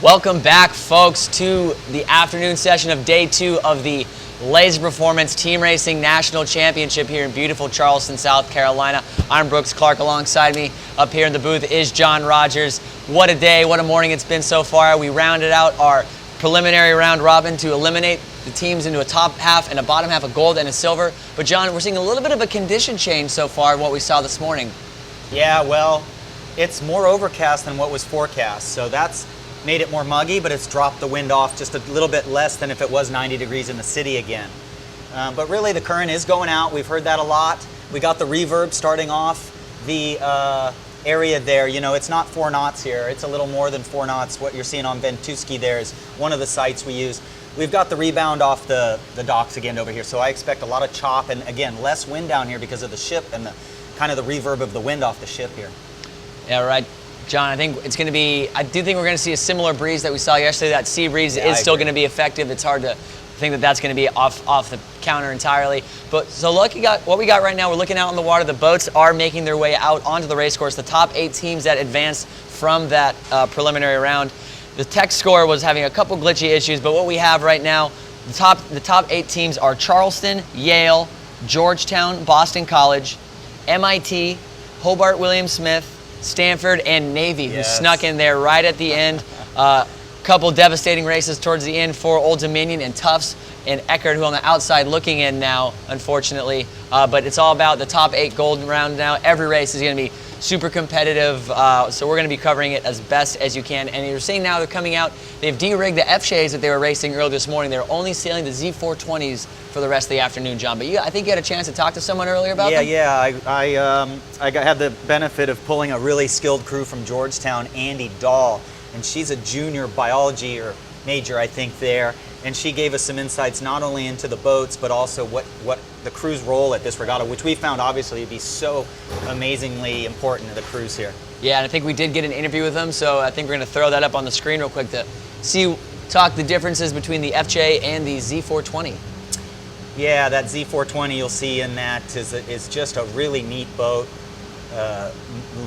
Welcome back, folks, to the afternoon session of day 2 of the Laser Performance Team Racing National Championship here in beautiful Charleston, South Carolina. I'm Brooks Clark. Alongside me up here in the booth is John Rogers. What a day, what a morning it's been so far. We rounded out our preliminary round robin to eliminate the teams into a top half and a bottom half, a gold and a silver. But John, we're seeing a little bit of a condition change so far in what we saw this morning. Yeah, well, it's more overcast than what was forecast, so that's made it more muggy, but it's dropped the wind off just a little bit less than if it was 90 degrees in the city again. But really the current is going out. We've heard that a lot. We got the reverb starting off the area there. You know, it's not 4 knots here. It's a little more than 4 knots. What you're seeing on Ventuski there is one of the sites we use. We've got the rebound off the docks again over here, so I expect a lot of chop and, again, less wind down here because of the ship and the kind of the reverb of the wind off the ship here. Yeah, right. John, I think it's going to be, I do think we're going to see a similar breeze that we saw yesterday. That sea breeze is still going to be effective. It's hard to think that that's going to be off the counter entirely. But so look, what we got right now, we're looking out on the water. The boats are making their way out onto the race course. The top 8 teams that advanced from that preliminary round. The tech score was having a couple glitchy issues, but what we have right now, the top 8 teams are Charleston, Yale, Georgetown, Boston College, MIT, Hobart Williams-Smith, Stanford, and Navy, who snuck in there right at the end. Couple devastating races towards the end for Old Dominion and Tufts and Eckerd, who on the outside looking in now, unfortunately. But it's all about the top 8 golden round now. Every race is going to be super competitive, so we're going to be covering it as best as you can. And you're seeing now they're coming out. They've de-rigged the F-Shays that they were racing earlier this morning. They're only sailing the Z420s for the rest of the afternoon, John. But I think you had a chance to talk to someone earlier about them? Yeah. I had the benefit of pulling a really skilled crew from Georgetown, Andy Dahl, and she's a junior biology or major, I think, there. And she gave us some insights not only into the boats, but also what the crew's role at this regatta, which we found obviously to be so amazingly important to the crews here. Yeah, and I think we did get an interview with them, so I think we're going to throw that up on the screen real quick to talk the differences between the FJ and the Z420. Yeah, that Z420 you'll see in that is just a really neat boat,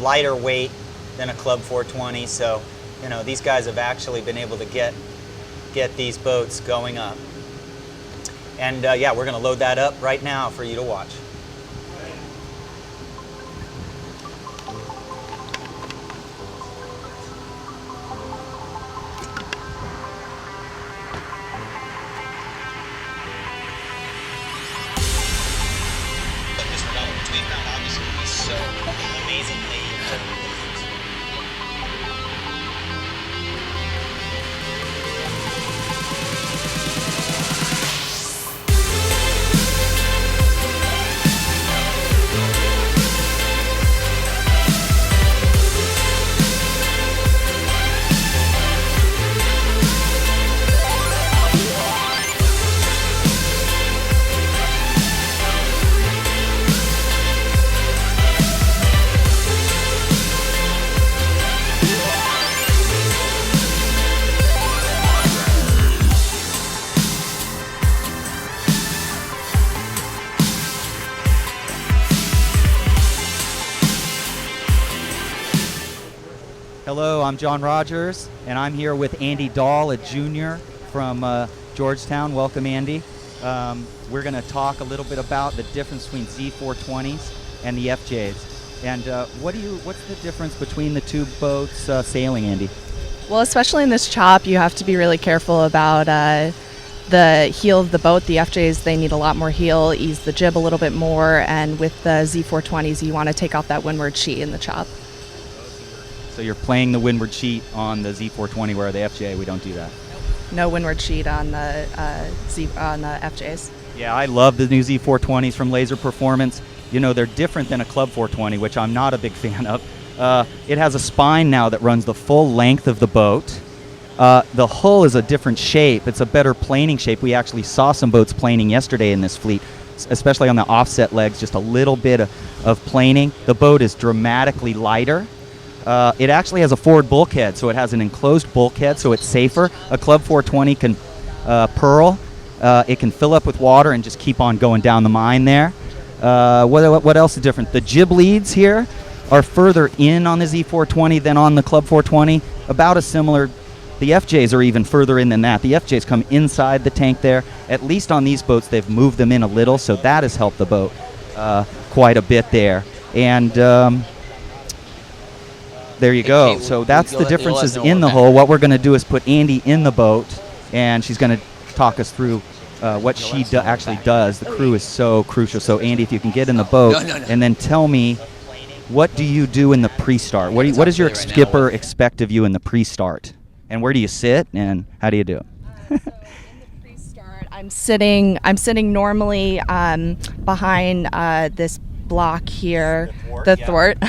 lighter weight than a Club 420. So, you know, these guys have actually been able to get these boats going up. And yeah, we're going to load that up right now for you to watch. This regatta, which we found obviously to be so amazingly important. Hello, I'm John Rogers, and I'm here with Andy Dahl, a junior from Georgetown. Welcome, Andy. We're going to talk a little bit about the difference between Z420s and the FJs. And what's the difference between the two boats sailing, Andy? Well, especially in this chop, you have to be really careful about the heel of the boat. The FJs, they need a lot more heel, ease the jib a little bit more, and with the Z420s, you want to take off that windward sheet in the chop. So you're playing the windward sheet on the Z420, where the FJ, we don't do that. No windward sheet on the FJs. Yeah, I love the new Z420s from Laser Performance. You know, they're different than a Club 420, which I'm not a big fan of. It has a spine now that runs the full length of the boat. The hull is a different shape. It's a better planing shape. We actually saw some boats planing yesterday in this fleet, especially on the offset legs, just a little bit of planing. The boat is dramatically lighter. It actually has a forward bulkhead, so it has an enclosed bulkhead, so it's safer. A Club 420 can purl. It can fill up with water and just keep on going down the mine there. What else is different? The jib leads here are further in on the Z420 than on the Club 420. About a similar The FJs are even further in than that. The FJs come inside the tank there. At least on these boats, they've moved them in a little, so that has helped the boat quite a bit there. And there you go. Kate, So that's the you'll let us differences know in the what hull. What we're going to do is put Andy in the boat, and she's going to talk us through what she actually does. The crew is so crucial. So Andy, if you can get in the boat, and then tell me, what do you do in the pre-start? What does your skipper expect of you in the pre-start? And where do you sit, and how do you do it? So in the pre-start, I'm sitting normally behind this block here, the thwart,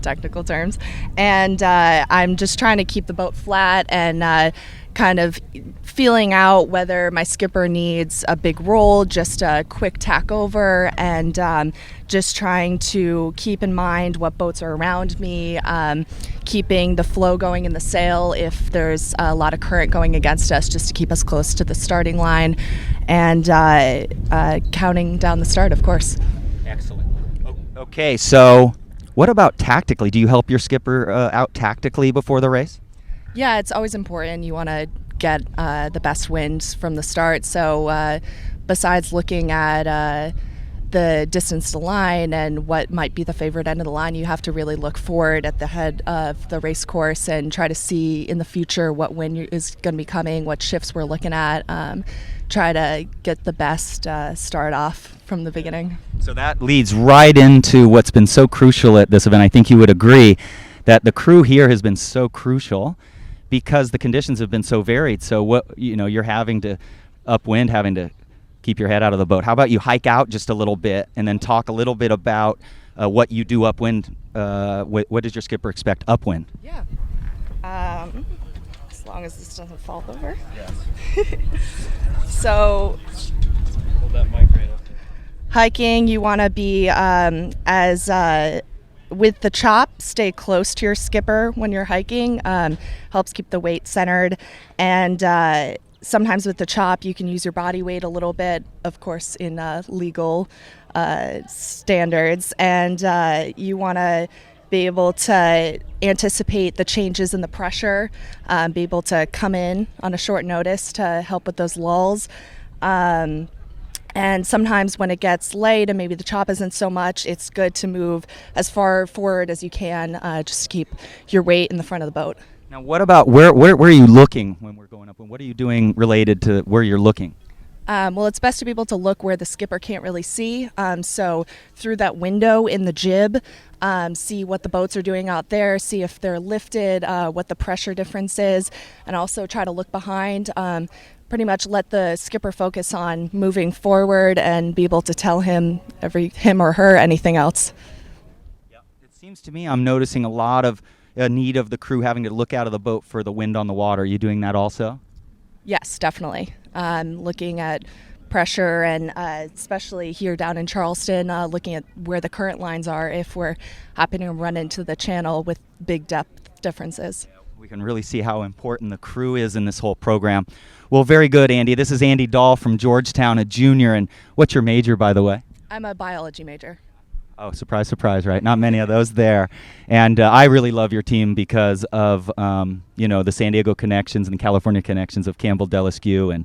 technical terms, and I'm just trying to keep the boat flat and kind of feeling out whether my skipper needs a big roll, just a quick tack over, and just trying to keep in mind what boats are around me, keeping the flow going in the sail if there's a lot of current going against us, just to keep us close to the starting line, and counting down the start, of course. Excellent. Okay, so what about tactically? Do you help your skipper out tactically before the race? Yeah, it's always important. You want to get the best wind from the start. So besides looking at the distance to line and what might be the favorite end of the line, you have to really look forward at the head of the race course and try to see in the future what wind is going to be coming, what shifts we're looking at. Try to get the best start off from the beginning. So that leads right into what's been so crucial at this event. I think you would agree that the crew here has been so crucial because the conditions have been so varied. So what you're having to upwind, having to keep your head out of the boat. How about you hike out just a little bit and then talk a little bit about what you do upwind? What does your skipper expect upwind? Yeah. As long as this doesn't fall over. Yes. So Hold that mic right up there. hiking, you want to be with the chop, stay close to your skipper when you're hiking. Helps keep the weight centered. And sometimes with the chop, you can use your body weight a little bit, of course, in legal standards. And you want to be able to anticipate the changes in the pressure, be able to come in on a short notice to help with those lulls. And sometimes when it gets late and maybe the chop isn't so much, it's good to move as far forward as you can, just to keep your weight in the front of the boat. Now, what about where are you looking when we're going up? And what are you doing related to where you're looking? Well, it's best to be able to look where the skipper can't really see. So through that window in the jib, see what the boats are doing out there, see if they're lifted, what the pressure difference is, and also try to look behind. Pretty much let the skipper focus on moving forward and be able to tell him or her anything else. Yep. It seems to me I'm noticing a lot of need of the crew having to look out of the boat for the wind on the water. Are you doing that also? Yes, definitely. Looking at pressure and especially here down in Charleston, looking at where the current lines are if we're happening to run into the channel with big depth differences. We can really see how important the crew is in this whole program. Well, very good, Andy. This is Andy Dahl from Georgetown, a junior. And what's your major, by the way? I'm a biology major. Oh, surprise, surprise, right? Not many of those there. And I really love your team because of, the San Diego connections and the California connections of Campbell Delaskew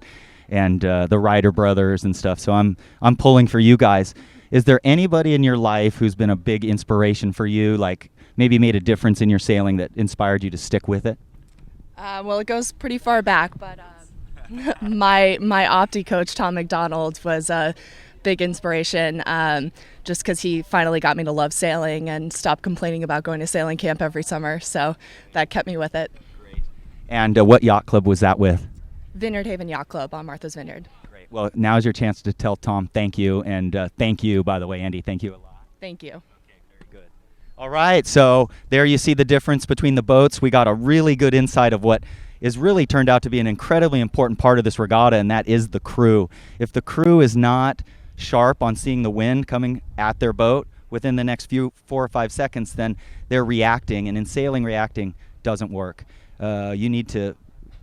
and the Ryder brothers and stuff. So I'm pulling for you guys. Is there anybody in your life who's been a big inspiration for you, like maybe made a difference in your sailing that inspired you to stick with it? Well, it goes pretty far back, but my Opti coach, Tom McDonald, was a big inspiration just because he finally got me to love sailing and stop complaining about going to sailing camp every summer. So that kept me with it. Great. And what yacht club was that with? Vineyard Haven Yacht Club on Martha's Vineyard. Great. Well, now's your chance to tell Tom thank you. And thank you, by the way, Andy. Thank you a lot. Thank you. Okay, very good. All right, so there you see the difference between the boats. We got a really good insight of what is really turned out to be an incredibly important part of this regatta, and that is the crew. If the crew is not sharp on seeing the wind coming at their boat within the next 4 or 5 seconds, then they're reacting, and in sailing, reacting doesn't work. You need to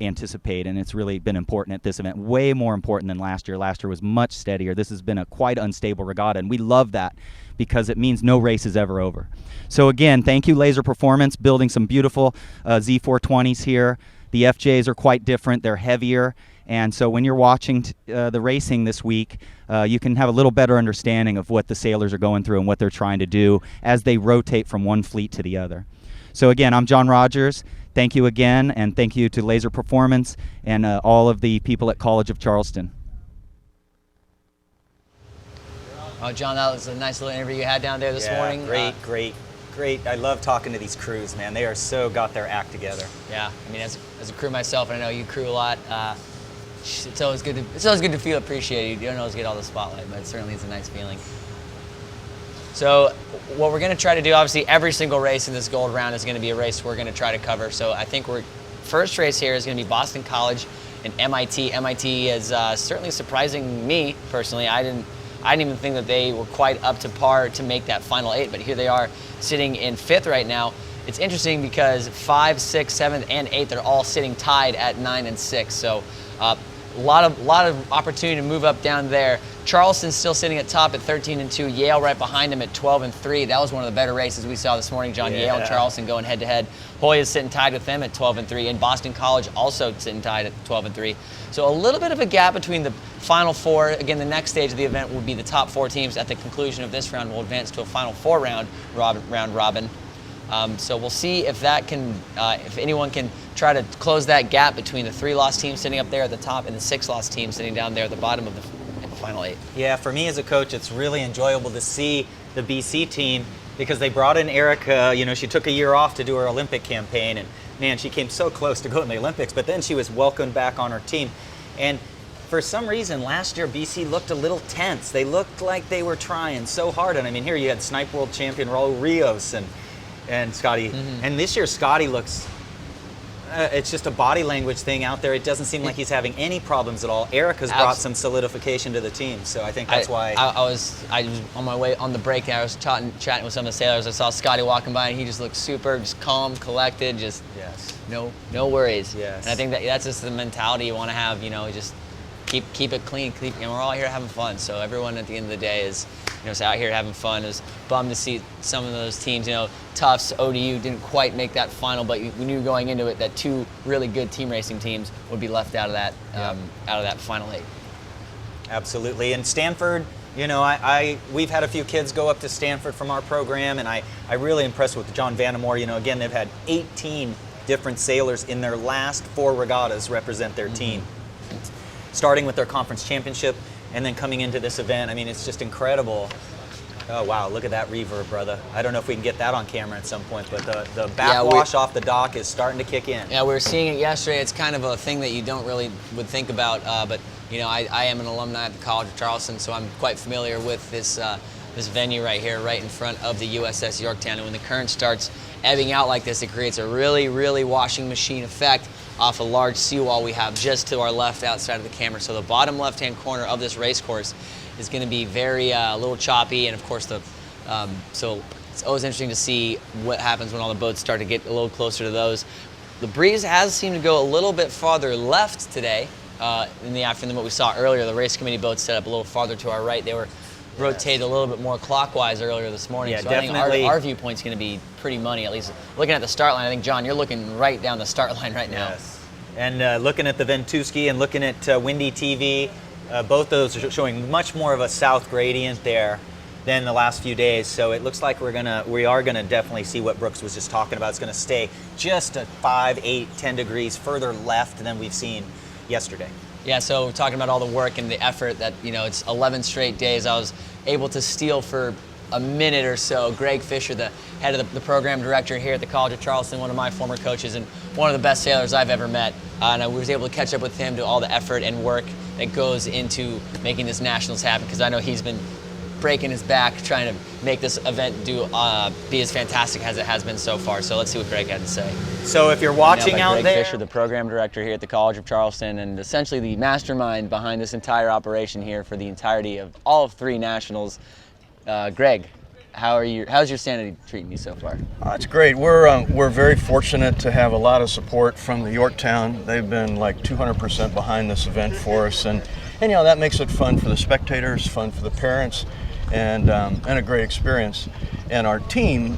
anticipate, and it's really been important at this event, way more important than last year. Last year was much steadier. This has been a quite unstable regatta, and we love that because it means no race is ever over. So again, thank you, Laser Performance, building some beautiful Z420s here. The FJs are quite different. They're heavier. And so when you're watching the racing this week, you can have a little better understanding of what the sailors are going through and what they're trying to do as they rotate from one fleet to the other. So again, I'm John Rogers. Thank you again, and thank you to Laser Performance and all of the people at College of Charleston. Oh, John, that was a nice little interview you had down there this morning. Great. I love talking to these crews, man. They are so got their act together. Yeah, I mean, as a crew myself, and I know you crew a lot. It's always good to feel appreciated. You don't always get all the spotlight, but it certainly is a nice feeling. So what we're going to try to do, obviously, every single race in this gold round is going to be a race we're going to try to cover. So I think first race here is going to be Boston College and MIT. MIT is certainly surprising me personally. I didn't even think that they were quite up to par to make that final 8, but here they are sitting in 5th right now. It's interesting because 5, 6, 7, and 8, they're all sitting tied at 9 and 6. So a lot of opportunity to move up down there. Charleston's still sitting at top at 13 and 2. Yale right behind them at 12 and 3. That was one of the better races we saw this morning, John. Yeah. Yale and Charleston going head to head. Hoyas sitting tied with them at 12 and 3, and Boston College also sitting tied at 12 and 3. So a little bit of a gap between the final 4. Again, the next stage of the event will be the top 4 teams. At the conclusion of this round, will advance to a final 4 round robin. So we'll see if that can, if anyone can try to close that gap between the 3 loss teams sitting up there at the top and the 6 loss teams sitting down there at the bottom of the final 8. Yeah, for me as a coach, it's really enjoyable to see the BC team because they brought in Erica. You know, she took a year off to do her Olympic campaign, and man, she came so close to going to the Olympics, but then she was welcomed back on her team. And for some reason, last year, BC looked a little tense. They looked like they were trying so hard. And I mean, here you had Snipe World Champion Raul Rios and Scotty. Mm-hmm. And this year, Scotty looks, it's just a body language thing out there. It doesn't seem like he's having any problems at all. Erica's brought some solidification to the team, so I think that's why. I was on my way on the break there. I was chatting with some of the sailors. I saw Scotty walking by, and he just looked super, just calm, collected, just no worries. Yes. And I think that's just the mentality you want to have. You know, just keep it clean. And we're all here having fun. So everyone at the end of the day is, is out here having fun. It was bummed to see some of those teams, Tufts, ODU didn't quite make that final, but we knew going into it that 2 really good team racing teams would be left out of that final 8. Absolutely. And Stanford, we've had a few kids go up to Stanford from our program, and I really impressed with John Vanamore. Again, they've had 18 different sailors in their last 4 regattas represent their team, starting with their conference championship and then coming into this event. I mean, it's just incredible. Oh, wow, look at that reverb, brother. I don't know if we can get that on camera at some point, but the backwash off the dock is starting to kick in. Yeah, we were seeing it yesterday. It's kind of a thing that you don't really would think about, but I am an alumni at the College of Charleston, so I'm quite familiar with this venue right here, right in front of the USS Yorktown. And when the current starts ebbing out like this, it creates a really, really washing machine effect off a large seawall we have just to our left outside of the camera. So the bottom left-hand corner of this race course is going to be very a little choppy, and of course so it's always interesting to see what happens when all the boats start to get a little closer to those. The breeze has seemed to go a little bit farther left today in the afternoon than what we saw earlier. The race committee boats set up a little farther to our right. They were rotated a little bit more clockwise earlier this morning. Yeah, so definitely. I think our viewpoint's going to be pretty money, at least looking at the start line. I think, John, you're looking right down the start line right now. Yes. And looking at the Ventuski and looking at Windy TV, both those are showing much more of a south gradient there than the last few days. So it looks like we are gonna definitely see what Brooks was just talking about. It's gonna stay just 5, 8, 10 degrees further left than we've seen yesterday. Yeah, so we're talking about all the work and the effort that, it's 11 straight days. I was able to steal for a minute or so Greg Fisher, the head of the program director here at the College of Charleston, one of my former coaches and one of the best sailors I've ever met. And I was able to catch up with him to all the effort and work that goes into making this Nationals happen, because I know he's been breaking his back trying to make this event be as fantastic as it has been so far. So let's see what Greg had to say. So if you're watching out Greg there, Fisher, the program director here at the College of Charleston, and essentially the mastermind behind this entire operation here for the entirety of all of 3 Nationals. Greg, how's your sanity treating you so far? It's great. We're very fortunate to have a lot of support from the Yorktown. They've been like 200% behind this event for us, and that makes it fun for the spectators, fun for the parents, and a great experience. And our team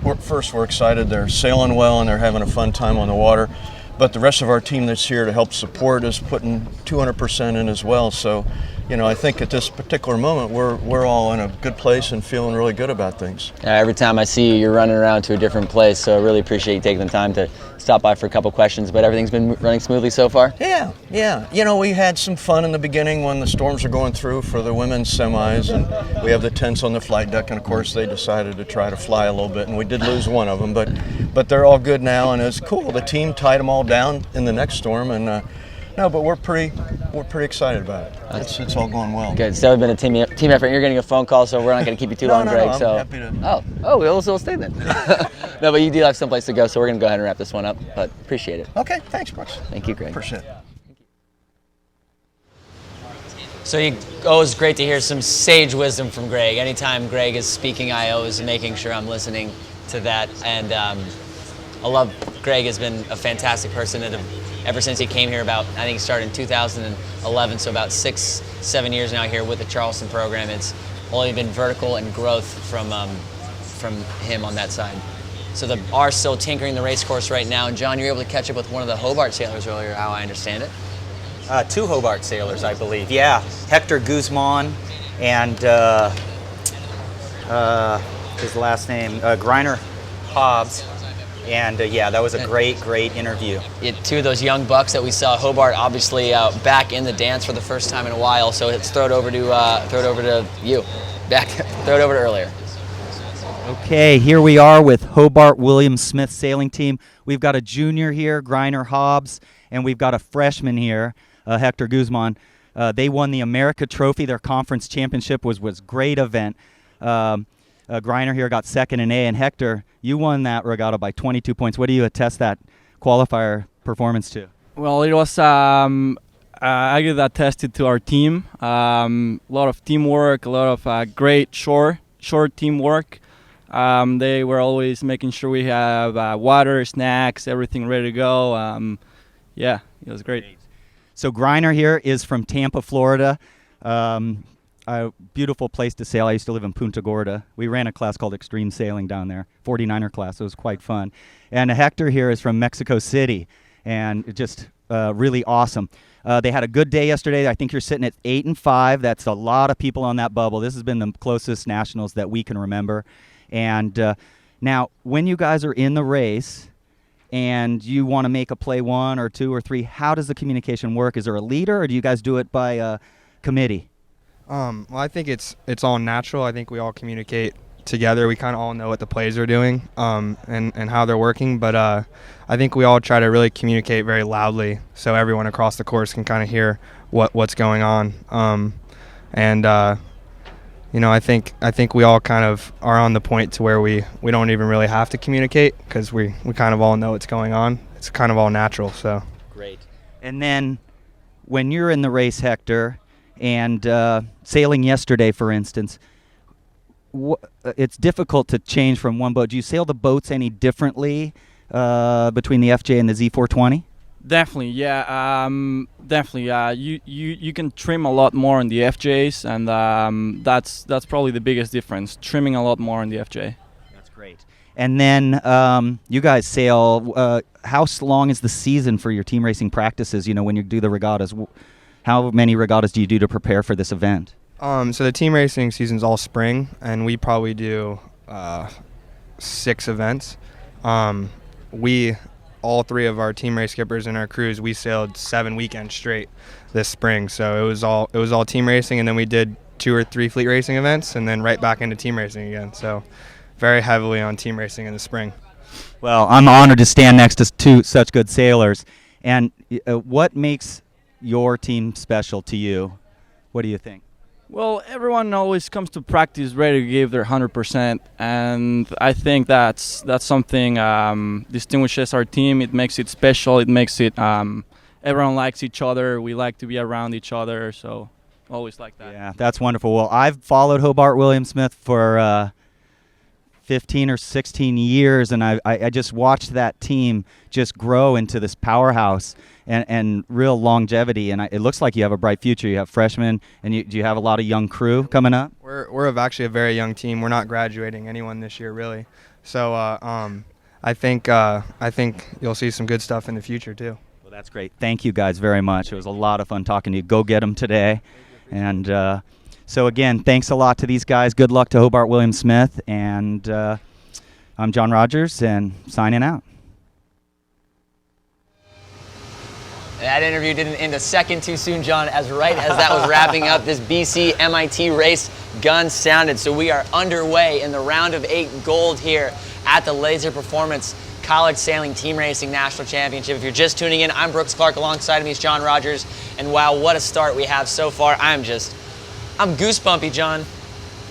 we're excited. They're sailing well and they're having a fun time on the water. but the rest of our team that's here to help support is putting 200% in as well. So, I think at this particular moment, we're all in a good place and feeling really good about things. Every time I see you, you're running around to a different place, so I really appreciate you taking the time to stop by for a couple questions, but everything's been running smoothly so far? Yeah. We had some fun in the beginning when the storms were going through for the women's semis, and we have the tents on the flight deck, and of course they decided to try to fly a little bit, and we did lose one of them, but they're all good now, and it's cool. The team tied them all down in the next storm, and but we're pretty excited about it. It's all going well. Good. It's definitely been a team effort. You're getting a phone call, so we're not going to keep you too long, Greg. I'm so happy to. We'll stay then. No, but you do have someplace to go, so we're going to go ahead and wrap this one up. But appreciate it. Okay, thanks, Brooks. Thank you, Greg. Appreciate it. So always great to hear some sage wisdom from Greg. Anytime Greg is speaking, I always making sure I'm listening to that. And I love Greg has been a fantastic person ever since he came here I think he started in 2011, so about 6-7 years now here with the Charleston program. It's only been vertical and growth from him on that side. So they are still tinkering the race course right now. And John, you were able to catch up with one of the Hobart sailors earlier, how I understand it. 2 Hobart sailors, I believe. Yeah, Hector Guzman and his last name, Greiner Hobbs. And that was a great interview. 2 of those young bucks that we saw. Hobart obviously back in the dance for the first time in a while. So let's throw it over to you. Throw it over to earlier. Okay, here we are with Hobart William Smith sailing team. We've got a junior here, Greiner Hobbs, and we've got a freshman here, Hector Guzman. They won the America Trophy. Their conference championship was a great event. Greiner here got second in A, and Hector, you won that regatta by 22 points. What do you attest that qualifier performance to? Well, it was I give that tested to our team. A lot of teamwork, a lot of great short teamwork. They were always making sure we have water, snacks, everything ready to go. It was great. So Greiner here is from Tampa, Florida. A beautiful place to sail. I used to live in Punta Gorda. We ran a class called Extreme Sailing down there, 49er class. It was quite fun. And Hector here is from Mexico City, and just really awesome. They had a good day yesterday. I think you're sitting at 8 and 5. That's a lot of people on that bubble. This has been the closest nationals that we can remember. And now, when you guys are in the race and you want to make a play 1 or 2 or 3, how does the communication work? Is there a leader, or do you guys do it by committee? Well, I think it's all natural. I think we all communicate together. We kind of all know what the plays are doing and how they're working. But I think we all try to really communicate very loudly so everyone across the course can kind of hear what's going on. I think we all kind of are on the point to where we don't even really have to communicate because we kind of all know what's going on. It's kind of all natural. So great. And then when you're in the race, Hector, and sailing yesterday, for instance, it's difficult to change from one boat. Do you sail the boats any differently between the FJ and the Z420? Definitely, yeah. You can trim a lot more on the FJs, and that's probably the biggest difference. Trimming a lot more on the FJ. That's great. And then you guys sail. How long is the season for your team racing practices? When you do the regattas. How many regattas do you do to prepare for this event? So the team racing season's all spring, and we probably do 6 events. All 3 of our team race skippers and our crews, we sailed 7 weekends straight this spring. So it was all team racing, and then we did 2 or 3 fleet racing events, and then right back into team racing again. So very heavily on team racing in the spring. Well, I'm honored to stand next to 2 such good sailors. And what makes your team special to you? What do you think? Well, everyone always comes to practice ready to give their 100%, and I think that's something distinguishes our team. It makes it special. It makes it everyone likes each other. We like to be around each other, so always like that. Yeah, that's wonderful. Well, I've followed Hobart William Smith for 15 or 16 years, and I just watched that team just grow into this powerhouse and real longevity, and it looks like you have a bright future. You have freshmen, and do you have a lot of young crew coming up? We're actually a very young team. We're not graduating anyone this year, really. So I I think you'll see some good stuff in the future too. Well, that's great. Thank you guys very much. It was a lot of fun talking to you. Go get them today. And so again, thanks a lot to these guys. Good luck to Hobart Williams Smith. And I'm John Rogers, and signing out. That interview didn't end a second too soon, John, as right as that was wrapping up, this BC-MIT race gun sounded. So we are underway in the round of 8 gold here at the Laser Performance College Sailing Team Racing National Championship. If you're just tuning in, I'm Brooks Clark. Alongside of me is John Rogers. And wow, what a start we have so far. I'm goosebumpy, John.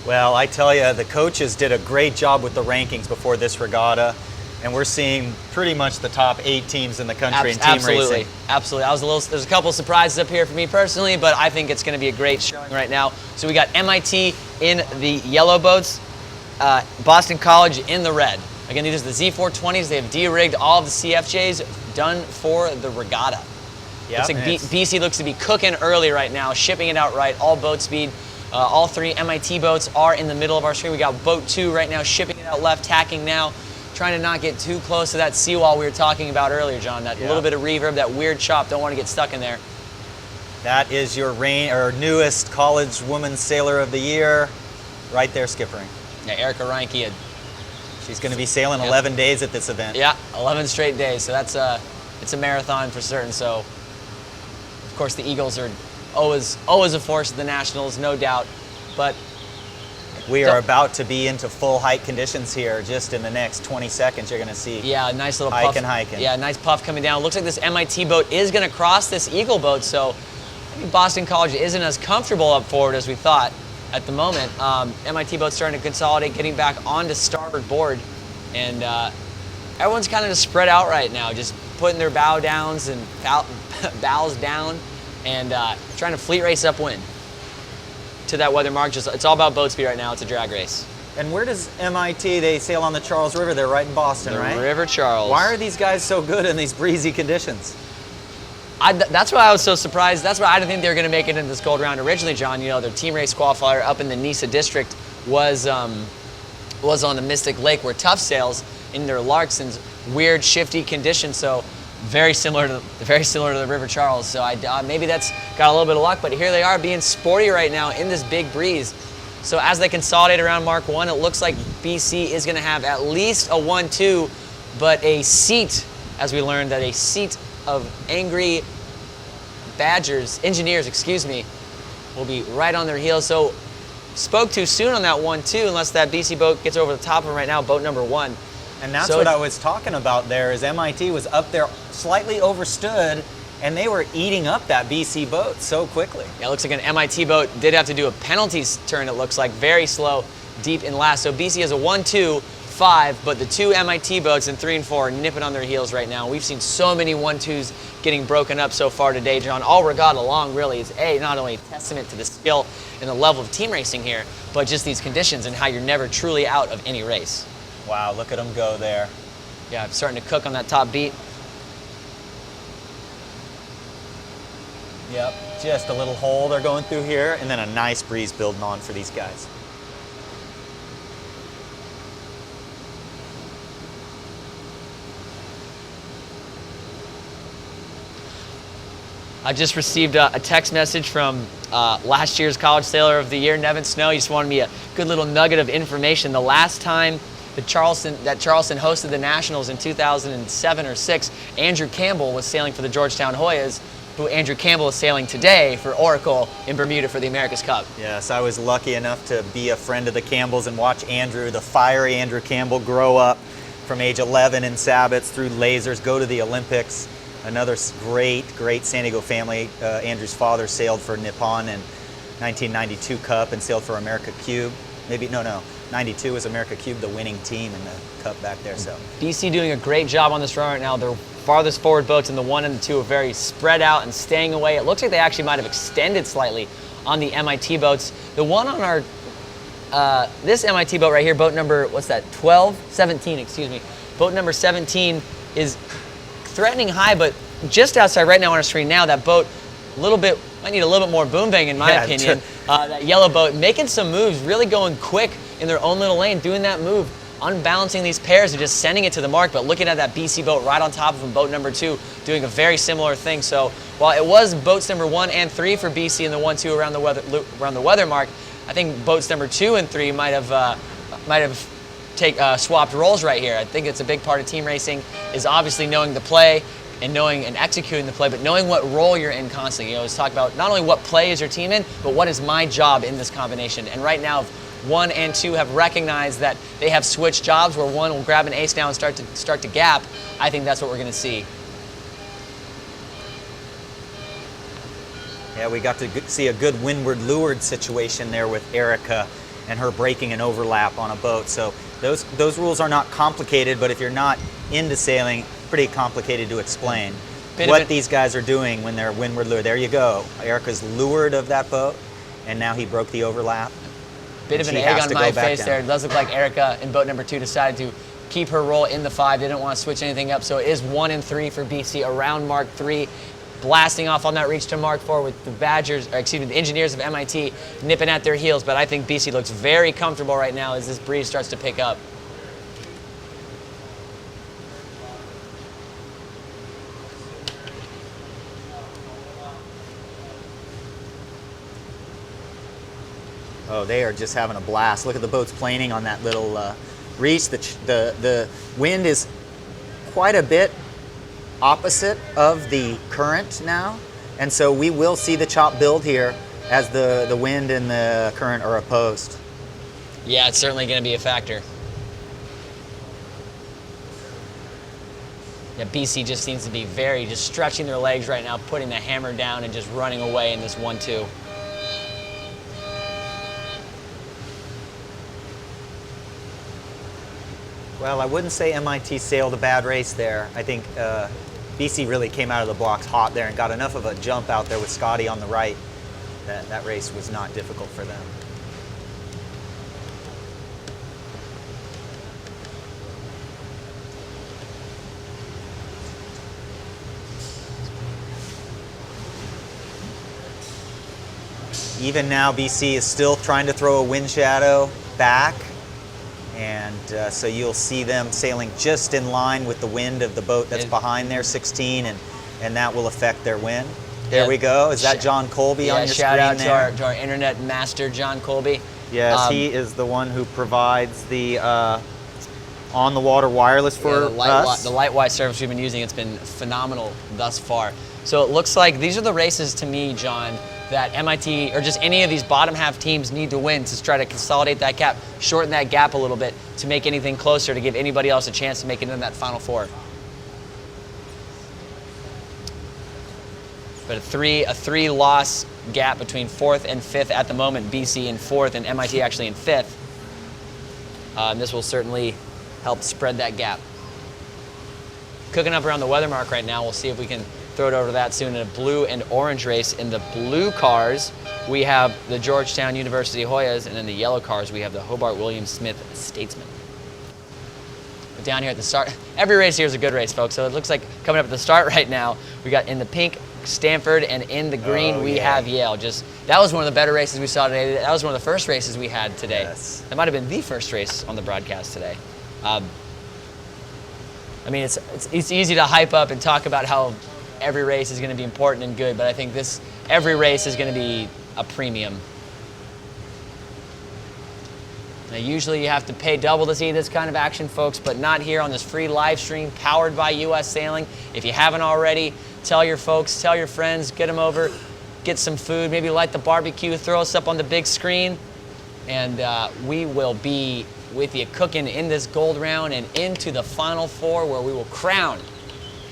Well, I tell you, the coaches did a great job with the rankings before this regatta. And we're seeing pretty much the top 8 teams in the country in team absolutely. racing. Absolutely. There's a couple surprises up here for me personally, but I think it's going to be a great showing right now. So we got MIT in the yellow boats, Boston College in the red. Again, these are the Z420s. They have de-rigged all of the CFJs, done for the regatta. Yep, Looks like BC looks to be cooking early right now, shipping it out right, all boat speed. All 3 MIT boats are in the middle of our screen. We got boat 2 right now, shipping it out left, tacking now. Trying to not get too close to that seawall we were talking about earlier, John. That little bit of reverb, that weird chop. Don't want to get stuck in there. That is your newest college woman sailor of the year, right there skippering. Yeah, Erica Reinke. She's going to be sailing 11 days at this event. Yeah, 11 straight days. So that's it's a marathon for certain. So, of course, the Eagles are always a force at the Nationals, no doubt. But we are about to be into full height conditions here. Just in the next 20 seconds, you're going to see nice little puff. Hiking. Yeah, nice puff coming down. Looks like this MIT boat is going to cross this Eagle boat, so maybe Boston College isn't as comfortable up forward as we thought at the moment. MIT boat's starting to consolidate, getting back onto starboard board, and everyone's kind of just spread out right now, just putting their bow downs and bows down and trying to fleet race upwind to that weather mark. It's all about boat speed right now. It's a drag race. And where does MIT, they sail on the Charles River. They're right in Boston, the right? River Charles. Why are these guys so good in these breezy conditions? That's why I was so surprised. That's why I didn't think they were going to make it into this gold round originally, John. You know, their team race qualifier up in the Nisa district was on the Mystic Lake where Tough sails in their Larkson's weird, shifty conditions. So very similar to the River Charles. So maybe that's got a little bit of luck, but here they are being sporty right now in this big breeze. So as they consolidate around Mark 1, it looks like BC is going to have at least a 1-2, but a seat, as we learned, that a seat of angry engineers, will be right on their heels. So spoke too soon on that 1-2, unless that BC boat gets over the top of them right now, boat number 1. And that's what I was talking about there, is MIT was up there slightly overstood, and they were eating up that BC boat so quickly. Yeah, it looks like an MIT boat did have to do a penalties turn, it looks like, very slow, deep in last. So BC has a 1-2, 5, but the 2 MIT boats in 3 and 4 are nipping on their heels right now. We've seen so many 1-2s getting broken up so far today, John. All regatta long really is not only a testament to the skill and the level of team racing here, but just these conditions and how you're never truly out of any race. Wow, look at them go there. Yeah, I'm starting to cook on that top beat. Yep, just a little hole they're going through here, and then a nice breeze building on for these guys. I just received a text message from last year's College Sailor of the Year, Nevin Snow. He just wanted me a good little nugget of information. The last time that Charleston hosted the Nationals in 2007 or 6, Andrew Campbell was sailing for the Georgetown Hoyas, who Andrew Campbell is sailing today for Oracle in Bermuda for the America's Cup. Yes, I was lucky enough to be a friend of the Campbells and watch the fiery Andrew Campbell, grow up from age 11 in Sabbats through lasers, go to the Olympics. Another great San Diego family. Andrew's father sailed for Nippon in 1992 Cup and sailed for America Cube. 92 was America Cube, the winning team in the Cup back there. So BC doing a great job on this run right now. Their farthest forward boats in the 1 and the 2 are very spread out and staying away. It looks like they actually might have extended slightly on the MIT boats. The one on our this MIT boat right here, boat number 17, excuse me. Boat number 17 is threatening high, but just outside right now on our screen now, that boat might need a little bit more boom bang in my opinion. That yellow boat making some moves, really going quick in their own little lane, doing that move unbalancing these pairs and just sending it to the mark, but looking at that BC boat right on top of him, boat number 2, doing a very similar thing. So while it was boats number 1 and 3 for BC in the 1-2 around the weather mark, I think boats number 2 and 3 might have swapped roles right here. I think it's a big part of team racing is obviously knowing the play and knowing and executing the play, but knowing what role you're in constantly. You know, let's talk about not only what play is your team in, but what is my job in this combination. And right now, 1 and 2 have recognized that they have switched jobs where 1 will grab an ace now and start to gap. I think that's what we're going to see. Yeah, we got to see a good windward leeward situation there with Erica and her breaking an overlap on a boat. So those rules are not complicated, but if you're not into sailing, pretty complicated to explain what these guys are doing when they're windward leeward. There you go. Erica's leeward of that boat, and now he broke the overlap. Bit of an egg on my face there. It does look like Erica in boat number 2 decided to keep her role in the 5. They didn't want to switch anything up, so it is 1 and 3 for BC around Mark 3. Blasting off on that reach to Mark 4 with the engineers of MIT nipping at their heels, but I think BC looks very comfortable right now as this breeze starts to pick up. Oh, they are just having a blast. Look at the boats planing on that little reach. The wind is quite a bit opposite of the current now, and so we will see the chop build here as the wind and the current are opposed. Yeah, it's certainly going to be a factor. Yeah, BC just seems to be just stretching their legs right now, putting the hammer down and just running away in this 1-2. Well, I wouldn't say MIT sailed a bad race there. I think BC really came out of the blocks hot there and got enough of a jump out there with Scotty on the right. That race was not difficult for them. Even now, BC is still trying to throw a wind shadow back. And so you'll see them sailing just in line with the wind of the boat that's behind there, 16, and that will affect their wind. There we go. Is that John Colby on your screen there? Shout out to our internet master, John Colby. Yes, he is the one who provides the on-the-water wireless for us. The Lightwise service we've been using, it's been phenomenal thus far. So it looks like these are the races to me, John, that MIT or just any of these bottom half teams need to win to try to consolidate that gap, shorten that gap a little bit to make anything closer, to give anybody else a chance to make it into that Final Four. But a three loss gap between 4th and 5th at the moment, BC in 4th and MIT actually in 5th. This will certainly help spread that gap. Cooking up around the weather mark right now. We'll see if we can throw it over to that soon in a blue and orange race. In the blue cars, we have the Georgetown University Hoyas, and in the yellow cars, we have the Hobart William Smith Statesman. But down here at the start, every race here is a good race, folks. So it looks like coming up at the start right now, we got in the pink Stanford, and in the green we have Yale. That was one of the better races we saw today. That was one of the first races we had today. Yes. That might have been the first race on the broadcast today. I mean, it's easy to hype up and talk about how every race is going to be important and good, but I think every race is going to be a premium. Now, usually you have to pay double to see this kind of action, folks, but not here on this free live stream powered by US Sailing. If you haven't already, tell your folks, tell your friends, get them over, get some food, maybe light the barbecue, throw us up on the big screen, and we will be with you cooking in this gold round and into the Final Four, where we will crown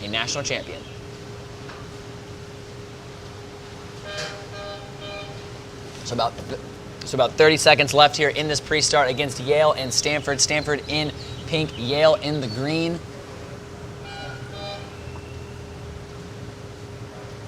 a national champion. So about 30 seconds left here in this pre-start against Yale and Stanford. Stanford in pink, Yale in the green.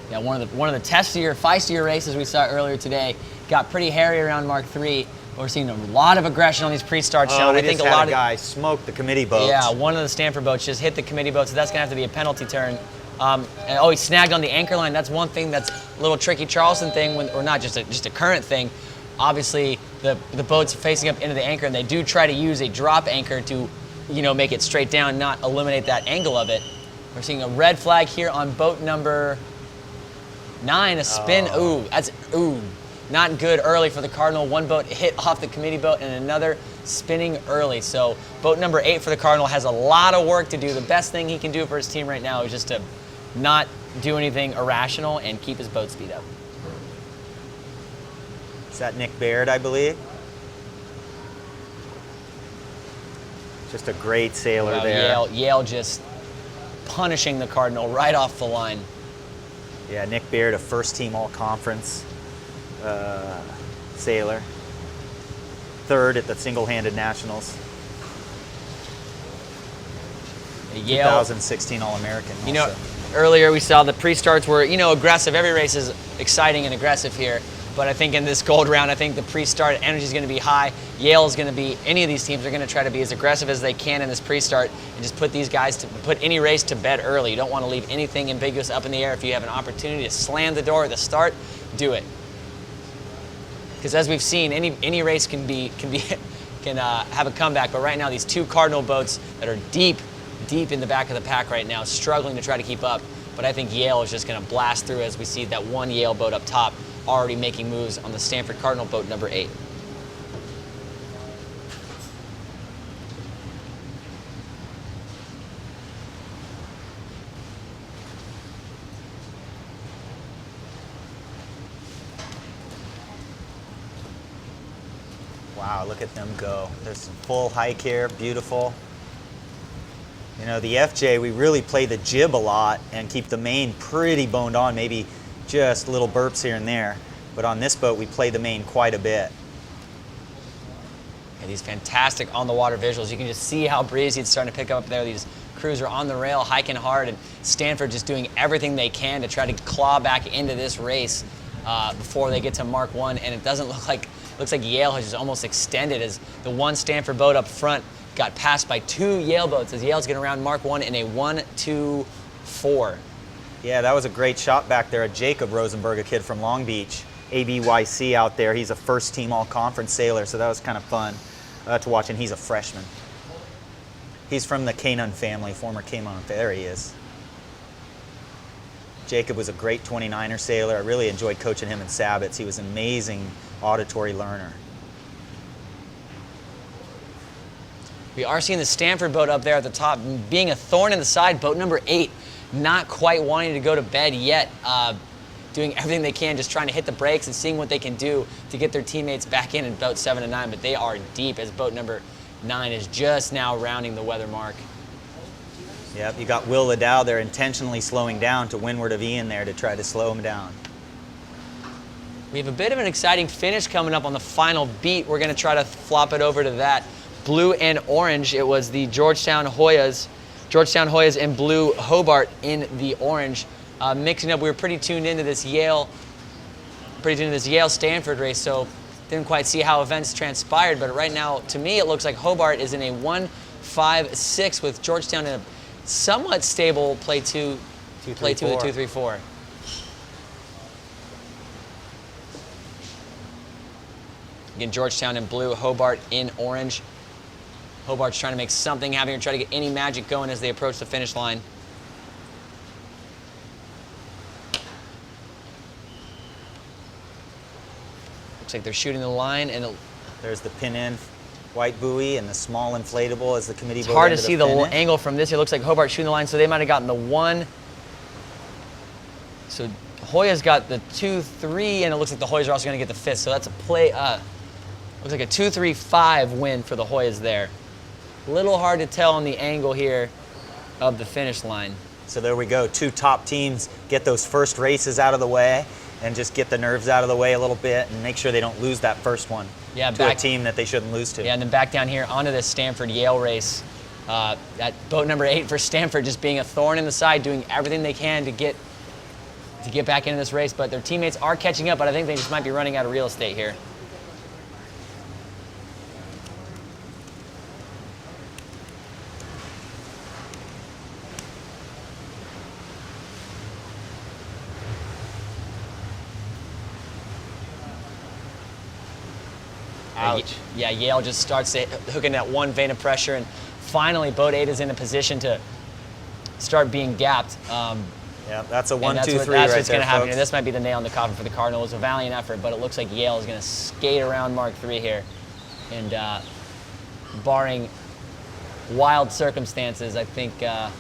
Yeah, one of the testier, feistier races we saw earlier today got pretty hairy around Mark 3. We're seeing a lot of aggression on these pre-starts, Sean. I think a lot of guys smoked the committee boat. Yeah, one of the Stanford boats just hit the committee boat, so that's gonna have to be a penalty turn. He snagged on the anchor line. That's one thing that's a little tricky Charleston thing, or not just a current thing. Obviously, the boat's facing up into the anchor, and they do try to use a drop anchor to, make it straight down, not eliminate that angle of it. We're seeing a red flag here on boat number 9, a spin. Ooh, not good early for the Cardinal. One boat hit off the committee boat and another spinning early. So boat number 8 for the Cardinal has a lot of work to do. The best thing he can do for his team right now is just to not do anything irrational and keep his boat speed up. Is that Nick Baird, I believe? Just a great sailor there. Yale just punishing the Cardinal right off the line. Yeah, Nick Baird, a first-team all-conference sailor. 3rd at the single-handed nationals. Yale, 2016 All-American. Earlier we saw the pre-starts were, aggressive. Every race is exciting and aggressive here. But I think in this gold round, I think the pre-start energy is going to be high. Yale is going to be, any of these teams are going to try to be as aggressive as they can in this pre-start and just put these guys to put any race to bed early. You don't want to leave anything ambiguous up in the air. If you have an opportunity to slam the door at the start, do it. Because as we've seen, any race can have a comeback. But right now, these 2 Cardinal boats that are deep in the back of the pack right now, struggling to try to keep up. But I think Yale is just going to blast through as we see that one Yale boat up top already making moves on the Stanford Cardinal boat number 8. Wow, look at them go. There's some full hike here, beautiful. The FJ, we really play the jib a lot and keep the main pretty boned on, maybe just little burps here and there. But on this boat, we play the main quite a bit. And these fantastic on-the-water visuals. You can just see how breezy it's starting to pick up there. These crews are on the rail, hiking hard, and Stanford just doing everything they can to try to claw back into this race before they get to Mark 1. And it doesn't look like Yale has just almost extended as the one Stanford boat up front got passed by 2 Yale boats as Yale's getting around Mark 1 in a 1-2-4. Yeah, that was a great shot back there at Jacob Rosenberg, a kid from Long Beach. ABYC out there. He's a first-team all-conference sailor, so that was kind of fun to watch, and he's a freshman. He's from the Kanon family, former Kanon. There he is. Jacob was a great 29er sailor. I really enjoyed coaching him in Sabbats. He was an amazing auditory learner. We are seeing the Stanford boat up there at the top being a thorn in the side. Boat number 8 not quite wanting to go to bed yet. Doing everything they can, just trying to hit the brakes and seeing what they can do to get their teammates back in boat 7 and 9. But they are deep as boat number 9 is just now rounding the weather mark. Yep, you got Will Liddell there intentionally slowing down to windward of Ian there to try to slow him down. We have a bit of an exciting finish coming up on the final beat. We're going to try to flop it over to that. Blue and orange, it was the Georgetown Hoyas in blue, Hobart in the orange. Mixing up, we were pretty tuned into this Yale Stanford race, so didn't quite see how events transpired. But right now, to me, it looks like Hobart is in a 1-5-6 with Georgetown in a somewhat stable play 2 with a 2-3-4. Again, Georgetown in blue, Hobart in orange. Hobart's trying to make something happen and try to get any magic going as they approach the finish line. Looks like they're shooting the line, and there's the pin-in white buoy and the small inflatable as the committee boat. It's hard to see the angle from this. It looks like Hobart shooting the line, so they might have gotten the 1. So Hoya's got the 2-3, and it looks like the Hoyas are also going to get the 5th. So that's a play. Looks like a 2-3-5 win for the Hoyas there. A little hard to tell on the angle here of the finish line. So there we go. 2 top teams get those first races out of the way and just get the nerves out of the way a little bit and make sure they don't lose that first one to a team that they shouldn't lose to. Yeah, and then back down here onto this Stanford-Yale race. That boat number 8 for Stanford just being a thorn in the side, doing everything they can to get back into this race. But their teammates are catching up, but I think they just might be running out of real estate here. Ouch. Yeah, Yale just starts hooking that one vein of pressure, and finally boat 8 is in a position to start being gapped. Yeah, that's a And 1, 2, 3 that's right what's there, going to happen. folks. And this might be the nail in the coffin for the Cardinals. It was a valiant effort, but it looks like Yale is going to skate around Mark III here. And barring wild circumstances, I think Yale's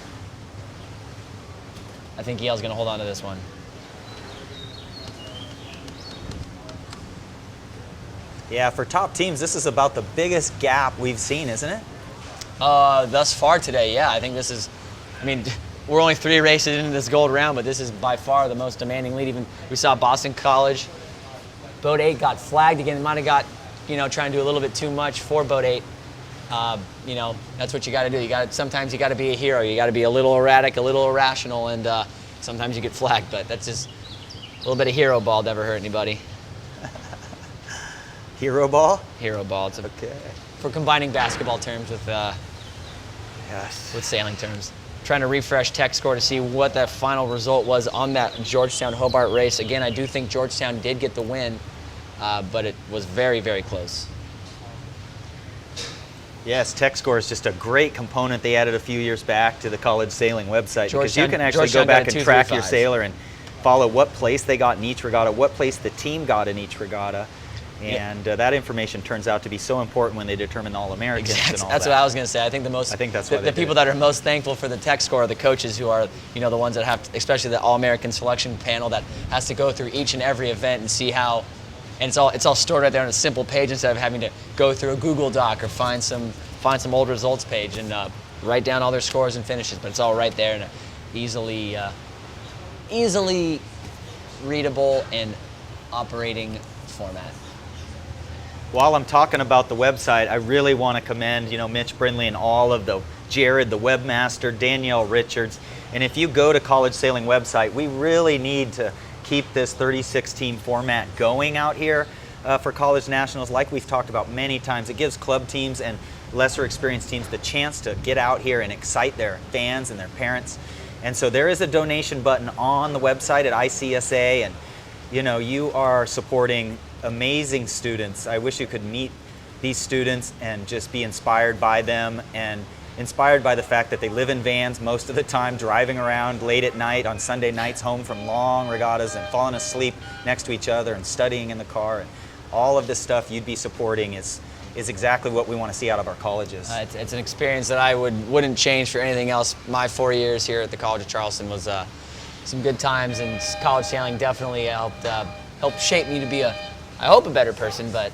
going to hold on to this one. Yeah, for top teams, this is about the biggest gap we've seen, isn't it? Thus far today, yeah. I think this is, I mean, we're only 3 races into this gold round, but this is by far the most demanding lead. Even we saw Boston College. Boat 8 got flagged again. It might have got, trying to do a little bit too much for Boat 8. That's what you got to do. Sometimes you got to be a hero. You got to be a little erratic, a little irrational, and sometimes you get flagged. But that's just a little bit of hero ball. Never hurt anybody. Hero ball? Hero ball. It's Okay. for combining basketball terms with Yes. sailing terms. Trying to refresh tech score to see what the final result was on that Georgetown Hobart race. Again, I do think Georgetown did get the win, but it was very, very close. Yes, TechScore is just a great component they added a few years back to the college sailing website, because you Georgetown- can actually Georgetown go back got a and track your 2.35. sailor and follow what place they got in each regatta, what place the team got in each regatta. And that information turns out to be so important when they determine the All-Americans and all That's that. what I was going to say. I think that's why the they people did it. that are most thankful for the tech score are the coaches, who are the ones that have to, especially the All-American selection panel that has to go through each and every event and see how, and it's all stored right there on a simple page instead of having to go through a Google Doc or find some old results page and write down all their scores and finishes. But it's all right there in a easily readable and operating format. While I'm talking about the website, I really want to commend, Mitch Brindley and all of Jared, the webmaster, Danielle Richards. And if you go to College Sailing website, we really need to keep this 36-team format going out here for college nationals. Like we've talked about many times, it gives club teams and lesser experienced teams the chance to get out here and excite their fans and their parents. And so there is a donation button on the website at ICSA, and you are supporting amazing students. I wish you could meet these students and just be inspired by them, and inspired by the fact that they live in vans most of the time, driving around late at night on Sunday nights home from long regattas and falling asleep next to each other and studying in the car. And all of this stuff you'd be supporting is exactly what we want to see out of our colleges. It's an experience that I wouldn't change for anything else. My 4 years here at the College of Charleston was some good times, and college sailing definitely helped shape me to be I hope a better person, but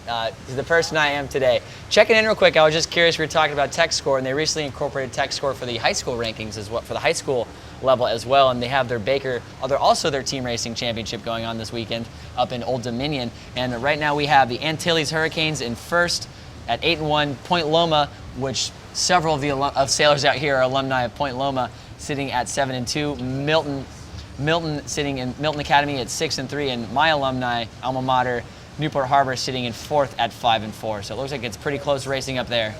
the person I am today. Checking in real quick, I was just curious, we were talking about tech score, and they recently incorporated tech score for the high school rankings as well, for the high school level as well, and they have their their team racing championship going on this weekend up in Old Dominion. And right now we have the Antilles Hurricanes in first at 8-1, Point Loma, which several of the sailors out here are alumni of Point Loma, sitting at 7-2. Milton sitting in Milton Academy at 6-3, and my alumni alma mater, Newport Harbor, sitting in fourth at 5-4. So it looks like it's pretty close racing up there.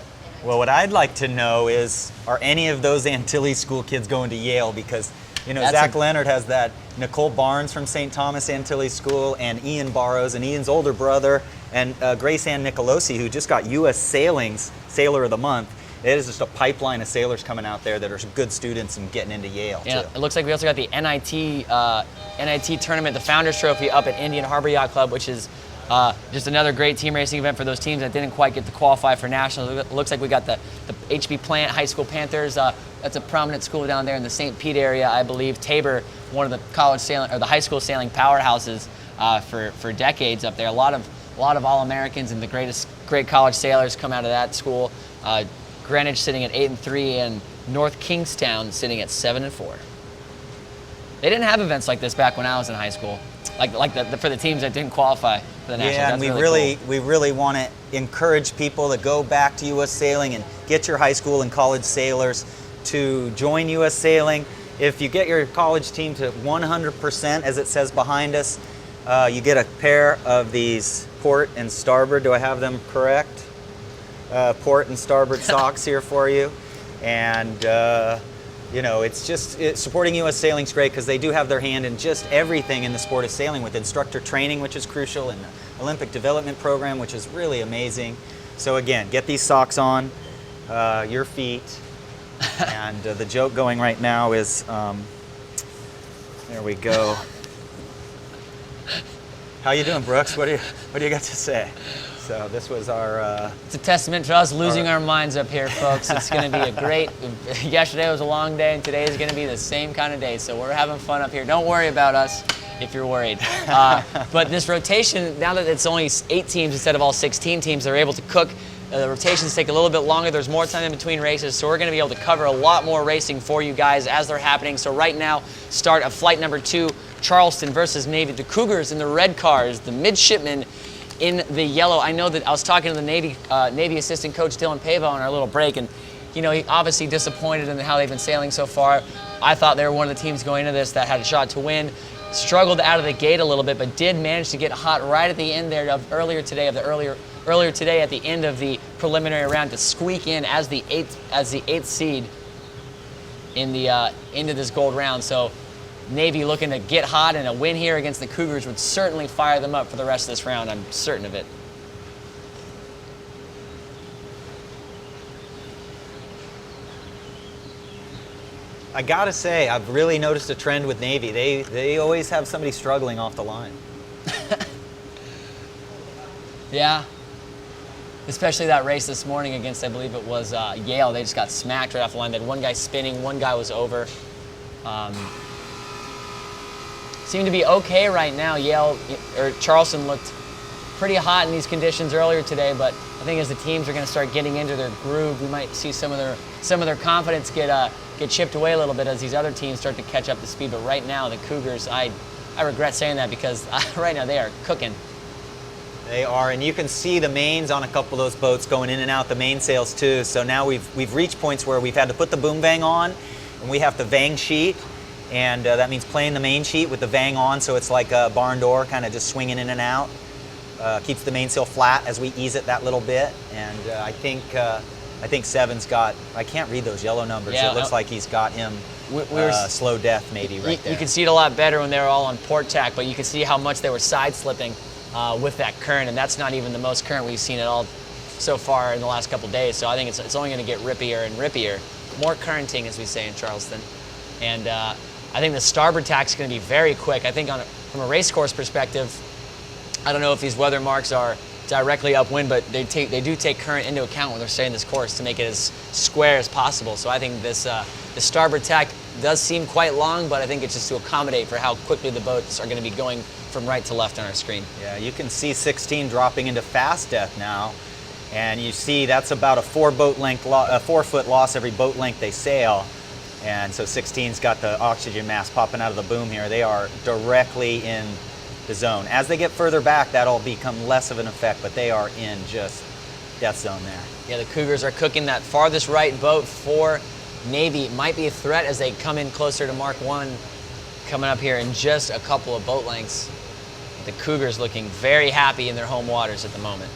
Well, what I'd like to know is, are any of those Antilles school kids going to Yale? Because, Zach Leonard has that Nicole Barnes from St. Thomas Antilles School, and Ian Barrows, and Ian's older brother, and Grace Ann Nicolosi, who just got U.S. Sailing's Sailor of the Month. It is just a pipeline of sailors coming out there that are good students and getting into Yale, Yeah, too. it looks like we also got the NIT tournament, the Founders Trophy up at Indian Harbor Yacht Club, which is just another great team racing event for those teams that didn't quite get to qualify for nationals. It looks like we got the HB Plant High School Panthers. That's a prominent school down there in the St. Pete area, I believe. Tabor, one of the college sailing or the high school sailing powerhouses for decades up there. A lot of All-Americans and the great college sailors come out of that school. Greenwich sitting at 8-3, and North Kingstown sitting at 7-4. They didn't have events like this back when I was in high school, for the teams that didn't qualify for the nationals. Yeah, and we really want to encourage people to go back to U.S. Sailing and get your high school and college sailors to join U.S. Sailing. If you get your college team to 100%, as it says behind us, you get a pair of these port and starboard. Do I have them correct? Port and starboard socks here for you. And supporting U.S. Sailing's great because they do have their hand in just everything in the sport of sailing, with instructor training, which is crucial, and Olympic development program, which is really amazing. So again, get these socks on your feet. And the joke going right now is, there we go. How you doing, Brooks? What do you got to say? So this was our... It's a testament to us losing our minds up here, folks. It's going to be a great... Yesterday was a long day, and today is going to be the same kind of day. So we're having fun up here. Don't worry about us if you're worried. But this rotation, now that it's only 8 teams instead of all 16 teams, they're able to cook. The rotations take a little bit longer. There's more time in between races, so we're going to be able to cover a lot more racing for you guys as they're happening. So right now, start of flight number 2, Charleston versus Navy. The Cougars in the red cars, the midshipmen in the yellow. I know that I was talking to the Navy assistant coach Dylan Pavo on our little break, and he obviously disappointed in how they've been sailing so far. I thought they were one of the teams going into this that had a shot to win. Struggled out of the gate a little bit, but did manage to get hot right at the end there of earlier today at the end of the preliminary round to squeak in as the eighth seed in the into this gold round. So Navy looking to get hot, and a win here against the Cougars would certainly fire them up for the rest of this round. I'm certain of it. I gotta say, I've really noticed a trend with Navy. They always have somebody struggling off the line. Yeah. Especially that race this morning against, I believe it was Yale. They just got smacked right off the line. They had one guy spinning, one guy was over. Seemed to be okay right now. Charleston looked pretty hot in these conditions earlier today, but I think as the teams are going to start getting into their groove, we might see some of their confidence get chipped away a little bit as these other teams start to catch up to speed. But right now, the Cougars, I regret saying that because right now they are cooking. They are, and you can see the mains on a couple of those boats going in and out the mainsails too. So now we've reached points where we've had to put the boom vang on, and we have to vang sheet, and that means playing the main sheet with the vang on, so it's like a barn door, kind of just swinging in and out. Keeps the mainsail flat as we ease it that little bit, and I think Seven's got, I can't read those yellow numbers. Yeah, it looks like he's got him slow death maybe right there. You can see it a lot better when they were all on port tack, but you can see how much they were side slipping with that current, and that's not even the most current we've seen at all so far in the last couple days. So I think it's only going to get rippier and rippier. More currenting, as we say in Charleston. And I think the starboard tack is going to be very quick. I think from a race course perspective, I don't know if these weather marks are directly upwind, but they do take current into account when they're setting this course to make it as square as possible. So I think the starboard tack does seem quite long, but I think it's just to accommodate for how quickly the boats are going to be going from right to left on our screen. Yeah, you can see 16 dropping into fast death now, and you see that's about a 4-foot loss every boat length they sail. And so 16's got the oxygen mask popping out of the boom here. They are directly in the zone. As they get further back, that'll become less of an effect, but they are in just death zone there. Yeah, the Cougars are cooking. That farthest right boat for Navy might be a threat as they come in closer to Mark 1, coming up here in just a couple of boat lengths. The Cougars looking very happy in their home waters at the moment.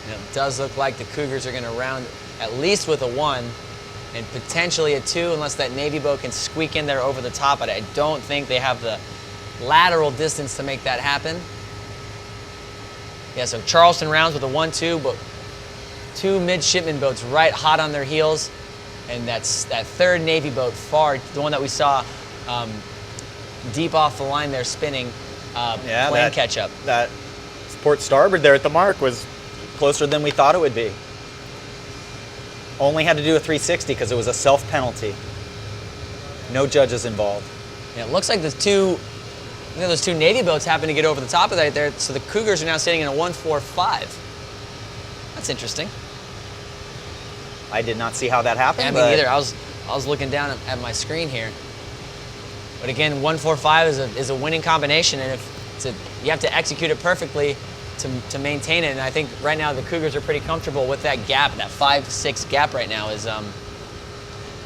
And it does look like the Cougars are going to round at least with a 1 and potentially a 2 unless that Navy boat can squeak in there over the top. But I don't think they have the lateral distance to make that happen. Yeah, so Charleston rounds with a 1-2, but 2 midshipman boats right hot on their heels, and that's that third Navy boat far, the one that we saw deep off the line there spinning, playing catch up. That port starboard there at the mark was closer than we thought it would be. Only had to do a 360 because it was a self penalty. No judges involved. Yeah, it looks like those two Navy boats happen to get over the top of that there, so the Cougars are now sitting in a 1-4-5. That's interesting. I did not see how that happened. Yeah, me neither. I was looking down at my screen here. But again, 1-4-5 is a winning combination, and you have to execute it perfectly to maintain it. And I think right now the Cougars are pretty comfortable with that gap. That 5-6 gap right now is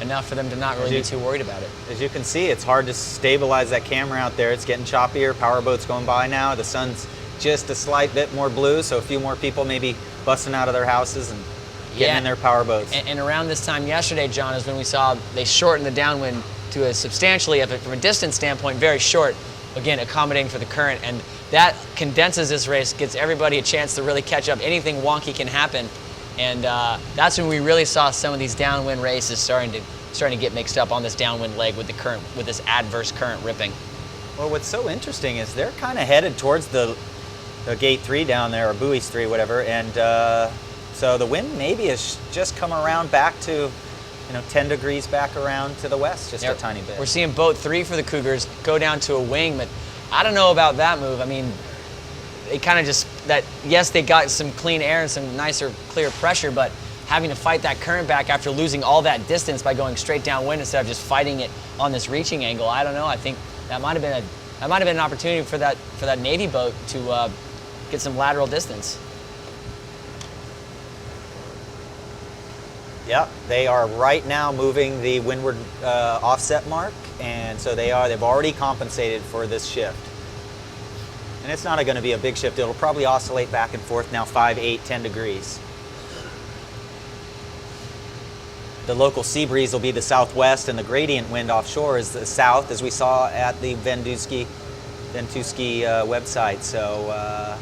enough for them to not really be too worried about it. As you can see, it's hard to stabilize that camera out there. It's getting choppier. Power boats going by now. The sun's just a slight bit more blue, so a few more people maybe busting out of their houses and getting in their power boats. And around this time yesterday, John, is when we saw they shortened the downwind to a substantially, from a distance standpoint, very short, again, accommodating for the current. And that condenses this race, gets everybody a chance to really catch up. Anything wonky can happen. And that's when we really saw some of these downwind races starting to get mixed up on this downwind leg with the current, with this adverse current ripping. Well, what's so interesting is they're kind of headed towards the gate 3 down there, or buoys 3, whatever, and so the wind maybe has just come around back to, 10 degrees back around to the west, just a tiny bit. We're seeing boat 3 for the Cougars go down to a wing, but I don't know about that move. I mean, they kind of just, yes, they got some clean air and some nicer, clear pressure, but having to fight that current back after losing all that distance by going straight downwind instead of just fighting it on this reaching angle, I don't know. I think that might have been an opportunity for that Navy boat to get some lateral distance. Yeah, they are right now moving the windward offset mark, and so they've already compensated for this shift. And it's not going to be a big shift. It'll probably oscillate back and forth now 5, 8, 10 degrees. The local sea breeze will be the southwest, and the gradient wind offshore is the south, as we saw at the Ventuski website. So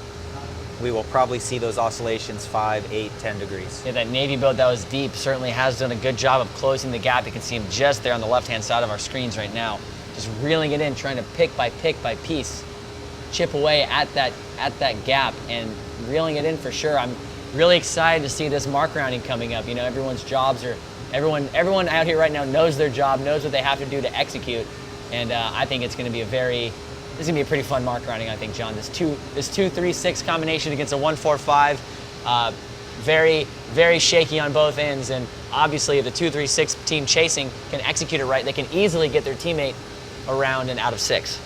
we will probably see those oscillations 5, 8, 10 degrees. Yeah, that Navy boat that was deep certainly has done a good job of closing the gap. You can see him just there on the left-hand side of our screens right now, just reeling it in, trying to pick by piece, chip away at that gap and reeling it in for sure. I'm really excited to see this mark rounding coming up. Everyone's jobs are, everyone out here right now knows their job, knows what they have to do to execute, and I think it's going to be this is going to be a pretty fun mark rounding, I think, John. This 2-3-6 combination against a 1-4-5, very, very shaky on both ends, and obviously if the 2-3-6 team chasing can execute it right, they can easily get their teammate around and out of 6.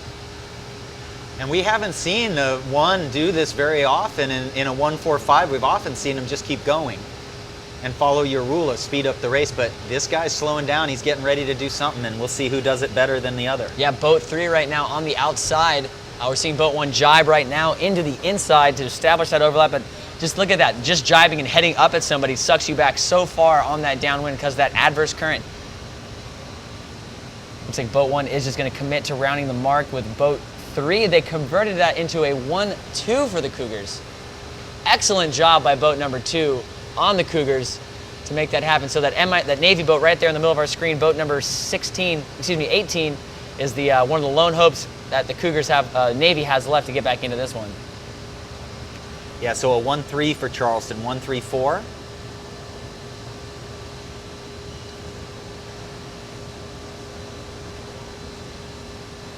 And we haven't seen the 1 do this very often in a 1-4-5. We've often seen them just keep going and follow your rule of speed up the race, but this guy's slowing down. He's getting ready to do something, and we'll see who does it better than the other. Yeah, boat 3 right now on the outside. We're seeing boat 1 jibe right now into the inside to establish that overlap, but just look at that. Just jibing and heading up at somebody sucks you back so far on that downwind because of that adverse current. Looks like boat 1 is just going to commit to rounding the mark with boat 3. They converted that into a 1-2 for the Cougars. Excellent job by boat number 2 on the Cougars to make that happen. So that Navy boat right there in the middle of our screen, boat number 18, is the one of the lone hopes that the Cougars have, Navy has left to get back into this one. Yeah, so a 1-3 for Charleston, 1-3-4.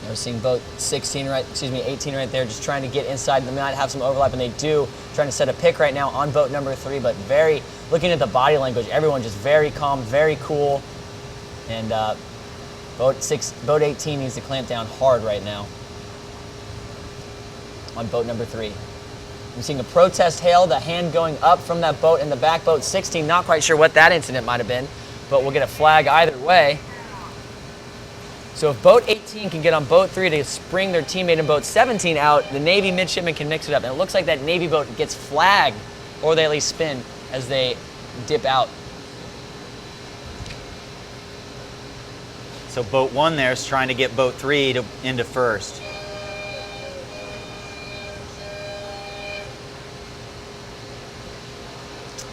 We're seeing boat 18 right there, just trying to get inside. They might have some overlap, and they do. Trying to set a pick right now on boat number 3, but looking at the body language, everyone just very calm, very cool. And boat 18 needs to clamp down hard right now on boat number 3. I'm seeing a protest hail, the hand going up from that boat in the back. Boat 16, not quite sure what that incident might have been, but we'll get a flag either way. So if boat 18 can get on boat 3 to spring their teammate in boat 17 out, the Navy midshipmen can mix it up. And it looks like that Navy boat gets flagged, or they at least spin as they dip out. So boat 1 there is trying to get boat 3 into first.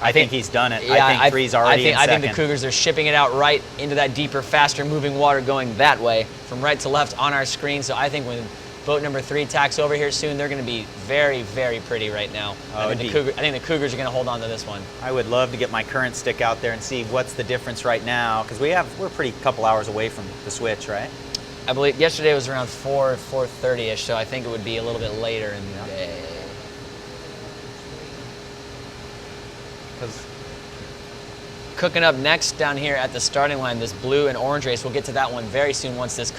I think he's done it. Yeah, I think 3's already in second. I think the Cougars are shipping it out right into that deeper, faster moving water going that way from right to left on our screen. So I think when boat number 3 tacks over here soon, they're going to be very, very pretty right now. I think the Cougars are going to hold on to this one. I would love to get my current stick out there and see what's the difference right now, because we're pretty couple hours away from the switch, right? I believe yesterday was around 4:30ish, so I think it would be a little bit later in the day. Cooking up next down here at the starting line, this blue and orange race. We'll get to that one very soon once this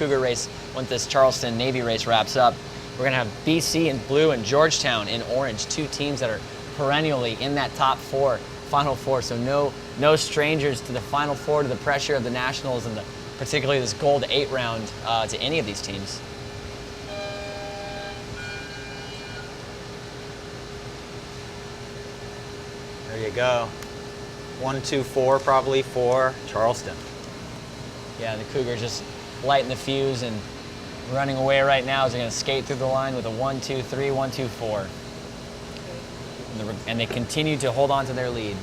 Charleston Navy race wraps up. We're gonna have BC in blue and Georgetown in orange, 2 teams that are perennially in that top 4, Final Four. So no strangers to the Final Four, to the pressure of the Nationals, and particularly this gold 8 round to any of these teams. There you go. 1, 2, 4 probably for Charleston. Yeah, the Cougars just lighting the fuse and running away right now as they're going to skate through the line with a 1, 2, 3, 1, 2, 4. And they continue to hold on to their lead.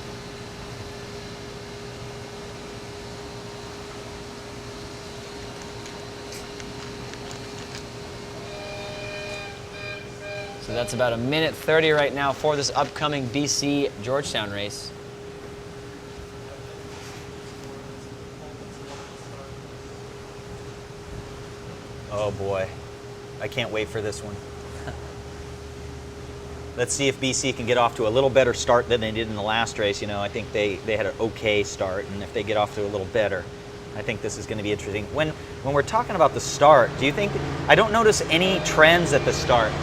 So that's about 1:30 right now for this upcoming BC Georgetown race. Oh boy, I can't wait for this one. Let's see if BC can get off to a little better start than they did in the last race. You know, I think they had an okay start, and if they get off to a little better, I think this is going to be interesting. When we're talking about the start, do you think, I don't notice any trends at the start.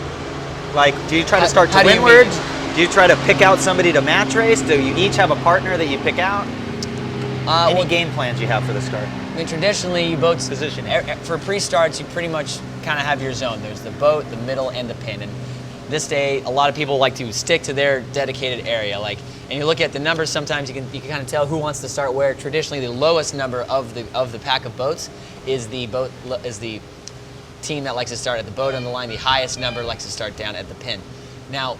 Like, do you try to start to windward? Do you try to pick out somebody to match race? Do you each have a partner that you pick out? Any game plans you have for the start? I mean, traditionally, you boats Position. for pre-starts, you pretty much kind of have your zone. There's the boat, the middle, and the pin. And this day, a lot of people like to stick to their dedicated area. Like, and you look at the numbers. Sometimes you can kind of tell who wants to start where. Traditionally, the lowest number of the pack of boats is the team that likes to start at the boat on the line. The highest number likes to start down at the pin. Now,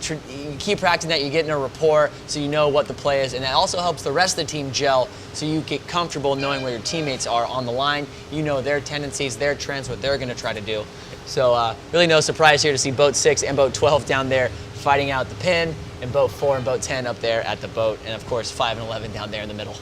you keep practicing that, you get in a rapport so you know what the play is, and that also helps the rest of the team gel so you get comfortable knowing where your teammates are on the line. You know their tendencies, their trends, what they're going to try to do. So really no surprise here to see boat 6 and boat 12 down there fighting out the pin, and boat 4 and boat 10 up there at the boat, and of course 5 and 11 down there in the middle.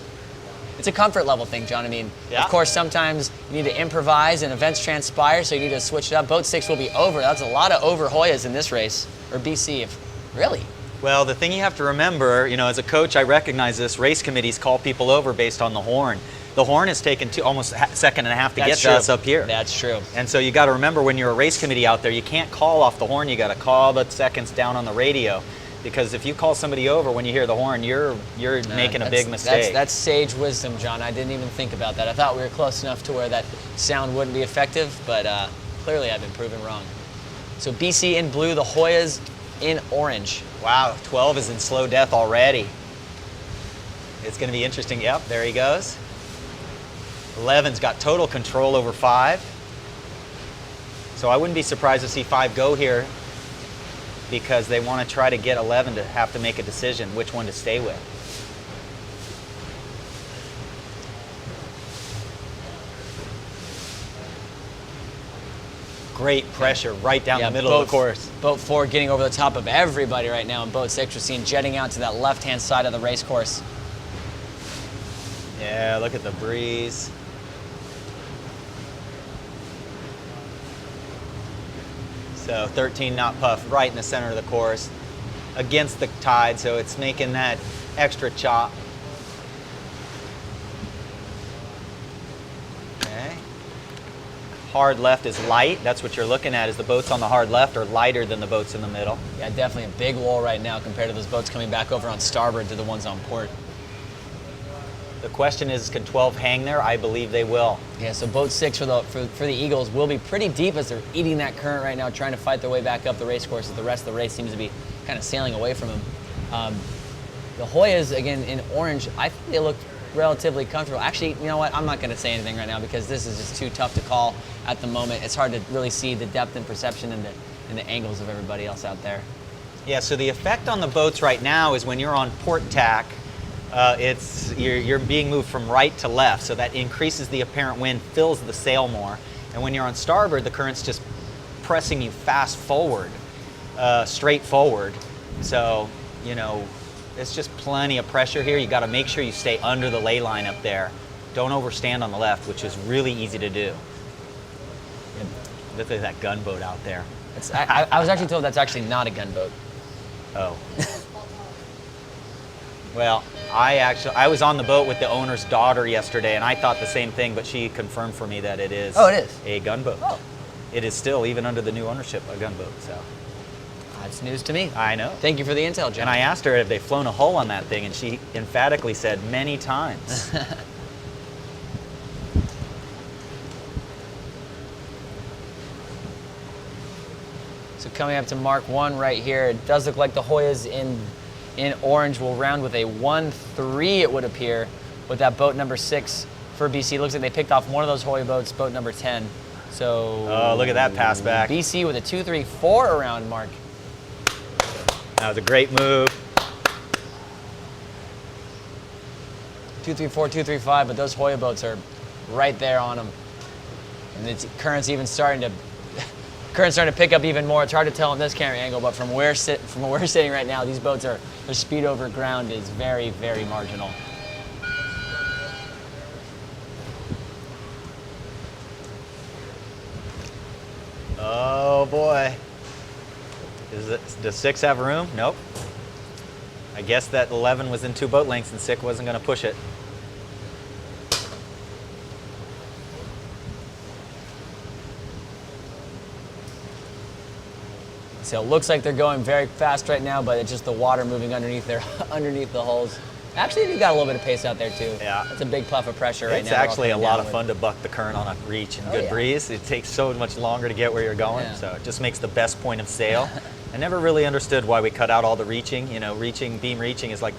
It's a comfort level thing, John. I mean, yeah. Of course, sometimes you need to improvise and events transpire, so you need to switch it up. Boat 6 will be over. That's a lot of over Hoyas in this race, or BC, really. Well, the thing you have to remember, you know, as a coach, I recognize this, race committees call people over based on the horn. The horn has taken almost a second and a half to get to us up here. That's true. And so you got to remember, when you're a race committee out there, you can't call off the horn. You got to call the seconds down on the radio, because if you call somebody over when you hear the horn, you're making a big mistake. That's sage wisdom, John. I didn't even think about that. I thought we were close enough to where that sound wouldn't be effective, but clearly I've been proven wrong. So BC in blue, the Hoyas in orange. Wow, 12 is in slow death already. It's going to be interesting. Yep, there he goes. 11's got total control over 5. So I wouldn't be surprised to see 5 go here, because they want to try to get 11 to have to make a decision which one to stay with. Great pressure right down the middle of the course. Boat 4 getting over the top of everybody right now, and boat 6 we're seeing jetting out to that left-hand side of the race course. Yeah, look at the breeze. So 13 knot puff right in the center of the course against the tide, so it's making that extra chop. Okay. Hard left is light. That's what you're looking at, is the boats on the hard left are lighter than the boats in the middle. Yeah, definitely a big wall right now compared to those boats coming back over on starboard to the ones on port. The question is, can 12 hang there? I believe they will. Yeah, so boat 6 for the Eagles will be pretty deep as they're eating that current right now, trying to fight their way back up the race course, as the rest of the race seems to be kind of sailing away from them. The Hoyas, again, in orange, I think they look relatively comfortable. Actually, you know what? I'm not going to say anything right now, because this is just too tough to call at the moment. It's hard to really see the depth and perception and the angles of everybody else out there. Yeah, so the effect on the boats right now is when you're on port tack, you're being moved from right to left, so that increases the apparent wind, fills the sail more. And when you're on starboard, the current's just pressing you fast forward, straight forward. So, you know, it's just plenty of pressure here. You got to make sure you stay under the ley line up there. Don't overstand on the left, which is really easy to do. Look at that gunboat out there. I was actually told that's actually not a gunboat. Oh. Well, I was on the boat with the owner's daughter yesterday, and I thought the same thing, but she confirmed for me that it is. Oh, it is a gunboat. Oh. It is still, even under the new ownership, a gunboat. So that's news to me. I know. Thank you for the intel, John. And I asked her if they've flown a hull on that thing, and she emphatically said many times. So coming up to Mark 1 right here, it does look like the Hoyas in in orange will round with a 1-3, it would appear, with that boat number 6 for BC. Looks like they picked off one of those Hoya boats, boat number 10. So Oh, look at that pass back. BC with a 2-3-4 around mark. That was a great move. 2-3-4, 2-3-5, but those Hoya boats are right there on them. And the current's even starting to pick up even more. It's hard to tell in this camera angle, but from where we're sitting right now, these boats their speed over ground is very, very marginal. Oh boy. Does 6 have room? Nope. I guess that 11 was in 2 boat lengths and 6 wasn't going to push it. So it looks like they're going very fast right now, but it's just the water moving underneath underneath the hulls. Actually, you've got a little bit of pace out there too. Yeah. It's a big puff of pressure right now. It's actually a lot of downwind. fun to buck the current on a reach and good yeah. breeze. It takes so much longer to get where you're going, Yeah. so it just makes the best point of sail. I never really understood why we cut out all the reaching. You know, beam reaching is like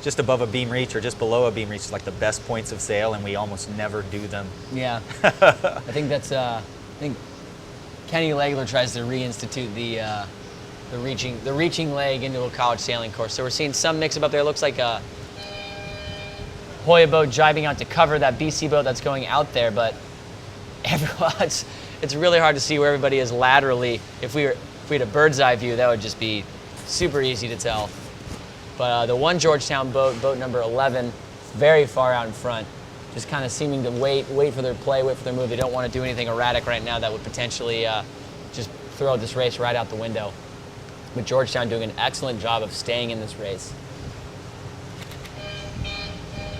just above a beam reach or just below a beam reach is like the best points of sail, and we almost never do them. Yeah. I think that's Kenny Legler tries to reinstitute the reaching leg into a college sailing course. So we're seeing some mix up there. It looks like a Hoya boat jibing out to cover that BC boat that's going out there, but it's really hard to see where everybody is laterally. If we had a bird's eye view, that would just be super easy to tell. But the one Georgetown boat, boat number 11, very far out in front, just kind of seeming to wait for their play, wait for their move. They don't want to do anything erratic right now that would potentially just throw this race right out the window. But Georgetown doing an excellent job of staying in this race.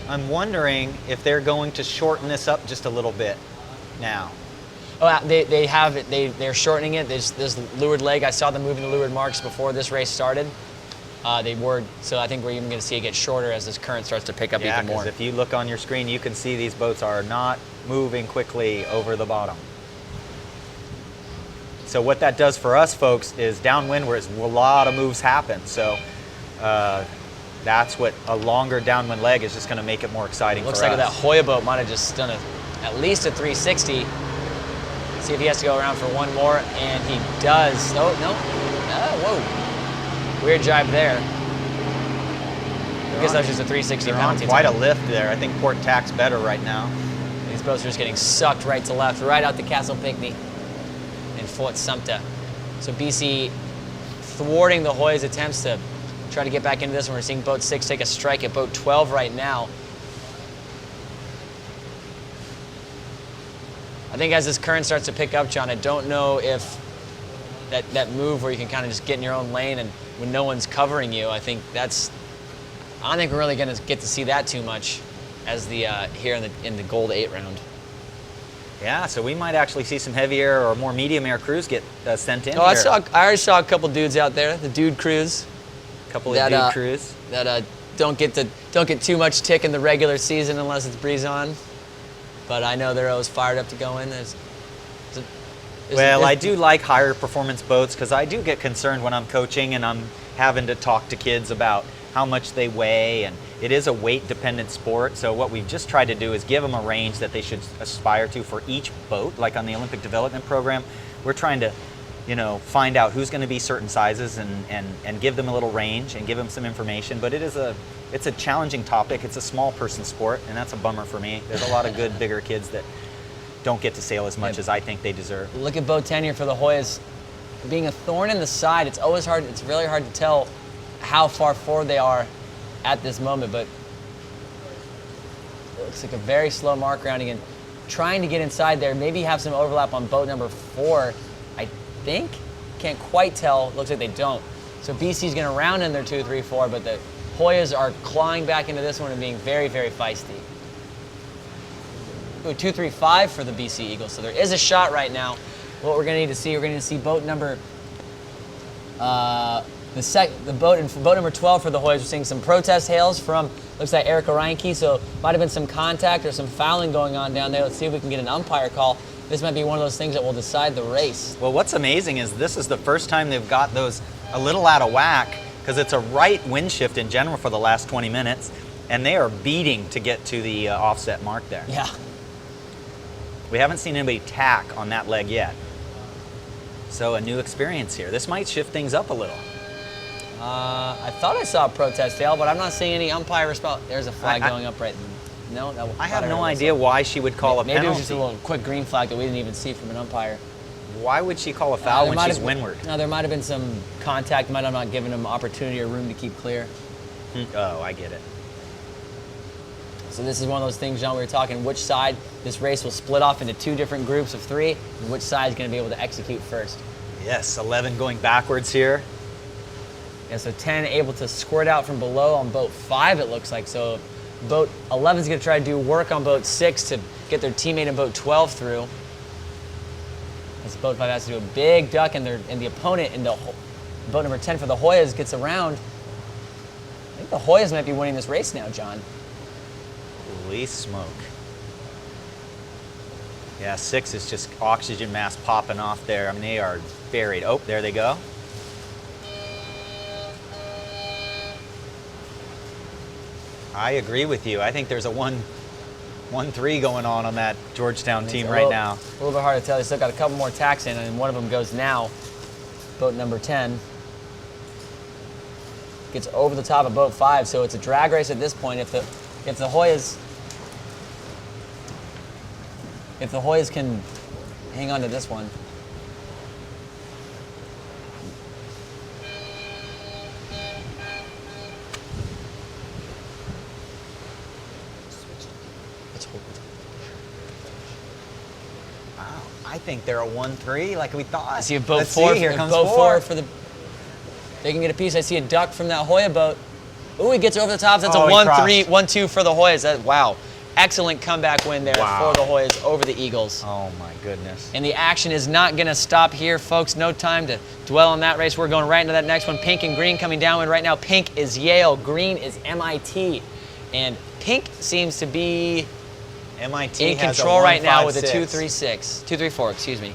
I'm wondering if they're going to shorten this up just a little bit now. Oh, they have it. They're shortening it. This leeward leg. I saw them moving the leeward marks before this race started. So I think we're even going to see it get shorter as this current starts to pick up even more. If you look on your screen, you can see these boats are not moving quickly over the bottom. So what that does for us, folks, is downwind where a lot of moves happen. So that's what a longer downwind leg is just going to make it more exciting for us. Looks like that Hoya boat might have just done at least a 360. See if he has to go around for one more, and he does. Oh, no. Whoa. Weird jibe there. I guess that was just a 360 penalty. Quite a lift there. I think port tack's better right now. These boats are just getting sucked right to left, right out to Castle Pinckney and Fort Sumter. So BC thwarting the Hoya's attempts to try to get back into this one. We're seeing boat 6 take a strike at boat 12 right now. I think as this current starts to pick up, John, I don't know if that move where you can kind of just get in your own lane and when no one's covering you, I don't think we're really going to get to see that too much as here in the Gold 8 round. Yeah, so we might actually see some heavier or more medium air crews get sent in. Oh, I already saw a couple dudes out there, the dude crews. A couple of dude crews that don't get too much tick in the regular season unless it's breeze on. But I know they're always fired up to go in. I do like higher performance boats because I do get concerned when I'm coaching and I'm having to talk to kids about how much they weigh, and it is a weight dependent sport. So what we've just tried to do is give them a range that they should aspire to for each boat. Like on the Olympic Development Program, we're trying to find out who's going to be certain sizes and give them a little range and give them some information. But it's a challenging topic. It's a small person sport, and that's a bummer for me. There's a lot of good, bigger kids that don't get to sail as much as I think they deserve. Look at boat 10 here for the Hoyas. Being a thorn in the side, it's really hard to tell how far forward they are at this moment, but it looks like a very slow mark rounding and trying to get inside there, maybe have some overlap on boat number 4, I think. Can't quite tell, looks like they don't. So BC's gonna round in their 2, 3, 4, but the Hoyas are clawing back into this one and being very, very feisty. Ooh, 2, 3, 5 for the BC Eagles, so there is a shot right now. What we're gonna need to see, boat number, boat number 12 for the Hoyas. We're seeing some protest hails from, looks like Erica Reinke, so might have been some contact or some fouling going on down there. Let's see if we can get an umpire call. This might be one of those things that will decide the race. Well, what's amazing is this is the first time they've got those a little out of whack because it's a right wind shift in general for the last 20 minutes, and they are beating to get to the offset mark there. Yeah. We haven't seen anybody tack on that leg yet. So a new experience here. This might shift things up a little. I thought I saw a protest, Dale, but I'm not seeing any umpire response. There's a flag going up right. No, I have no idea why she would call a penalty. Maybe it was just a little quick green flag that we didn't even see from an umpire. Why would she call a foul when she's windward? No, there might have been some contact. Might have not given him opportunity or room to keep clear. Oh, I get it. So this is one of those things, John, we were talking which side this race will split off into 2 different groups of 3, and which side is going to be able to execute first. Yes, 11 going backwards here. Yeah, so 10 able to squirt out from below on boat 5, it looks like. So boat 11 is going to try to do work on boat 6 to get their teammate in boat 12 through. As boat 5 has to do a big duck, and the opponent in the boat number 10 for the Hoyas gets around. I think the Hoyas might be winning this race now, John. Holy smoke. Yeah, 6 is just oxygen mask popping off there. I mean, they are buried. Oh, there they go. I agree with you. I think there's a 1-3 going on that Georgetown team right now. A little bit hard to tell. They still got a couple more tacks in, and one of them goes now. Boat number 10 gets over the top of boat 5, so it's a drag race at this point. If the Hoyas can hang on to this one. Wow, I think they're a 1-3 like we thought. I see a boat Let's 4. See, here comes boat 4 for the. They can get a piece. I see a duck from that Hoya boat. Ooh, he gets over the top. That's a 1-3, 1-2 for the Hoyas. Wow. Excellent comeback win there for the Hoyas over the Eagles. Oh my goodness. And the action is not going to stop here, folks. No time to dwell on that race. We're going right into that next one. Pink and green coming downwind right now. Pink is Yale, green is MIT. And pink seems to be MIT in has control a right now with a 2-3-6. 2-3-4, excuse me.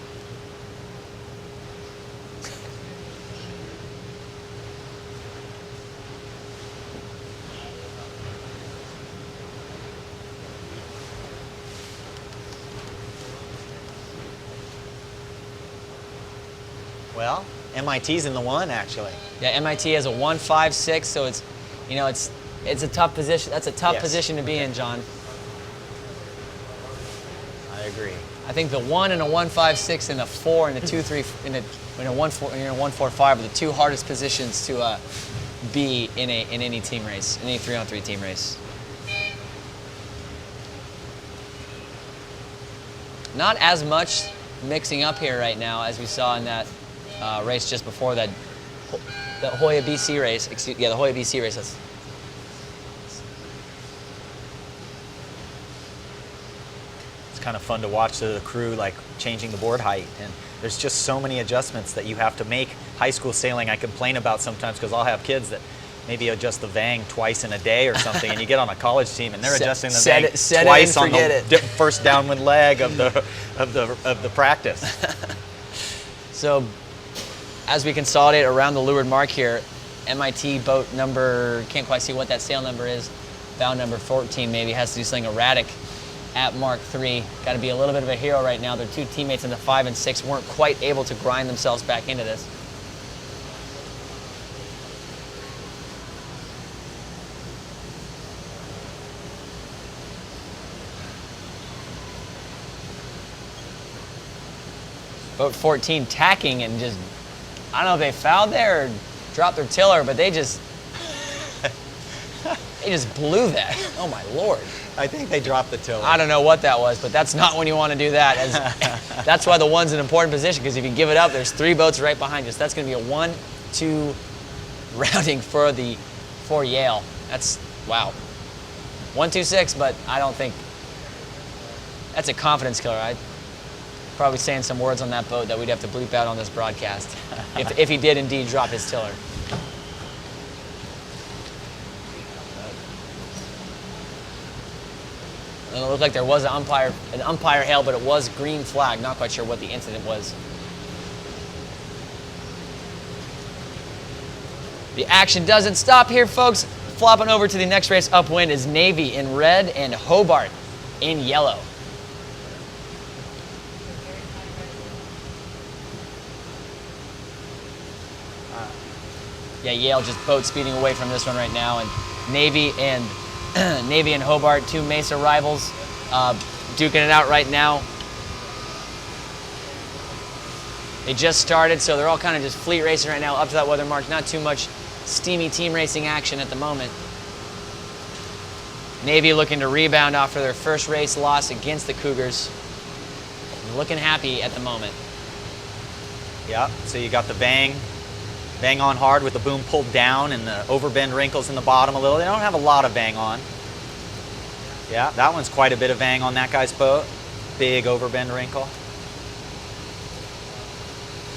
Well, MIT's in the 1 actually. Yeah, MIT has a 1-5-6, so it's, you know, it's a tough position. That's a tough position to be in, John. I agree. I think the 1 and a 1-5-6 and a 4 and a 2-3 and a 1-4-5 are the 2 hardest positions to be in any team race, in any 3-on-3 team race. Not as much mixing up here right now as we saw in that race just before that Hoya BC race. The Hoya BC race. It's kind of fun to watch the crew like changing the board height, and there's just so many adjustments that you have to make. High school sailing I complain about sometimes because I'll have kids that maybe adjust the vang twice in a day or something, and you get on a college team and they're adjusting the vang twice on the first downwind leg of the practice. So as we consolidate around the leeward mark here, MIT boat number, can't quite see what that sail number is, bow number 14 maybe, has to do something erratic at Mark 3. Got to be a little bit of a hero right now. Their 2 teammates in the 5 and 6 weren't quite able to grind themselves back into this. Boat 14 tacking and just, I don't know if they fouled there or dropped their tiller, but they just blew that. Oh my Lord. I think they dropped the tiller. I don't know what that was, but that's not when you want to do that. That's why the 1's an important position, because if you give it up, there's 3 boats right behind you. So that's going to be a 1-2 rounding for Yale. That's, wow. 1-2-6, but I don't think, that's a confidence killer. I'd probably saying some words on that boat that we'd have to bleep out on this broadcast if he did indeed drop his tiller. And it looked like there was an umpire hail, but it was green flag. Not quite sure what the incident was. The action doesn't stop here, folks. Flopping over to the next race upwind is Navy in red and Hobart in yellow. Yeah, Yale just boat speeding away from this one right now, and Navy and Navy and Hobart, two Mesa rivals, duking it out right now. They just started, so they're all kind of just fleet racing right now up to that weather mark. Not too much steamy team racing action at the moment. Navy looking to rebound after their first race loss against the Cougars. Looking happy at the moment. Yeah, so you got the bang on hard with the boom pulled down and the overbend wrinkles in the bottom a little. They don't have a lot of bang on. Yeah, that one's quite a bit of bang on that guy's boat. Big overbend wrinkle.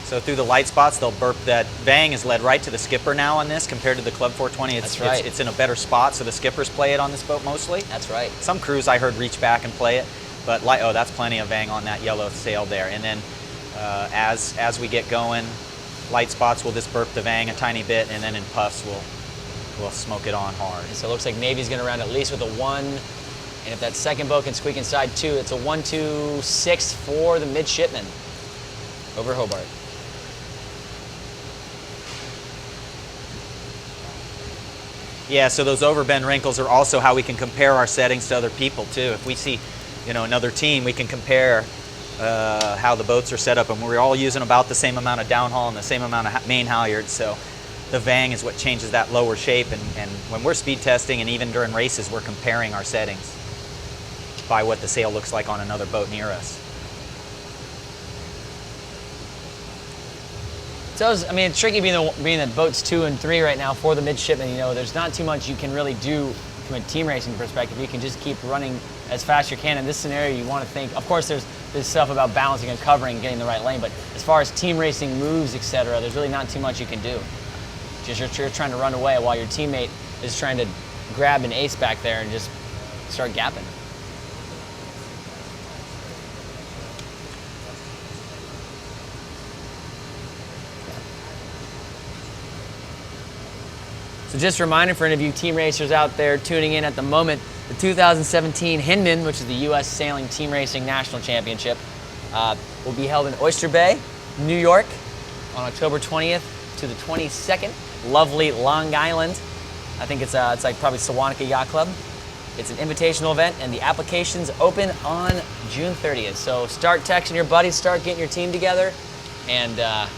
So through the light spots, they'll burp. That bang is led right to the skipper now on this compared to the Club 420. That's right. It's in a better spot, so the skippers play it on this boat mostly. That's right. Some crews I heard reach back and play it, but oh, that's plenty of bang on that yellow sail there. And then as we get going, light spots will just burp the Vang a tiny bit, and then in puffs we'll smoke it on hard. And so it looks like Navy's going to round at least with a 1, and if that second boat can squeak inside 2, it's a 1-2-6 for the midshipmen over Hobart. Yeah, so those overbend wrinkles are also how we can compare our settings to other people too. If we see, another team, we can compare how the boats are set up, and we're all using about the same amount of downhaul and the same amount of main halyards. So the Vang is what changes that lower shape, and when we're speed testing and even during races, we're comparing our settings by what the sail looks like on another boat near us. So, it's tricky being the boats 2 and 3 right now for the midshipmen. There's not too much you can really do from a team racing perspective. You can just keep running as fast as you can. In this scenario, you want to think, of course, there's stuff about balancing and covering and getting the right lane, but as far as team racing moves, etc., there's really not too much you can do. Just you're trying to run away while your teammate is trying to grab an ace back there and just start gapping. So just a reminder for any of you team racers out there tuning in at the moment, the 2017 Hinman, which is the U.S. Sailing Team Racing National Championship, will be held in Oyster Bay, New York, on October 20th to the 22nd. Lovely Long Island. I think it's like probably Sewanaka Yacht Club. It's an invitational event, and the applications open on June 30th. So start texting your buddies, start getting your team together, and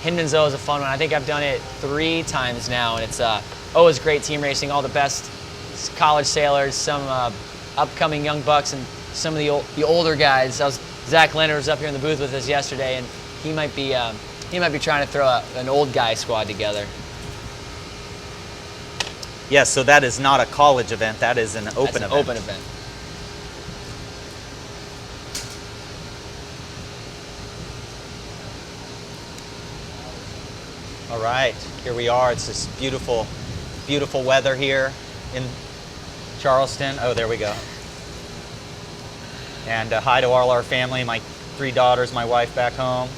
Hinman's always a fun one. I think I've done it 3 times now, and it's always great team racing. All the best college sailors, some upcoming young bucks, and some of the older guys. Zach Leonard was up here in the booth with us yesterday, and he might be trying to throw an old guy squad together. Yes, so that is not a college event. That is an open event. Open event. All right, here we are. It's this beautiful, beautiful weather here in Charleston. Oh, there we go. And hi to all our family, my 3 daughters, my wife back home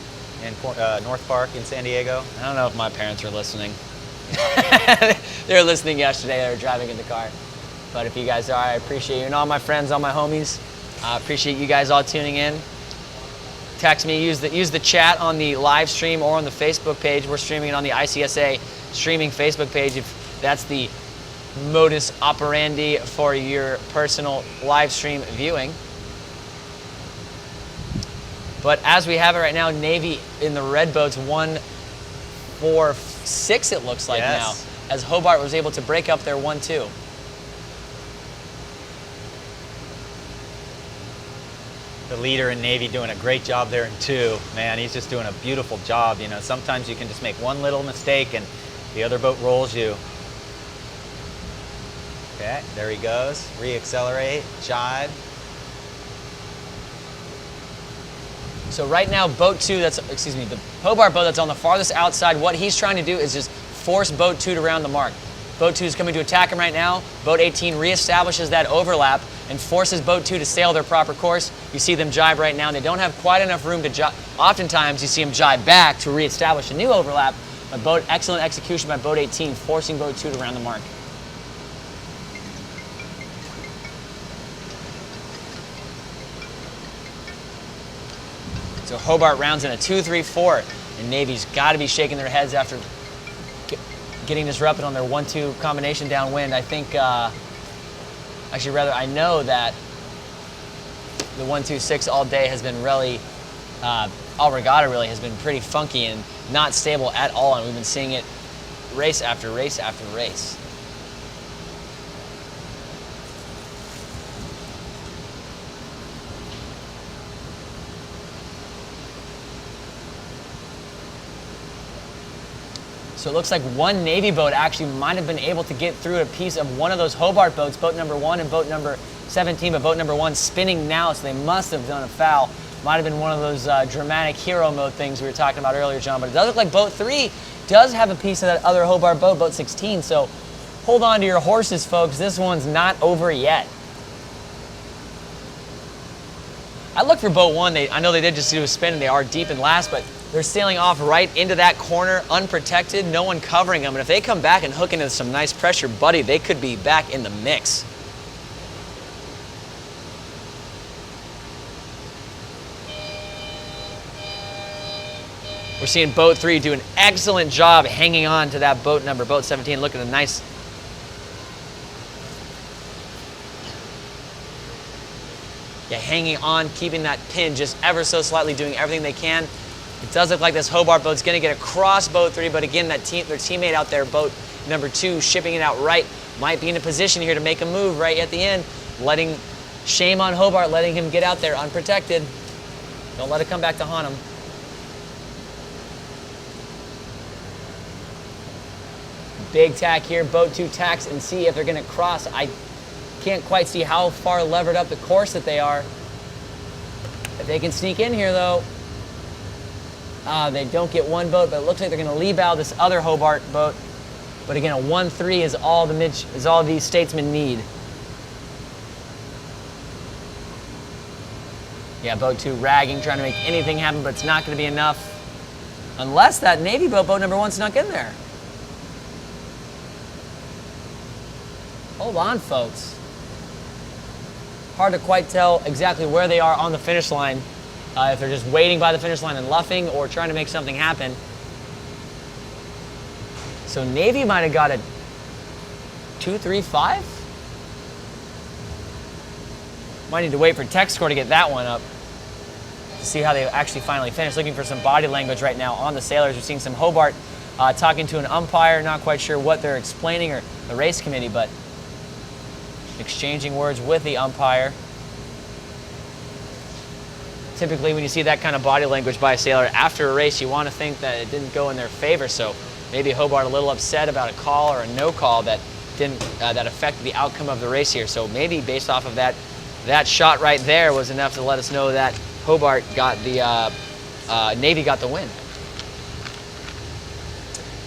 in North Park in San Diego. I don't know if my parents are listening. They were listening yesterday. They were driving in the car. But if you guys are, I appreciate you. And all my friends, all my homies, I appreciate you guys all tuning in. Text me, use the chat on the live stream or on the Facebook page. We're streaming it on the ICSA streaming Facebook page if that's the modus operandi for your personal live stream viewing. But as we have it right now, Navy in the red boats 1-4-6 it looks like now, as Hobart was able to break up their 1-2. The leader in Navy doing a great job there in 2. Man, he's just doing a beautiful job. Sometimes you can just make one little mistake and the other boat rolls you. Okay, there he goes. Re-accelerate, jibe. So right now, boat 2, the Hobart boat that's on the farthest outside, what he's trying to do is just force boat 2 to round the mark. Boat 2 is coming to attack him right now. Boat 18 reestablishes that overlap and forces boat 2 to sail their proper course. You see them jibe right now. They don't have quite enough room to jibe. Oftentimes, you see them jibe back to reestablish a new overlap, Excellent execution by boat 18, forcing boat 2 to round the mark. So Hobart rounds in a 2-3-4, and Navy's got to be shaking their heads after getting disrupted on their 1-2 combination downwind. I think, I know that the 1-2-6 all day has been really, all regatta really has been pretty funky and not stable at all, and we've been seeing it race after race after race. So it looks like one Navy boat actually might have been able to get through a piece of one of those Hobart boats, boat number 1 and boat number 17, but boat number 1 spinning now, so they must have done a foul. Might have been one of those dramatic hero mode things we were talking about earlier, John, but it does look like boat 3 does have a piece of that other Hobart boat, boat 16, so hold on to your horses, folks. This one's not over yet. I look for boat 1. I know they did just do a spin and they are deep in last, but they're sailing off right into that corner, unprotected, no one covering them. And if they come back and hook into some nice pressure, buddy, they could be back in the mix. We're seeing boat 3 do an excellent job hanging on to that boat number, boat 17. Look at a nice... Yeah, hanging on, keeping that pin just ever so slightly, doing everything they can. It does look like this Hobart boat's going to get across boat 3, but again, their teammate out there, boat number 2, shipping it out right, might be in a position here to make a move right at the end. Shame on Hobart, letting him get out there unprotected. Don't let it come back to haunt him. Big tack here, boat 2 tacks and see if they're going to cross. I can't quite see how far levered up the course that they are. If they can sneak in here, though. They don't get one boat, but it looks like they're going to lee bow this other Hobart boat. But again, a 1-3 is all these statesmen need. Yeah, boat 2 ragging, trying to make anything happen, but it's not going to be enough. Unless that Navy boat, boat number 1, snuck in there. Hold on, folks. Hard to quite tell exactly where they are on the finish line. If they're just waiting by the finish line and luffing or trying to make something happen. So Navy might have got a 2-3-5. Might need to wait for tech score to get that one up to see how they actually finally finish. Looking for some body language right now on the sailors. We're seeing some Hobart talking to an umpire. Not quite sure what they're explaining, or the race committee, but exchanging words with the umpire. Typically, when you see that kind of body language by a sailor after a race, you want to think that it didn't go in their favor. So maybe Hobart a little upset about a call or a no call that affected the outcome of the race here. So maybe based off of that shot right there was enough to let us know that Hobart got the Navy got the win.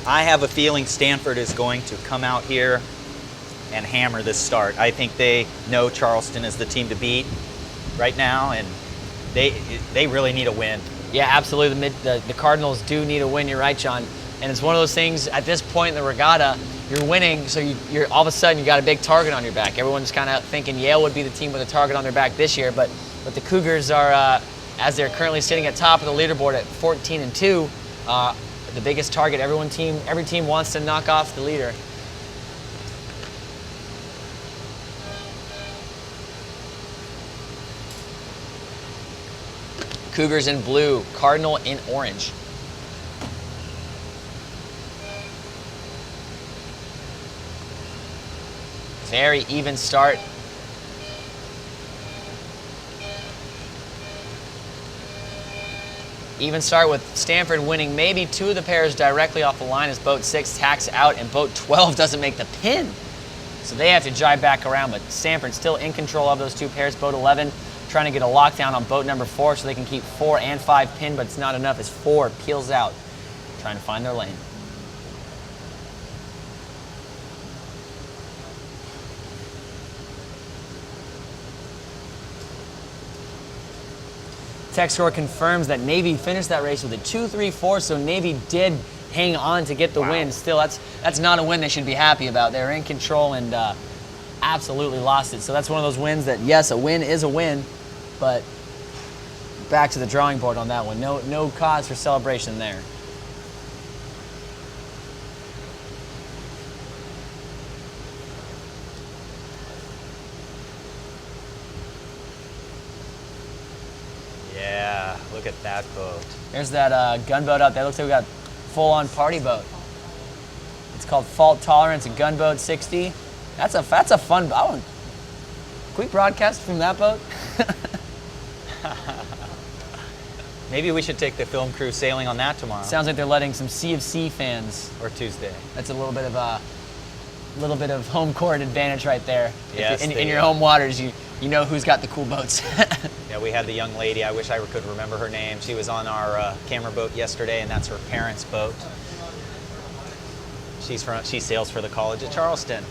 I have a feeling Stanford is going to come out here and hammer this start. I think they know Charleston is the team to beat right now, and they really need a win. Yeah, absolutely. The Cardinals do need a win. You're right, John. And it's one of those things at this point in the regatta, you're winning, so you're all of a sudden you got a big target on your back. Everyone's kind of thinking Yale would be the team with a target on their back this year, but the Cougars are, as they're currently sitting at top of the leaderboard at 14-2, the biggest target. Every team wants to knock off the leader. Cougars in blue, Cardinal in orange. Very even start. Even start with Stanford winning maybe 2 of the pairs directly off the line as boat 6 tacks out and boat 12 doesn't make the pin. So they have to jibe back around, but Stanford still in control of those 2 pairs. Boat 11 trying to get a lockdown on boat number 4 so they can keep 4 and 5 pinned, but it's not enough as 4 peels out, trying to find their lane. Tech score confirms that Navy finished that race with a 2-3-4, so Navy did hang on to get the win. Still, that's not a win they should be happy about. They're in control and absolutely lost it. So that's one of those wins that, yes, a win is a win, but back to the drawing board on that one. No cause for celebration there. Yeah, look at that boat. There's that gunboat out there. Looks like we got full-on party boat. It's called Fault Tolerance, a gunboat 60. That's a fun boat. Can we broadcast from that boat? Maybe we should take the film crew sailing on that tomorrow. Sounds like they're letting some Sea of C fans. Or Tuesday. That's a little bit of home court advantage right there. Yes, in your home waters, you know who's got the cool boats. Yeah, we had the young lady, I wish I could remember her name. She was on our camera boat yesterday, and that's her parents' boat. She sails for the college at Charleston.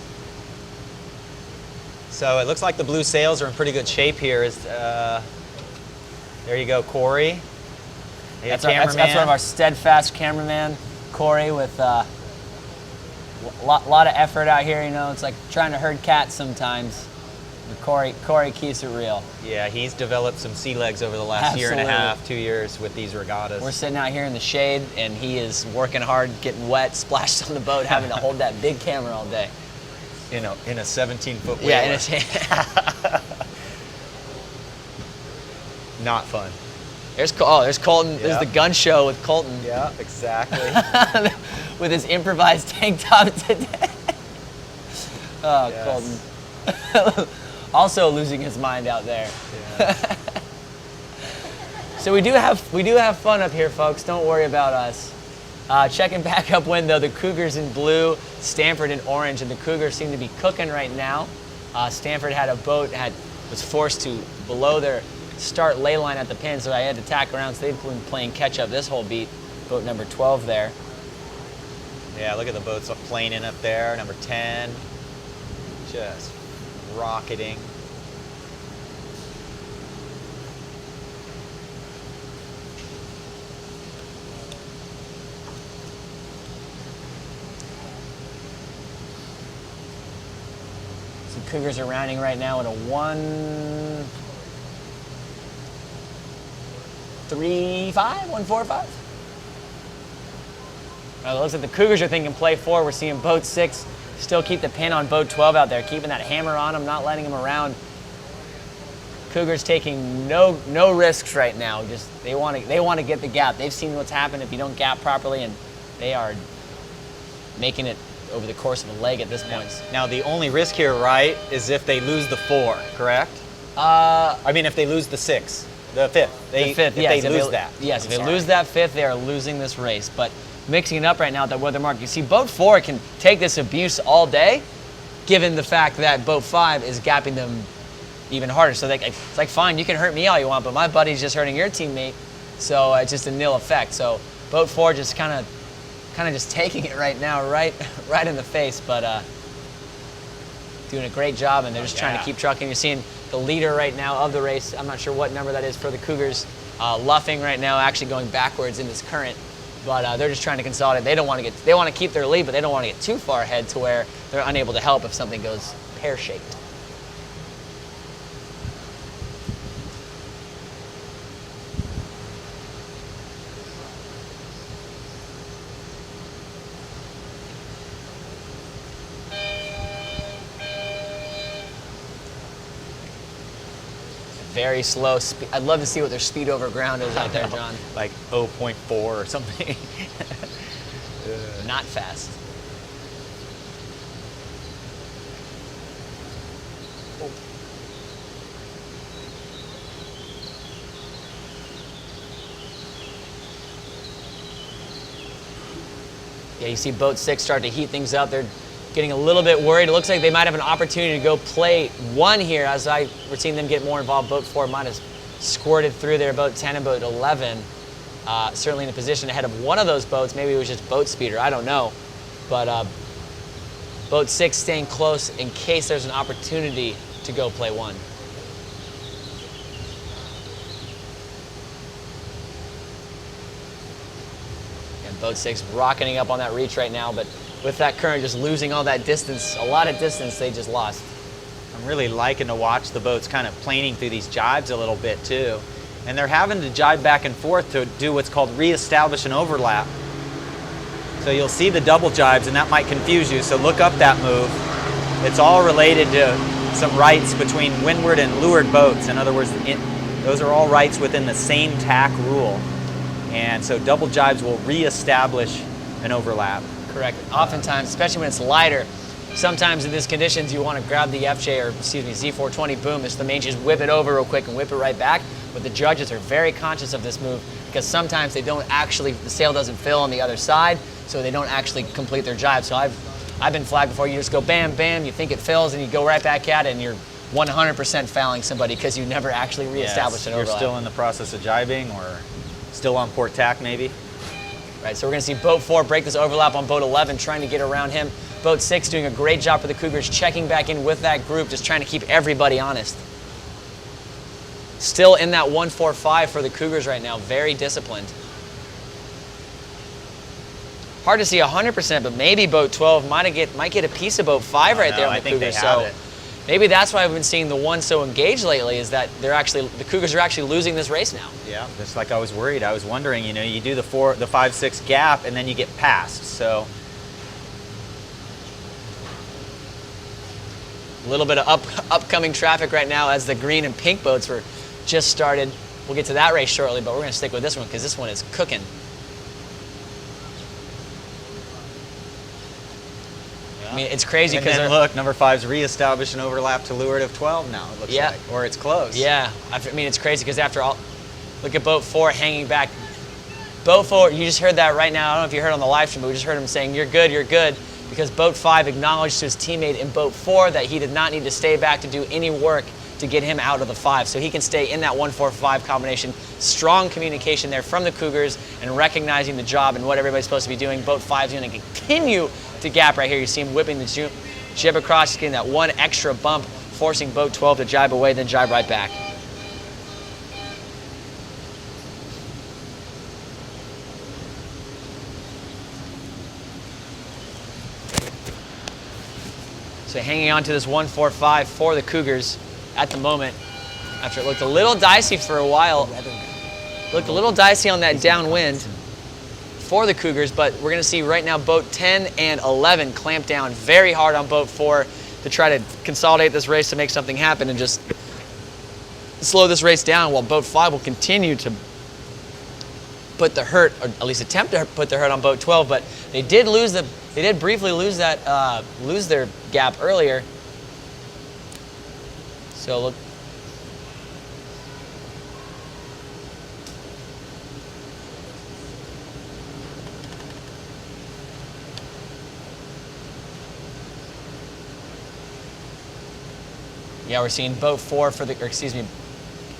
So it looks like the blue sails are in pretty good shape here. There you go, Corey. That's one of our steadfast cameraman, Corey, with a lot of effort out here. You know, it's like trying to herd cats sometimes. Corey keeps it real. Yeah, he's developed some sea legs over the last year and a half, 2 years with these regattas. We're sitting out here in the shade, and he is working hard, getting wet, splashed on the boat, having to hold that big camera all day. In a 17-foot whaler. Yeah, Not fun. There's Colton. Yep. There's the gun show with Colton. Yeah, exactly. With his improvised tank top today. Oh, Yes. Colton. Also losing his mind out there. Yeah. So we do have fun up here, folks. Don't worry about us. Checking back up wind though, the Cougars in blue, Stanford in orange, and the Cougars seem to be cooking right now. Stanford had a boat was forced to below their start lay line at the pin, so I had to tack around. So they've been playing catch up this whole beat. Boat number 12 there. Yeah, look at the boats planing up there. Number 10, just rocketing. So Cougars are rounding right now at a 1.45. It looks like the Cougars are thinking play 4. We're seeing boat 6 still keep the pin on boat 12 out there, keeping that hammer on them, not letting them around. Cougars taking no risks right now. Just they want to get the gap. They've seen what's happened if you don't gap properly, and they are making it over the course of a leg at this point. Now the only risk here, right, is if they lose the 4, correct? If they lose the 6, the 5th. If they lose that. Yes, if they lose that 5th, they are losing this race. But mixing it up right now at that weather mark, you see boat 4 can take this abuse all day, given the fact that boat 5 is gapping them even harder. So it's like, fine, you can hurt me all you want, but my buddy's just hurting your teammate, so it's just a nil effect. So boat 4 just kind of just taking it right now, right in the face, but doing a great job, and they're just trying to keep trucking. You're seeing the leader right now of the race. I'm not sure what number that is for the Cougars, luffing right now, actually going backwards in this current. But they're just trying to consolidate. They want to keep their lead, but they don't want to get too far ahead to where they're unable to help if something goes pear-shaped. Very slow speed. I'd love to see what their speed over ground is out there, John. Like 0.4 or something. Not fast. Yeah, you see boat 6 start to heat things up. They're getting a little bit worried. It looks like they might have an opportunity to go play 1 here, as we're seeing them get more involved. Boat 4 might have squirted through there. Boat 10 and boat 11 certainly in a position ahead of one of those boats. Maybe it was just boat speeder, I don't know. But boat 6 staying close in case there's an opportunity to go play 1. Boat 6 rocketing up on that reach right now, but with that current just losing all that distance, a lot of distance they just lost. I'm really liking to watch the boats kind of planing through these jibes a little bit too. And they're having to jibe back and forth to do what's called reestablish an overlap. So you'll see the double jibes and that might confuse you, so look up that move. It's all related to some rights between windward and leeward boats. In other words, those are all rights within the same tack rule. And so double jibes will reestablish an overlap. Correct. Oftentimes, especially when it's lighter, sometimes in these conditions you want to grab the FJ, or excuse me, Z420 boom, it's the main, just whip it over real quick and whip it right back. But the judges are very conscious of this move because sometimes they don't actually, the sail doesn't fill on the other side, so they don't actually complete their jibe. So I've been flagged before. You just go bam, bam, you think it fills, and you go right back at it, and you're 100% fouling somebody because you never actually reestablished an overlap. You're still in the process of jibing or still on port tack maybe. Right, so we're going to see Boat 4 break this overlap on Boat 11, trying to get around him. Boat 6 doing a great job for the Cougars, checking back in with that group, just trying to keep everybody honest. Still in that 1-4-5 for the Cougars right now, very disciplined. Hard to see 100%, but maybe Boat 12 might get a piece of Boat 5 right there on the Cougars. So maybe that's why I've been seeing the one so engaged lately, is that the Cougars are actually losing this race now. Yeah, just like I was worried. I was wondering, you know, you do the 5-6 gap and then you get passed. So a little bit of upcoming traffic right now as the green and pink boats were just started. We'll get to that race shortly, but we're going to stick with this one because this one is cooking. I mean, it's crazy because look, number 5's reestablished an overlap to leeward of 12 now, it looks like, or it's close. Yeah, I mean, it's crazy because after all, look at Boat 4 hanging back. Boat 4, you just heard that right now. I don't know if you heard on the live stream, but we just heard him saying, you're good, because Boat 5 acknowledged to his teammate in Boat 4 that he did not need to stay back to do any work to get him out of the 5. So he can stay in that 1-4-5 combination. Strong communication there from the Cougars and recognizing the job and what everybody's supposed to be doing. Boat 5 is going to continue to gap right here. You see him whipping the jib across, just getting that one extra bump, forcing Boat 12 to jibe away, then jibe right back. So hanging on to this 1-4-5 for the Cougars at the moment, after it looked a little dicey for a while. Looked a little dicey on that downwind for the Cougars, but we're gonna see right now Boat 10 and 11 clamp down very hard on Boat 4 to try to consolidate this race to make something happen and just slow this race down, while Boat 5 will continue to put the hurt, or at least attempt to put the hurt on Boat 12, but they did briefly lose that, lose their gap earlier. So look. Yeah, we're seeing Boat 4 for the, or excuse me,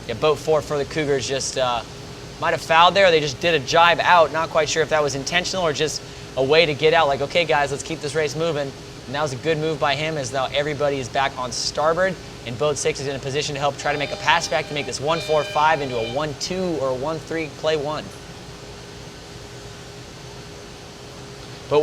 yeah, Boat 4 for the Cougars just might have fouled there. They just did a jibe out. Not quite sure if that was intentional or just a way to get out. Like, okay, guys, let's keep this race moving. And that was a good move by him, as now everybody is back on starboard, and Boat 6 is in a position to help try to make a pass back to make this 1-4-5 into a 1-2 or a 1-3 play one. But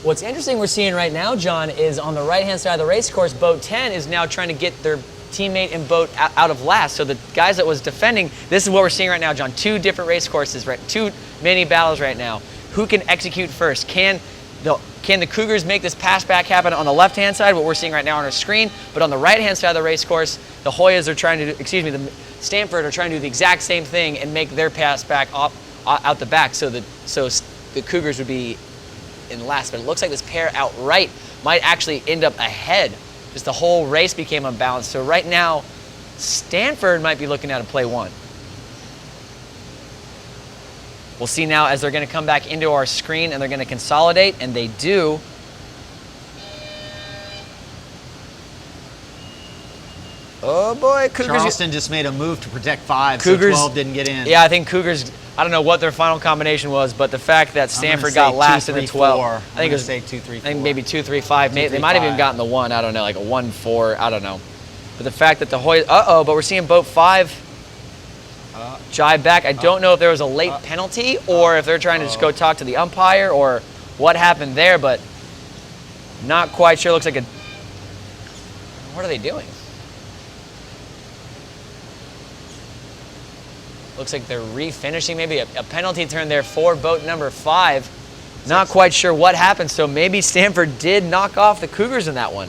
what's interesting we're seeing right now, John, is on the right-hand side of the race course, Boat 10 is now trying to get their teammate in boat out of last. So the guys that was defending, this is what we're seeing right now, John. Two different race courses, right? Two mini battles right now. Who can execute first? Can the Cougars make this pass back happen on the left-hand side, what we're seeing right now on our screen? But on the right-hand side of the race course, the Hoyas are trying to do, excuse me, the Stanford are trying to do the exact same thing and make their pass back out the back. So the Cougars would be in last. But it looks like this pair outright might actually end up ahead. Just the whole race became unbalanced. So right now, Stanford might be looking at a play one. We'll see now as they're going to come back into our screen and they're going to consolidate, and they do. Oh boy, Cougars. Charleston just made a move to protect 5, Cougars, so 12 didn't get in. Yeah, I think Cougars, I don't know what their final combination was, but the fact that Stanford got last in the 12. I think it was 2, 3, 4. I think maybe 2, 3, 5. They might have even gotten the 1, I don't know, like a 1, 4, I don't know. But the fact that the Hoyas, but we're seeing Boat 5 jibe back. I don't know if there was a late penalty or if they're trying to just go talk to the umpire or what happened there, but not quite sure. Looks like a... What are they doing? Looks like they're refinishing maybe a penalty turn there for boat number 5. Not quite sure what happened, so maybe Stanford did knock off the Cougars in that one.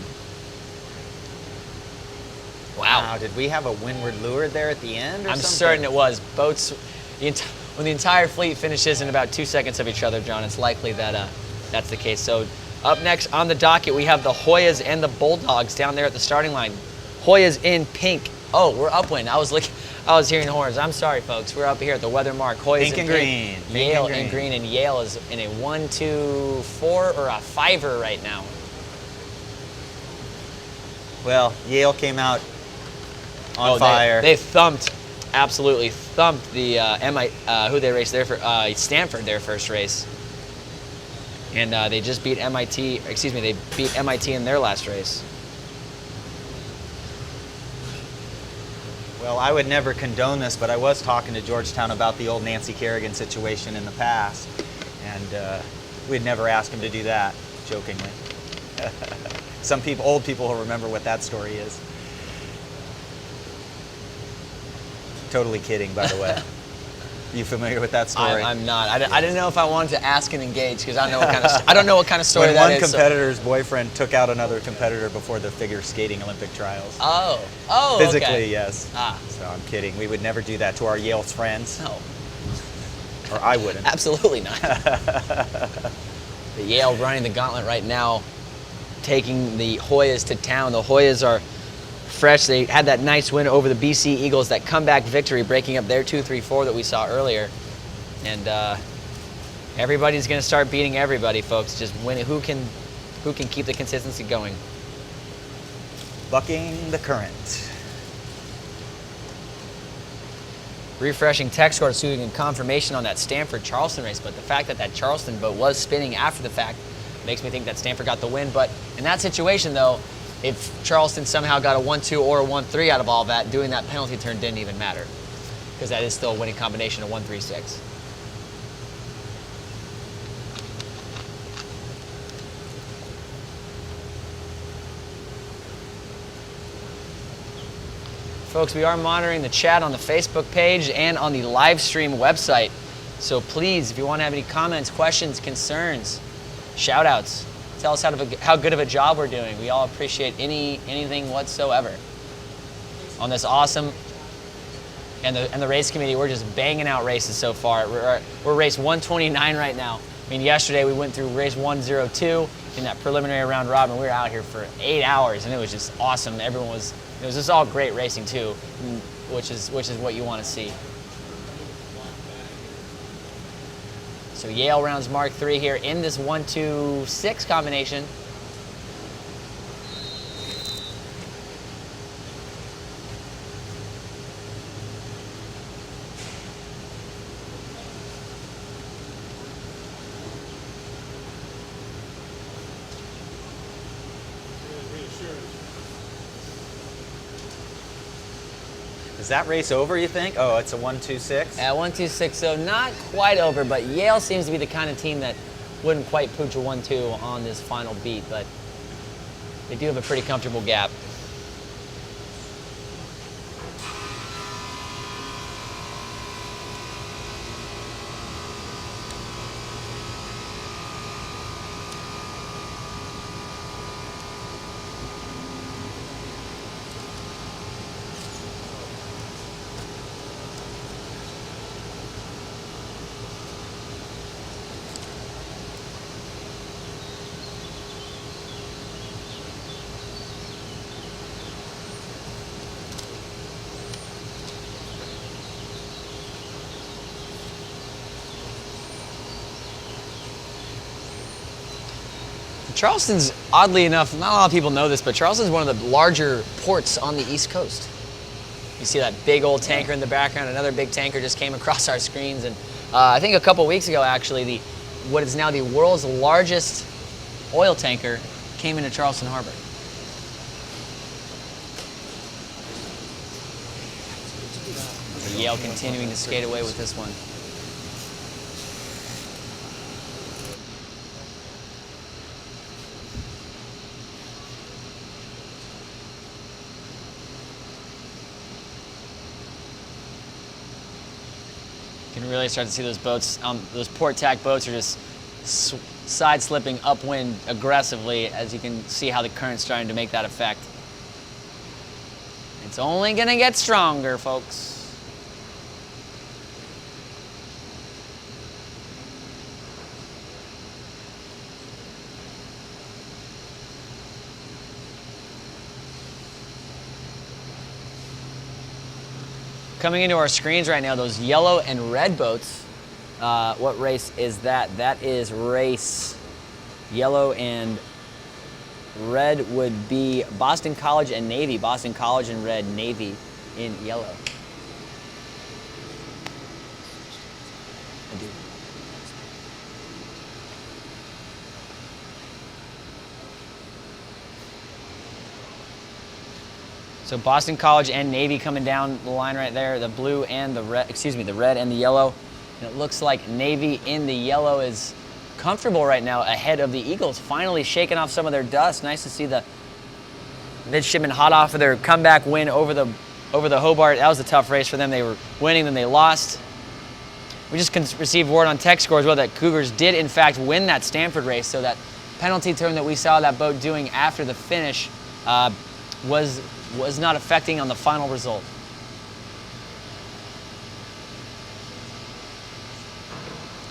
Wow. Did we have a windward leeward there at the end or I'm something? certain it was. Boats, when the entire fleet finishes in about 2 seconds of each other, John, it's likely that that's the case. So up next on the docket, we have the Hoyas and the Bulldogs down there at the starting line. Hoyas in pink. Oh, we're upwind. I was hearing horns. I'm sorry, folks. We're up here at the weather mark. Hoyas Pink in and pink. green. Yale Pink and in green. green, and Yale is in a 1, 2, 4 or a 5er right now. Well, Yale came out on Oh, fire. They absolutely thumped the who they raced there for Stanford their first race, and they just beat MIT. Excuse me, they beat MIT in their last race. Well, I would never condone this, but I was talking to Georgetown about the old Nancy Kerrigan situation in the past, and we'd never ask him to do that, jokingly. Some people, old people, will remember what that story is. Totally kidding, by the way. You familiar with that story? I'm not. I didn't know if I wanted to ask and engage because I don't know what kind of story when that one is. competitor's boyfriend took out another competitor before the figure skating Olympic trials. Oh, Physically, okay. yes. So I'm kidding. We would never do that to our Yale friends. No, Or I wouldn't. absolutely not. The Yale running the gauntlet right now, taking the Hoyas to town. The Hoyas are fresh. They had that nice win over the BC Eagles, that comeback victory, breaking up their 2-3-4 that we saw earlier. And everybody's going to start beating everybody, folks. Just winning. Who can keep the consistency going? Bucking the current. Refreshing text score so we can get confirmation on that Stanford-Charleston race, but the fact that that Charleston boat was spinning after the fact makes me think that Stanford got the win. But in that situation, though, if Charleston somehow got a 1-2 or a 1-3 out of all that, doing that penalty turn didn't even matter, because that is still a winning combination of 1-3-6. Folks, we are monitoring the chat on the Facebook page and on the live stream website. So please, if you want to have any comments, questions, concerns, shout outs, tell us how good of a job we're doing. We all appreciate anything whatsoever. On this awesome, and the race committee, we're just banging out races so far. We're race 129 right now. I mean, yesterday we went through race 102 in that preliminary round robin. We were out here for 8 hours, and it was just awesome. It was just all great racing too, which is what you want to see. So Yale rounds Mark 3 here in this 1-2-6 combination. Is that race over, you think? Oh, it's a 1-2-6? At 1-2-6, so not quite over, but Yale seems to be the kind of team that wouldn't quite pooch a 1-2 on this final beat, but they do have a pretty comfortable gap. Charleston's, oddly enough, not a lot of people know this, but Charleston's one of the larger ports on the East Coast. You see that big old tanker in the background. Another big tanker just came across our screens. And I think a couple weeks ago, actually, what is now the world's largest oil tanker came into Charleston Harbor. Yale continuing to skate away with this one. You can really start to see those boats, those port tack boats are just side slipping upwind aggressively, as you can see how the current's starting to make that effect. It's only gonna get stronger, folks. Coming into our screens right now, those yellow and red boats. What race is that? That is race yellow and red would be Boston College and Navy. Boston College in red, Navy in yellow. I do. So Boston College and Navy coming down the line right there. The blue and the red, excuse me, the red and the yellow. And it looks like Navy in the yellow is comfortable right now ahead of the Eagles, finally shaking off some of their dust. Nice to see the midshipmen hot off of their comeback win over the Hobart. That was a tough race for them. They were winning, then they lost. We just received word on tech score as well that Cougars did in fact win that Stanford race. So that penalty turn that we saw that boat doing after the finish was not affecting on the final result.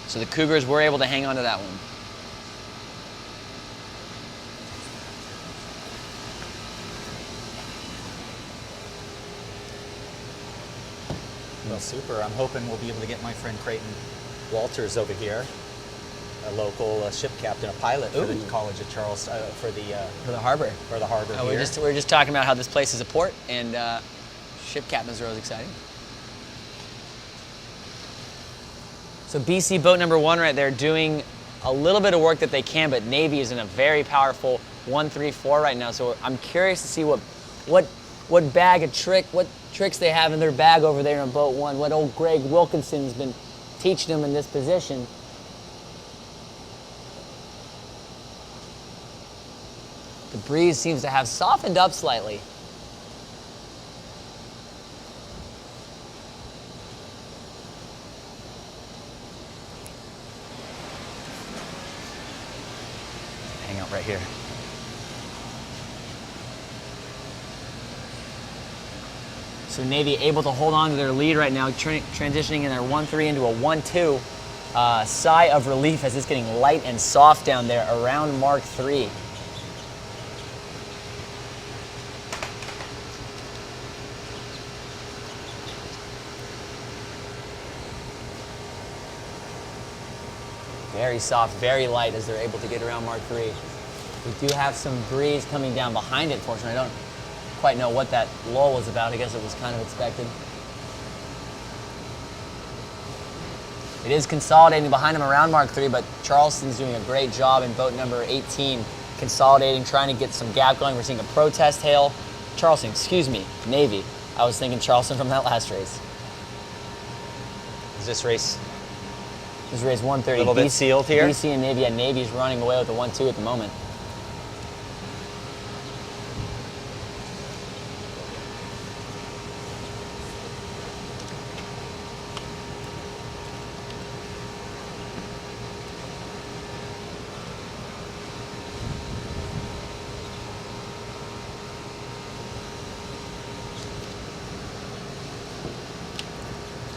So the Cougars were able to hang on to that one. Well, super. I'm hoping we'll be able to get my friend Creighton Walters over here, a local ship captain, a pilot for the College of Charleston, for the harbor. For the harbor here. We're just talking about how this place is a port, and ship captains are always exciting. So BC boat number 1 right there doing a little bit of work that they can, but Navy is in a very powerful 1-3-4 right now. So I'm curious to see what bag of what tricks they have in their bag over there in boat 1. What old Greg Wilkinson's been teaching them in this position. The breeze seems to have softened up slightly. Hang out right here. So Navy able to hold on to their lead right now, transitioning in their 1-3 into a 1-2. Sigh of relief as it's getting light and soft down there around Mark 3. Very soft, very light as they're able to get around Mark 3. We do have some breeze coming down behind it, fortunately. I don't quite know what that lull was about. I guess it was kind of expected. It is consolidating behind them around Mark 3, but Charleston's doing a great job in boat number 18, consolidating, trying to get some gap going. We're seeing a protest hail. Charleston, excuse me, Navy. I was thinking Charleston from that last race. Is this race? This is race 130. A little bit sealed here. BC and Navy, and Navy's running away with the 1-2 at the moment.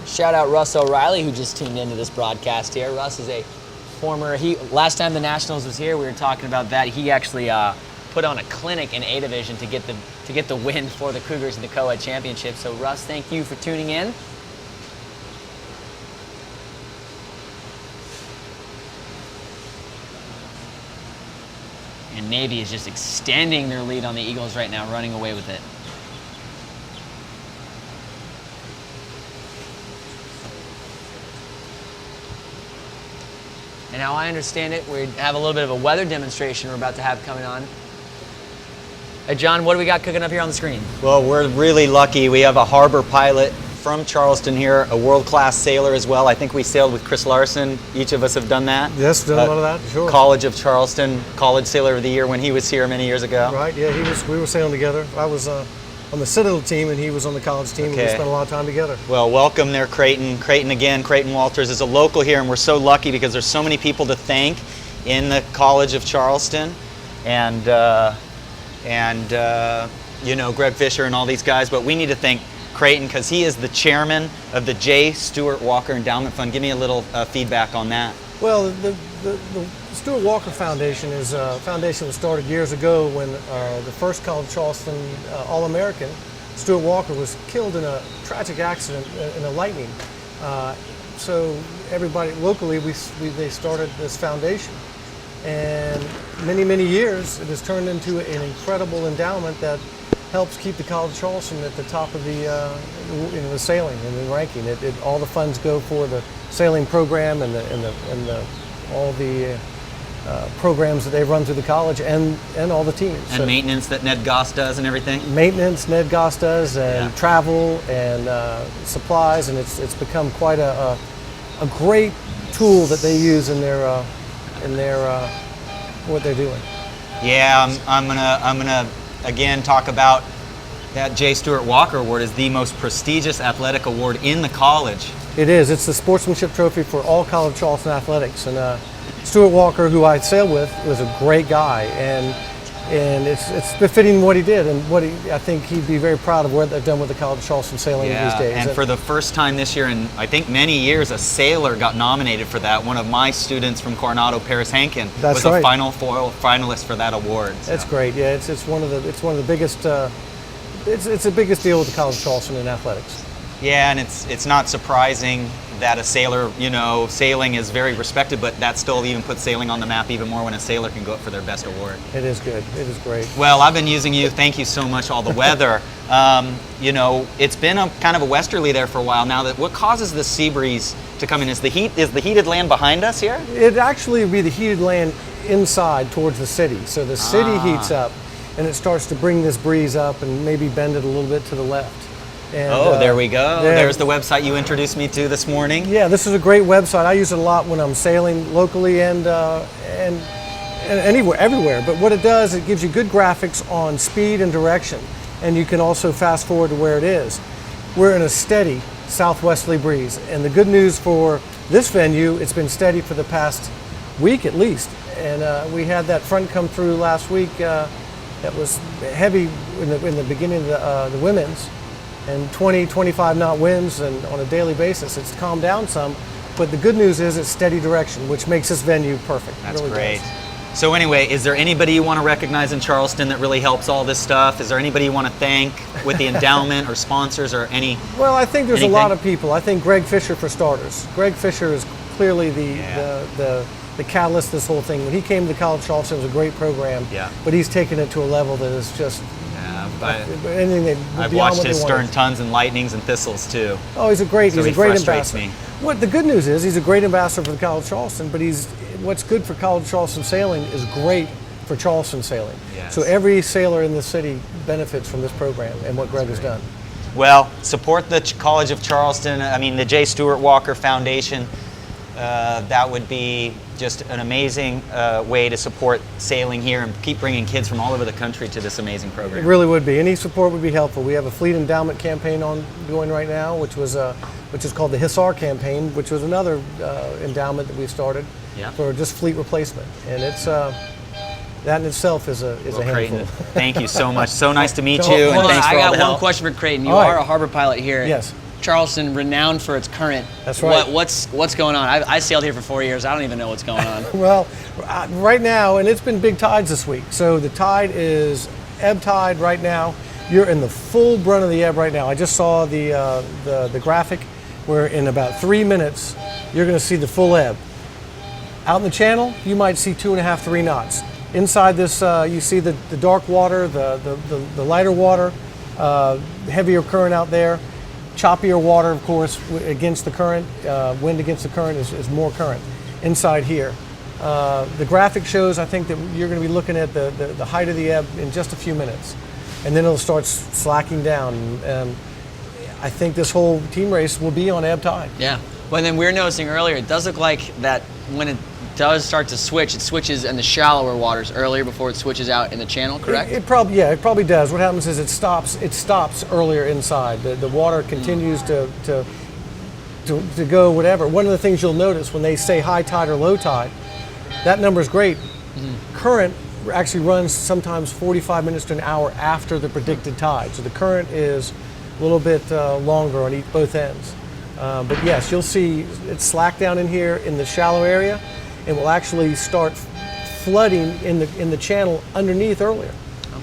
Shout out Russ O'Reilly, who just tuned into this broadcast here. Russ is a former, last time the Nationals was here, we were talking about that. He actually put on a clinic in A Division to get the win for the Cougars in the Co-Ed Championship. So Russ, thank you for tuning in. And Navy is just extending their lead on the Eagles right now, running away with it. And how I understand it, we have a little bit of a weather demonstration we're about to have coming on. Hey John, what do we got cooking up here on the screen? Well, we're really lucky. We have a harbor pilot from Charleston here, a world-class sailor as well. I think we sailed with Chris Larson. Each of us have done that. Yes, done a lot of that, sure. College of Charleston, College Sailor of the Year when he was here many years ago. Right, yeah, we were sailing together. I was on the Citadel team and he was on the college team. Okay. We spent a lot of time together. Well, welcome there, Creighton. Creighton again, Creighton Walters is a local here, and we're so lucky because there's so many people to thank in the College of Charleston, and you know, Greg Fisher and all these guys, but we need to thank Creighton because he is the chairman of the J. Stewart Walker Endowment Fund. Give me a little feedback on that. Well, the Stewart Walker Foundation is a foundation that started years ago when the first College of Charleston All-American, Stewart Walker, was killed in a tragic accident in a lightning. So everybody locally, they started this foundation. And many years, it has turned into an incredible endowment that helps keep the College of Charleston at the top of the sailing and the ranking. All the funds go for the sailing program and all the programs that they run through the college and all the teams. And so, maintenance that Ned Goss does and everything? Maintenance Ned Goss does, and travel and supplies, and it's become quite a great tool that they use in their what they're doing. Yeah, I'm gonna again talk about that J. Stewart Walker Award is the most prestigious athletic award in the college. It is. It's the sportsmanship trophy for all College of Charleston athletics. And Stewart Walker, who I sailed with, was a great guy, and it's befitting what he did, and I think he'd be very proud of what they've done with the College of Charleston sailing these days. And for the first time this year, in I think many years, a sailor got nominated for that. One of my students from Coronado, Paris Hankin, was a final foil finalist for that award. So. That's great. Yeah, it's one of the biggest. It's the biggest deal with the College of Charleston in athletics. Yeah, and it's not surprising that a sailor, you know, sailing is very respected, but that still even puts sailing on the map even more when a sailor can go up for their best award. It is good. It is great. Well, I've been using you. Thank you so much. All the weather. You know, it's been a kind of a westerly there for a while now. What causes the sea breeze to come in? Is the heated land behind us here? It'd actually be the heated land inside towards the city. So the city heats up, and it starts to bring this breeze up and maybe bend it a little bit to the left. And, there we go. There's the website you introduced me to this morning. Yeah, this is a great website. I use it a lot when I'm sailing locally and anywhere, everywhere. But what it does, it gives you good graphics on speed and direction, and you can also fast forward to where it is. We're in a steady southwesterly breeze, and the good news for this venue, it's been steady for the past week at least. And we had that front come through last week that was heavy in the beginning of the women's. And 20, 25 knot winds, and on a daily basis, it's calmed down some. But the good news is it's steady direction, which makes this venue perfect. That's really great. does. So anyway, is there anybody you want to recognize in Charleston that really helps all this stuff? Is there anybody you want to thank with the endowment or sponsors or any? Well, I think there's a lot of people. I think Greg Fisher for starters. Greg Fisher is clearly the catalyst of this whole thing. When he came to College of Charleston, it was a great program. Yeah. But he's taken it to a level that is just. I've watched his Stern Tons and Lightnings and Thistles too. Oh, he's a great ambassador. Me. What the good news is, he's a great ambassador for the College of Charleston. But what's good for College of Charleston sailing is great for Charleston sailing. Yes. So every sailor in the city benefits from this program and what Greg has done. Well, support the College of Charleston. I mean, the J. Stewart Walker Foundation. That would be just an amazing way to support sailing here and keep bringing kids from all over the country to this amazing program. It really would be. Any support would be helpful. We have a fleet endowment campaign going right now, which is called the Hussar campaign, which was another endowment that we started for just fleet replacement, and it's that in itself is a handful. Creighton, thank you so much. So nice to meet you, and thanks for all the help. I got one question for Creighton. You are a harbor pilot here. Yes. Charleston, renowned for its current. That's right. What's going on? I sailed here for 4 years. I don't even know what's going on. Well, right now, and it's been big tides this week. So the tide is ebb tide right now. You're in the full brunt of the ebb right now. I just saw the graphic where in about 3 minutes you're going to see the full ebb. Out in the channel, you might see 2.5, 3 knots. Inside this, you see the dark water, the lighter water, heavier current out there. Choppier water, of course, against the current. Wind against the current is more current. Inside here, the graphic shows, I think, that you're going to be looking at the height of the ebb in just a few minutes, and then it'll start slacking down. I think this whole team race will be on ebb tide. Yeah. Well, and then we were noticing earlier, it does look like that when it does start to switch, it switches in the shallower waters earlier before it switches out in the channel, correct? It probably does. What happens is it stops earlier inside. The water continues to go whatever. One of the things you'll notice when they say high tide or low tide, that number is great. Current actually runs sometimes 45 minutes to an hour after the predicted tide. So the current is a little bit longer on both ends. But yes, you'll see it slack down in here in the shallow area, and will actually start flooding in the channel underneath earlier.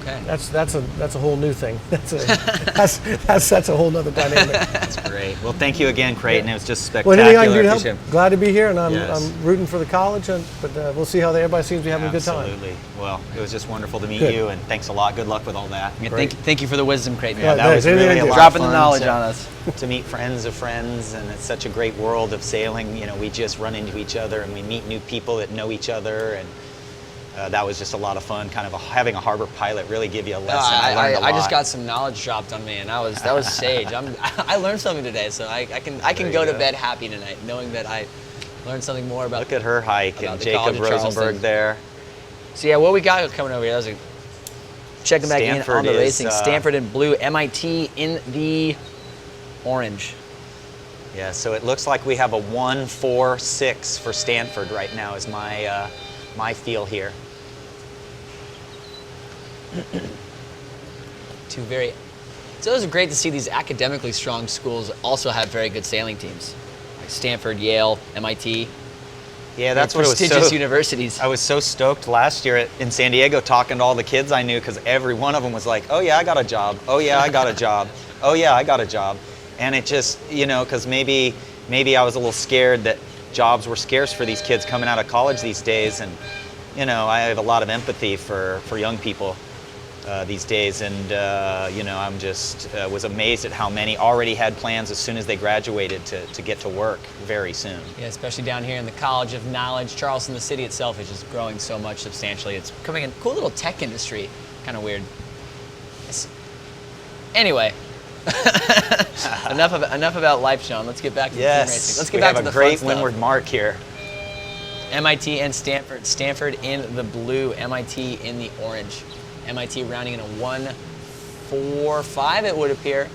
Okay. That's a whole new thing. That's a whole nother dynamic. That's great. Well, thank you again, Creighton. It was just Well, spectacular. anything I can do to Appreciate help, glad to be here, and I'm Yes. rooting for the college, but we'll see how everybody seems to be having a good time. Absolutely. Well, it was just wonderful to meet Good. you, and thanks a lot. Good luck with all that. Yeah, thank you for the wisdom, Creighton. Yeah, Yeah, that was thanks. really a lot Dropping of the fun knowledge to- on us. to meet friends of friends, and it's such a great world of sailing. You know, we just run into each other, and we meet new people that know each other, and that was just a lot of fun. Kind of having a harbor pilot really give you a lesson. I learned a lot. I just got some knowledge dropped on me, and that was sage. I learned something today, so I can There go you to go. bed happy tonight, knowing that I learned something more about. Look at her hike about and the Jacob College of Rosenberg Charleston. there. So yeah, what we got coming over here? That was checking back in Stanford on the is, racing. Stanford in blue, MIT in the orange. Yeah, so it looks like we have a 1-4-6 for Stanford right now is my feel here. It's always great to see these academically strong schools also have very good sailing teams, like Stanford, Yale, MIT. Yeah, that's what it was prestigious so. universities. I was so stoked last year in San Diego talking to all the kids I knew because every one of them was like, "Oh yeah, I got a job. Oh yeah, I got a job. Oh yeah, I got a job." And it just, because maybe I was a little scared that jobs were scarce for these kids coming out of college these days, and I have a lot of empathy for young people these days, and I'm just was amazed at how many already had plans as soon as they graduated to get to work very soon. Yeah, especially down here in the College of Knowledge. Charleston, the city itself, is just growing so much substantially. It's becoming a cool little tech industry. Kind of weird. Anyway, enough about life, Sean. Let's get back to the team racing. Let's get back to the we have a great fun stuff. windward mark here. MIT and Stanford. Stanford in the blue, MIT in the orange. MIT rounding in a 1-4-5, it would appear.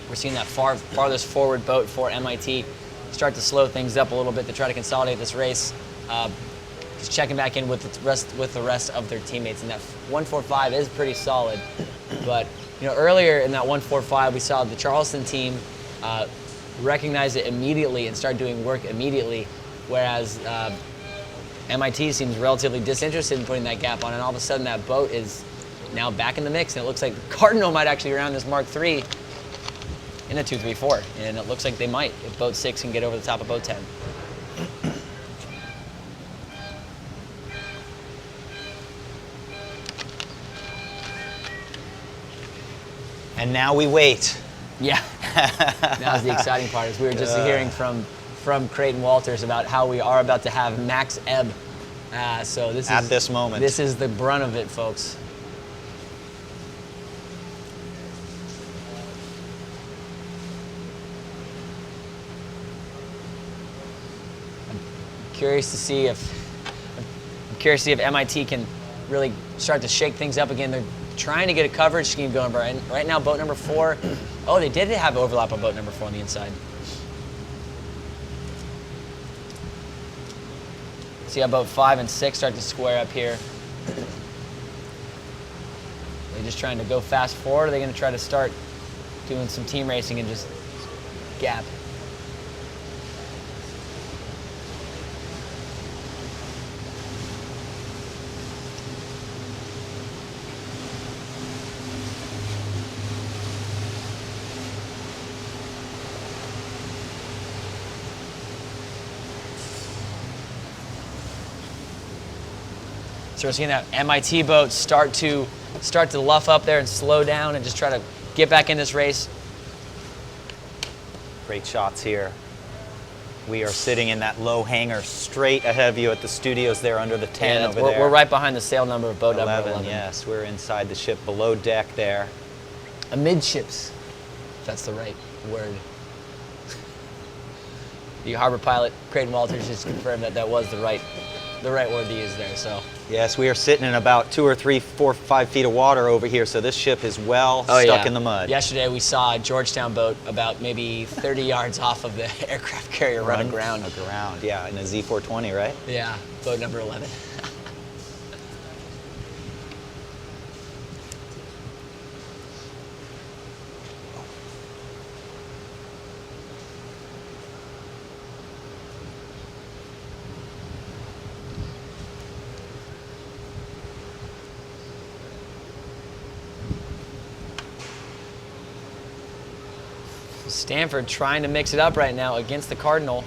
We're seeing that farthest forward boat for MIT start to slow things up a little bit to try to consolidate this race. Just checking back in with the rest of their teammates, and that 1-4-5 is pretty solid. But earlier in that 1-4-5, we saw the Charleston team recognize it immediately and start doing work immediately, whereas MIT seems relatively disinterested in putting that gap on, and all of a sudden that boat is now back in the mix, and it looks like the Cardinal might actually round this Mark III in a 2-3-4, and it looks like they might if boat 6 can get over the top of boat 10. And now we wait. Yeah, now's the exciting part. Is we were just hearing from Creighton Walters about how we are about to have max ebb. So this At is this moment. This is the brunt of it, folks. I'm curious to see if MIT can really start to shake things up again. They're trying to get a coverage scheme going, Brian. Right now, boat number 4. Oh, they did have overlap on boat number 4 on the inside. See how boat 5 and 6 start to square up here. Are they just trying to go fast forward, or are they going to try to start doing some team racing and just gap? So we're seeing that MIT boat start to luff up there and slow down and just try to get back in this race. Great shots here. We are sitting in that low hangar straight ahead of you at the studios there under the 10 Yeah, over there. we're right behind the sail number of boat number 11. Yes, we're inside the ship below deck there. Amidships, if that's the right word. The harbor pilot, Creighton Walters, just confirmed that that was the right word to use there. So. Yes, we are sitting in about 2 or 3, 4, 5 feet of water over here, so this ship is stuck in the mud. Yesterday we saw a Georgetown boat about maybe 30 yards off of the aircraft carrier run aground. Aground, yeah, in a Z420, right? Yeah, boat number 11. Stanford trying to mix it up right now against the Cardinal.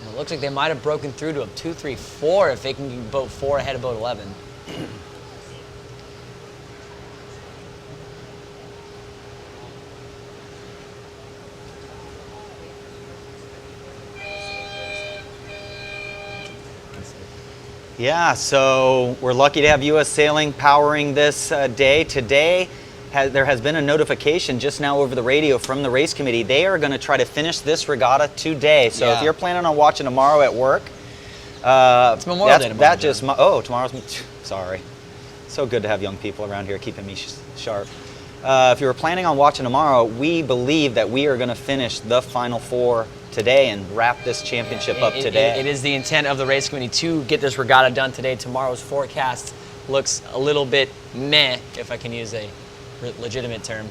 And it looks like they might have broken through to a 2-3-4 if they can get boat 4 ahead of boat 11. Yeah, so we're lucky to have U.S. Sailing powering this day. Today, there has been a notification just now over the radio from the race committee. They are going to try to finish this regatta today. So if you're planning on watching tomorrow at work, it's Memorial Day tomorrow. Tomorrow's. Sorry, so good to have young people around here keeping me sharp. If you were planning on watching tomorrow, we believe that we are going to finish the Final Four today and wrap this championship up today. It is the intent of the race committee to get this regatta done today. Tomorrow's forecast looks a little bit meh, if I can use a legitimate term.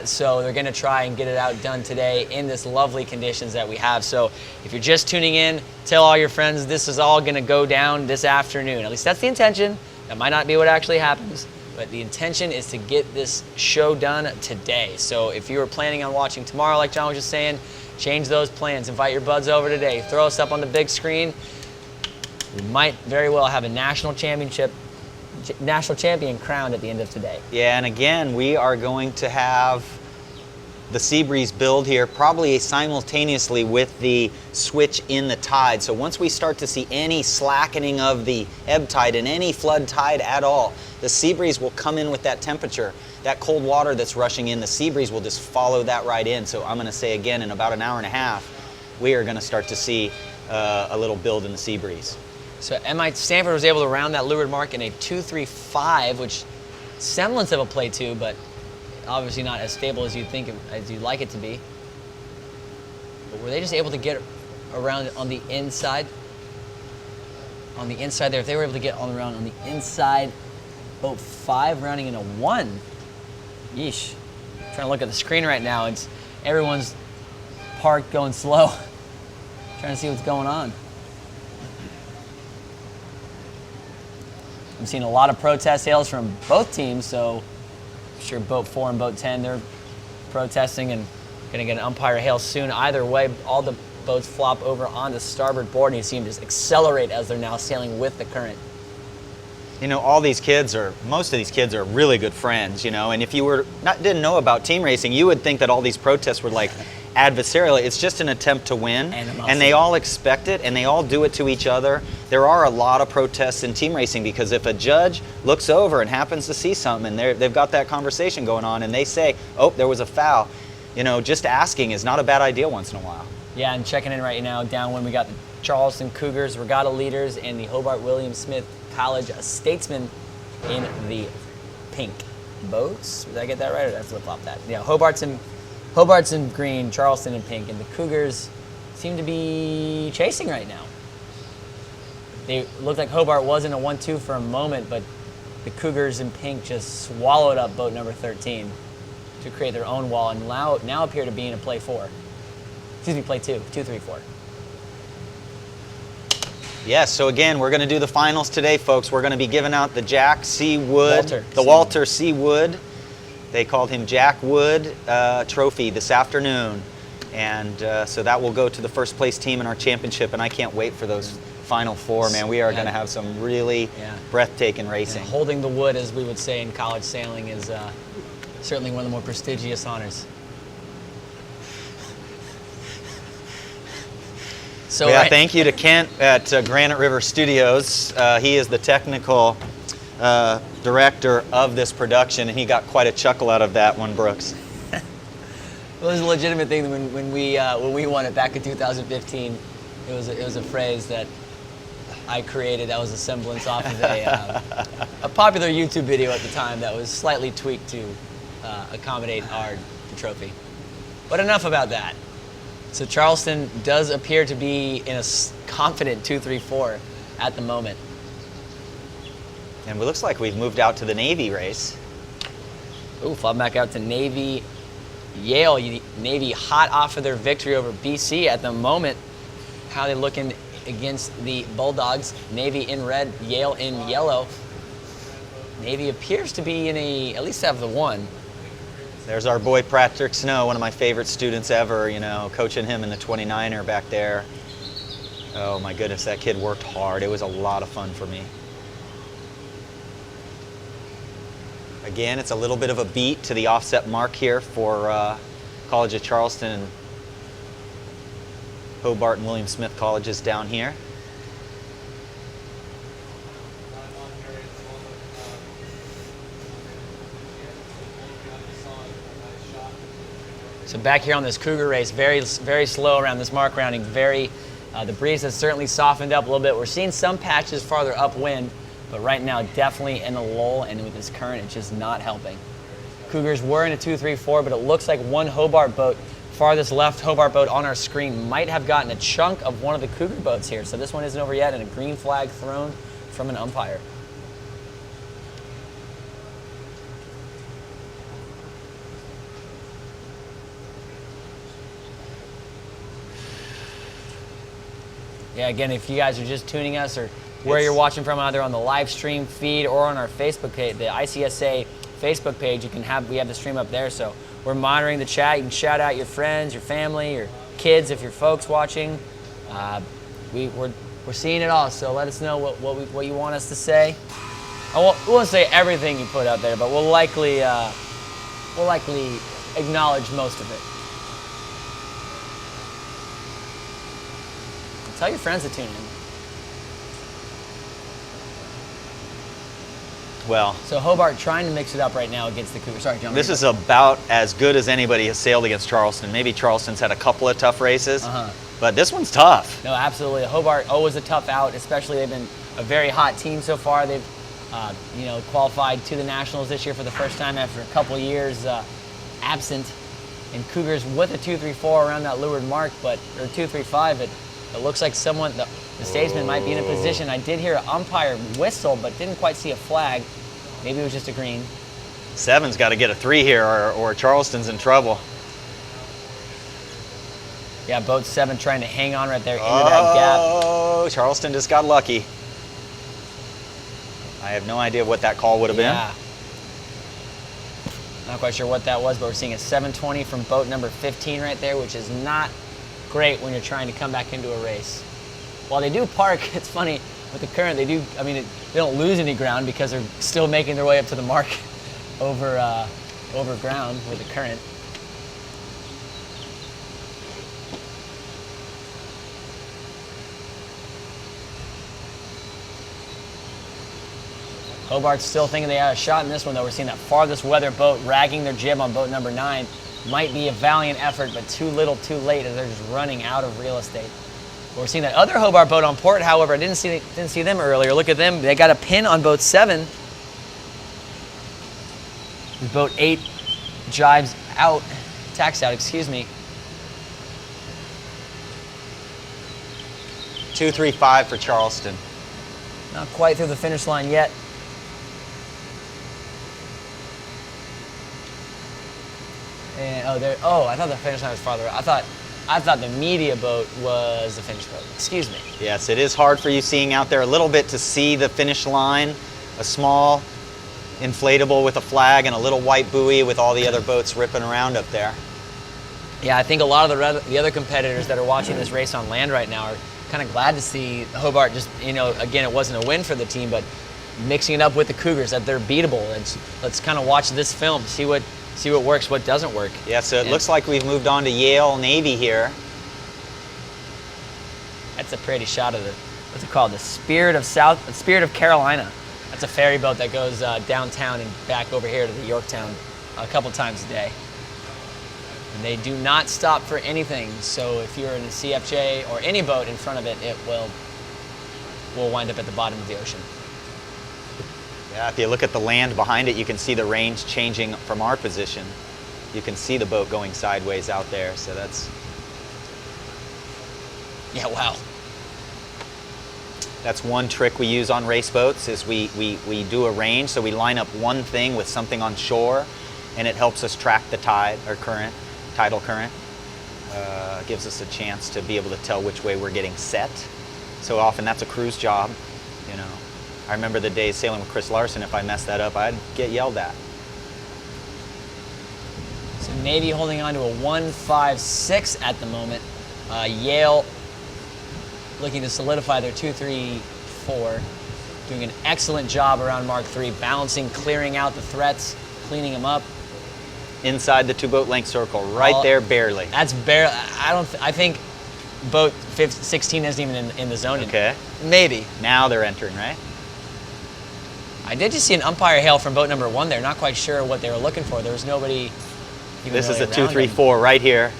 So they're going to try and get it out done today in this lovely conditions that we have. So if you're just tuning in, tell all your friends this is all going to go down this afternoon. At least that's the intention. That might not be what actually happens, but the intention is to get this show done today. So if you were planning on watching tomorrow, like John was just saying, change those plans. Invite your buds over today. Throw us up on the big screen. We might very well have a national champion crowned at the end of today. Yeah, and again, we are going to have the Seabreeze build here probably simultaneously with the switch in the tide. So once we start to see any slackening of the ebb tide and any flood tide at all, the Seabreeze will come in with that temperature. That cold water that's rushing in, the Seabreeze will just follow that right in. So I'm going to say again, in about an hour and a half, we are going to start to see a little build in the Seabreeze. So Stanford was able to round that leeward mark in a 2-3-5, which semblance of a play 2, but obviously not as stable as you'd like it to be. But were they just able to get around on the inside? On the inside there, if they were able to get around on the inside, boat 5 rounding in a 1. Yeesh. I'm trying to look at the screen right now. It's everyone's parked going slow. Trying to see what's going on. I'm seeing a lot of protest hails from both teams, so I'm sure boat 4 and boat 10, they're protesting and going to get an umpire hail soon. Either way, all the boats flop over onto starboard board, and you see them just accelerate as they're now sailing with the current. You know, most of these kids are really good friends, you know, and if you didn't know about team racing, you would think that all these protests were like adversarial. It's just an attempt to win, and they all expect it, and they all do it to each other. There are a lot of protests in team racing because if a judge looks over and happens to see something, and they've got that conversation going on, and they say, oh, there was a foul, you know, just asking is not a bad idea once in a while. Yeah, and checking in right now, downwind, we got the Charleston Cougars regatta leaders and the Hobart William Smith College Statesmen in the pink boats. Did I get that right, or did I flip-flop that? Yeah, Hobart's in green, Charleston in pink, and the Cougars seem to be chasing right now. They looked like Hobart was in a 1-2 for a moment, but the Cougars in pink just swallowed up boat number 13 to create their own wall, and now appear to be in a play 4. Excuse me, play 2, 2-3-4. Yes, so again, we're going to do the finals today, folks. We're going to be giving out the Jack C. Wood, Walter C. Wood. They called him Jack Wood trophy this afternoon. And so that will go to the first place team in our championship, and I can't wait for those Final Four, man. We are going to have some really breathtaking racing. And holding the wood, as we would say in college sailing, is certainly one of the more prestigious honors. So yeah, thank you to Kent at Granite River Studios. He is the technical director of this production, and he got quite a chuckle out of that one, Brooks. It was a legitimate thing when we won it back in 2015. It was a phrase that I created. That was a semblance off of a popular YouTube video at the time that was slightly tweaked to accommodate the trophy. But enough about that. So Charleston does appear to be in a confident 2-3-4 at the moment. And it looks like we've moved out to the Navy race. Ooh, flop back out to Navy. Yale, Navy hot off of their victory over BC at the moment. How are they looking against the Bulldogs? Navy in red, Yale in yellow. Navy appears to be at least have the one. There's our boy Patrick Snow, one of my favorite students ever, you know, coaching him in the 29er back there. Oh my goodness, that kid worked hard. It was a lot of fun for me. Again, it's a little bit of a beat to the offset mark here for College of Charleston and Hobart and William Smith colleges down here. So back here on this Cougar race, very, very slow around this mark rounding. The breeze has certainly softened up a little bit. We're seeing some patches farther upwind, but right now definitely in a lull, and with this current, it's just not helping. Cougars were in a 2-3-4, but it looks like one Hobart boat, farthest left Hobart boat on our screen, might have gotten a chunk of one of the Cougar boats here. So this one isn't over yet, and a green flag thrown from an umpire. Yeah, again, if you guys are just tuning us or where you're watching from, either on the live stream feed or on our Facebook page, the ICSA Facebook page, we have the stream up there. So we're monitoring the chat. You can shout out your friends, your family, your kids if you're folks watching. We're seeing it all. So let us know what you want us to say. We won't say everything you put out there, but we'll likely acknowledge most of it. Tell your friends to tune in. Well, so Hobart trying to mix it up right now against the Cougars. Sorry, John. This is about as good as anybody has sailed against Charleston. Maybe Charleston's had a couple of tough races, but this one's tough. No, absolutely. Hobart always a tough out, especially they've been a very hot team so far. They've qualified to the Nationals this year for the first time after a couple years absent. And Cougars with a 2-3-4 around that leeward mark, or 2-3-5. It looks like the statesman might be in a position. I did hear an umpire whistle, but didn't quite see a flag. Maybe it was just a green. 7's got to get a 3 here, or Charleston's in trouble. Yeah, boat 7 trying to hang on right there into that gap. Oh, Charleston just got lucky. I have no idea what that call would have been. Not quite sure what that was, but we're seeing a 720 from boat number 15 right there, which is not great when you're trying to come back into a race. While they do park, it's funny, with the current, they don't lose any ground because they're still making their way up to the mark over ground with the current. Hobart's still thinking they had a shot in this one, though. We're seeing that farthest weather boat ragging their jib on boat number 9. Might be a valiant effort, but too little, too late, as they're just running out of real estate. We're seeing that other Hobart boat on port, however, I didn't see them earlier. Look at them. They got a pin on boat 7. Boat 8 jives out, tacks out, excuse me. 2-3-5 for Charleston. Not quite through the finish line yet. And I thought the finish line was farther. I thought the media boat was the finish boat. Excuse me. Yes, it is hard for you seeing out there a little bit to see the finish line. A small inflatable with a flag and a little white buoy with all the other boats ripping around up there. Yeah, I think a lot of the other competitors that are watching this race on land right now are kind of glad to see Hobart just, again, it wasn't a win for the team, but mixing it up with the Cougars, that they're beatable. Let's kind of watch this film, see what works, what doesn't work. Yeah, so it looks like we've moved on to Yale Navy here. That's a pretty shot of the, what's it called? The Spirit of Carolina. That's a ferry boat that goes downtown and back over here to the Yorktown a couple times a day. And they do not stop for anything. So if you're in a CFJ or any boat in front of it, it will wind up at the bottom of the ocean. Yeah, if you look at the land behind it, you can see the range changing from our position. You can see the boat going sideways out there, so that's... Yeah, wow. That's one trick we use on race boats, is we do a range, so we line up one thing with something on shore, and it helps us track the tide or current, tidal current. Gives us a chance to be able to tell which way we're getting set. So often that's a cruise job, you know. I remember the days sailing with Chris Larson, if I messed that up, I'd get yelled at. So Navy holding on to a 1.56 at the moment. Yale looking to solidify their 2-3-4. Doing an excellent job around Mark III, balancing, clearing out the threats, cleaning them up. Inside the 2-boat length circle, right there, barely. That's barely. I think boat 16 isn't even in the zone. Okay. Maybe. Now they're entering, right? I did just see an umpire hail from boat number 1 there. Not quite sure what they were looking for. There was nobody even This is really the around 2-3-4 right here.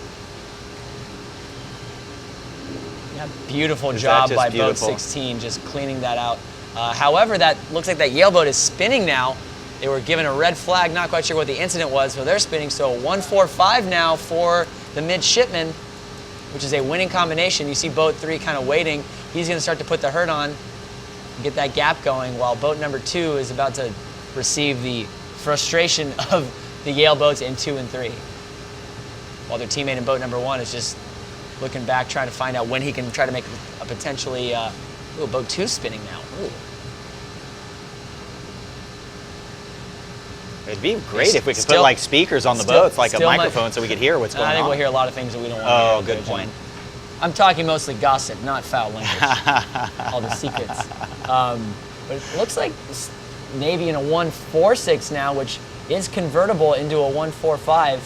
Yeah, beautiful Is job that just by beautiful? boat 16, just cleaning that out. However, that looks like that Yale boat is spinning now. They were given a red flag, not quite sure what the incident was, so they're spinning. So 1-4-5 now for the midshipman, which is a winning combination. You see boat 3 kind of waiting. He's going to start to put the hurt on and get that gap going, while boat number 2 is about to receive the frustration of the Yale boats in 2 and 3. While their teammate in boat number 1 is just looking back, trying to find out when he can try to make a potentially, ooh, boat 2 spinning now. Ooh. It'd be great if we could put like speakers on the boats, like a microphone, so we could hear what's going on. I think we'll hear a lot of things that we don't want to hear. Oh, good point. I'm talking mostly gossip, not foul language. All the secrets. But it looks like Navy in a 1-4-6 now, which is convertible into a 1-4-5.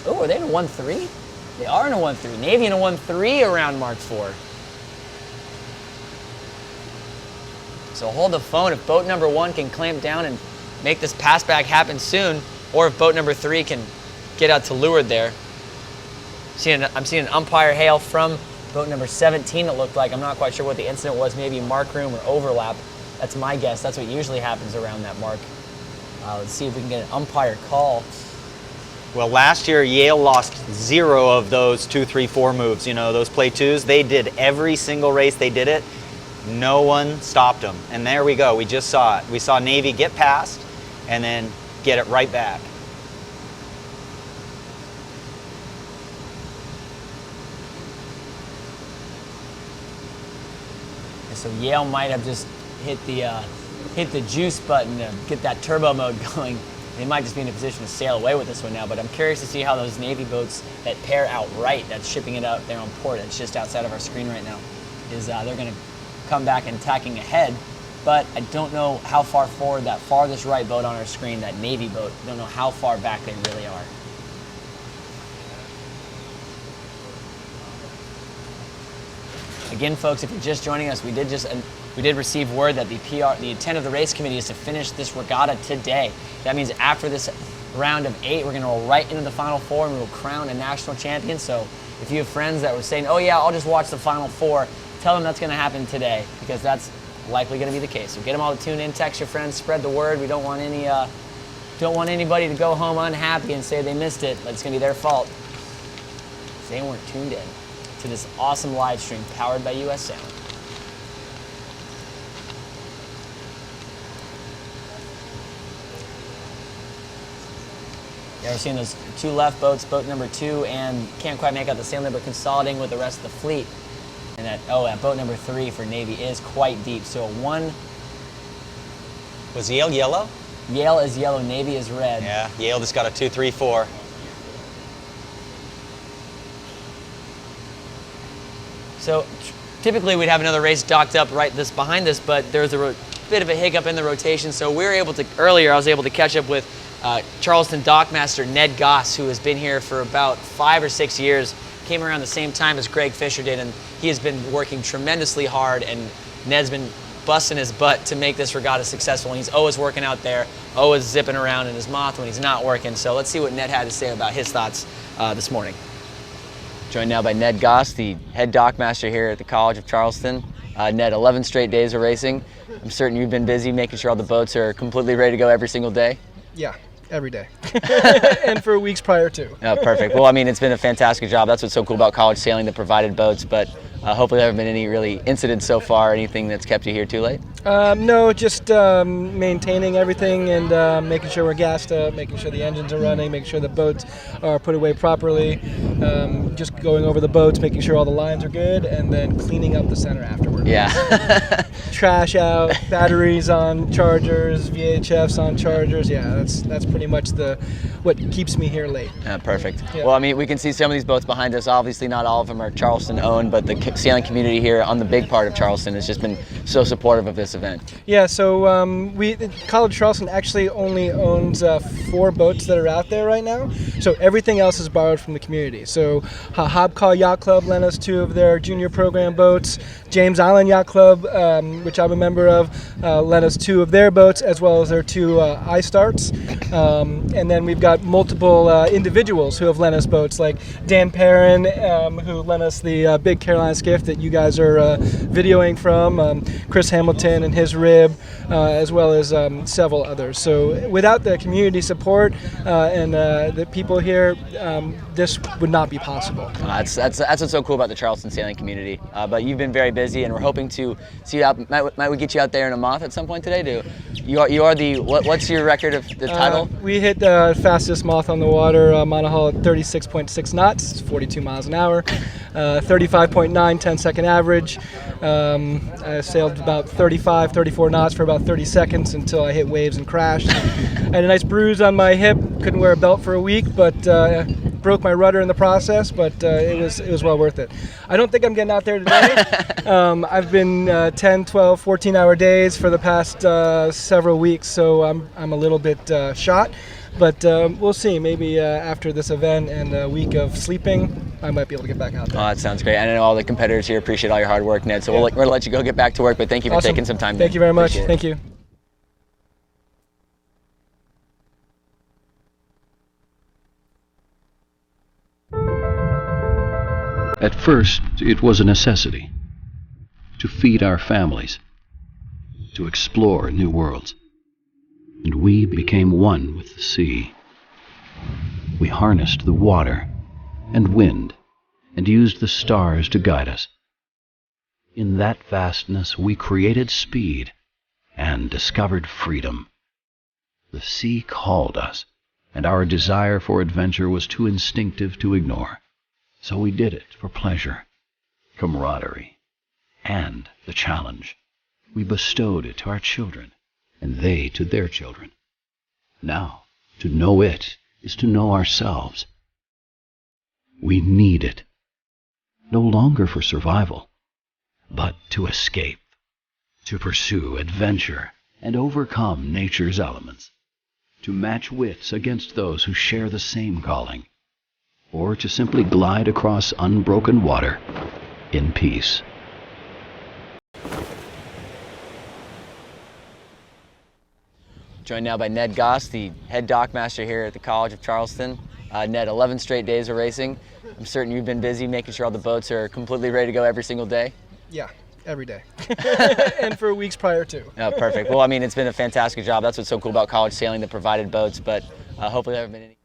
Oh, are they in a 1-3? They are in a 1-3. Navy in a 1-3 around Mark IV. So hold the phone. If boat number 1 can clamp down and make this pass back happen soon, or if boat number 3 can get out to leeward there. I'm seeing an umpire hail from boat number 17, it looked like. I'm not quite sure what the incident was, maybe mark room or overlap. That's my guess. That's what usually happens around that mark. Let's see if we can get an umpire call. Well, last year, Yale lost 0 of those 2-3-4 moves. You know, those play 2s, they did every single race they did it. No one stopped them. And there we go. We just saw it. We saw Navy get past and then get it right back. So Yale might have just hit the juice button to get that turbo mode going. They might just be in a position to sail away with this one now, but I'm curious to see how those Navy boats that pair out right, that's shipping it out there on port, it's just outside of our screen right now, is they're going to come back and tacking ahead. But I don't know how far forward that farthest right boat on our screen, that Navy boat, I don't know how far back they really are. Again, folks, if you're just joining us, we did receive word that the intent of the race committee is to finish this regatta today. That means after this round of 8, we're going to roll right into the Final 4 and we'll crown a national champion. So if you have friends that were saying, oh yeah, I'll just watch the Final 4, tell them that's going to happen today, because that's likely going to be the case. So get them all to tune in, text your friends, spread the word. We don't want anybody to go home unhappy and say they missed it, but it's going to be their fault. They weren't tuned in to this awesome live stream powered by US Sound. Yeah, we're seeing those 2 left boats, boat number 2, and can't quite make out the sailing, but consolidating with the rest of the fleet. And that boat number 3 for Navy is quite deep. So 1. Was Yale yellow? Yale is yellow, Navy is red. Yeah, Yale just got a 2-3-4. So typically we'd have another race docked up right behind this, but there's a bit of a hiccup in the rotation. So we were able to, earlier I was able to catch up with Charleston Dockmaster Ned Goss, who has been here for about 5 or 6 years. came around the same time as Greg Fisher did, and he has been working tremendously hard, and Ned's been busting his butt to make this regatta successful, and he's always working out there, always zipping around in his moth when he's not working. So let's see what Ned had to say about his thoughts this morning. Joined now by Ned Goss, the head dockmaster here at the College of Charleston. Ned, 11 straight days of racing. I'm certain you've been busy making sure all the boats are completely ready to go every single day. Yeah, every day. And for weeks prior too. Oh, perfect. Well, I mean, it's been a fantastic job. That's what's so cool about college sailing, the provided boats, but hopefully there haven't been any really incidents so far, anything that's kept you here too late? No, just maintaining everything and making sure we're gassed up, making sure the engines are running, making sure the boats are put away properly, just going over the boats, making sure all the lines are good, and then cleaning up the center afterwards. Yeah. Trash out, batteries on chargers, VHFs on chargers. Yeah, that's pretty much what keeps me here late. Perfect. Yeah. Well, I mean, we can see some of these boats behind us. Obviously, not all of them are Charleston owned, but the sailing community here on the big part of Charleston has just been so supportive of this event. Yeah, so College of Charleston actually only owns 4 boats that are out there right now. So everything else is borrowed from the community. So Hobart Yacht Club lent us 2 of their junior program boats. James Island Yacht Club, which I'm a member of, lent us 2 of their boats, as well as their 2 iStarts. And then we've got multiple individuals who have lent us boats, like Dan Perrin, who lent us the big Carolina skiff that you guys are videoing from, Chris Hamilton and his rib, as well as several others. So without the community support and the people here, this would not be possible. That's what's so cool about the Charleston sailing community. But you've been very busy, and we're hoping to see you out. Might we get you out there in a moth at some point today? You are the what's your record of the title? We hit the fastest moth on the water, monohull at 36.6 knots, 42 miles an hour, 35.9 10-second average. I sailed about 34 knots for about 30 seconds until I hit waves and crashed. I had a nice bruise on my hip. Couldn't wear a belt for a week, but broke my rudder in the process. But it was well worth it. I don't think I'm getting out there today. I've been 10, 12, 14-hour days for the past several weeks, so I'm a little bit shot. But we'll see. Maybe after this event and a week of sleeping, I might be able to get back out there. Oh, that sounds great. I know all the competitors here appreciate all your hard work, Ned. So we're going to let you go get back to work, but thank you for taking some time. Thank you very much. Thank you. At first, it was a necessity to feed our families, to explore new worlds. And we became one with the sea. We harnessed the water and wind and used the stars to guide us. In that vastness, we created speed and discovered freedom. The sea called us, and our desire for adventure was too instinctive to ignore. So we did it for pleasure, camaraderie, and the challenge. We bestowed it to our children, and they to their children. Now, to know it is to know ourselves. We need it, no longer for survival, but to escape, to pursue adventure and overcome nature's elements, to match wits against those who share the same calling, or to simply glide across unbroken water in peace. Joined now by Ned Goss, the head dockmaster here at the College of Charleston. Ned, 11 straight days of racing. I'm certain you've been busy making sure all the boats are completely ready to go every single day. Yeah, every day. And for weeks prior too. Oh, perfect. Well, I mean, it's been a fantastic job. That's what's so cool about college sailing, the provided boats, but hopefully there haven't been any.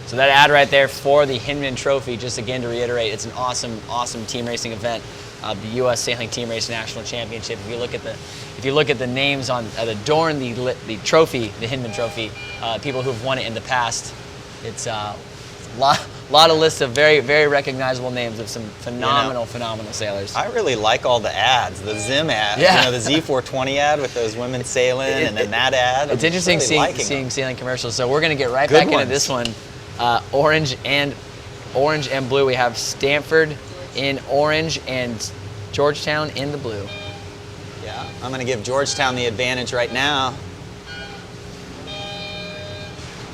So that ad right there for the Hinman Trophy, just again to reiterate, it's an awesome, awesome team racing event. The U.S. Sailing Team Race National Championship. If you look at the names on that adorn the trophy, the Hinman Trophy, people who've won it in the past, it's a lot of lists of very, very recognizable names of some phenomenal sailors. I really like all the ads, the Zim ad, Yeah. the Z420 ad with those women sailing, and then that ad. It's interesting really seeing sailing commercials. So we're going to get right Good back into ones. this one. Orange and blue. We have Stanford in orange and Georgetown in the blue. Yeah, I'm going to give Georgetown the advantage right now.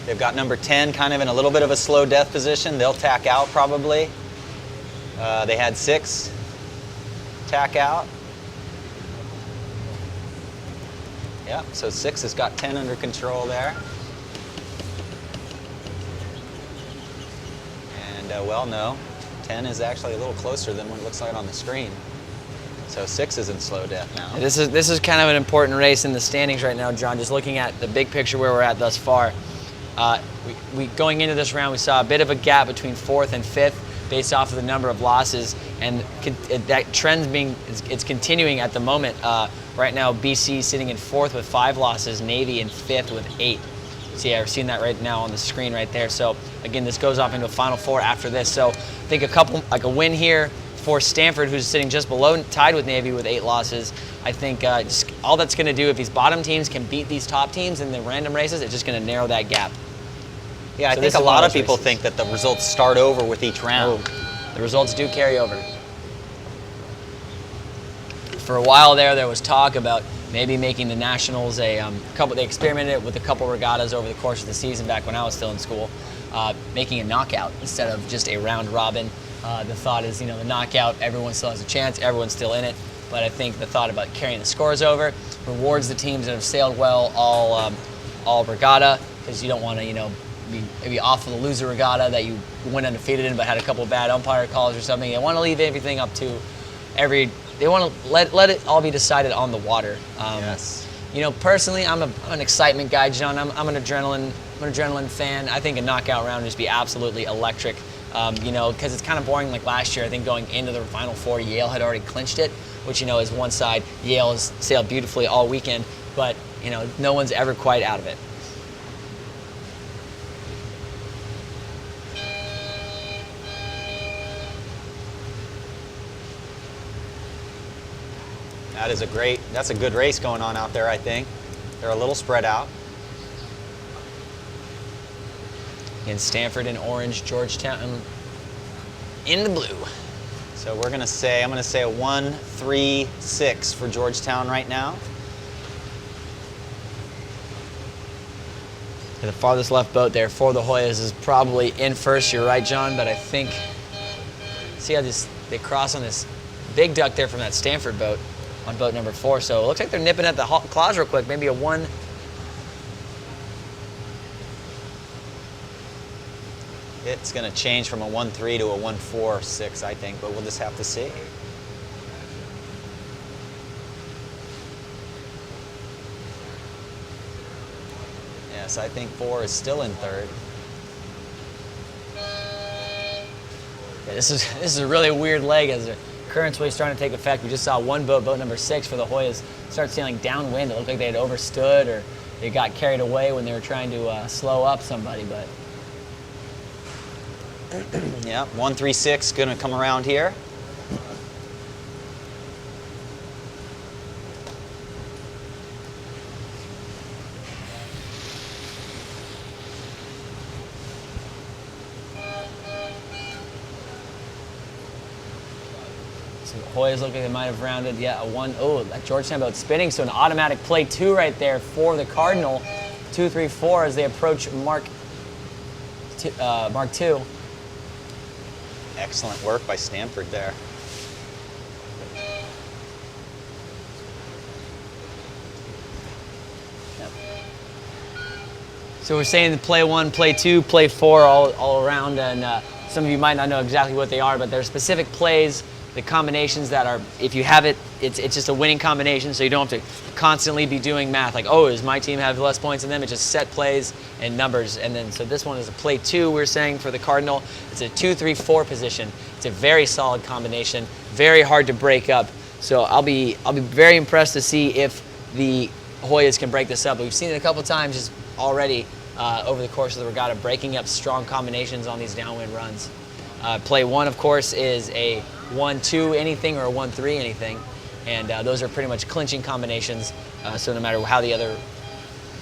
They've got number 10 kind of in a little bit of a slow death position. They'll tack out probably. They had 6 tack out. Yep, so 6 has got 10 under control there. And well, no, 10 is actually a little closer than what it looks like on the screen. So 6 is in slow death now. This is kind of an important race in the standings right now, John. Just looking at the big picture where we're at thus far. We going into this round, we saw a bit of a gap between 4th and 5th based off of the number of losses, and that trend's it's continuing at the moment. Right now, BC sitting in 4th with 5 losses, Navy in 5th with 8. So yeah, we're seeing that right now on the screen right there. So again, this goes off into a Final Four after this. So I think a win here for Stanford, who's sitting just below, tied with Navy with 8 losses. I think just all that's going to do, if these bottom teams can beat these top teams in the random races, it's just going to narrow that gap. Yeah, I So think this a is one lot of of those people races. think that the results start over with each round. The results do carry over. For a while there was talk about maybe making the Nationals a couple. They experimented with a couple regattas over the course of the season back when I was still in school, making a knockout instead of just a round robin. The thought is, the knockout, everyone still has a chance, everyone's still in it. But I think the thought about carrying the scores over rewards the teams that have sailed well all regatta, because you don't want to, be maybe off of the loser regatta that you went undefeated in but had a couple bad umpire calls or something. They want to leave everything up to they want to let it all be decided on the water. Yes. Personally, I'm an excitement guy, John. I'm an adrenaline fan. I think a knockout round would just be absolutely electric. Because it's kind of boring. Like last year, I think going into the Final Four, Yale had already clinched it, which is one side. Yale has sailed beautifully all weekend, but no one's ever quite out of it. That's a good race going on out there, I think. They're a little spread out. In Stanford in orange, Georgetown in the blue. So I'm going to say a 1-3-6 for Georgetown right now. The farthest left boat there for the Hoyas is probably in first. You're right, John, but I think, see how they cross on this big duck there from that Stanford boat on boat number 4. So it looks like they're nipping at the claws real quick. Maybe a 1. It's going to change from a 1-3 to a 1-4-6, I think, but we'll just have to see. Yes, I think 4 is still in third. Yeah, this is a really weird leg as the current's really starting to take effect. We just saw one boat number 6 for the Hoyas, start sailing downwind. It looked like they had overstood or they got carried away when they were trying to slow up somebody, but. Yeah, 1-3-6 going to come around here. So the Hoyas look like they might have rounded, a 1. Oh, that Georgetown boat spinning, so an automatic play 2 right there for the Cardinal. 2-3-4 as they approach Mark 2. Excellent work by Stanford there. So we're saying the play 1, play 2, play 4 all around, and some of you might not know exactly what they are, but they're specific plays the combinations that are, if you have it, it's just a winning combination, so you don't have to constantly be doing math like, oh, does my team have less points than them? It's just set plays and numbers. And then, so this one is a play 2, we're saying, for the Cardinal. It's a 2-3-4 position. It's a very solid combination, very hard to break up. So I'll be very impressed to see if the Hoyas can break this up. We've seen it a couple times just already over the course of the regatta, breaking up strong combinations on these downwind runs. Play 1, of course, is a 1-2 anything or a 1-3 anything, and those are pretty much clinching combinations, so no matter how the other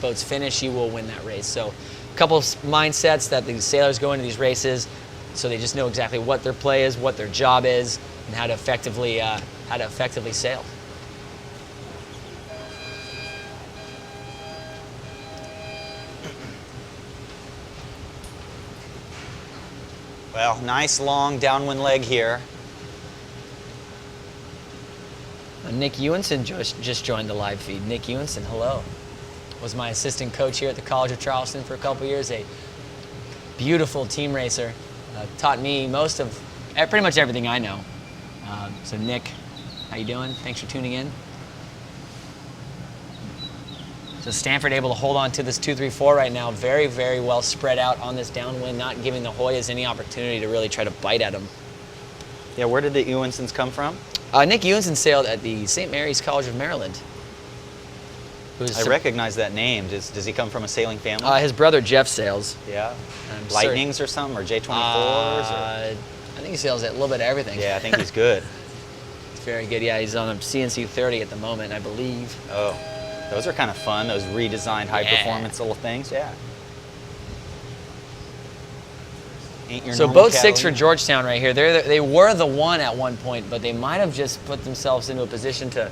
boats finish, you will win that race. So a couple of mindsets that the sailors go into these races, so they just know exactly what their play is, what their job is, and how to effectively sail. Well, nice long downwind leg here. Nick Ewenson just joined the live feed. Nick Ewenson, hello. Was my assistant coach here at the College of Charleston for a couple years. A beautiful team racer. Taught me pretty much everything I know. So Nick, how you doing? Thanks for tuning in. So Stanford able to hold on to this 2-3-4 right now. Very, very well spread out on this downwind, not giving the Hoyas any opportunity to really try to bite at them. Yeah, where did the Ewensons come from? Nick Ewenson sailed at the St. Mary's College of Maryland. I recognize that name. Does he come from a sailing family? His brother Jeff sails. Yeah. Lightnings or something, or J24s? I think he sails at a little bit of everything. Yeah, I think he's good. It's very good. Yeah, he's on a CNC 30 at the moment, I believe. Oh, those are kind of fun, those redesigned high-performance little things. Yeah. So boat 6 for Georgetown right here. They were the 1 at one point, but they might have just put themselves into a position to...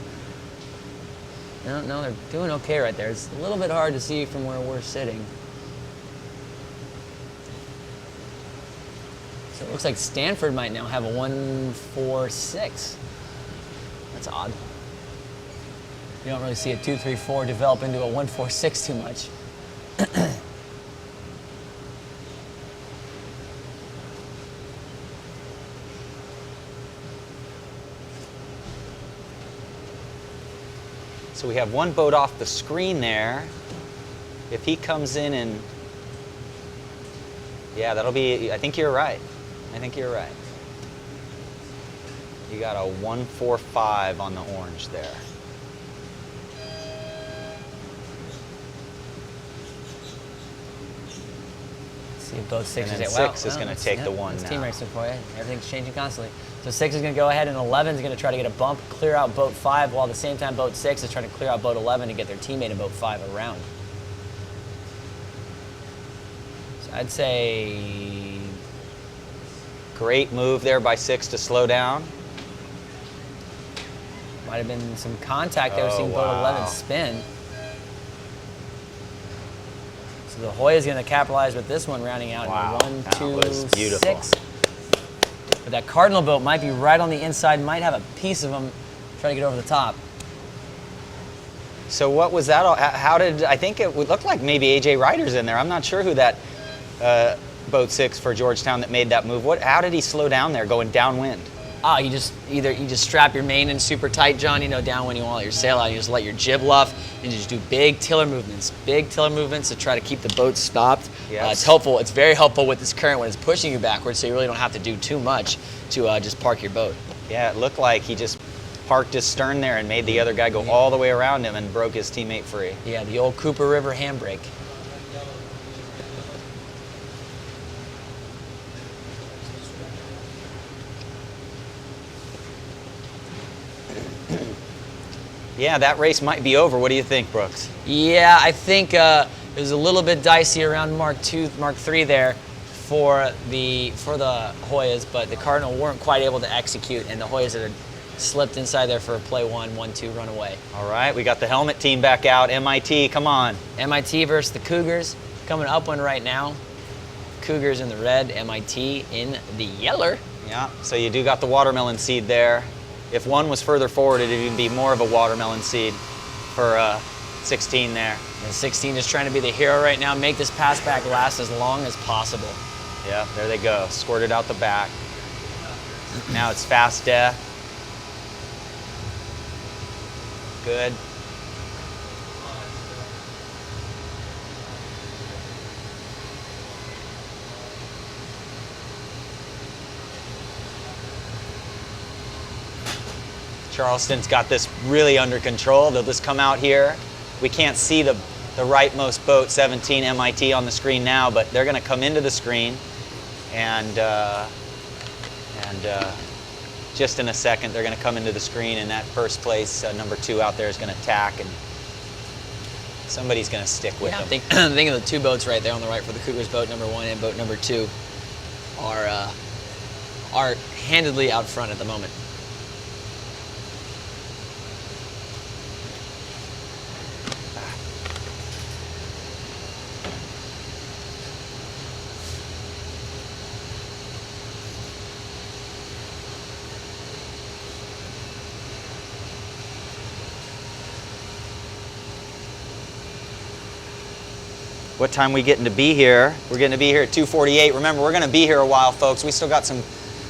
No, they're doing okay right there. It's a little bit hard to see from where we're sitting. So it looks like Stanford might now have a 1-4-6. That's odd. You don't really see a 2-3-4 develop into a 1-4-6 too much. So we have one boat off the screen there. If he comes in and... Yeah, that'll be... I think you're right. You got a 1-4-5 on the orange there. See if both 6 and then 6 is going to take the 1 now. Team racing for you. Everything's changing constantly. So 6 is going to go ahead, and 11 is going to try to get a bump, clear out boat 5, while at the same time boat 6 is trying to clear out boat 11 to get their teammate in boat 5 around. So I'd say... Great move there by 6 to slow down. Might have been some contact there, seeing boat 11 spin. So the Hoya is going to capitalize with this one, rounding out in 1-2-6. But that Cardinal boat might be right on the inside, might have a piece of them trying to get over the top. So what was that? How did, I think it would look like maybe AJ Ryder's in there. I'm not sure who that boat 6 for Georgetown that made that move. How did he slow down there going downwind? You just strap your main in super tight, John. Downwind you want to let your sail out. You just let your jib luff and just do big tiller movements to try to keep the boat stopped. Yes. It's helpful. It's very helpful with this current when it's pushing you backwards, so you really don't have to do too much to just park your boat. Yeah, it looked like he just parked his stern there and made the other guy go all the way around him and broke his teammate free. Yeah, the old Cooper River handbrake. Yeah, that race might be over. What do you think, Brooks? Yeah, I think it was a little bit dicey around Mark 2, Mark 3 there for the Hoyas, but the Cardinal weren't quite able to execute, and the Hoyas had slipped inside there for a play 1-1-2 runaway. All right, we got the helmet team back out. MIT, come on. MIT versus the Cougars. Coming up one right now. Cougars in the red, MIT in the yeller. Yeah, so you do got the watermelon seed there. If one was further forward, it'd even be more of a watermelon seed for 16 there. And 16 is trying to be the hero right now. Make this pass back last as long as possible. Yeah, there they go. Squirted out the back. Now it's fast death. Good. Charleston's got this really under control. They'll just come out here. We can't see the rightmost boat, 17 MIT, on the screen now, but they're going to come into the screen, and just in a second they're going to come into the screen, and that first place, number 2 out there, is going to tack, and somebody's going to stick with them. Think of the 2 boats right there on the right for the Cougars. Boat number 1 and boat number 2 are handedly out front at the moment. What time we getting to be here? We're getting to be here at 2:48. Remember, we're going to be here a while, folks. We still got some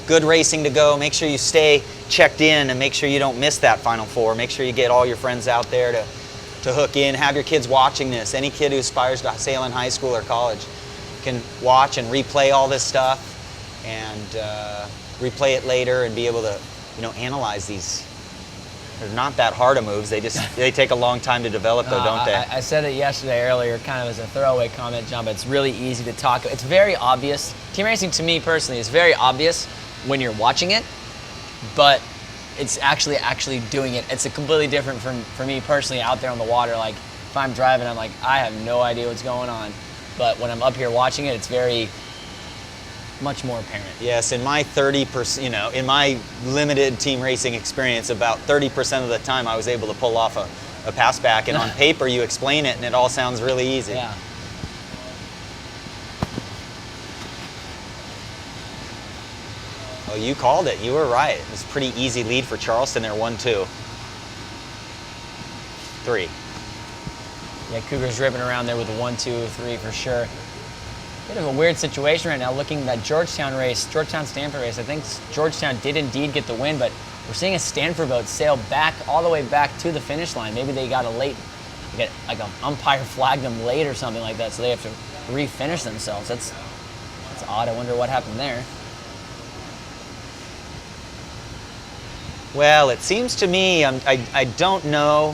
good racing to go. Make sure you stay checked in and make sure you don't miss that Final Four. Make sure you get all your friends out there to hook in. Have your kids watching this. Any kid who aspires to sail in high school or college can watch and replay all this stuff and replay it later and be able to, analyze these. They're not that hard of moves. They take a long time to develop, though, don't they? I said it yesterday earlier, kind of as a throwaway comment, John, but it's really easy to talk. It's very obvious. Team racing, to me personally, is very obvious when you're watching it, but it's actually doing it. It's a completely different for me personally out there on the water. Like, if I'm driving, I'm like, I have no idea what's going on. But when I'm up here watching it, it's very much more apparent. Yes, in my 30%, in my limited team racing experience, about 30% of the time I was able to pull off a pass back, and on paper you explain it and it all sounds really easy. Yeah. Oh, you called it. You were right. It was a pretty easy lead for Charleston there, 1-2. 3. Yeah, Cougars ripping around there with a 1-2-3 for sure. Bit of a weird situation right now looking at that Georgetown-Stanford race. I think Georgetown did indeed get the win, but we're seeing a Stanford boat sail back all the way back to the finish line. Maybe they got like an umpire flagged them late or something like that, so they have to refinish themselves. That's odd. I wonder what happened there. Well, it seems to me, I don't know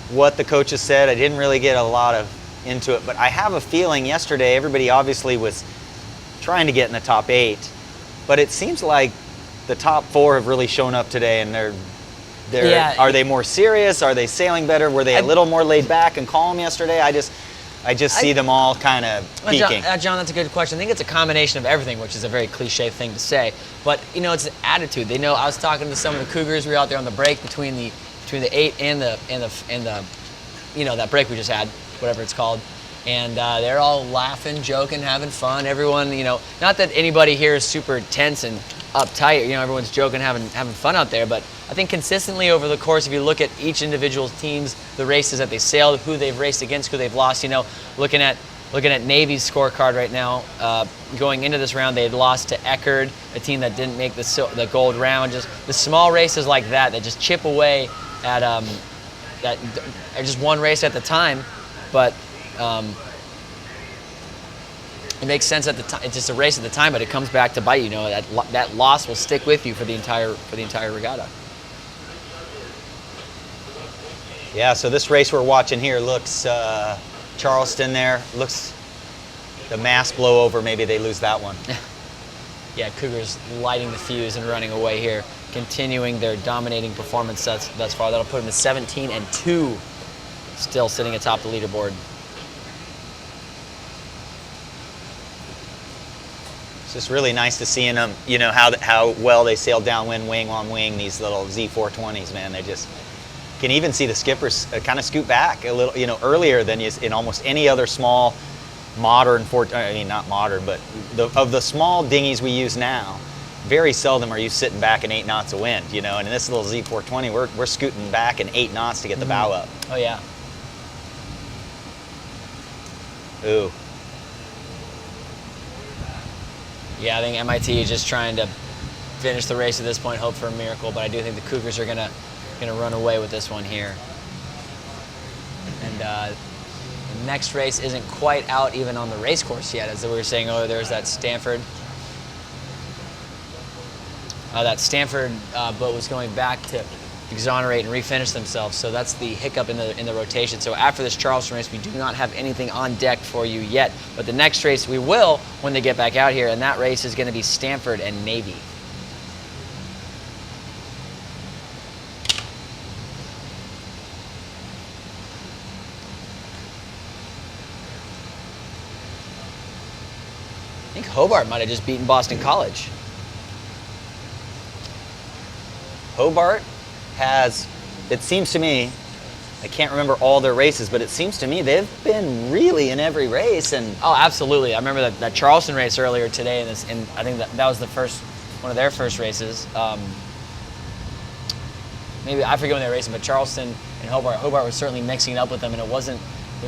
what the coaches said. I didn't really get a lot into it, but I have a feeling yesterday everybody obviously was trying to get in the top 8, but it seems like the top 4 have really shown up today, and are they more serious? Are they sailing better? Were they a little more laid back and calm yesterday? I just see them all kind of peaking. John, that's a good question. I think it's a combination of everything, which is a very cliche thing to say, but it's an attitude. They know. I was talking to some of the Cougars. We were out there on the break between the 8 and the that break we just had, whatever it's called, and they're all laughing, joking, having fun. Everyone, not that anybody here is super tense and uptight. Everyone's joking, having fun out there. But I think consistently over the course, if you look at each individual teams, the races that they sailed, who they've raced against, who they've lost. Looking at Navy's scorecard right now, going into this round, they had lost to Eckerd, a team that didn't make the gold round. Just the small races like that just chip away at that just one race at the time. But it makes sense at the time. It's just a race at the time, but it comes back to bite you. That loss will stick with you for the entire regatta. Yeah. So this race we're watching here looks Charleston there looks the mast blow over. Maybe they lose that one. Yeah, Cougars lighting the fuse and running away here, continuing their dominating performance thus far. That'll put them at 17-2. Still sitting atop the leaderboard. It's just really nice to see them, how well they sail downwind, wing on wing, these little Z420s, man. They just can even see the skippers kind of scoot back a little, earlier than in almost any other small modern, not modern, but of the small dinghies we use now, very seldom are you sitting back in 8 knots of wind, and in this little Z420, we're scooting back in 8 knots to get the bow up. Oh, yeah. Ooh. Yeah, I think MIT is just trying to finish the race at this point, hope for a miracle, but I do think the Cougars are gonna run away with this one here. And the next race isn't quite out even on the race course yet, as we were saying. Oh, there's that Stanford. That Stanford boat was going back to exonerate and refinish themselves, so that's the hiccup in the rotation. So after this Charleston race, we do not have anything on deck for you yet, but the next race we will when they get back out here, and that race is going to be Stanford and Navy. I think Hobart might have just beaten Boston College. Hobart has, it seems to me, I can't remember all their races, but it seems to me they've been really in every race. And oh, absolutely. I remember that Charleston race earlier today, and I think that was one of their first races. Maybe I forget when they were racing, but Charleston and Hobart was certainly mixing it up with them, and it was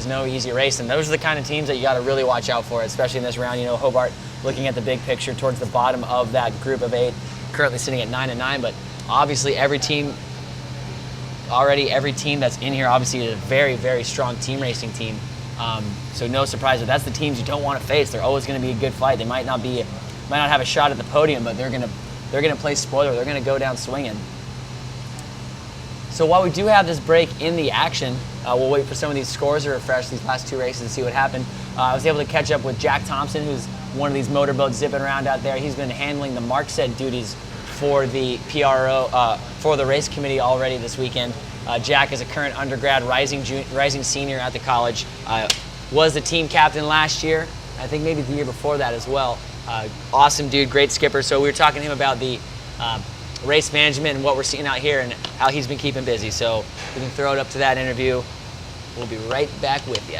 no easy race. And those are the kind of teams that you got to really watch out for, especially in this round. You know, Hobart looking at the big picture towards the bottom of that group of 8, currently sitting at 9-9, but obviously every team that's in here obviously is a very, very strong team racing team. So no surprise that that's the teams you don't want to face. They're always going to be a good fight. They might not have a shot at the podium, but they're going to play spoiler. They're going to go down swinging. So while we do have this break in the action, we'll wait for some of these scores to refresh these last 2 races and see what happened. I was able to catch up with Jack Thompson, who's one of these motorboats zipping around out there. He's been handling the mark set duties for the PRO, for the race committee already this weekend. Jack is a current undergrad, rising senior at the college. Was the team captain last year, I think maybe the year before that as well. Awesome dude, great skipper. So we were talking to him about the race management and what we're seeing out here and how he's been keeping busy. So we can throw it up to that interview. We'll be right back with you.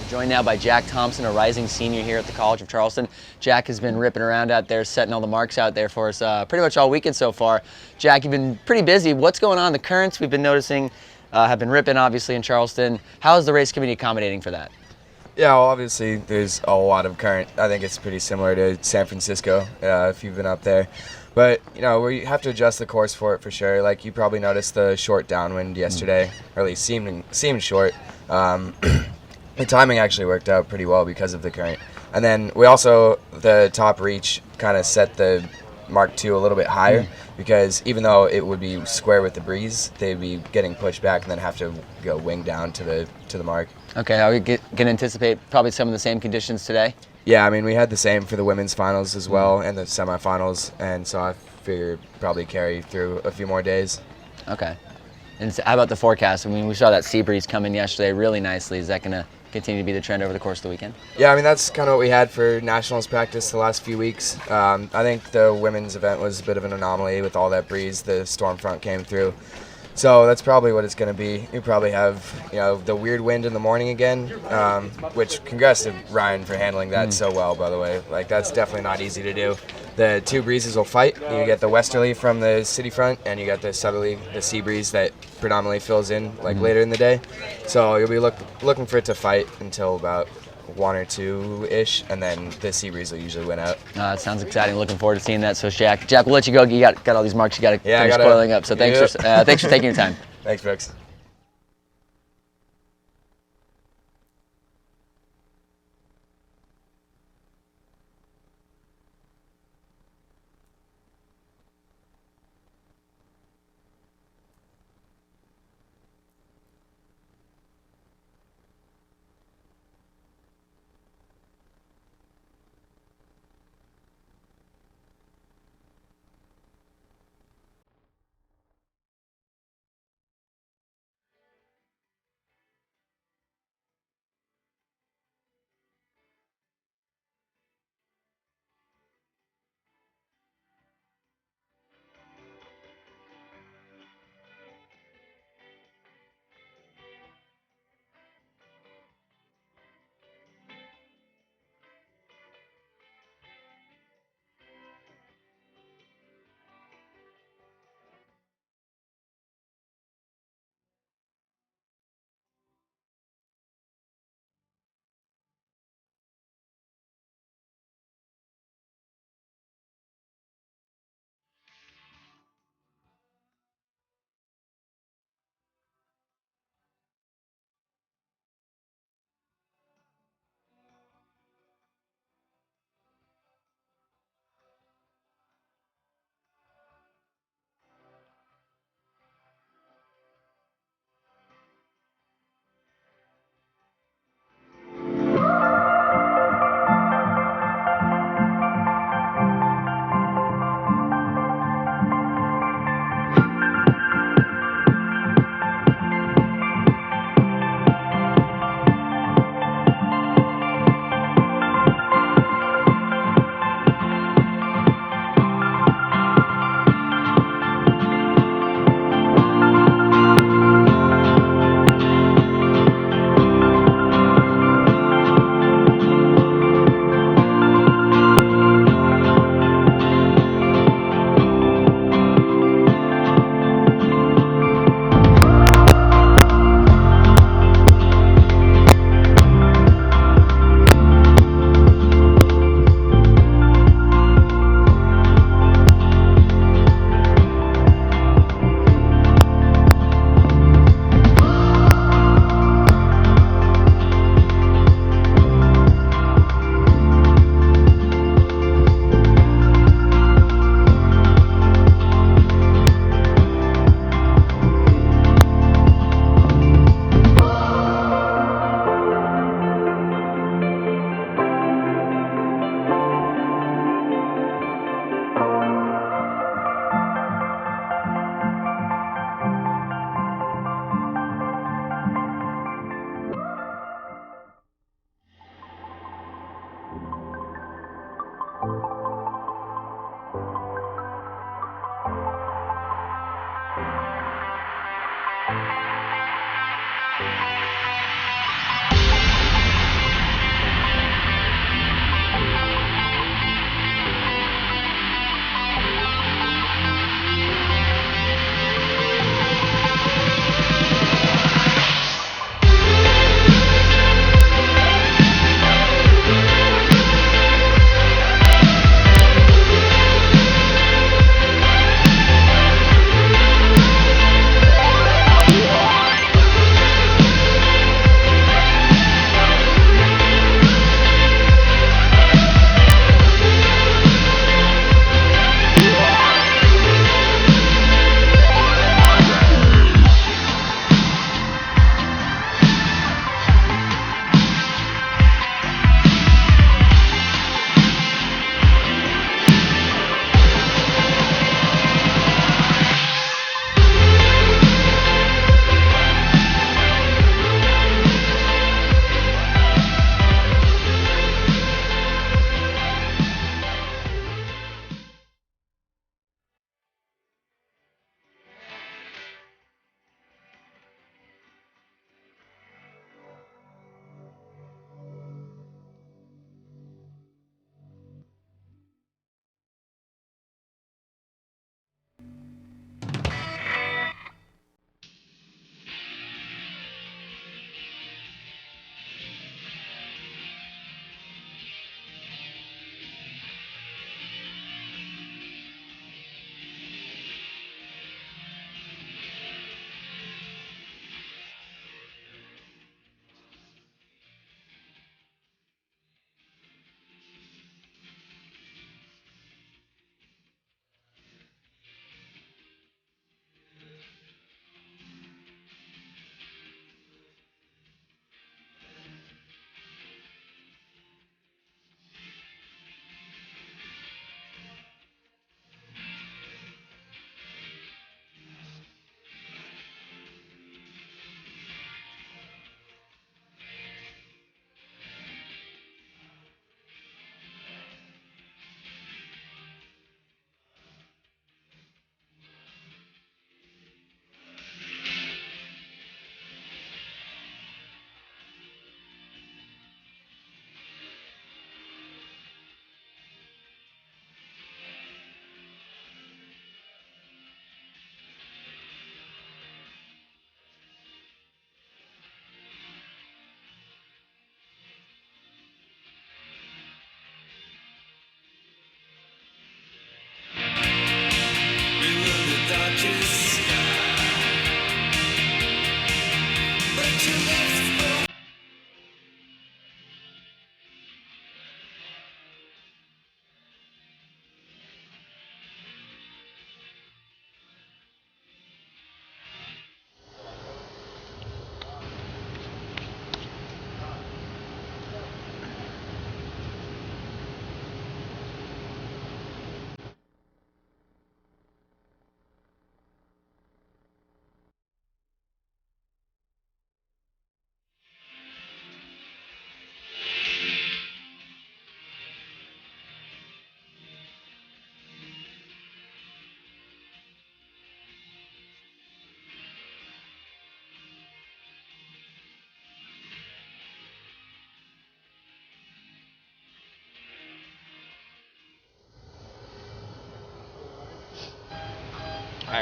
Joined now by Jack Thompson, a rising senior here at the College of Charleston. Jack has been ripping around out there, setting all the marks out there for us pretty much all weekend so far. Jack, you've been pretty busy. What's going on? The currents we've been noticing have been ripping, obviously, in Charleston. How is the race committee accommodating for that? Yeah, well, obviously there's a lot of current. I think it's pretty similar to San Francisco, if you've been up there. But, you know, we have to adjust the course for it for sure. Like, you probably noticed the short downwind yesterday, or at least seemed short. The timing actually worked out pretty well because of the current. And then we also, the top reach kind of set the Mark II a little bit higher because even though it would be square with the breeze, they'd be getting pushed back and then have to go wing down to the mark. Okay, are we going to anticipate probably some of the same conditions today? Yeah, I mean, we had the same for the women's finals as well and the semifinals, and so I figure probably carry through a few more days. Okay. And so how about the forecast? I mean, we saw that sea breeze come in yesterday really nicely. Is that going to continue to be the trend over the course of the weekend? Yeah, I mean, that's kind of what we had for nationals practice the last few weeks. I think the women's event was a bit of an anomaly with all that breeze. The storm front came through. So that's probably what it's going to be. You probably have, you know, the weird wind in the morning again, which congrats to Ryan for handling that so well, by the way. Like, that's definitely not easy to do. The two breezes will fight. You get the westerly from the city front, and you got the southerly, the sea breeze that predominantly fills in like later in the day. So you'll be looking for it to fight until about 1 or 2-ish, and then the sea breeze will usually win out. It sounds exciting. Looking forward to seeing that. So Jack, we'll let you go. You got all these marks you got to finish spoiling up. So thanks for taking your time. Thanks, Brooks.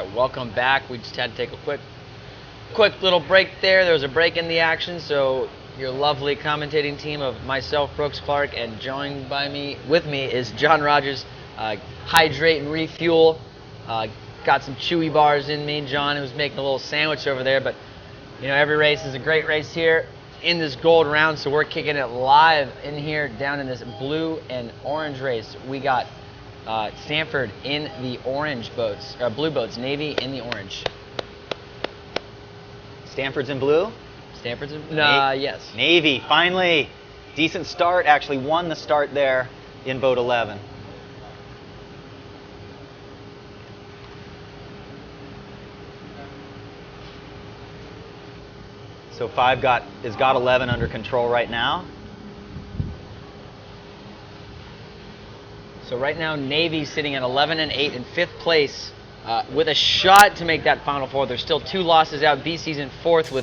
right, welcome back. We just had to take a quick little break there. There was a break in the action, so your lovely commentating team of myself, Brooks Clark, and joined with me is John Rogers. Hydrate and refuel. Got some chewy bars in me. John was making a little sandwich over there, but you know, every race is a great race here in this gold round, so we're kicking it live in here down in this blue and orange race. We got Stanford in the orange boats, blue boats, Navy in the orange. Stanford's in blue? Stanford's in blue? Yes. Navy, finally. Decent start, actually won the start there in boat 11. So 5 has got 11 under control right now. So right now, Navy's sitting at 11 and 8 in 5th place with a shot to make that Final Four. There's still 2 losses out. BC's in 4th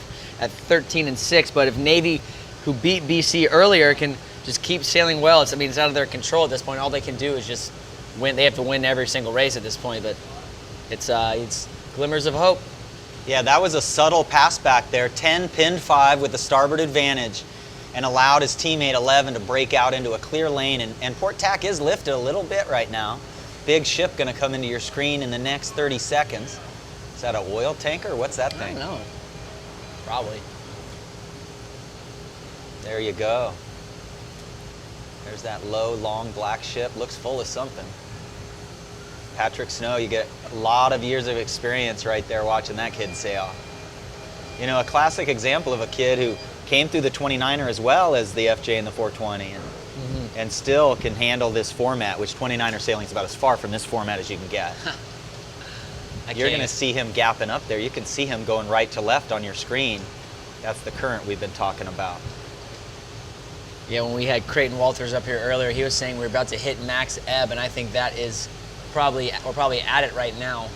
at 13 and 6. But if Navy, who beat BC earlier, can just keep sailing well, it's out of their control at this point. All they can do is just win. They have to win every single race at this point. But it's glimmers of hope. Yeah, that was a subtle pass back there. 10 pinned 5 with the starboard advantage and allowed his teammate 11 to break out into a clear lane. And port tack is lifted a little bit right now. Big ship going to come into your screen in the next 30 seconds. Is that an oil tanker? What's that thing? I don't know. Probably. There you go. There's that low, long black ship. Looks full of something. Patrick Snow, you get a lot of years of experience right there watching that kid sail. You know, a classic example of a kid who came through the 29er as well as the FJ and the 420 and still can handle this format, which 29er sailing is about as far from this format as you can get. You're going to see him gapping up there. You can see him going right to left on your screen. That's the current we've been talking about. Yeah, when we had Creighton Walters up here earlier, he was saying we're about to hit max ebb, and I think that is we're probably at it right now.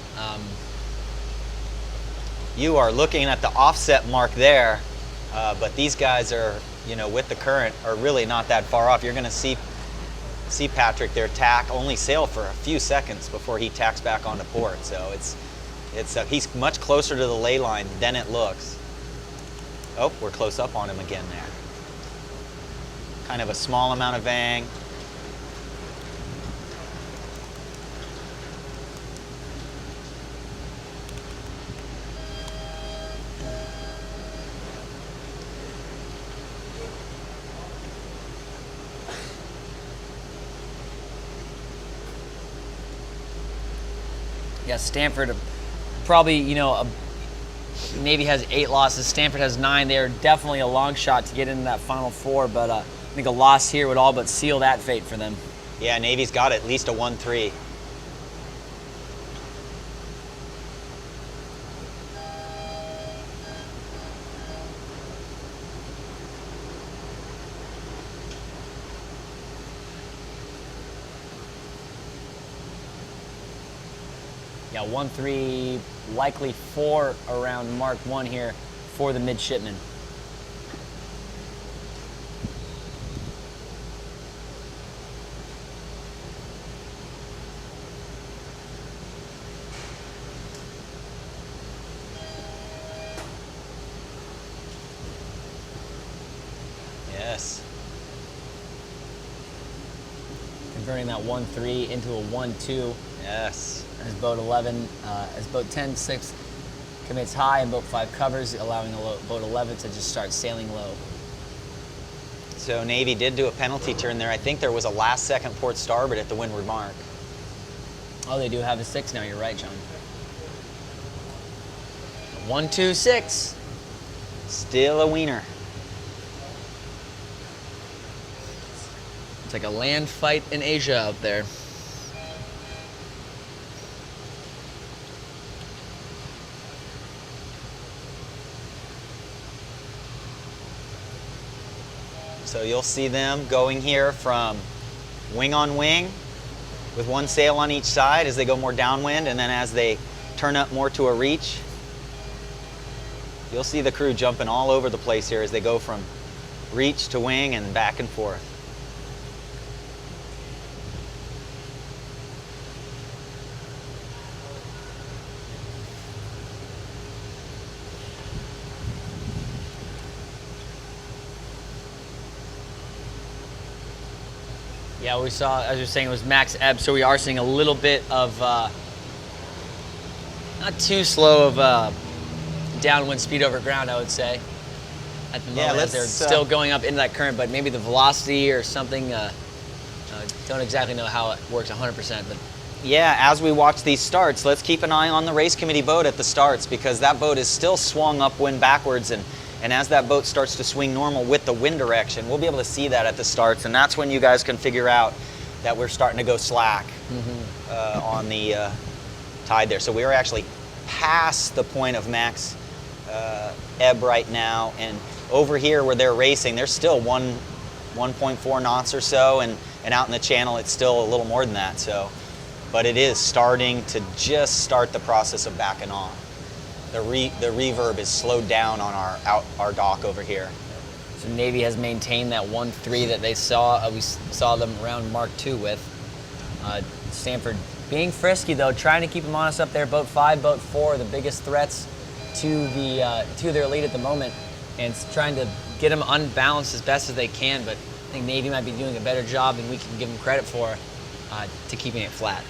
You are looking at the offset mark there, but these guys are, you know, with the current are really not that far off. You're going to see Patrick there tack, only sail for a few seconds before he tacks back onto port. So he's much closer to the ley line than it looks. Oh, we're close up on him again there. Kind of a small amount of vang. Yeah, Stanford probably, you know, Navy has 8 losses. Stanford has 9. They are definitely a long shot to get into that Final Four, but I think a loss here would all but seal that fate for them. Yeah, Navy's got at least a 1-3. Yeah, 1-3, likely 4 around Mark 1 here for the midshipmen. Yes. Converting that 1-3 into a 1-2. Yes. As boat 11, as boat 10, 6 commits high and boat 5 covers, allowing boat 11 to just start sailing low. So Navy did do a penalty turn there. I think there was a last second port starboard at the windward mark. Oh, they do have a 6 now. You're right, John. 1-2-6. Still a wiener. It's like a land fight in Asia out there. So you'll see them going here from wing on wing with one sail on each side as they go more downwind, and then as they turn up more to a reach, you'll see the crew jumping all over the place here as they go from reach to wing and back and forth. Yeah, we saw, as you were saying, it was max ebb, so we are seeing a little bit of, not too slow of downwind speed over ground, I would say. At the moment, as they're still going up into that current, but maybe the velocity or something, don't exactly know how it works 100%, but. Yeah, as we watch these starts, let's keep an eye on the race committee boat at the starts, because that boat is still swung upwind backwards, and as that boat starts to swing normal with the wind direction, we'll be able to see that at the starts, and that's when you guys can figure out that we're starting to go slack on the tide there. So we are actually past the point of max ebb right now, and over here where they're racing, there's still 1.4 knots or so, and out in the channel it's still a little more than that. So, but it is starting to just start the process of backing on. The reverb is slowed down on our dock over here. So Navy has maintained that 1.3 that they saw. We saw them around Mark II with. Stanford being frisky though, trying to keep them honest up there. Boat 5, Boat 4, the biggest threats to their lead at the moment, and trying to get them unbalanced as best as they can. But I think Navy might be doing a better job than we can give them credit for to keeping it flat.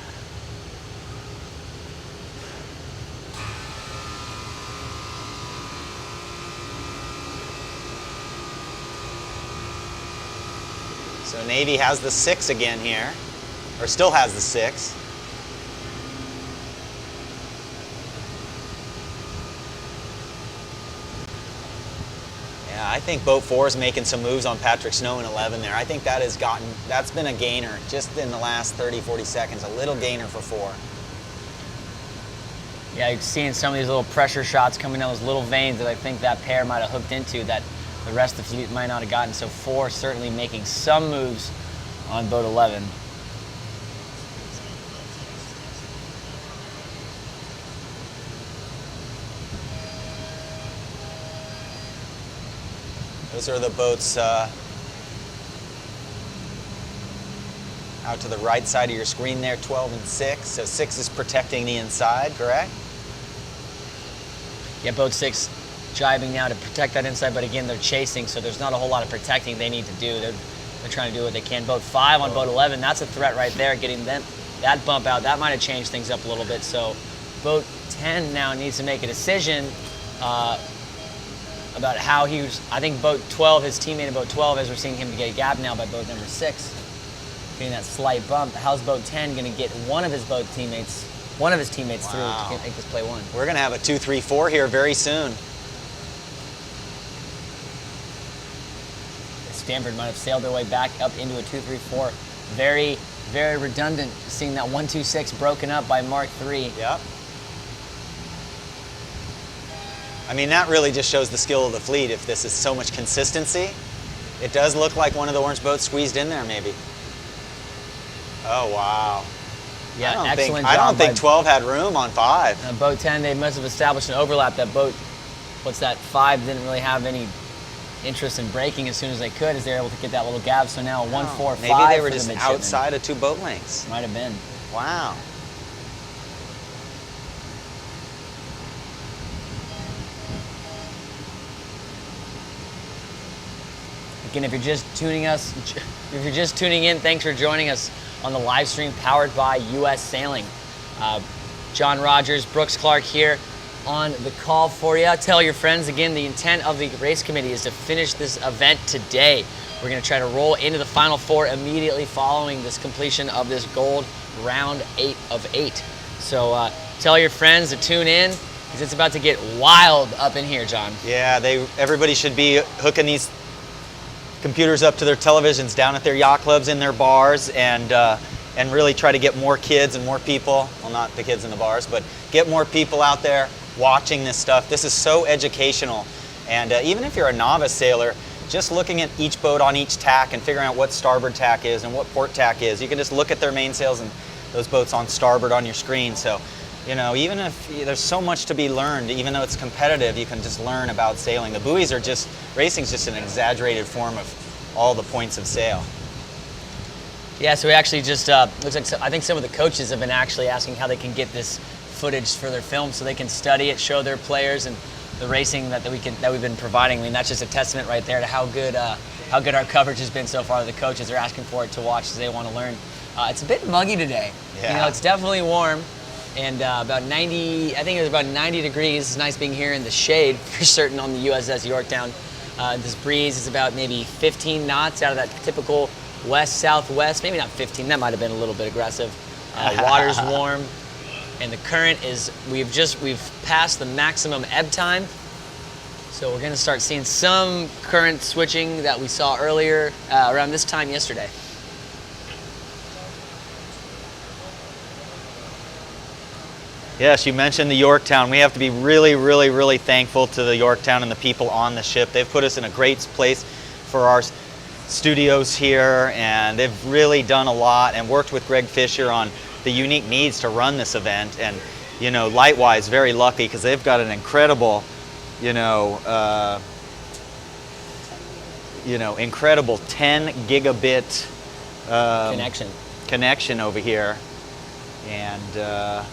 So Navy has the 6 again here, or still has the 6. Yeah, I think Boat 4 is making some moves on Patrick Snow in 11 there. I think that's been a gainer just in the last 30, 40 seconds, a little gainer for 4. Yeah, you're seeing some of these little pressure shots coming down those little veins that I think that pair might have hooked into that the rest of the fleet might not have gotten. So 4 certainly making some moves on Boat 11. Those are the boats out to the right side of your screen there, 12 and 6. So 6 is protecting the inside, correct? Yeah, Boat 6 jibing now to protect that inside, but again, they're chasing, so there's not a whole lot of protecting they need to do. They're trying to do what they can. Boat 5 on Boat 11, that's a threat right there, getting them that bump out. That might have changed things up a little bit. So Boat 10 now needs to make a decision about how he was. I think Boat 12, his teammate in Boat 12, as we're seeing him to get gapped now by boat number 6, getting that slight bump. How's Boat 10 going to get one of his teammates through to make this play 1? We're going to have a 2-3-4 here very soon. Stanford might have sailed their way back up into a 2-3-4. Very, very redundant, seeing that 1-2-6 broken up by Mark III. Yep. I mean, that really just shows the skill of the fleet. If this is so much consistency, it does look like one of the orange boats squeezed in there, maybe. Oh, wow. Yeah, excellent I job. don't think 12 had room on 5. Boat 10, they must have established an overlap. That boat, 5 didn't really have any interest in braking as soon as they could, as they were able to get that little gap. So now 1-4-5. Maybe they were just outside of 2 boat lengths. Might have been. Wow. Again, if you're just tuning in, thanks for joining us on the live stream powered by U.S. Sailing. John Rogers, Brooks Clark here on the call for you. Tell your friends again, the intent of the race committee is to finish this event today. We're going to try to roll into the Final 4 immediately following this completion of this gold round 8 of 8. So tell your friends to tune in, because it's about to get wild up in here, John. Yeah, everybody should be hooking these computers up to their televisions down at their yacht clubs, in their bars, and really try to get more kids and more people, well, not the kids in the bars, but get more people out there watching this stuff. This is so educational, and even if you're a novice sailor, just looking at each boat on each tack and figuring out what starboard tack is and what port tack is, you can just look at their mainsails and those boats on starboard on your screen. So, you know, even if there's so much to be learned, even though it's competitive, you can just learn about sailing. The buoys are just, racing's just an exaggerated form of all the points of sail. Yeah, so we actually just, looks like, I think some of the coaches have been actually asking how they can get this footage for their film so they can study it, show their players, and the racing that we've been providing. I mean, that's just a testament right there to how good how good our coverage has been so far. The coaches are asking for it to watch as they want to learn. It's a bit muggy today. Yeah. You know, it's definitely warm, and about 90. I think it was about 90 degrees. It's nice being here in the shade for certain on the USS Yorktown. This breeze is about maybe 15 knots out of that typical west-southwest. Maybe not 15. That might have been a little bit aggressive. Water's warm, and the current is. We've passed the maximum ebb time. So we're going to start seeing some current switching that we saw earlier around this time yesterday. Yes, you mentioned the Yorktown. We have to be really, really, really thankful to the Yorktown and the people on the ship. They've put us in a great place for our studios here, and they've really done a lot and worked with Greg Fisher on the unique needs to run this event. And, you know, Lightwise, very lucky because they've got an incredible, incredible 10 gigabit connection over here. And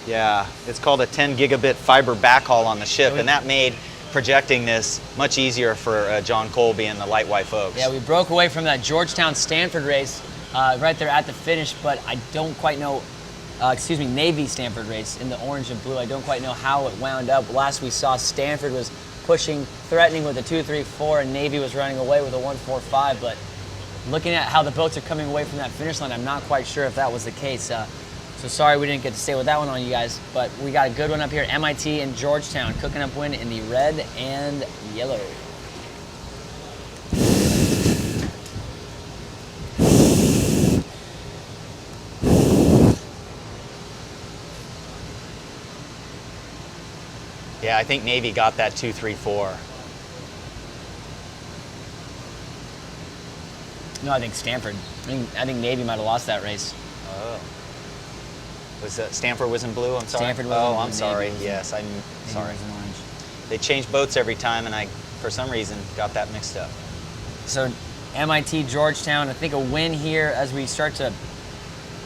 yeah, it's called a 10 gigabit fiber backhaul on the ship, and that made projecting this much easier for John Colby and the Lightwire folks. Yeah, we broke away from that Georgetown-Stanford race right there at the finish, but I don't quite know, Navy-Stanford race in the orange and blue. I don't quite know how it wound up. Last we saw, Stanford was pushing, threatening with a 2.34, and Navy was running away with a 1.45, but looking at how the boats are coming away from that finish line, I'm not quite sure if that was the case. So sorry we didn't get to stay with that one on you guys, but we got a good one up here. MIT and Georgetown cooking up win in the red and yellow. Yeah, I think Navy got that 2.34. No, I think Stanford. I think Navy might have lost that race. Oh. Was Stanford was in blue? I'm sorry. Stanford was in blue. I'm sorry. Yes, I'm sorry. Was in orange. They change boats every time, and I, for some reason, got that mixed up. So MIT, Georgetown, I think a win here as we start to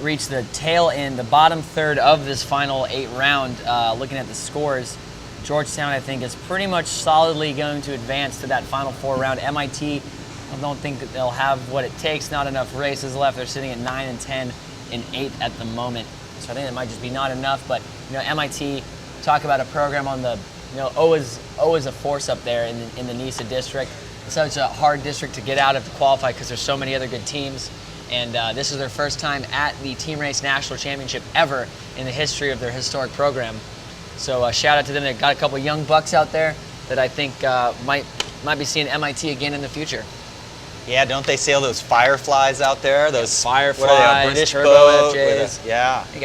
reach the tail end, the bottom third of this final 8 round. Looking at the scores, Georgetown, I think, is pretty much solidly going to advance to that final 4 round. MIT, I don't think that they'll have what it takes. Not enough races left. They're sitting at 9 and 10 and 8 at the moment. So I think it might just be not enough. But you know, MIT, talk about a program on the, always a force up there in the NISA district. It's such a hard district to get out of to qualify because there's so many other good teams. And this is their first time at the Team Race National Championship ever in the history of their historic program. So shout out to them. They've got a couple young bucks out there that I think might be seeing MIT again in the future. Yeah, don't they sail those Fireflies out there? Those Fireflies, British Turbo boat FJs. Yeah. They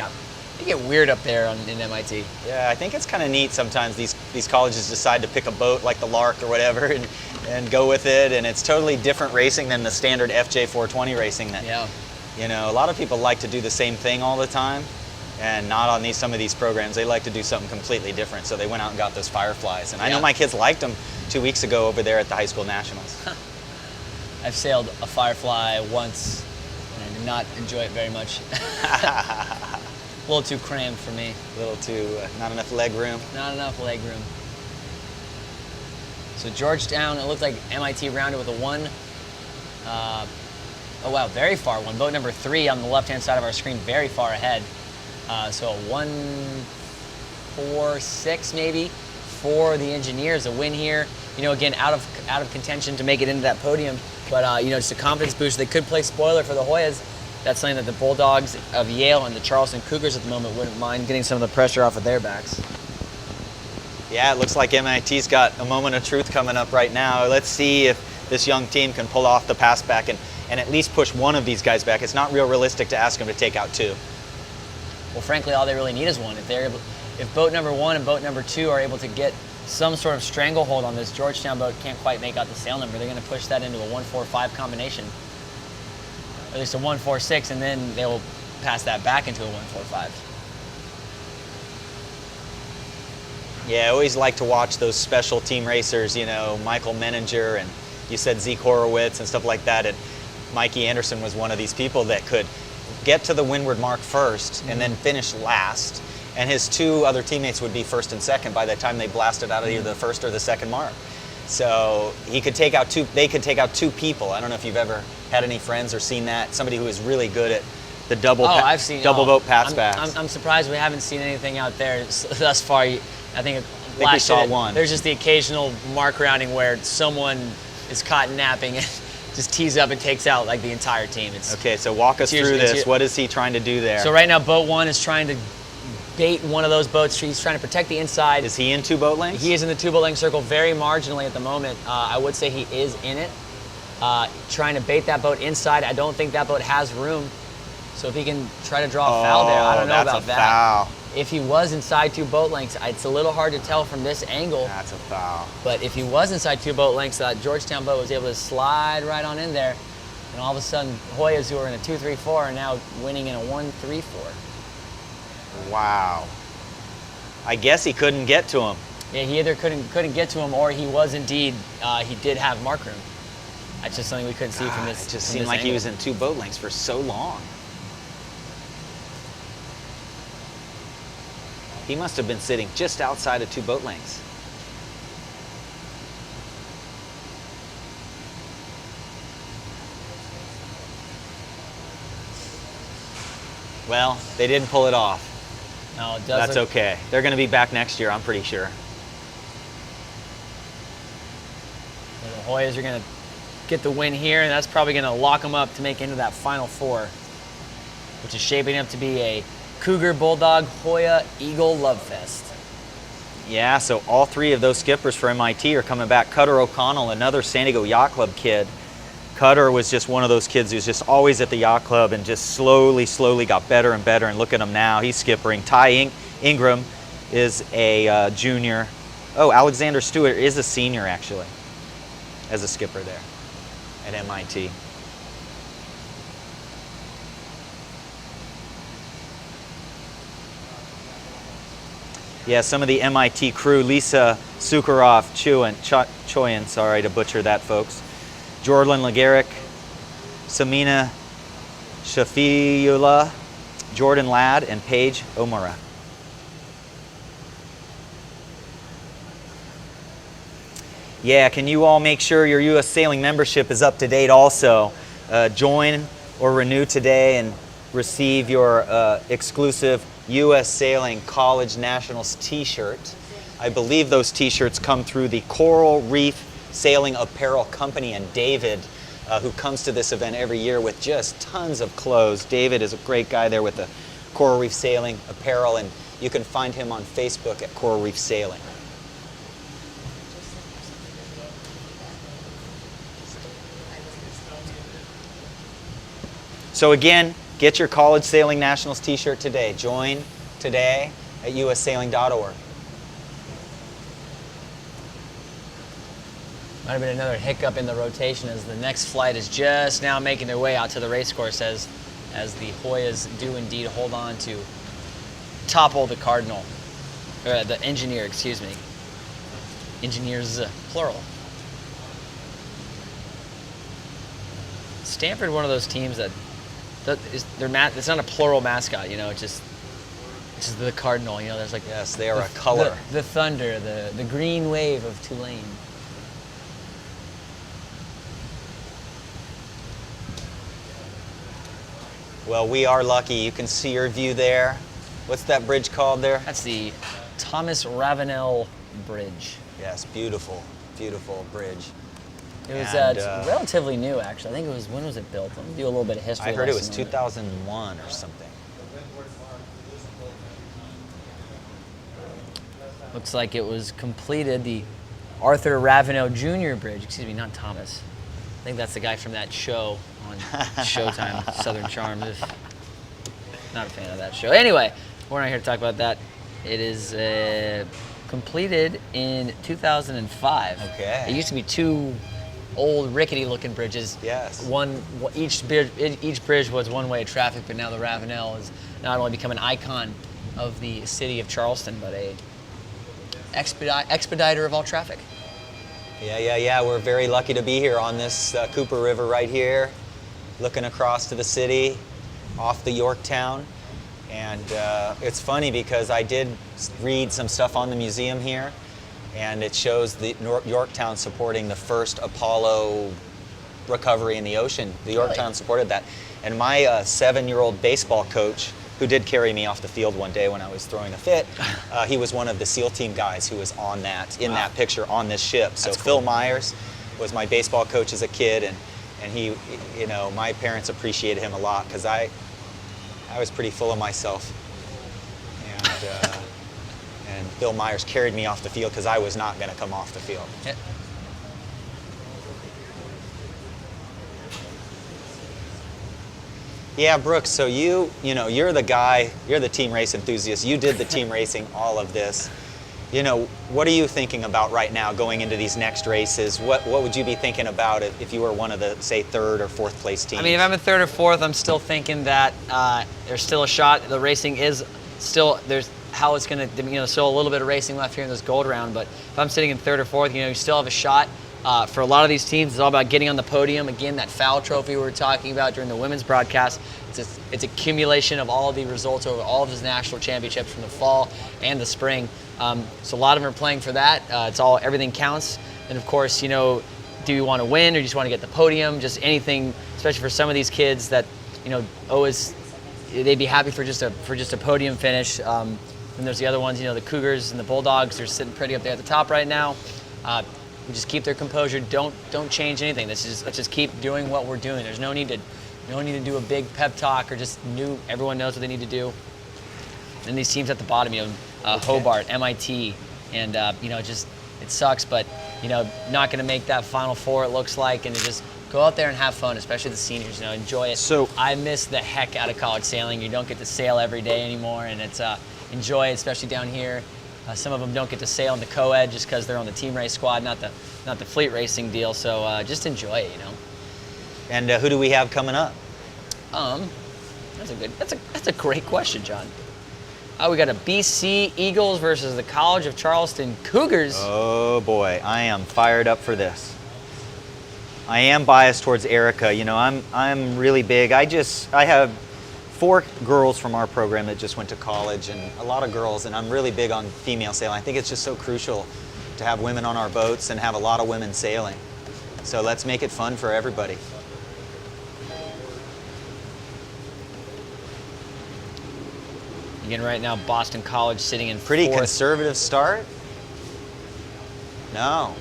get weird up there in MIT. Yeah, I think it's kind of neat sometimes these colleges decide to pick a boat like the Lark or whatever and go with it, and it's totally different racing than the standard FJ 420 racing that, a lot of people like to do the same thing all the time, and not on some of these programs. They like to do something completely different, so they went out and got those Fireflies. And I know my kids liked them 2 weeks ago over there at the high school nationals. I've sailed a Firefly once, and I did not enjoy it very much. A little too crammed for me. A little too, not enough leg room. Not enough leg room. So Georgetown, it looked like MIT rounded with a 1. Oh wow, very far one. Boat number 3 on the left-hand side of our screen, very far ahead. So a 1.46 maybe for the Engineers. A win here. Again, out of contention to make it into that podium. But just a confidence boost. They could play spoiler for the Hoyas. That's something that the Bulldogs of Yale and the Charleston Cougars at the moment wouldn't mind getting some of the pressure off of their backs. Yeah, it looks like MIT's got a moment of truth coming up right now. Let's see if this young team can pull off the pass back and at least push one of these guys back. It's not real realistic to ask them to take out 2. Well, frankly, all they really need is 1. If boat number 1 and boat number 2 are able to get some sort of stranglehold on this Georgetown boat, can't quite make out the sail number, they're going to push that into a 1.45 combination. At least a 1.46, and then they'll pass that back into a 1.45. Yeah, I always like to watch those special team racers, Michael Menninger, and you said Zeke Horowitz and stuff like that. And Mikey Anderson was one of these people that could get to the windward mark first and then finish last. And his 2 other teammates would be first and second by the time they blasted out of either the first or the second mark. So he could take out they could take out 2 people. I don't know if you've ever had any friends or seen that. Somebody who is really good at the double boat pass backs. I'm surprised we haven't seen anything out there thus far. I think we saw one. There's just the occasional mark rounding where someone is caught napping and just tees up and takes out like the entire team. Okay, so walk us through this. What is he trying to do there? So right now, boat 1 is trying to bait one of those boats. He's trying to protect the inside. Is he in 2 boat lengths? He is in the 2 boat length circle very marginally at the moment. I would say he is in it. Trying to bait that boat inside. I don't think that boat has room. So if he can try to draw a foul there, I don't know about that. Foul. If he was inside 2 boat lengths, it's a little hard to tell from this angle. That's a foul. But if he was inside 2 boat lengths, that Georgetown boat was able to slide right on in there. And all of a sudden, Hoyas, who are in a 2-3-4, are now winning in a 1-3-4. Wow. I guess he couldn't get to him. Yeah, he either couldn't get to him, or he was indeed, he did have mark room. That's just something we couldn't see from this. It just seemed like he was in 2 boat lengths for so long. He must have been sitting just outside of 2 boat lengths. Well, they didn't pull it off. No, it doesn't. That's okay. They're going to be back next year, I'm pretty sure. The Hoyas are going to get the win here, and that's probably going to lock them up to make into that Final Four, which is shaping up to be a Cougar, Bulldog, Hoya, Eagle love fest. Yeah, so all 3 of those skippers for MIT are coming back. Cutter O'Connell, another San Diego Yacht Club kid. Cutter was just one of those kids who's just always at the yacht club and just slowly got better and better, and look at him now. He's skippering. Ty Ingram is a junior. Oh, Alexander Stewart is a senior, actually, as a skipper there at MIT. Yeah, some of the MIT crew, Lisa Sukharov, Choyan, sorry to butcher that, folks. Jordan Legaric, Samina Shafiullah, Jordan Ladd, and Paige Omara. Yeah, can you all make sure your U.S. Sailing membership is up to date also? Join or renew today and receive your exclusive U.S. Sailing College Nationals t-shirt. I believe those t-shirts come through the Coral Reef Sailing Apparel Company, and David, who comes to this event every year with just tons of clothes. David is a great guy there with the Coral Reef Sailing Apparel, and you can find him on Facebook at Coral Reef Sailing. So again, get your College Sailing Nationals t-shirt today. Join today at ussailing.org. Might have been another hiccup in the rotation as the next flight is just now making their way out to the race course as the Hoyas do indeed hold on to topple the Cardinal, or the Engineer, excuse me. Engineers, plural. Stanford, one of those teams that it's not a plural mascot, you know, it's just the Cardinal, you know, there's like... Yes, they are a color. The Thunder, the green wave of Tulane. Well, we are lucky. You can see your view there. What's that bridge called there? That's the Thomas Ravenel Bridge. Yes, beautiful, beautiful bridge. It was it's relatively new, actually. I think it was, when was it built? Let me do a little bit of history. I heard it was 2001 or something. Looks like it was completed, the Arthur Ravenel Jr. Bridge. Excuse me, not Thomas. I think that's the guy from that show on Showtime, Southern Charms. Not a fan of that show. Anyway, we're not here to talk about that. It is completed in 2005. Okay. It used to be 2 old rickety-looking bridges. Yes. Each bridge was one-way traffic, but now the Ravenel has not only become an icon of the city of Charleston, but a expediter of all traffic. Yeah. We're very lucky to be here on this Cooper River right here, looking across to the city, off the Yorktown. And it's funny because I did read some stuff on the museum here, and it shows the Yorktown supporting the first Apollo recovery in the ocean. The Yorktown supported that. And my 7-year-old baseball coach, who did carry me off the field one day when I was throwing a fit, he was one of the SEAL team guys who was on that, in that picture on this ship. So Phil Myers was my baseball coach as a kid, and he, you know, my parents appreciated him a lot because I was pretty full of myself. And Phil Myers carried me off the field because I was not going to come off the field. Yeah. Yeah, Brooks, so you're the guy, you're the team race enthusiast. You did the team racing, all of this. You know, what are you thinking about right now going into these next races? What would you be thinking about if you were one of the, say, 3rd or 4th place teams? I mean, if I'm in 3rd or 4th, I'm still thinking that there's still a shot. The racing is still, there's how it's going to, still a little bit of racing left here in this gold round. But if I'm sitting in 3rd or 4th, you still have a shot. For a lot of these teams, it's all about getting on the podium. Again, that foul trophy we were talking about during the women's broadcast, it's accumulation of all of the results over all of these national championships from the fall and the spring. So a lot of them are playing for that. Everything counts. And of course, do you want to win or you just want to get the podium? Just anything, especially for some of these kids that, always, they'd be happy for just a podium finish. And there's the other ones, the Cougars and the Bulldogs, they're sitting pretty up there at the top right now. We just keep their composure. Don't change anything. Let's just keep doing what we're doing. There's no need to do a big pep talk or just everyone knows what they need to do. And these teams at the bottom, Hobart, MIT, and it sucks, but not going to make that Final Four. It looks like, and just go out there and have fun, especially the seniors. Enjoy it. So I miss the heck out of college sailing. You don't get to sail every day anymore, and it's enjoy it, especially down here. Some of them don't get to sail in the co-ed just because they're on the team race squad, not the fleet racing deal. So just enjoy it, And who do we have coming up? That's a great question, John. We got a BC Eagles versus the College of Charleston Cougars. Oh boy, I am fired up for this. I am biased towards Erica. I'm really big. I have 4 girls from our program that just went to college, and a lot of girls, and I'm really big on female sailing. I think it's just so crucial to have women on our boats and have a lot of women sailing. So let's make it fun for everybody. Again, right now, Boston College sitting in Pretty 4th. conservative start? No.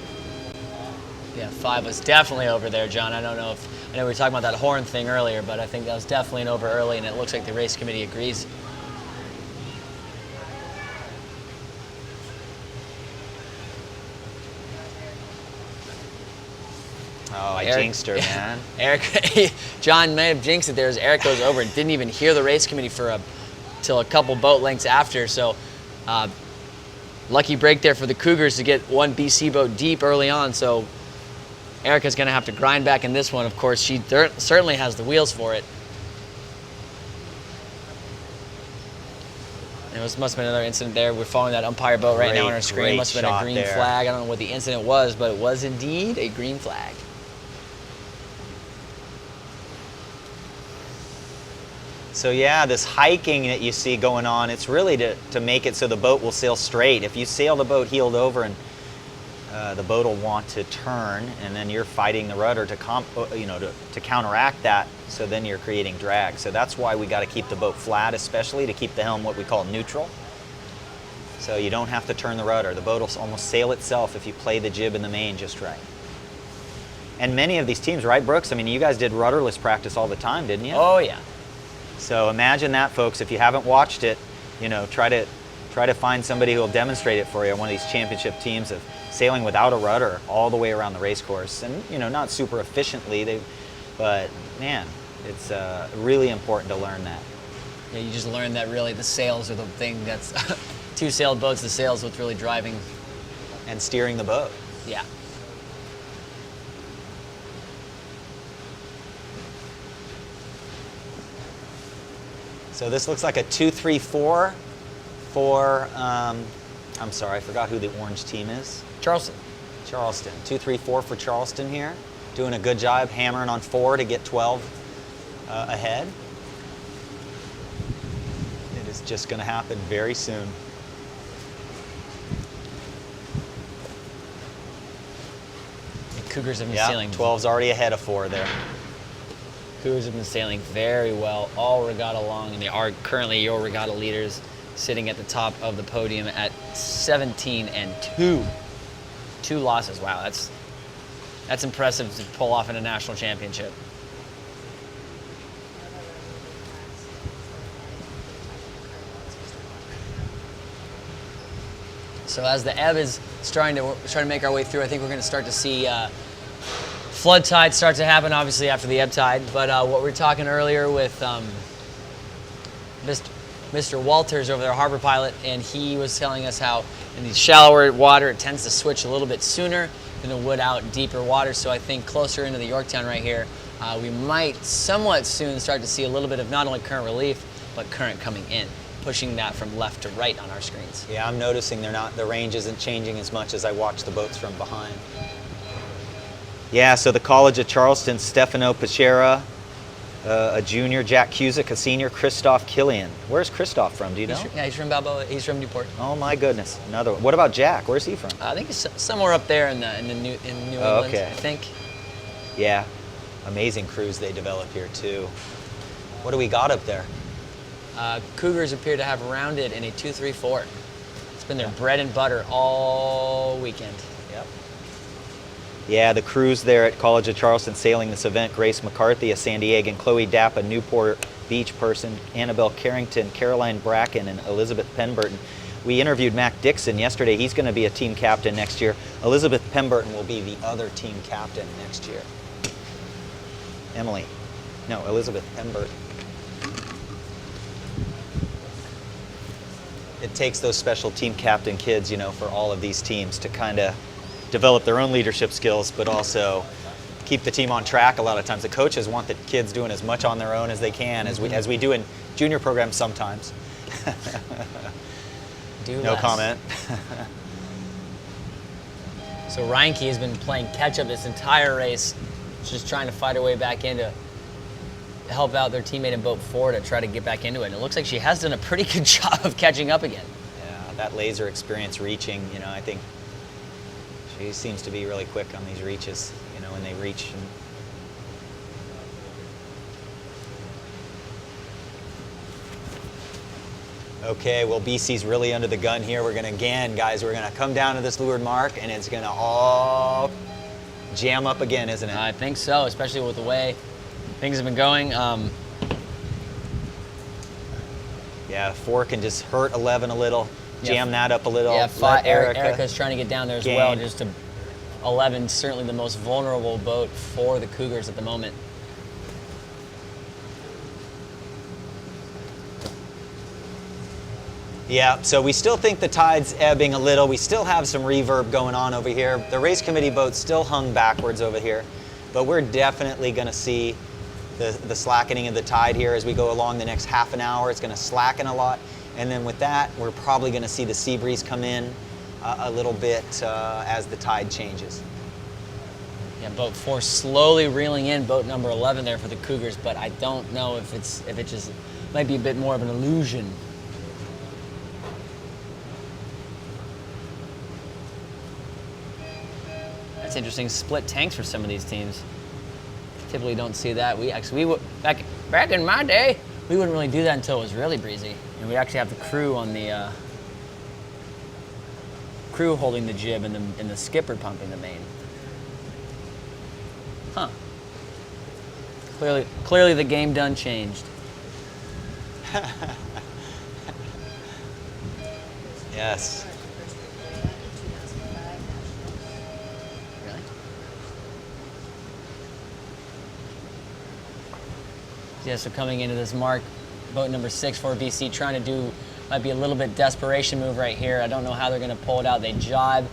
Yeah, 5 was definitely over there, John. I know we were talking about that horn thing earlier, but I think that was definitely an over early, and it looks like the race committee agrees. Oh, I jinxed her, man. Eric, John may have jinxed it there as Eric goes over and didn't even hear the race committee till a couple boat lengths after. So lucky break there for the Cougars to get one BC boat deep early on. So Erica's going to have to grind back in this one. Of course, she certainly has the wheels for it. And must have been another incident there. We're following that umpire boat right now on our screen. Must have been a green flag. I don't know what the incident was, but it was indeed a green flag. So yeah, this hiking that you see going on, it's really to make it so the boat will sail straight. If you sail the boat heeled over, and the boat will want to turn, and then you're fighting the rudder to counteract that. So then you're creating drag. So that's why we got to keep the boat flat, especially to keep the helm what we call neutral. So you don't have to turn the rudder. The boat will almost sail itself if you play the jib and the main just right. And many of these teams, right, Brooks? I mean, you guys did rudderless practice all the time, didn't you? Oh yeah. So imagine that, folks. If you haven't watched it, try to find somebody who will demonstrate it for you. One of these championship teams of sailing without a rudder all the way around the race course, and not super efficiently. But man, it's really important to learn that. Yeah, you just learn that really the sails are the thing that's two-sailed boats. The sails what's really driving and steering the boat. Yeah. So this looks like a 2-3-4 for, I'm sorry, I forgot who the orange team is. Charleston. 2-3-4 for Charleston here. Doing a good job hammering on 4 to get 12 ahead. It is just going to happen very soon. Cougars have been Yeah, sailing. 12's already ahead of 4 there. Cougars have been sailing very well all regatta long, and they are currently your regatta leaders, sitting at the top of the podium at 17-2. 2 losses. Wow, that's impressive to pull off in a national championship. So as the ebb is trying to make our way through, I think we're going to start to see flood tides start to happen, obviously after the ebb tide. But what we were talking earlier with Mr. Walters over there, harbor pilot, and he was telling us how in the shallower water it tends to switch a little bit sooner than it would out in deeper water. So I think closer into the Yorktown right here, we might somewhat soon start to see a little bit of not only current relief, but current coming in, pushing that from left to right on our screens. Yeah, I'm noticing the range isn't changing as much as I watch the boats from behind. Yeah, so the College of Charleston, Stefano Pachera, a junior, Jack Cusick, a senior, Christoph Killian. Where's Christoph from, do you know? He's from Balboa, he's from Newport. Oh my goodness, another one. What about Jack, where's he from? I think he's somewhere up there in New England, okay. I think. Yeah, amazing crews they develop here too. What do we got up there? Cougars appear to have rounded in a 2-3-4. It's been their bread and butter all weekend. Yep. Yeah, the crews there at College of Charleston sailing this event, Grace McCarthy, a San Diegan, Chloe Dapp, a Newport Beach person, Annabelle Carrington, Caroline Bracken, and Elizabeth Penburton. We interviewed Mac Dixon yesterday. He's going to be a team captain next year. Elizabeth Penburton will be the other team captain next year. Elizabeth Penburton. It takes those special team captain kids, for all of these teams to kind of develop their own leadership skills, but also keep the team on track. A lot of times the coaches want the kids doing as much on their own as they can, as we do in junior programs sometimes. No less. comment. So Reinke has been playing catch up this entire race, just trying to fight her way back in to help out their teammate in boat 4 to try to get back into it. And it looks like she has done a pretty good job of catching up again. Yeah, that laser experience reaching, I think she seems to be really quick on these reaches, when they reach. Okay, well, BC's really under the gun here. We're going to come down to this leeward mark, and it's going to all jam up again, isn't it? I think so, especially with the way things have been going. Yeah, 4 can just hurt 11 a little, jam that up a little. Yeah, let Erica's trying to get down there as well, just to 11, certainly the most vulnerable boat for the Cougars at the moment. Yeah, so we still think the tide's ebbing a little. We still have some reverb going on over here. The race committee boat's still hung backwards over here, but we're definitely going to see the slackening of the tide here as we go along the next half an hour. It's going to slacken a lot, and then with that, we're probably going to see the sea breeze come in a little bit as the tide changes. Yeah, boat 4 slowly reeling in boat number 11 there for the Cougars, but I don't know if it just might be a bit more of an illusion. That's interesting. Split tanks for some of these teams. Typically don't see that. Back in my day, we wouldn't really do that until it was really breezy, and we actually have the crew on the crew holding the jib and the skipper pumping the main. Huh. Clearly the game done changed. Yes. Really? Yeah, so coming into this mark, boat number 6 for BC trying to do, might be a little bit desperation move right here. I don't know how they're going to pull it out. They jibe,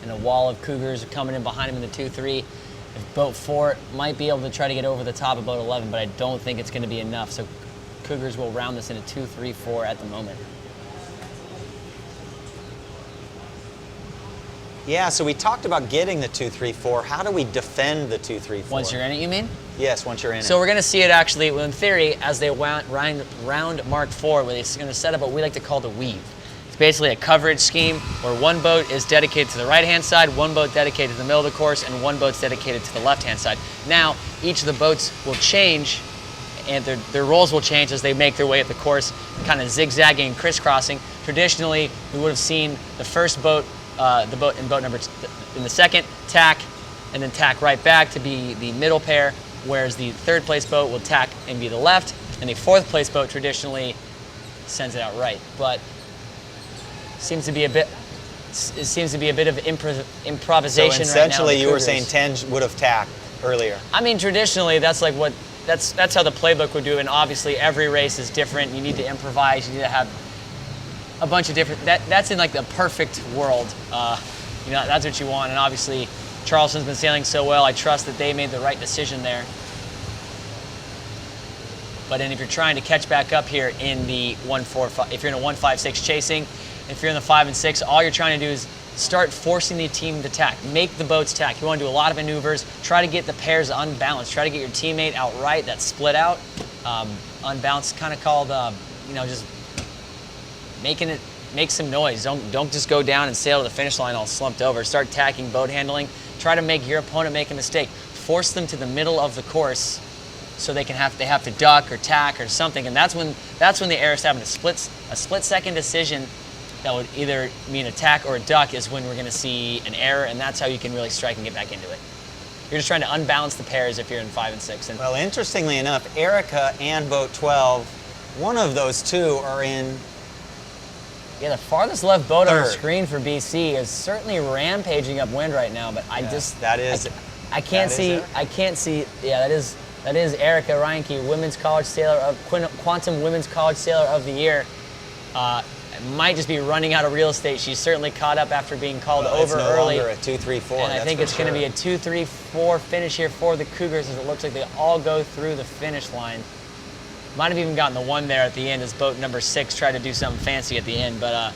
and a wall of Cougars are coming in behind them in the 2-3. If boat 4 might be able to try to get over the top of boat 11, but I don't think it's going to be enough. So Cougars will round this in a 2-3-4 at the moment. Yeah, so we talked about getting the 2-3-4. How do we defend the 2-3-4? Once you're in it, you mean? Yes, once you're in it. So we're going to see it actually, well, in theory, as they round Mark 4, where it's going to set up what we like to call the weave. It's basically a coverage scheme where one boat is dedicated to the right-hand side, one boat dedicated to the middle of the course, and one boat's dedicated to the left-hand side. Now, each of the boats will change, and their roles will change as they make their way up the course, kind of zigzagging and crisscrossing. Traditionally, we would have seen the first boat, the boat in the second, tack, and then tack right back to be the middle pair, whereas the third place boat will tack and be the left, and the fourth place boat traditionally sends it out right. But it seems to be a bit of improvisation So right now. essentially, you were saying 10 would have tacked earlier. I mean, traditionally, that's like that's how the playbook would do, and obviously every race is different. You need to improvise. You need to have a bunch of different. That's in like the perfect world. That's what you want, and obviously Charleston's been sailing so well. I trust that they made the right decision there. But if you're trying to catch back up here in the 1-4-5, if you're in a 1-5-6 chasing, if you're in the 5 and 6, all you're trying to do is start forcing the team to tack. Make the boats tack. You want to do a lot of maneuvers. Try to get the pairs unbalanced. Try to get your teammate outright. That's split out. Unbalanced, kind of called, just make some noise. Don't just go down and sail to the finish line all slumped over. Start tacking, boat handling. Try to make your opponent make a mistake. Force them to the middle of the course so they have to duck or tack or something. And that's when the air is having a split second decision that would either mean a tack or a duck is when we're going to see an error, and that's how you can really strike and get back into it. You're just trying to unbalance the pairs if you're in 5 and 6. And well, interestingly enough, Erica and boat 12, one of those two are in. Yeah, the farthest left boat on the third. screen for BC is certainly rampaging upwind right now, but I can't see. Yeah, that is Erica Reinke, Women's College Sailor of Quantum Women's College Sailor of the Year. Might just be running out of real estate. She's certainly caught up after being called over early. It's no longer a 2-3-4. And I think it's going to be a 2-3-4 finish here for the Cougars, as it looks like they all go through the finish line. Might have even gotten the one there at the end as boat number 6 tried to do something fancy at the end, but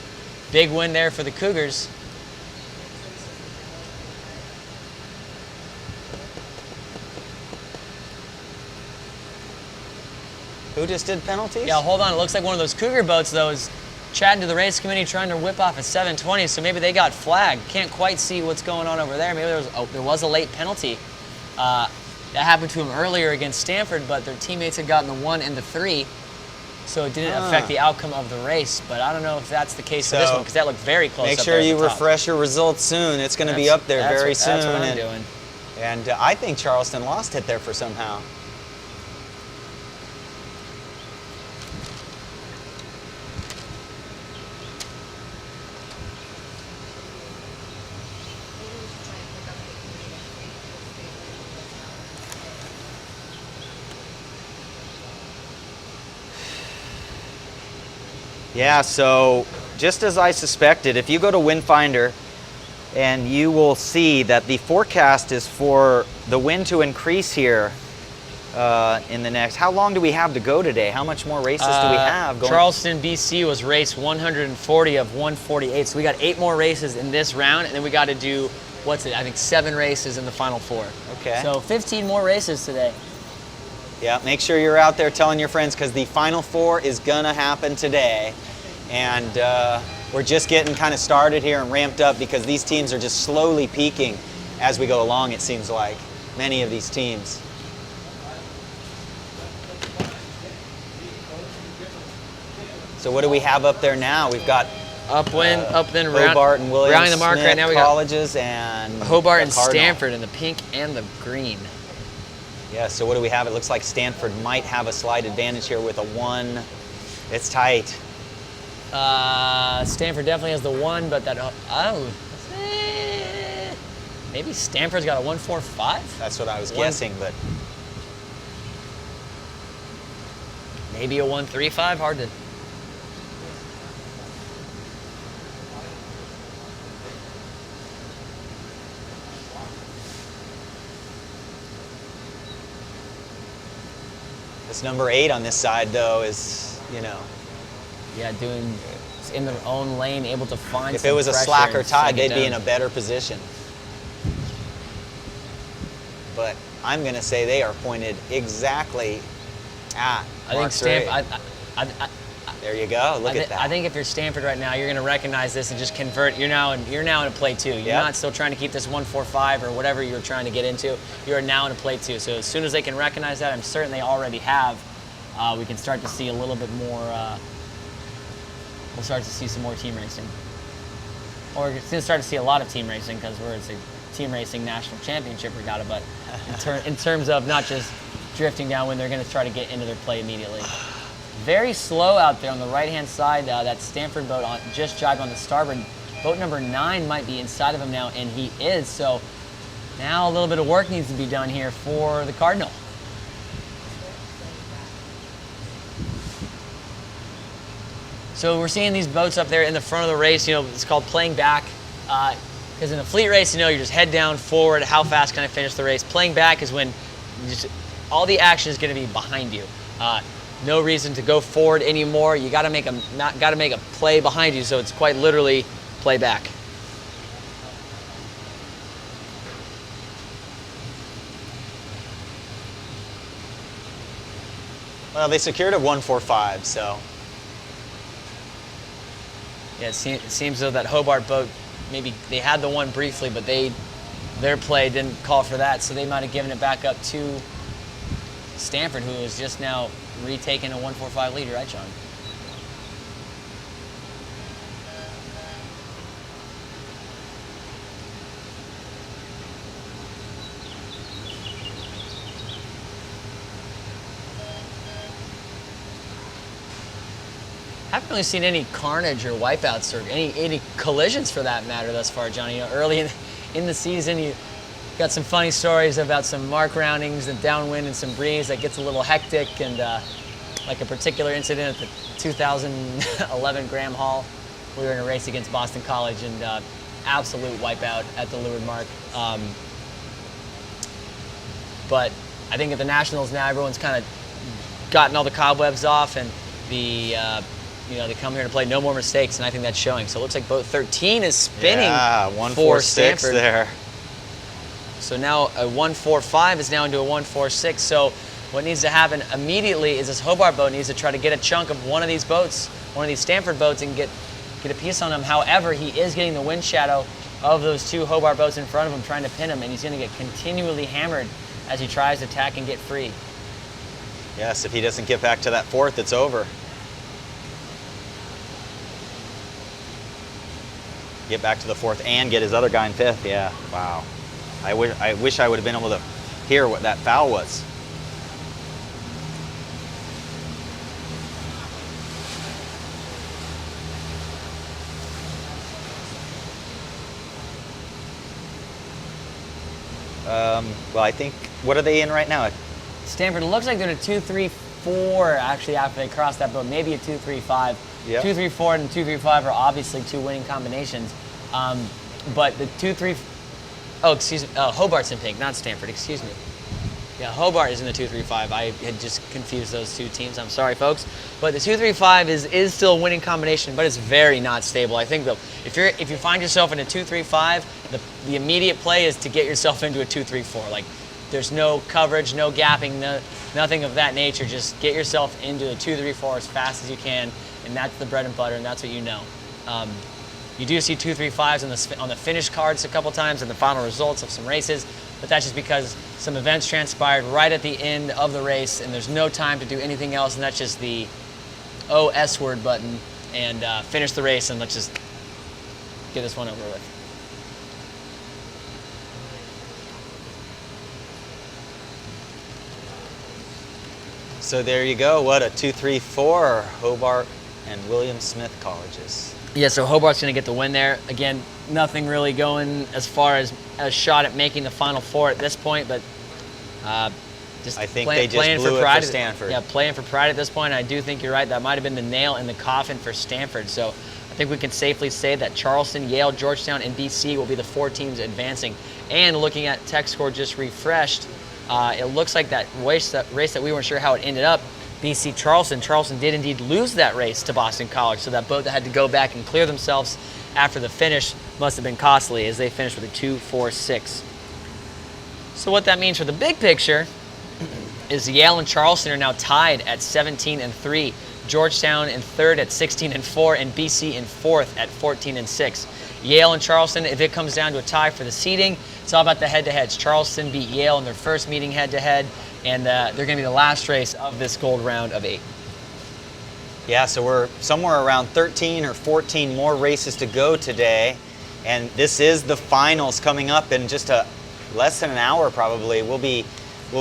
big win there for the Cougars. Who just did penalties? Yeah, hold on. It looks like one of those Cougar boats, though, is chatting to the race committee, trying to whip off a 720, so maybe they got flagged. Can't quite see what's going on over there. Maybe there was a late penalty. That happened to them earlier against Stanford, but their teammates had gotten the 1 and the 3, so it didn't affect the outcome of the race. But I don't know if that's the case for this one, because that looked very close. Make up sure there at you the top. refresh your results soon. It's going to be up there very soon. That's what I'm doing. And I think Charleston lost it there for somehow. Yeah, so just as I suspected, if you go to Windfinder, and you will see that the forecast is for the wind to increase here in the next. How long do we have to go today? How much more races do we have going? Charleston, BC was race 140 of 148, so we got 8 more races in this round, and then we got to do, I think 7 races in the final 4. Okay. So 15 more races today. Yeah, make sure you're out there telling your friends, because the final 4 is gonna happen today. And we're just getting kind of started here and ramped up, because these teams are just slowly peaking as we go along, it seems like, many of these teams. So what do we have up there now? We've got Upwind, Hobart and Williams rounding the mark Smith right now. We colleges and Hobart and Cardinal. Stanford in the pink and the green. Yeah, so what do we have? It looks like Stanford might have a slight advantage here with a 1. It's tight. Stanford definitely has the 1, but maybe Stanford's got a 1-4-5? That's what I was guessing, but maybe a 1-3-5, hard to. this number 8 on this side, though, is, Yeah, doing in their own lane, able to find. If it was a slacker tide, they'd be in a better position. But I'm going to say they are pointed exactly at. I think Stanford. There you go. Look at that. I think if you're Stanford right now, you're going to recognize this and just convert. You're now in a play 2. You're not still trying to keep this 1-4-5 or whatever you're trying to get into. You are now in a play 2. So as soon as they can recognize that, I'm certain they already have, we can start to see a little bit more. We'll start to see some more team racing, or we're going to start to see a lot of team racing because it's a team racing national championship regatta. But in terms of not just drifting downwind, they're going to try to get into their play immediately. Very slow out there on the right-hand side. That Stanford boat just jogged on the starboard. Boat number 9 might be inside of him now, and he is. So now a little bit of work needs to be done here for the Cardinal. So we're seeing these boats up there in the front of the race. It's called playing back. Because in a fleet race, you just head down, forward, how fast can I finish the race? Playing back is when all the action is going to be behind you. No reason to go forward anymore. You got to make a play behind you, so it's quite literally play back. Well, they secured a 1-4-5, so. Yeah, it seems though that Hobart boat, maybe they had the one briefly, but their play didn't call for that, so they might have given it back up to Stanford, who is just now retaking a 1-4-5 lead, right, John? Haven't really seen any carnage or wipeouts or any collisions for that matter thus far, John. Early in the season, you got some funny stories about some mark roundings and downwind and some breeze that gets a little hectic, and like a particular incident at the 2011 Graham Hall. We were in a race against Boston College and absolute wipeout at the leeward mark. But I think at the Nationals now, everyone's kind of gotten all the cobwebs off, and they come here to play no more mistakes, and I think that's showing. So it looks like boat 13 is spinning for Stanford. There. So now a 1-4-5 is now into a 1-4-6. So what needs to happen immediately is this Hobart boat needs to try to get a chunk of one of these boats, one of these Stanford boats, and get a piece on him. However, he is getting the wind shadow of those 2 Hobart boats in front of him, trying to pin him, and he's going to get continually hammered as he tries to tack and get free. Yes, if he doesn't get back to that 4th, it's over. Get back to the 4th and get his other guy in 5th. Yeah, wow. I wish I would have been able to hear what that foul was. Well, I think, what are they in right now? Stanford looks like they're in a 2-3-4 actually after they cross that boat, maybe a 2-3-5. Yep. 2-3-4 and 2-3-5 are obviously 2 winning combinations. But the 2-3, Hobart's in pink, not Stanford, excuse me. Yeah, Hobart is in the 2-3-5. I had just confused those 2 teams. I'm sorry, folks. But the 2-3-5 is still a winning combination, but it's very not stable. I think though, if you find yourself in a 2-3-5, the immediate play is to get yourself into a 2-3-4. Like, there's no coverage, no gapping, nothing of that nature. Just get yourself into a 2-3-4 as fast as you can, and that's the bread and butter, and that's what you know. You do see 2-3-5s on the finish cards a couple times in the final results of some races, but that's just because some events transpired right at the end of the race, and there's no time to do anything else, and that's just the S word button, and finish the race, and let's just get this one over with. So there you go. What a 2-3-4 Hobart and William Smith colleges. Yeah, so Hobart's going to get the win there. Again, nothing really going as far as a shot at making the Final Four at this point, but just I think playing they just blew for pride it for Stanford. Yeah, playing for pride at this point. I do think you're right. That might have been the nail in the coffin for Stanford. So I think we can safely say that Charleston, Yale, Georgetown, and BC will be the 4 teams advancing. And looking at tech score just refreshed, it looks like that race that we weren't sure how it ended up, BC Charleston did indeed lose that race to Boston College, so that boat that had to go back and clear themselves after the finish must have been costly, as they finished with a 2-4-6. So what that means for the big picture is Yale and Charleston are now tied at 17-3. Georgetown in third at 16-4, and BC in fourth at 14-6. Yale and Charleston, if it comes down to a tie for the seeding, it's all about the head-to-heads. Charleston beat Yale in their first meeting head-to-head, and they're going to be the last race of this gold round of 8. Yeah, so we're somewhere around 13 or 14 more races to go today, and this is the finals coming up in just less than an hour probably. We'll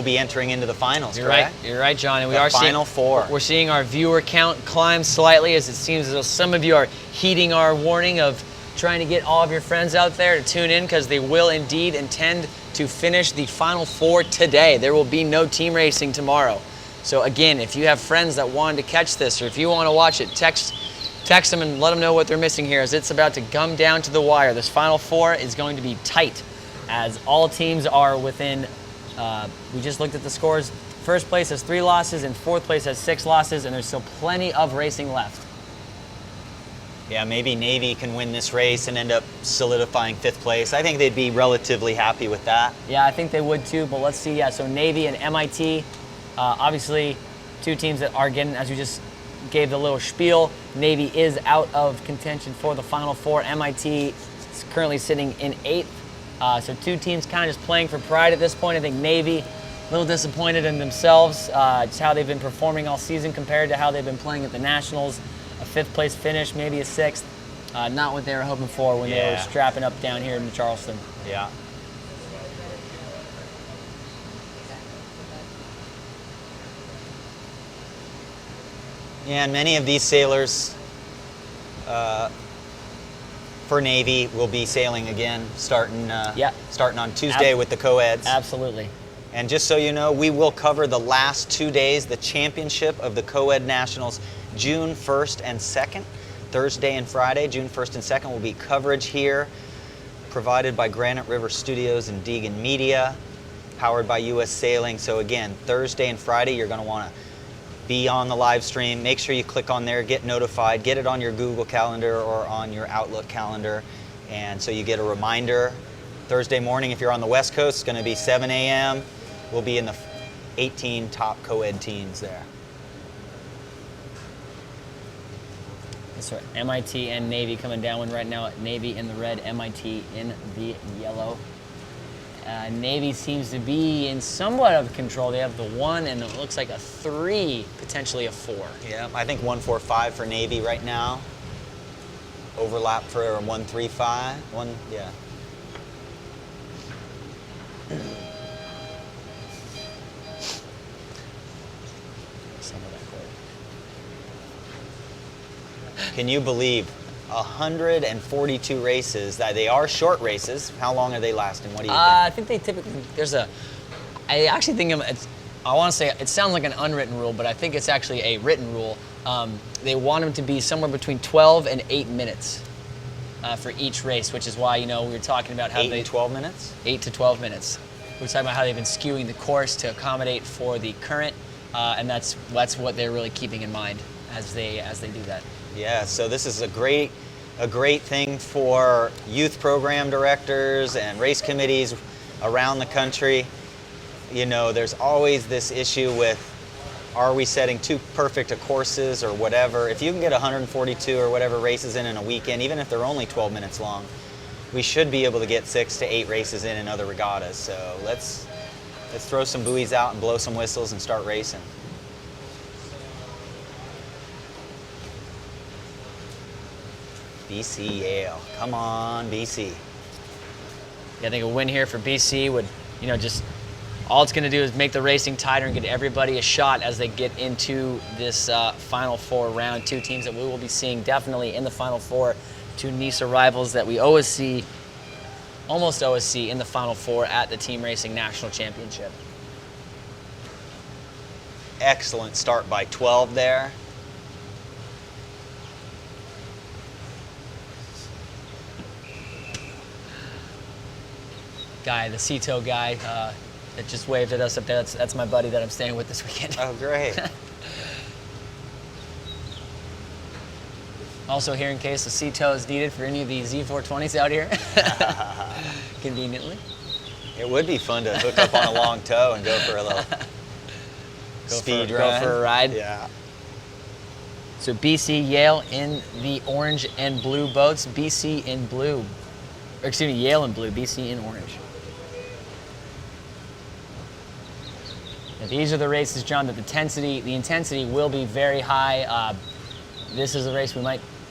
be entering into the finals, correct? You're right, John. And we The are final four. We're seeing our viewer count climb slightly, as it seems as though some of you are heeding our warning of trying to get all of your friends out there to tune in, because they will indeed intend to finish the final 4 today. There will be no team racing tomorrow. So again, if you have friends that wanted to catch this, or if you want to watch it, text them and let them know what they're missing here, as it's about to come down to the wire. This final 4 is going to be tight, as all teams are within, we just looked at the scores. First place has 3 losses, and fourth place has 6 losses, and there's still plenty of racing left. Yeah, maybe Navy can win this race and end up solidifying 5th place. I think they'd be relatively happy with that. Yeah, I think they would too, but let's see. Yeah, so Navy and MIT, obviously 2 teams that are getting, as we just gave the little spiel, Navy is out of contention for the final 4. MIT is currently sitting in 8th. So 2 teams kind of just playing for pride at this point. I think Navy, a little disappointed in themselves, just how they've been performing all season compared to how they've been playing at the Nationals. A 5th place finish, maybe a 6th. Not what they were hoping for when they were strapping up down here in Charleston. Yeah. Yeah, and many of these sailors for Navy will be sailing again, starting on Tuesday with the co-eds. Absolutely. And just so you know, we will cover the last 2 days, the championship of the co-ed nationals, June 1st and 2nd, Thursday and Friday. June 1st and 2nd will be coverage here, provided by Granite River Studios and Deegan Media, powered by U.S. Sailing. So again, Thursday and Friday, you're going to want to be on the live stream. Make sure you click on there, get notified, get it on your Google Calendar or on your Outlook calendar, and so you get a reminder. Thursday morning, if you're on the West Coast, it's going to be 7 a.m. We'll be in the 18 top co-ed teams there. That's right. MIT and Navy coming down one right now. Navy in the red, MIT in the yellow. Navy seems to be in somewhat of control. They have the 1 and it looks like a 3, potentially a 4. Yeah, I think 145 for Navy right now. Overlap for 135. Yeah. Can you believe 142 races? That they are short races. How long are they lasting? What do you think? I think they typically, I actually think I want to say, it sounds like an unwritten rule, but I think it's actually a written rule. They want them to be somewhere between 12 and 8 minutes for each race, which is why, we were talking about how 8 and 12 minutes? 8 to 12 minutes. We were talking about how they've been skewing the course to accommodate for the current, and that's what they're really keeping in mind as they do that. Yeah, so this is a great thing for youth program directors and race committees around the country. There's always this issue with, are we setting too perfect a courses or whatever? If you can get 142 or whatever races in a weekend, even if they're only 12 minutes long, we should be able to get 6 to 8 races in other regattas. So let's throw some buoys out and blow some whistles and start racing. BC Yale. Come on, BC. Yeah, I think a win here for BC would, just all it's going to do is make the racing tighter and get everybody a shot as they get into this Final 4 round. 2 teams that we will be seeing definitely in the Final 4. 2 NISA rivals that we almost always see in the Final 4 at the Team Racing National Championship. Excellent start by 12 there. Guy, the Cito guy that just waved at us up there, that's my buddy that I'm staying with this weekend. Oh, great. Also here in case the Cito is needed for any of the Z420s out here, conveniently. It would be fun to hook up on a long tow and go for a little speed run. Go for a ride. Yeah. So BC, Yale in the orange and blue boats. BC in blue. Or excuse me, Yale in blue, BC in orange. Now, these are the races, John, that the intensity will be very high. This is a race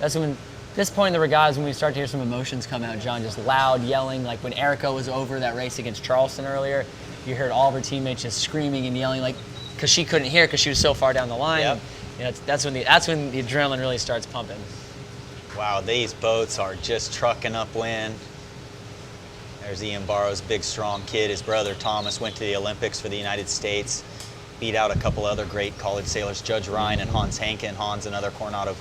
that's when, this point in the regatta is when we start to hear some emotions come out, John, just loud yelling, like when Erica was over that race against Charleston earlier, you heard all of her teammates just screaming and yelling, like, because she couldn't hear because she was so far down the line. Yep. You know, that's when the adrenaline really starts pumping. Wow, these boats are just trucking upwind. There's Ian Barrow's big, strong kid. His brother Thomas went to the Olympics for the United States, beat out a couple other great college sailors, Judge Ryan and Hans Henke. Hans, another Coronado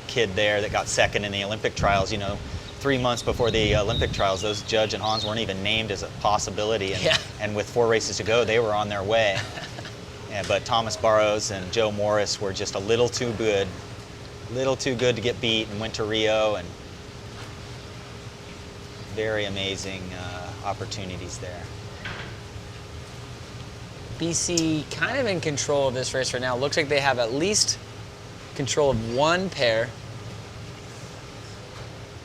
kid there that got second in the Olympic trials. You know, 3 months before the Olympic trials, those Judge and Hans weren't even named as a possibility. And with 4 races to go, they were on their way. But Thomas Barrows and Joe Morris were just a little too good to get beat, and went to Rio, and very amazing opportunities there. BC kind of in control of this race right now. Looks like they have at least control of one pair.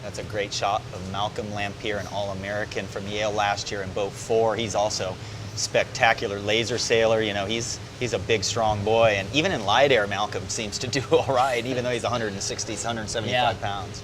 That's a great shot of Malcolm Lampier, an All-American from Yale last year in boat 4. He's also spectacular laser sailor. You know, he's a big, strong boy, and even in light air, Malcolm seems to do all right, even though he's 175 pounds.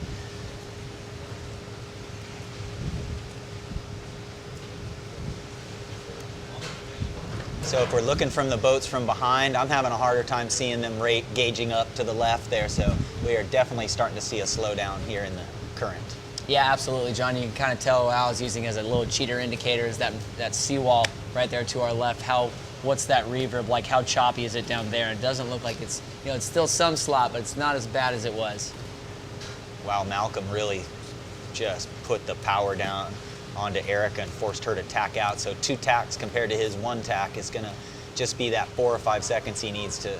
So if we're looking from the boats from behind, I'm having a harder time seeing them gauging up to the left there, so we are definitely starting to see a slowdown here in the current. Yeah, absolutely, John. You can kind of tell Al's using as a little cheater indicator is that seawall right there to our left. What's that reverb like? How choppy is it down there? And it doesn't look like it's, you know, it's still some slop, but it's not as bad as it was. Wow, Malcolm really just put the power down onto Erica and forced her to tack out. So 2 tacks compared to his 1 tack is going to just be that 4 or 5 seconds he needs to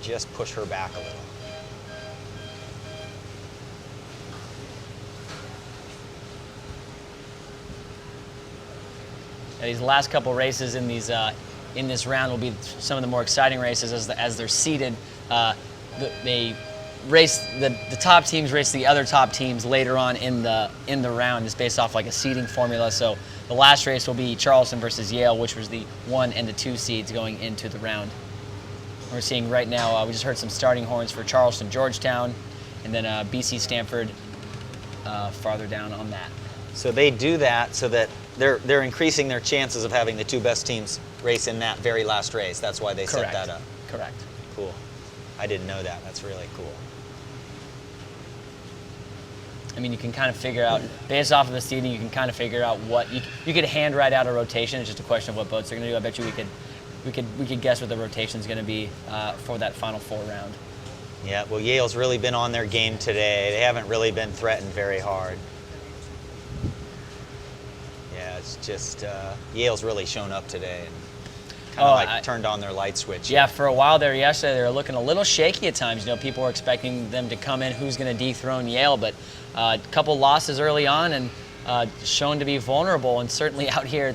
just push her back a little. Now, these last couple races in these in this round will be some of the more exciting races as they're seeded. The top teams race the other top teams later on in the round, just based off like a seeding formula. So the last race will be Charleston versus Yale, which was the 1 and the 2 seeds going into the round. We're seeing right now, we just heard some starting horns for Charleston, Georgetown, and then BC Stanford farther down on that. So they do that so that they're increasing their chances of having the 2 best teams race in that very last race. That's why they set that up. Correct. Cool. I didn't know that. That's really cool. I mean, you can kind of figure out, based off of the seeding, you can kind of figure out what you could hand write out a rotation. It's just a question of what boats they're going to do. I bet you we could guess what the rotation is going to be for that Final 4 round. Yeah. Well, Yale's really been on their game today. They haven't really been threatened very hard. Yeah, it's just Yale's really shown up today and kind of turned on their light switch. Yeah, for a while there yesterday, they were looking a little shaky at times. You know, people were expecting them to come in, who's going to dethrone Yale, but a couple losses early on and shown to be vulnerable. And certainly out here,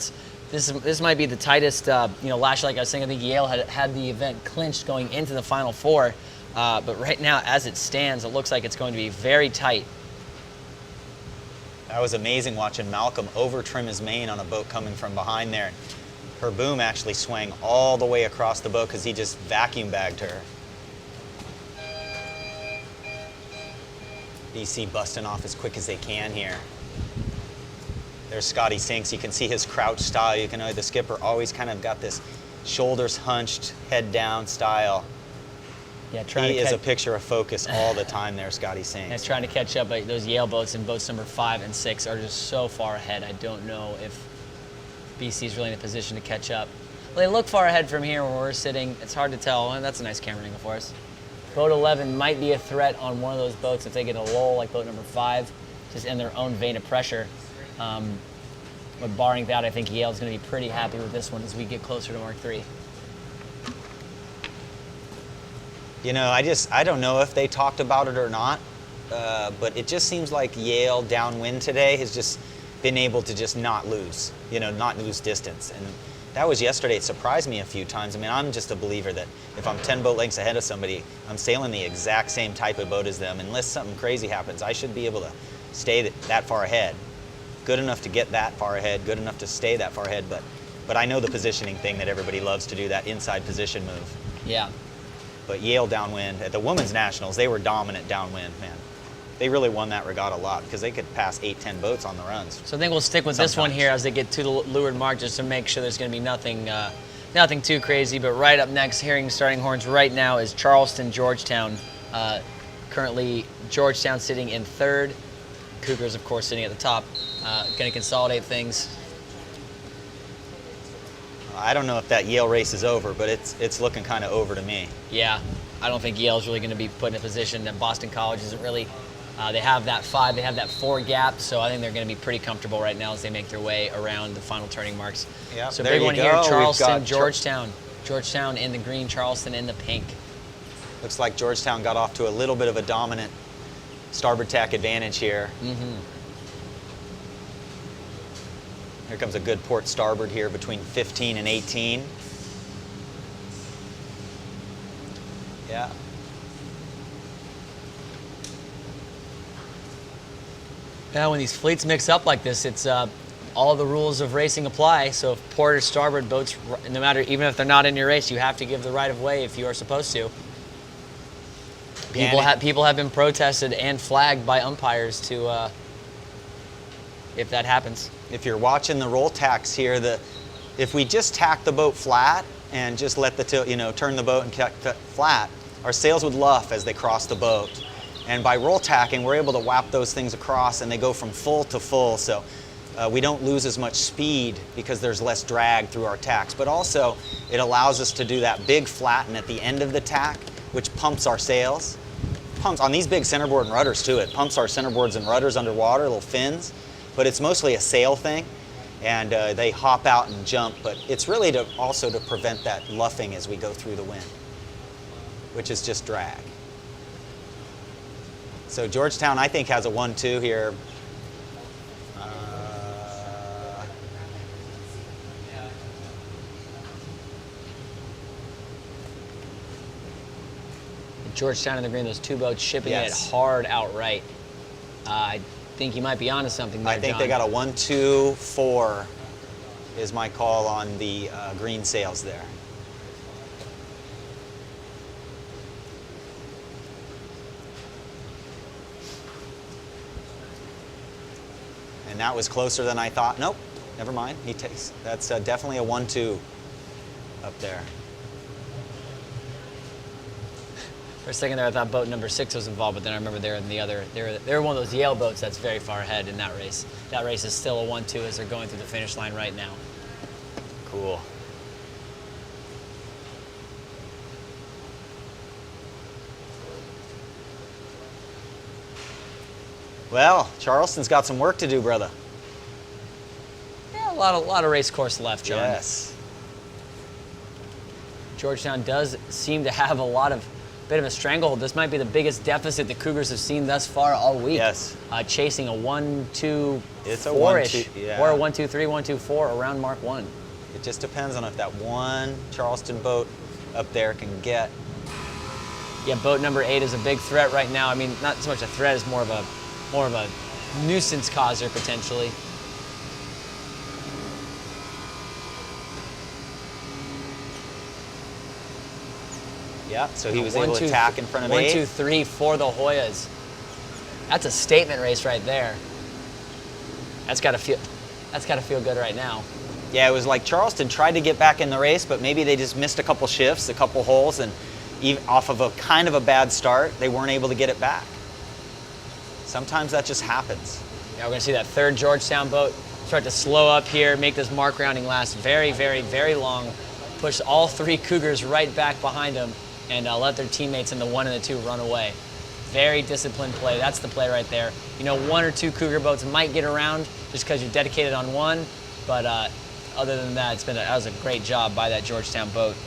this might be the tightest. Last year, like I was saying, I think Yale had the event clinched going into the Final 4. But right now, as it stands, it looks like it's going to be very tight. That was amazing watching Malcolm over trim his main on a boat coming from behind there. Her boom actually swung all the way across the boat because he just vacuum bagged her. BC busting off as quick as they can here. There's Scotty Sinks. You can see his crouch style. You can know the skipper always kind of got this shoulders hunched, head down style. Yeah, he is a picture of focus all the time there, Scotty Sinks. And trying to catch up, but those Yale boats and boats number 5 and 6 are just so far ahead. I don't know if BC is really in a position to catch up. Well, they look far ahead from here where we're sitting. It's hard to tell. And that's a nice camera angle for us. Boat 11 might be a threat on one of those boats if they get a lull like boat number 5, just in their own vein of pressure. But barring that, I think Yale's going to be pretty happy with this one as we get closer to Mark 3. You know, I don't know if they talked about it or not, but it just seems like Yale downwind today has just been able to just not lose distance. And that was yesterday. It surprised me a few times. I mean, I'm just a believer that if I'm 10 boat lengths ahead of somebody, I'm sailing the exact same type of boat as them. Unless something crazy happens, I should be able to stay that far ahead. Good enough to get that far ahead, good enough to stay that far ahead, but I know the positioning thing that everybody loves to do, that inside position move. Yeah. But Yale downwind, at the women's nationals, they were dominant downwind, man. They really won that regatta a lot because they could pass 8-10 boats on the runs. So I think we'll stick with this one here as they get to the leeward mark, just to make sure there's going to be nothing too crazy. But right up next, hearing starting horns right now, is Charleston, Georgetown. Currently, Georgetown sitting in third. Cougars, of course, sitting at the top. Going to consolidate things. I don't know if that Yale race is over, but it's looking kind of over to me. Yeah, I don't think Yale's really going to be put in a position that Boston College isn't really. They have that 5, they have that 4 gap, so I think they're going to be pretty comfortable right now as they make their way around the final turning marks. Yep, so there big you one go. here, We've Charleston, got Georgetown. Georgetown in the green, Charleston in the pink. Looks like Georgetown got off to a little bit of a dominant starboard tack advantage here. Here comes a good port starboard here between 15 and 18. Yeah. Yeah, when these fleets mix up like this, it's all the rules of racing apply. So if port or starboard boats, no matter, even if they're not in your race, you have to give the right of way if you are supposed to. People have been protested and flagged by umpires to if that happens. If you're watching the roll tacks here, if we just tack the boat flat and just let the turn the boat and cut flat, our sails would luff as they cross the boat. And by roll tacking, we're able to whap those things across, and they go from full to full. So we don't lose as much speed because there's less drag through our tacks. But also, it allows us to do that big flatten at the end of the tack, which pumps our sails. Pumps on these big centerboard and rudders too. It pumps our centerboards and rudders underwater, little fins. But it's mostly a sail thing, and they hop out and jump. But it's really also to prevent that luffing as we go through the wind, which is just drag. So Georgetown, I think, has a 1-2 here. Georgetown in the green, those 2 boats shipping Yes. it hard outright. I think you might be onto something there, I think John. they got a 1-2-4 is my call on the green sails there. And that was closer than I thought. Nope, never mind. That's definitely a 1-2 up there. For a second there, I thought boat number 6 was involved, but then I remember they're in the other. They're one of those Yale boats that's very far ahead in that race. That race is still a 1-2 as they're going through the finish line right now. Cool. Well, Charleston's got some work to do, brother. Yeah, a lot of race course left, John. Yes. Georgetown does seem to have a bit of a stranglehold. This might be the biggest deficit the Cougars have seen thus far all week. Yes. Chasing a 1-2-4-ish, It's a 1-2, yeah. or a 1-2-3, 1-2-4 around Mark 1. It just depends on if that one Charleston boat up there can get. Yeah, boat number 8 is a big threat right now. I mean, not so much a threat as more of a nuisance causer potentially. Yeah, so he was able to tack in front of 8. 1-2-3 for the Hoyas. That's a statement race right there. That's got to feel good right now. Yeah, it was like Charleston tried to get back in the race, but maybe they just missed a couple shifts, a couple holes, and even off of a kind of a bad start, they weren't able to get it back. Sometimes that just happens. Yeah, we're going to see that third Georgetown boat start to slow up here, make this mark rounding last very, very, very long, push all 3 Cougars right back behind them, and let their teammates in the 1 and the 2 run away. Very disciplined play. That's the play right there. You know, 1 or 2 Cougar boats might get around just because you're dedicated on one, but other than that, that was a great job by that Georgetown boat.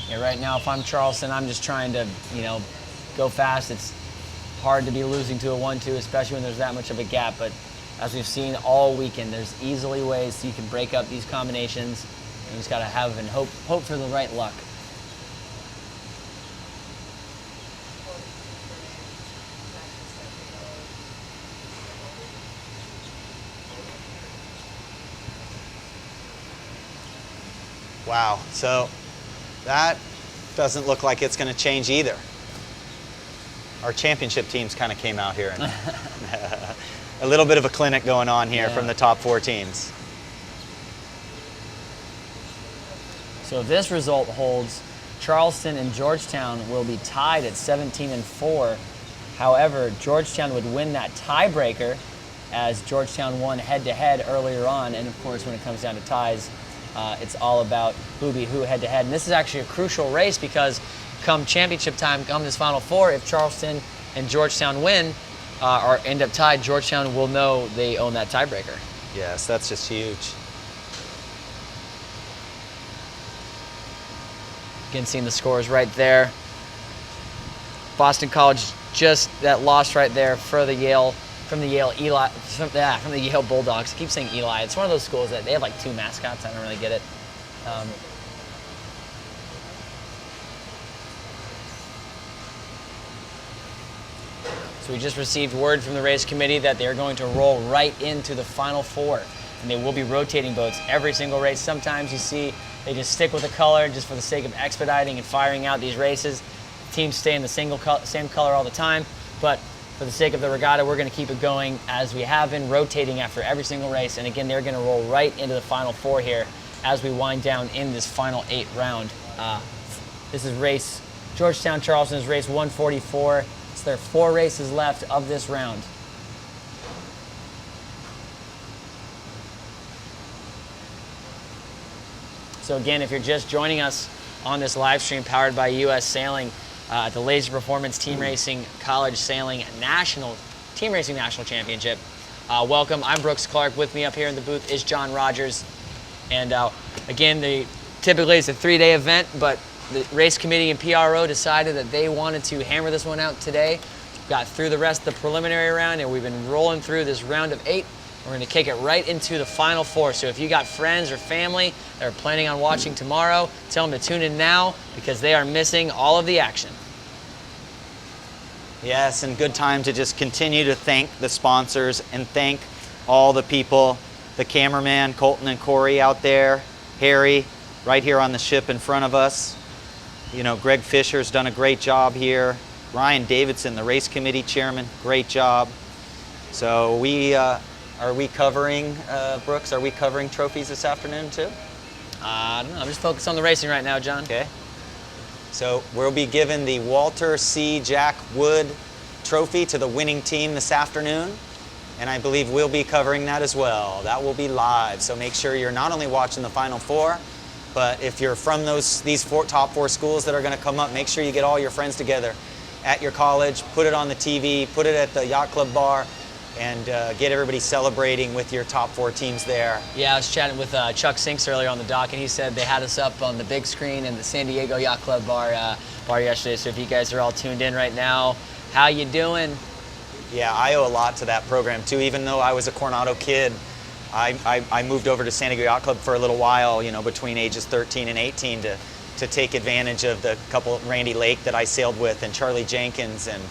Yeah, right now, if I'm Charleston, I'm just trying to, go fast. It's hard to be losing to a 1-2, especially when there's that much of a gap. But as we've seen all weekend, there's easily ways you can break up these combinations. And you just got to have and hope for the right luck. Wow, so that doesn't look like it's going to change either. Our championship teams kind of came out here and a little bit of a clinic going on here from the top 4 teams. So if this result holds, Charleston and Georgetown will be tied at 17-4. However, Georgetown would win that tiebreaker as Georgetown won head-to-head earlier on. And of course, when it comes down to ties, it's all about who be who head-to-head. And this is actually a crucial race because come championship time, come this Final Four, if Charleston and Georgetown win or end up tied, Georgetown will know they own that tiebreaker. Yes, that's just huge. Again, seeing the scores right there. Boston College just that loss right there for the Yale, from the Yale Bulldogs. I keep saying Eli. It's one of those schools that they have like 2 mascots. I don't really get it. So we just received word from the race committee that they're going to roll right into the Final Four. And they will be rotating boats every single race. Sometimes you see they just stick with the color just for the sake of expediting and firing out these races. Teams stay in the same color all the time. But for the sake of the regatta, we're going to keep it going as we have been, rotating after every single race. And again, they're going to roll right into the Final Four here as we wind down in this final 8 round. This is race, Georgetown Charleston is race 144. So there are 4 races left of this round. So again, if you're just joining us on this live stream powered by U.S. Sailing, the Laser Performance Team Racing College Sailing Team Racing National Championship. Welcome, I'm Brooks Clark. With me up here in the booth is John Rogers. And again, typically it's a 3-day event, but the race committee and PRO decided that they wanted to hammer this one out today. Got through the rest of the preliminary round, and we've been rolling through this round of 8. We're going to kick it right into the Final Four. So if you got friends or family that are planning on watching tomorrow, tell them to tune in now because they are missing all of the action. Yes, and good time to just continue to thank the sponsors and thank all the people, the cameraman, Colton and Corey out there, Harry, right here on the ship in front of us. You know, Greg Fisher's done a great job here. Ryan Davidson, the race committee chairman, great job. So are we covering, Brooks, are we covering trophies this afternoon too? I don't know, I'm just focused on the racing right now, John. Okay. So we'll be giving the Walter C. Jack Wood trophy to the winning team this afternoon. And I believe we'll be covering that as well. That will be live. So make sure you're not only watching the Final Four, but if you're from these top 4 schools that are going to come up, make sure you get all your friends together at your college, put it on the TV, put it at the yacht club bar, and get everybody celebrating with your top 4 teams there. Yeah, I was chatting with Chuck Sinks earlier on the dock, and he said they had us up on the big screen in the San Diego Yacht Club bar yesterday. So if you guys are all tuned in right now, how you doing? Yeah, I owe a lot to that program too. Even though I was a Coronado kid, I moved over to San Diego Yacht Club for a little while, you know, between ages 13 and 18 to take advantage of the couple, Randy Lake that I sailed with and Charlie Jenkins and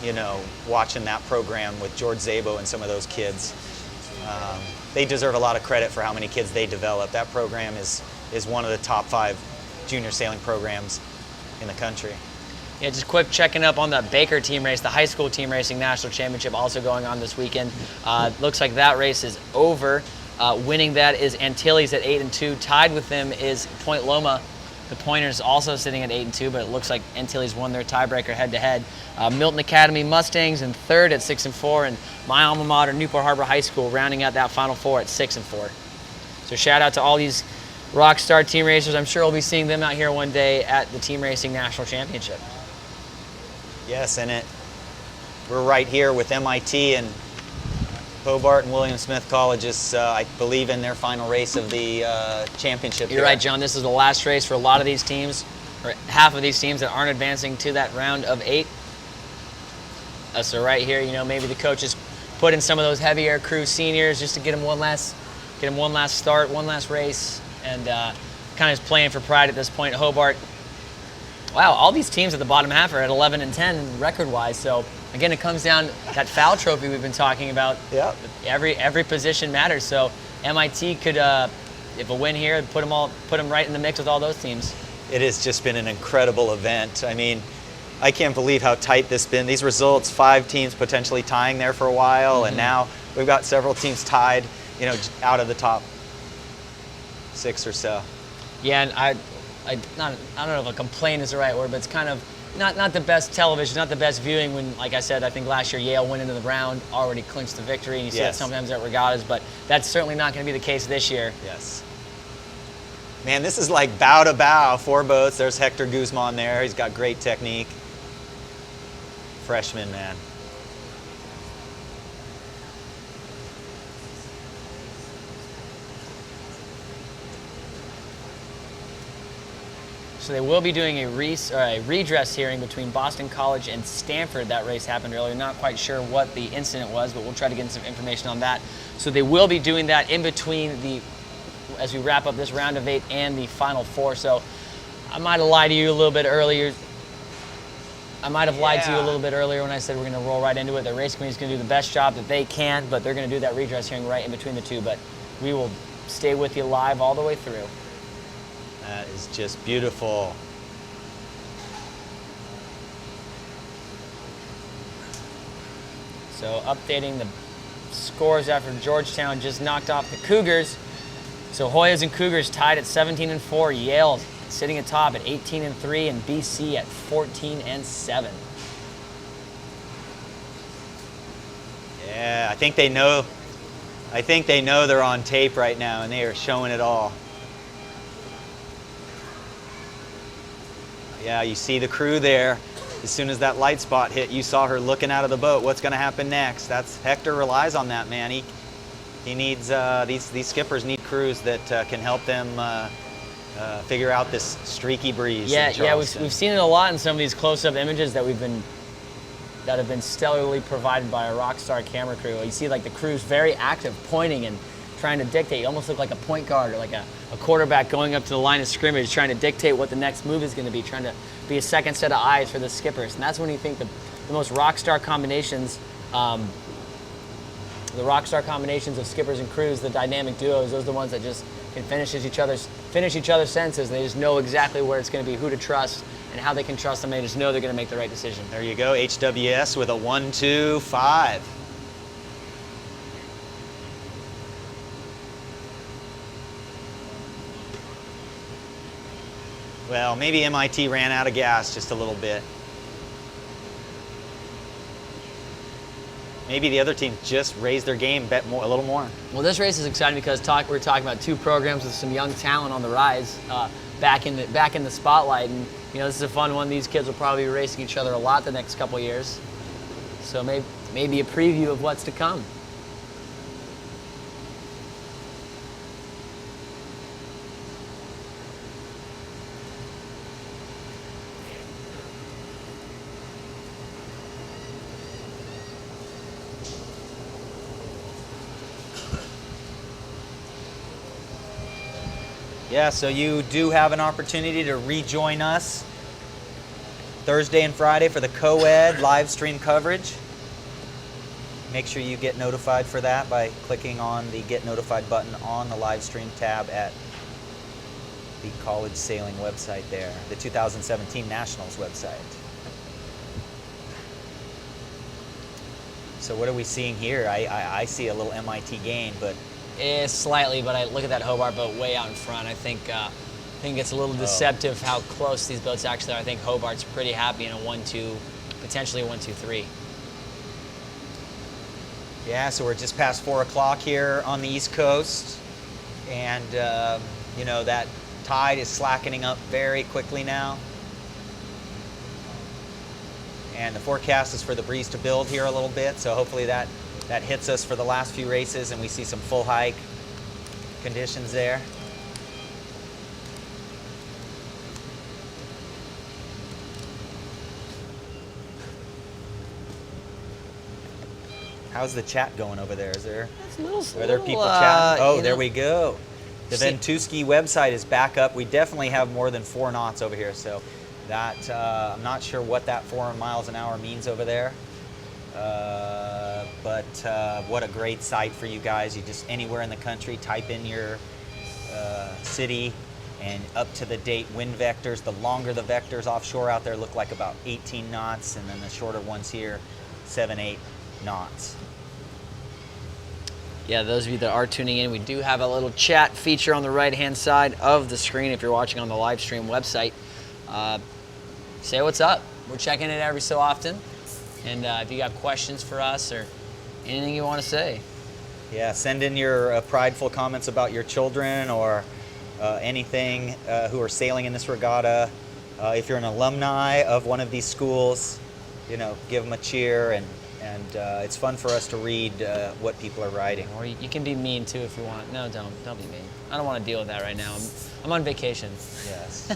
you know, watching that program with George Szabo and some of those kids. They deserve a lot of credit for how many kids they developed. That program is one of the top 5 junior sailing programs in the country. Yeah, just quick checking up on the Baker team race, the high school team racing national championship also going on this weekend. Looks like that race is over. Winning that is Antilles at 8-2. Tied with them is Point Loma. The Pointers also sitting at 8-2, but it looks like Antilles won their tiebreaker head-to-head. Milton Academy Mustangs in 3rd at 6-4, and my alma mater, Newport Harbor High School, rounding out that Final Four at 6-4. So shout out to all these rock star team racers. I'm sure we'll be seeing them out here one day at the Team Racing National Championship. Yes, and we're right here with MIT and Hobart and William Smith colleges, I believe, in their final race of the championship. You're right, John. This is the last race for a lot of these teams, or half of these teams that aren't advancing to that round of 8. So right here, maybe the coaches put in some of those heavy air crew seniors just to get them one last start, one last race, and kind of playing for pride at this point. Hobart. Wow, all these teams at the bottom half are at 11 and 10 record-wise. So again, it comes down that foul trophy we've been talking about. Yeah. Every position matters. So MIT could, if a win here, put them right in the mix with all those teams. It has just been an incredible event. I mean, I can't believe how tight this has been. These results, 5 teams potentially tying there for a while, and now we've got several teams tied, out of the top 6 or so. Yeah, and I don't know if a complaint is the right word, but it's kind of not the best television, not the best viewing when, like I said, I think last year Yale went into the round, already clinched the victory, and you see that sometimes at regattas, but that's certainly not going to be the case this year. Yes. Man, this is like bow to bow, 4 boats. There's Hector Guzman there. He's got great technique. Freshman, man. So they will be doing a redress hearing between Boston College and Stanford. That race happened earlier. Not quite sure what the incident was, but we'll try to get some information on that. So they will be doing that in between as we wrap up this round of 8 and the final 4. So I might have lied to you a little bit earlier. Lied to you a little bit earlier when I said we're going to roll right into it. The race committee is going to do the best job that they can, but they're going to do that redress hearing right in between the 2. But we will stay with you live all the way through. That is just beautiful. So updating the scores after Georgetown just knocked off the Cougars. So Hoyas and Cougars tied at 17-4. Yale sitting atop at 18-3, and BC at 14-7. Yeah, I think they know they're on tape right now, and they are showing it all. Yeah, you see the crew there. As soon as that light spot hit, you saw her looking out of the boat. What's going to happen next? Hector relies on that, man. He needs these skippers need crews that can help them figure out this streaky breeze. Yeah, we've seen it a lot in some of these close-up images that have been stellarly provided by a rock star camera crew. You see, like, the crew's very active, pointing and trying to dictate. You almost look like a point guard or like a quarterback going up to the line of scrimmage, trying to dictate what the next move is going to be, trying to be a second set of eyes for the skippers. And that's when you think the most rock star combinations, of skippers and crews, the dynamic duos, those are the ones that just can finish each other's senses. And they just know exactly where it's going to be, who to trust, and how they can trust them. They just know they're going to make the right decision. There you go, HWS with a 1-2-5. Well, maybe MIT ran out of gas just a little bit. Maybe the other team just raised their game a little more. Well, this race is exciting because we're talking about 2 programs with some young talent on the rise, back in the spotlight, and this is a fun one. These kids will probably be racing each other a lot the next couple years. So maybe a preview of what's to come. Yeah, so you do have an opportunity to rejoin us Thursday and Friday for the co-ed live stream coverage. Make sure you get notified for that by clicking on the Get Notified button on the live stream tab at the college sailing website there, the 2017 Nationals website. So what are we seeing here? I see a little MIT gain, but Slightly, but I look at that Hobart boat way out in front. I think it's a little deceptive how close these boats actually are. I think Hobart's pretty happy in a 1-2, potentially a 1-2-3. Yeah, so we're just past 4 o'clock here on the East Coast, and that tide is slackening up very quickly now. And the forecast is for the breeze to build here a little bit, so hopefully that that hits us for the last few races, and we see some full hike conditions there. How's the chat going over there? Is there? Are there people chatting? Oh, there we go. The Ventuski website is back up. We definitely have more than 4 knots over here, so that I'm not sure what that 4 miles an hour means over there. But what a great site for you guys. You just anywhere in the country, type in your city and up to the date wind vectors. The longer the vectors offshore out there look like about 18 knots, and then the shorter ones here, 7, 8 knots. Yeah, those of you that are tuning in, we do have a little chat feature on the right-hand side of the screen if you're watching on the live stream website. Say what's up. We're checking it every so often. And if you got questions for us or anything you want to say. Yeah, send in your prideful comments about your children or anything who are sailing in this regatta. If you're an alumni of one of these schools, you know, give them a cheer, and it's fun for us to read what people are writing. Or you can be mean too if you want. No, don't be mean. I don't want to deal with that right now. I'm on vacation. Yes.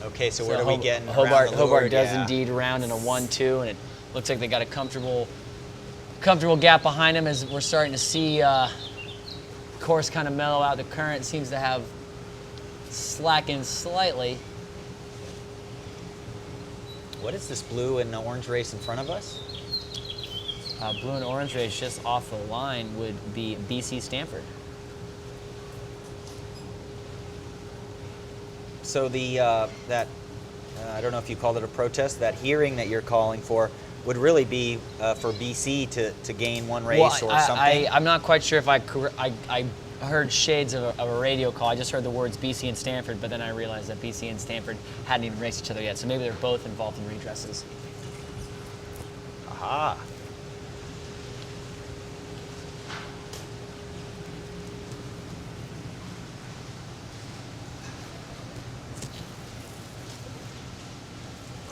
Okay, so where do we get? Hobart does indeed round in a 1-2, and it looks like they got a comfortable gap behind them as we're starting to see course kind of mellow out. The current seems to have slackened slightly. What is this blue and orange race in front of us? Blue and orange race just off the line would be BC Stanford. So the I don't know if you called it a protest, that hearing that you're calling for would really be for BC to gain one race or something? I'm not quite sure if I heard shades of a radio call. I just heard the words BC and Stanford, but then I realized that BC and Stanford hadn't even raced each other yet, so maybe they're both involved in redresses. Aha.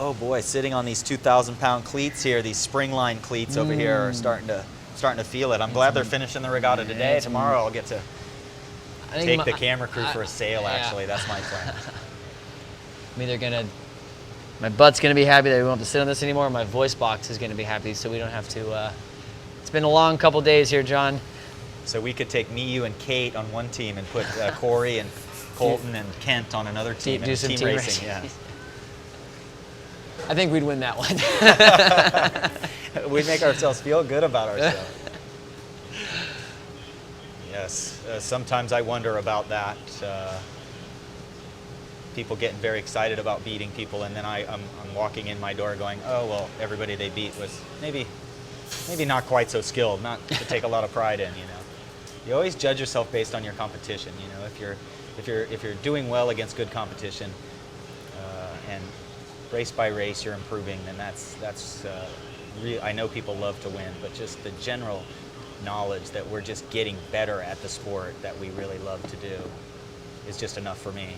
Oh boy, sitting on these 2,000-pound cleats here, these springline cleats over here are starting to feel it. I'm glad they're finishing the regatta today. Tomorrow I'll get to take the camera crew for a sail, actually. That's my plan. I'm either my butt's gonna be happy that we won't have to sit on this anymore, or my voice box is gonna be happy so we don't have to, it's been a long couple days here, John. So we could take me, you, and Kate on one team and put Corey and Colton and Kent on another team. Do some team racing. Yeah. I think we'd win that one. We'd make ourselves feel good about ourselves. Yes, sometimes I wonder about that. People getting very excited about beating people, and then I'm walking in my door going, oh, well, everybody they beat was maybe not quite so skilled, not to take a lot of pride in, you know. You always judge yourself based on your competition, you know. If you're doing well against good competition, and race by race you're improving, then that's real. I know people love to win, but just the general knowledge that we're just getting better at the sport that we really love to do is just enough for me.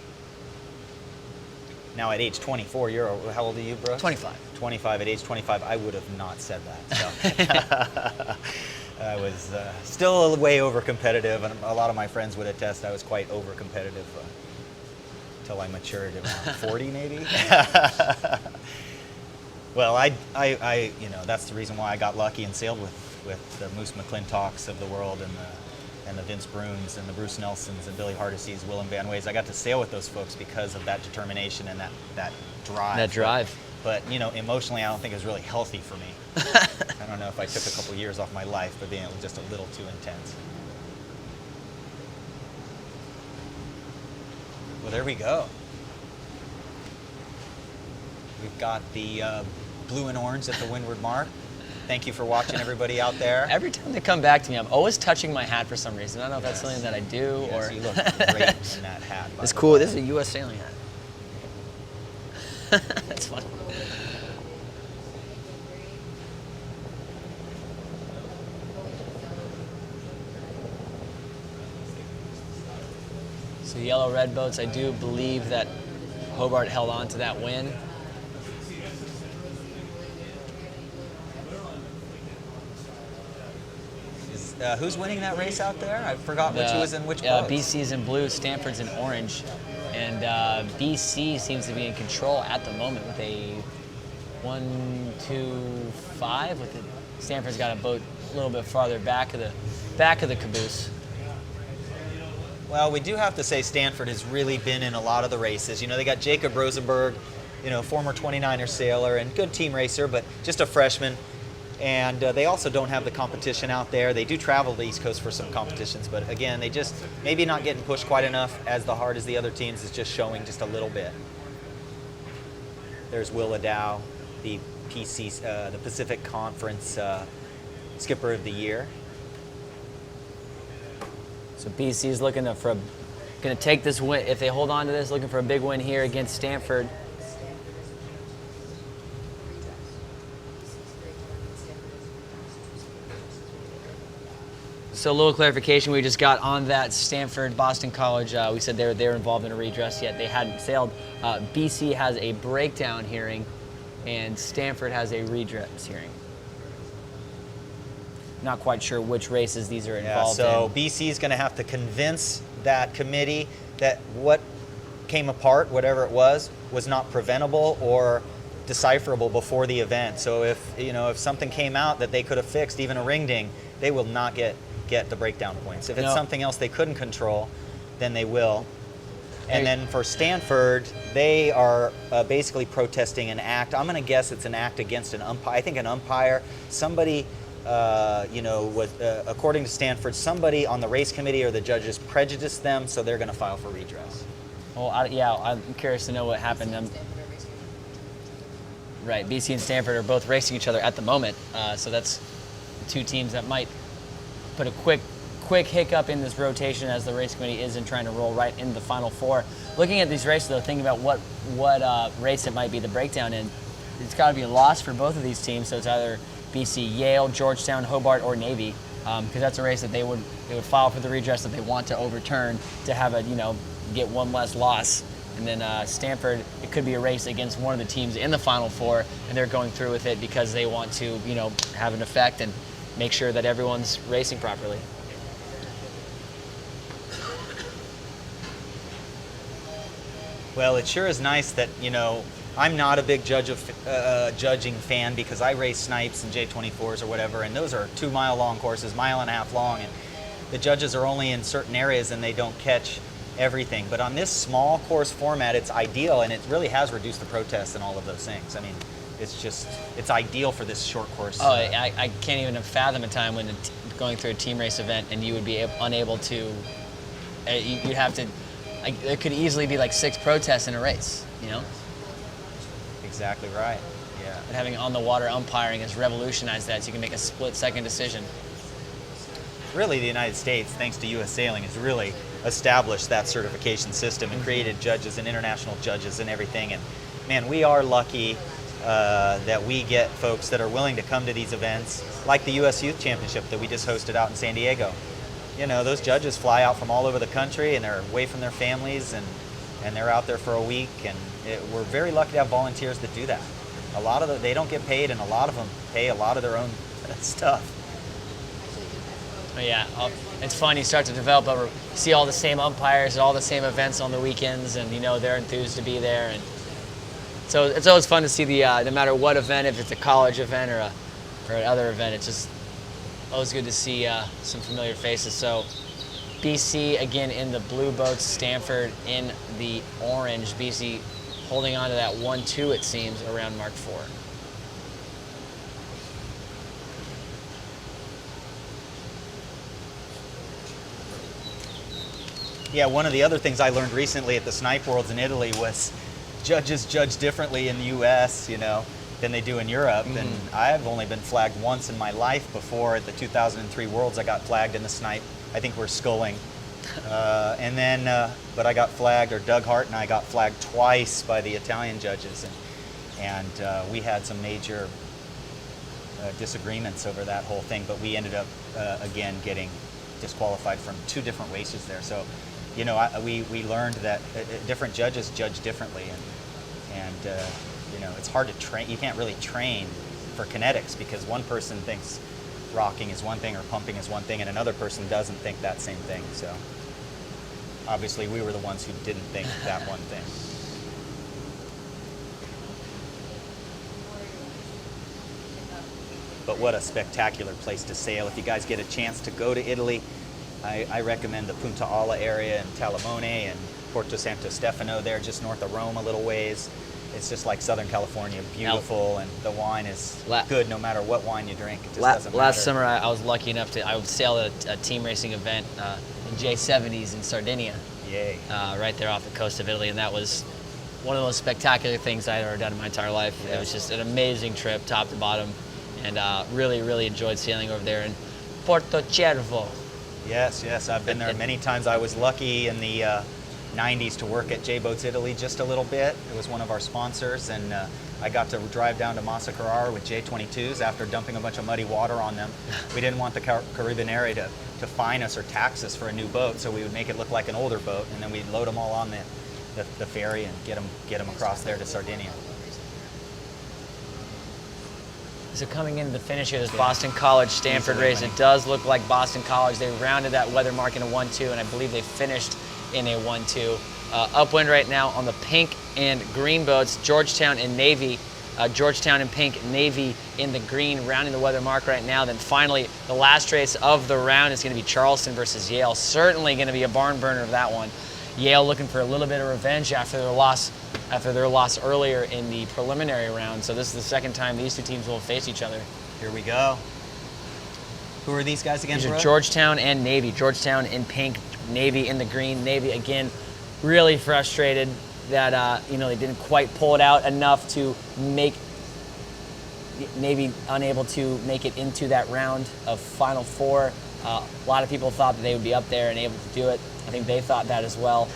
Now at age 24, how old are you, Brooks? 25. 25. At age 25, I would have not said that. So. I was still way over competitive, and a lot of my friends would attest I was quite over competitive until I matured around 40, maybe. Well, I you know, that's the reason why I got lucky and sailed with the Moose McClintocks of the world, and the Vince Bruns and the Bruce Nelsons and Billy Hardesty's, Willem Van Ways. I got to sail with those folks because of that determination and that drive. That drive. But you know, emotionally, I don't think it was really healthy for me. I don't know if I took a couple years off my life, but being just a little too intense. Well, there we go. We've got the blue and orange at the windward mark. Thank you for watching, everybody out there. Every time they come back to me, I'm always touching my hat for some reason. I don't know if that's something that I do or. You look great in that hat. It's cool. This is a U.S. sailing hat. That's fun. So yellow red boats, I do believe that Hobart held on to that win. who's winning that race out there? I forgot which was in which boats. BC's in blue, Stanford's in orange, and BC seems to be in control at the moment with a 1-2-5. With the Stanford's got a boat a little bit farther back of the caboose. Well, we do have to say Stanford has really been in a lot of the races. You know, they got Jacob Rosenberg, you know, former 29er sailor and good team racer, but just a freshman. And they also don't have the competition out there. They do travel to the East Coast for some competitions, but again, they just maybe not getting pushed quite enough as the hard as the other teams is just showing just a little bit. There's Will Ladow, the the Pacific Conference Skipper of the Year. So BC's looking going to take this win. If they hold on to this, looking for a big win here against Stanford. So a little clarification we just got on that Stanford Boston College. We said they were involved in a redress yet. They hadn't sailed. BC has a breakdown hearing, and Stanford has a redress hearing. Not quite sure which races these are involved in. So BC is going to have to convince that committee that what came apart, whatever it was not preventable or decipherable before the event. So if something came out that they could have fixed, even a ring ding, they will not get the breakdown points. If it's something else they couldn't control, then they will. And then for Stanford, they are basically protesting an act. I'm going to guess it's an act against an umpire. I think an umpire, somebody, according to Stanford, somebody on the race committee or the judges prejudiced them, so they're going to file for redress. Well, I'm curious to know what happened. Right, BC and Stanford are both racing each other at the moment, so that's two teams that might put a quick hiccup in this rotation as the race committee is in trying to roll right into the Final Four. Looking at these races, though, thinking about what race it might be the breakdown in, it's got to be a loss for both of these teams. So it's either BC, Yale, Georgetown, Hobart, or Navy, because that's a race that they would file for the redress that they want to overturn to have get one less loss. And then Stanford, it could be a race against one of the teams in the Final Four, and they're going through with it because they want to have an effect and make sure that everyone's racing properly. Well, it sure is nice that, I'm not a big judging fan because I race snipes and J24s or whatever, and those are 2 mile long courses, 1.5 miles long, and the judges are only in certain areas and they don't catch everything. But on this small course format, it's ideal, and it really has reduced the protests and all of those things. I mean, it's ideal for this short course. Oh, I can't even fathom a time when going through a team race event and you would be unable to, you'd have to, there could easily be like 6 protests in a race, Exactly right, yeah. And having on-the-water umpiring has revolutionized that, so you can make a split-second decision. Really, the United States, thanks to U.S. Sailing, has really established that certification system and created judges and international judges and everything. And man, we are lucky that we get folks that are willing to come to these events, like the U.S. Youth Championship that we just hosted out in San Diego. Those judges fly out from all over the country, and they're away from their families, and they're out there for a week, and we're very lucky to have volunteers that do that. A lot of them, they don't get paid, and a lot of them pay a lot of their own stuff. Yeah, it's fun. You start to develop, see all the same umpires at all the same events on the weekends, and they're enthused to be there. And so it's always fun to see no matter what event, if it's a college event or another event, it's just always good to see some familiar faces. So BC again in the blue boats, Stanford in the orange. BC holding on to that 1-2, it seems, around Mark 4. Yeah, one of the other things I learned recently at the Snipe Worlds in Italy was judges judge differently in the U.S., than they do in Europe. Mm-hmm. And I've only been flagged once in my life before. At the 2003 Worlds, I got flagged in the Snipe. I think we're sculling. But I got flagged, or Doug Hart and I got flagged twice by the Italian judges. And we had some major disagreements over that whole thing, but we ended up, again, getting disqualified from 2 different races there. So, we learned that different judges judge differently, and it's hard to train. You can't really train for kinetics because one person thinks rocking is one thing or pumping is one thing, and another person doesn't think that same thing. So obviously we were the ones who didn't think that one thing. But what a spectacular place to sail. If you guys get a chance to go to Italy, I recommend the Punta Alla area and Talamone and Porto Santo Stefano there, just north of Rome a little ways. It's just like Southern California, beautiful, and the wine is good no matter what wine you drink. It just doesn't matter. Last summer, I was lucky enough I would sail at a team racing event in J70s in Sardinia. Yay. Right there off the coast of Italy, and that was one of the most spectacular things I'd ever done in my entire life. Yes. It was just an amazing trip, top to bottom, and really, really enjoyed sailing over there in Porto Cervo. Yes, yes, I've been there many times. I was lucky in the 90s to work at J-Boats Italy just a little bit. It was one of our sponsors, and I got to drive down to Massa Carrara with J22s after dumping a bunch of muddy water on them. We didn't want the Carabinieri to fine us or tax us for a new boat, so we would make it look like an older boat, and then we'd load them all on the ferry and get them across there to Sardinia. So coming into the finish here, this Boston College Stanford race, it does look like Boston College. They rounded that weather mark in a 1-2, and I believe they finished in a 1-2. Upwind right now on the pink and green boats, Georgetown and Navy. Georgetown in pink, Navy in the green, rounding the weather mark right now. Then finally, the last race of the round is going to be Charleston versus Yale. Certainly going to be a barn burner of that one. Yale looking for a little bit of revenge after their loss earlier in the preliminary round. So this is the second time these two teams will face each other. Here we go. Who are these guys again? These are Georgetown and Navy. Georgetown in pink, Navy in the green. Navy again, really frustrated that they didn't quite pull it out enough to make Navy unable to make it into that round of Final Four. A lot of people thought that they would be up there and able to do it. I think they thought that as well.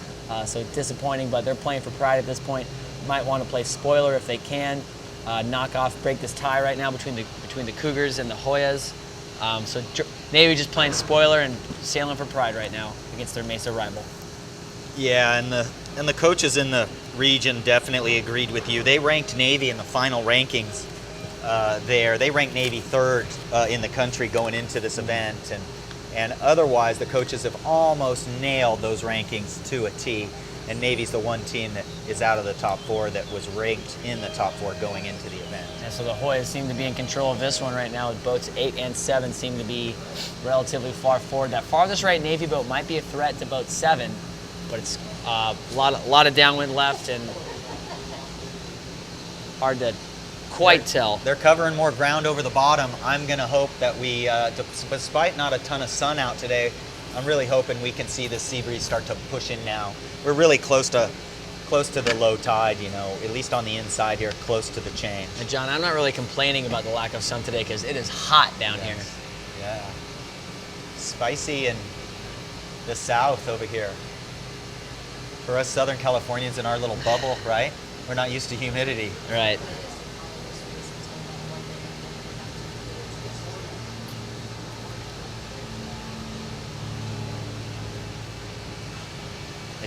So disappointing, but they're playing for pride at this point. Might want to play spoiler if they can. Break this tie right now between the Cougars and the Hoyas. So Navy just playing spoiler and sailing for pride right now against their Mesa rival. Yeah, and the coaches in the region definitely agreed with you. They ranked Navy in the final rankings there. They ranked Navy third in the country going into this event, and otherwise the coaches have almost nailed those rankings to a T. And Navy's the one team that is out of the top four that was ranked in the top four going into the event. And so the Hoyas seem to be in control of this one right now, with boats 8 and 7 seem to be relatively far forward. That farthest right Navy boat might be a threat to boat 7, but it's a lot of downwind left and hard to quite tell. They're covering more ground over the bottom. I'm going to hope that we, despite not a ton of sun out today, I'm really hoping we can see the sea breeze start to push in now. We're really close to the low tide, at least on the inside here, close to the chain. And John, I'm not really complaining about the lack of sun today because it is hot down here. Yeah. Spicy in the south over here. For us Southern Californians in our little bubble, right? We're not used to humidity. Right.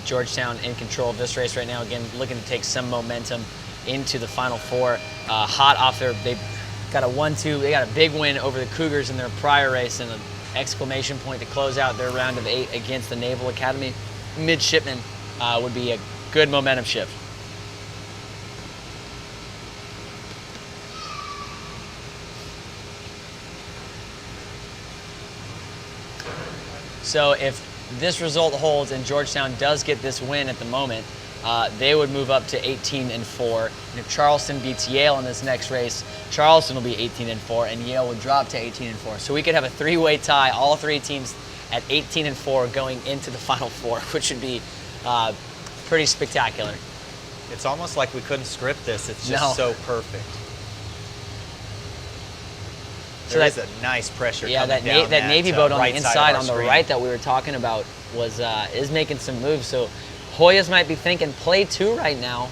Georgetown in control of this race right now, again looking to take some momentum into the Final Four. Hot off they got a 1-2, they got a big win over the Cougars in their prior race and an exclamation point to close out their round of 8 against the Naval Academy midshipmen would be a good momentum shift. So if this result holds and Georgetown does get this win at the moment, they would move up to 18-4. And if Charleston beats Yale in this next race, Charleston will be 18-4 and Yale would drop to 18-4. So we could have a 3-way tie, all 3 teams at 18-4 going into the Final Four, which would be pretty spectacular. It's almost like we couldn't script this. It's just so perfect. There is a nice pressure coming down that Navy boat on right the inside on the screen. right that we were talking about is making some moves. So Hoyas might be thinking play 2 right now.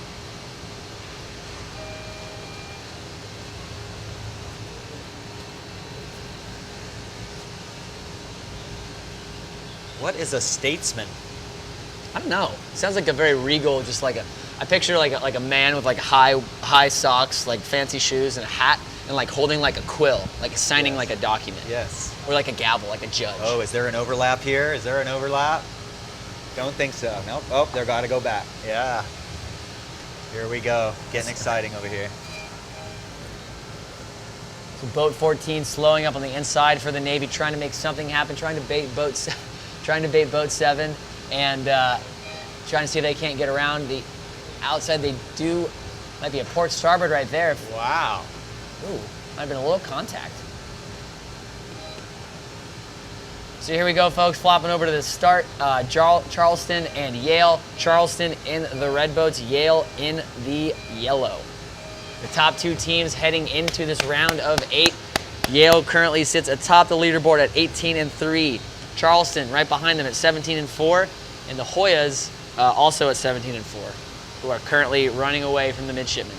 What is a statesman? I don't know. It sounds like a very regal, just like I picture like a man with like high socks, like fancy shoes and a hat, and like holding like a quill, like signing like a document. Yes. Or like a gavel, like a judge. Oh, is there an overlap here? Is there an overlap? Don't think so. Nope. Oh, they're got to go back. Yeah. Here we go. Getting exciting over here. So boat 14 slowing up on the inside for the Navy, trying to make something happen, trying to bait boat 7, and trying to see if they can't get around the outside. They do, might be a port starboard right there. Wow. Ooh, might have been a little contact. So here we go, folks, flopping over to the start. Charleston and Yale. Charleston in the red boats, Yale in the yellow. The top 2 teams heading into this round of 8. Yale currently sits atop the leaderboard at 18-3. Charleston right behind them at 17-4. And the Hoyas also at 17-4, who are currently running away from the midshipmen.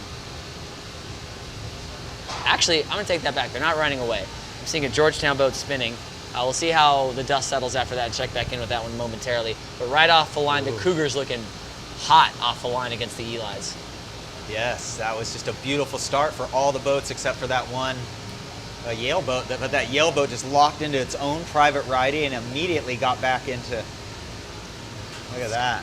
Actually, I'm gonna take that back. They're not running away. I'm seeing a Georgetown boat spinning. We'll see how the dust settles after that. Check back in with that one momentarily. But right off the line, the Cougars looking hot off the line against the Elis. Yes, that was just a beautiful start for all the boats except for that one Yale boat. But that Yale boat just locked into its own private righty and immediately got back into. Look at that.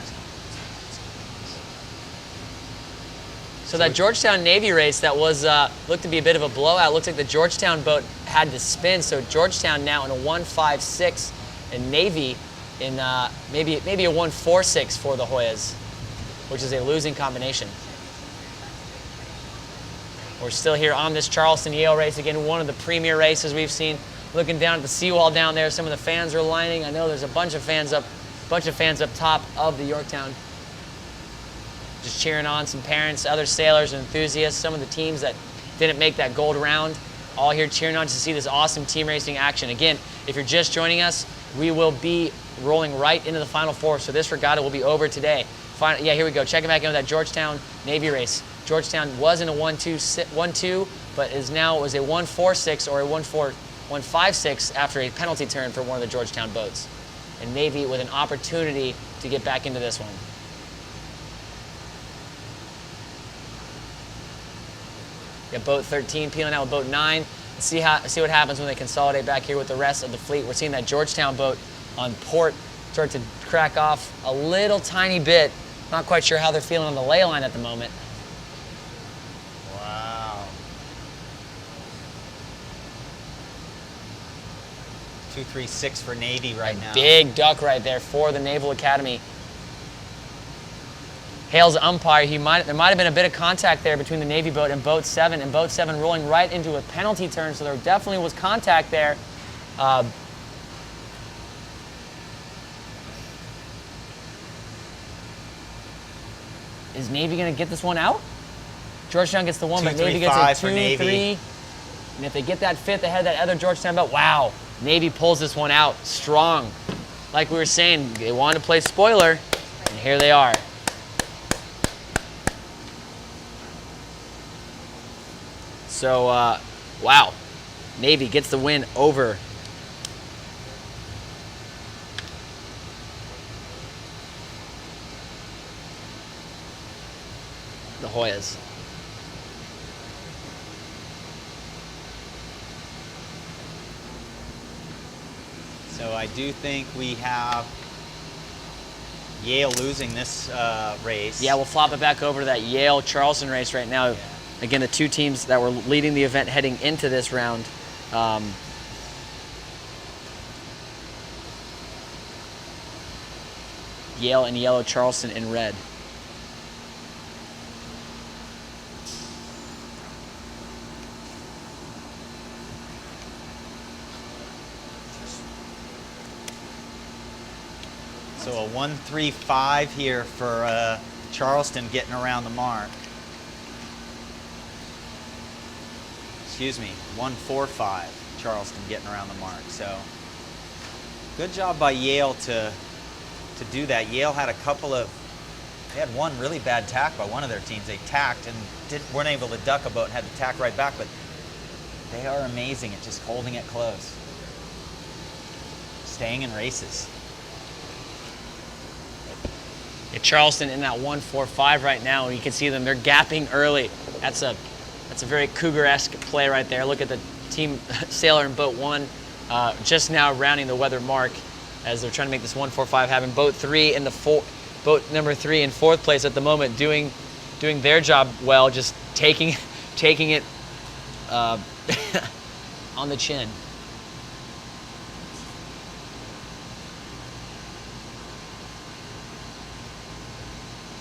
So that Georgetown Navy race that was looked to be a bit of a blowout. Looks like the Georgetown boat had to spin. So Georgetown now in a 1.56, and Navy in maybe a 1.46 for the Hoyas, which is a losing combination. We're still here on this Charleston-Yale race. Again, one of the premier races we've seen. Looking down at the seawall down there, some of the fans are lining. I know there's a bunch of fans up top of the Yorktown. Just cheering on some parents, other sailors and enthusiasts, some of the teams that didn't make that gold round, all here cheering on to see this awesome team racing action. Again, if you're just joining us, we will be rolling right into the Final Four, so this regatta will be over today. Yeah, here we go. Checking back in with that Georgetown Navy race. Georgetown was in a 1.2, but was a 1.46 or a 1.56 after a penalty turn for one of the Georgetown boats. And Navy with an opportunity to get back into this one. Got boat 13 peeling out with boat 9. Let's see what happens when they consolidate back here with the rest of the fleet. We're seeing that Georgetown boat on port start to crack off a little tiny bit. Not quite sure how they're feeling on the ley line at the moment. Wow. 236 for Navy right now. Big duck right there for the Naval Academy. Hale's umpire. There might have been a bit of contact there between the Navy boat and boat 7, and boat 7 rolling right into a penalty turn, so there definitely was contact there. Is Navy going to get this one out? Georgetown gets the 1, but Navy gets a 2, 3. And if they get that 5th ahead of that other Georgetown boat, wow, Navy pulls this one out strong. Like we were saying, they wanted to play spoiler, and here they are. So, wow, Navy gets the win over the Hoyas. So I do think we have Yale losing this race. Yeah, we'll flop it back over to that Yale-Charleston race right now. Yeah. Again, the 2 teams that were leading the event heading into this round. Yale in yellow, Charleston in red. So a 1.35 here for Charleston getting around the mark. Excuse me, 1.45 Charleston getting around the mark. So good job by Yale to do that. Yale had they had one really bad tack by one of their teams. They tacked and weren't able to duck a boat and had to tack right back, but they are amazing at just holding it close. Staying in races. Yeah, Charleston in that 1.45 right now, and you can see them, they're gapping early. That's a That's a very Cougar-esque play right there. Look at the team sailor in boat 1 just now rounding the weather mark as they're trying to make this 145 happen. Boat number 3 in 4th place at the moment, doing their job well, just taking it on the chin.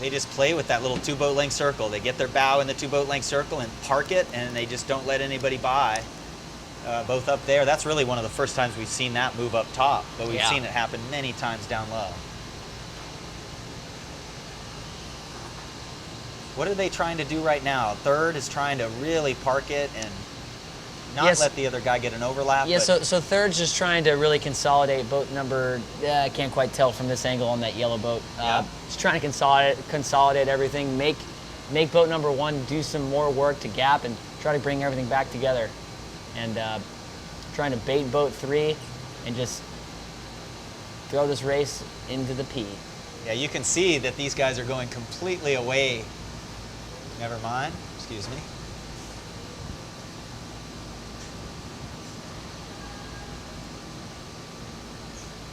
They just play with that little 2 boat length circle. They get their bow in the 2 boat length circle and park it, and they just don't let anybody by. Both up there. That's really one of the first times we've seen that move up top, but we've seen it happen many times down low. What are they trying to do right now? 3rd is trying to really park it and not let the other guy get an overlap. Yeah, so 3rd's just trying to really consolidate boat number, I can't quite tell from this angle on that yellow boat. Just trying to consolidate everything, make boat number 1 do some more work to gap and try to bring everything back together. And trying to bait boat 3 and just throw this race into the P. Yeah, you can see that these guys are going completely away. Never mind, excuse me.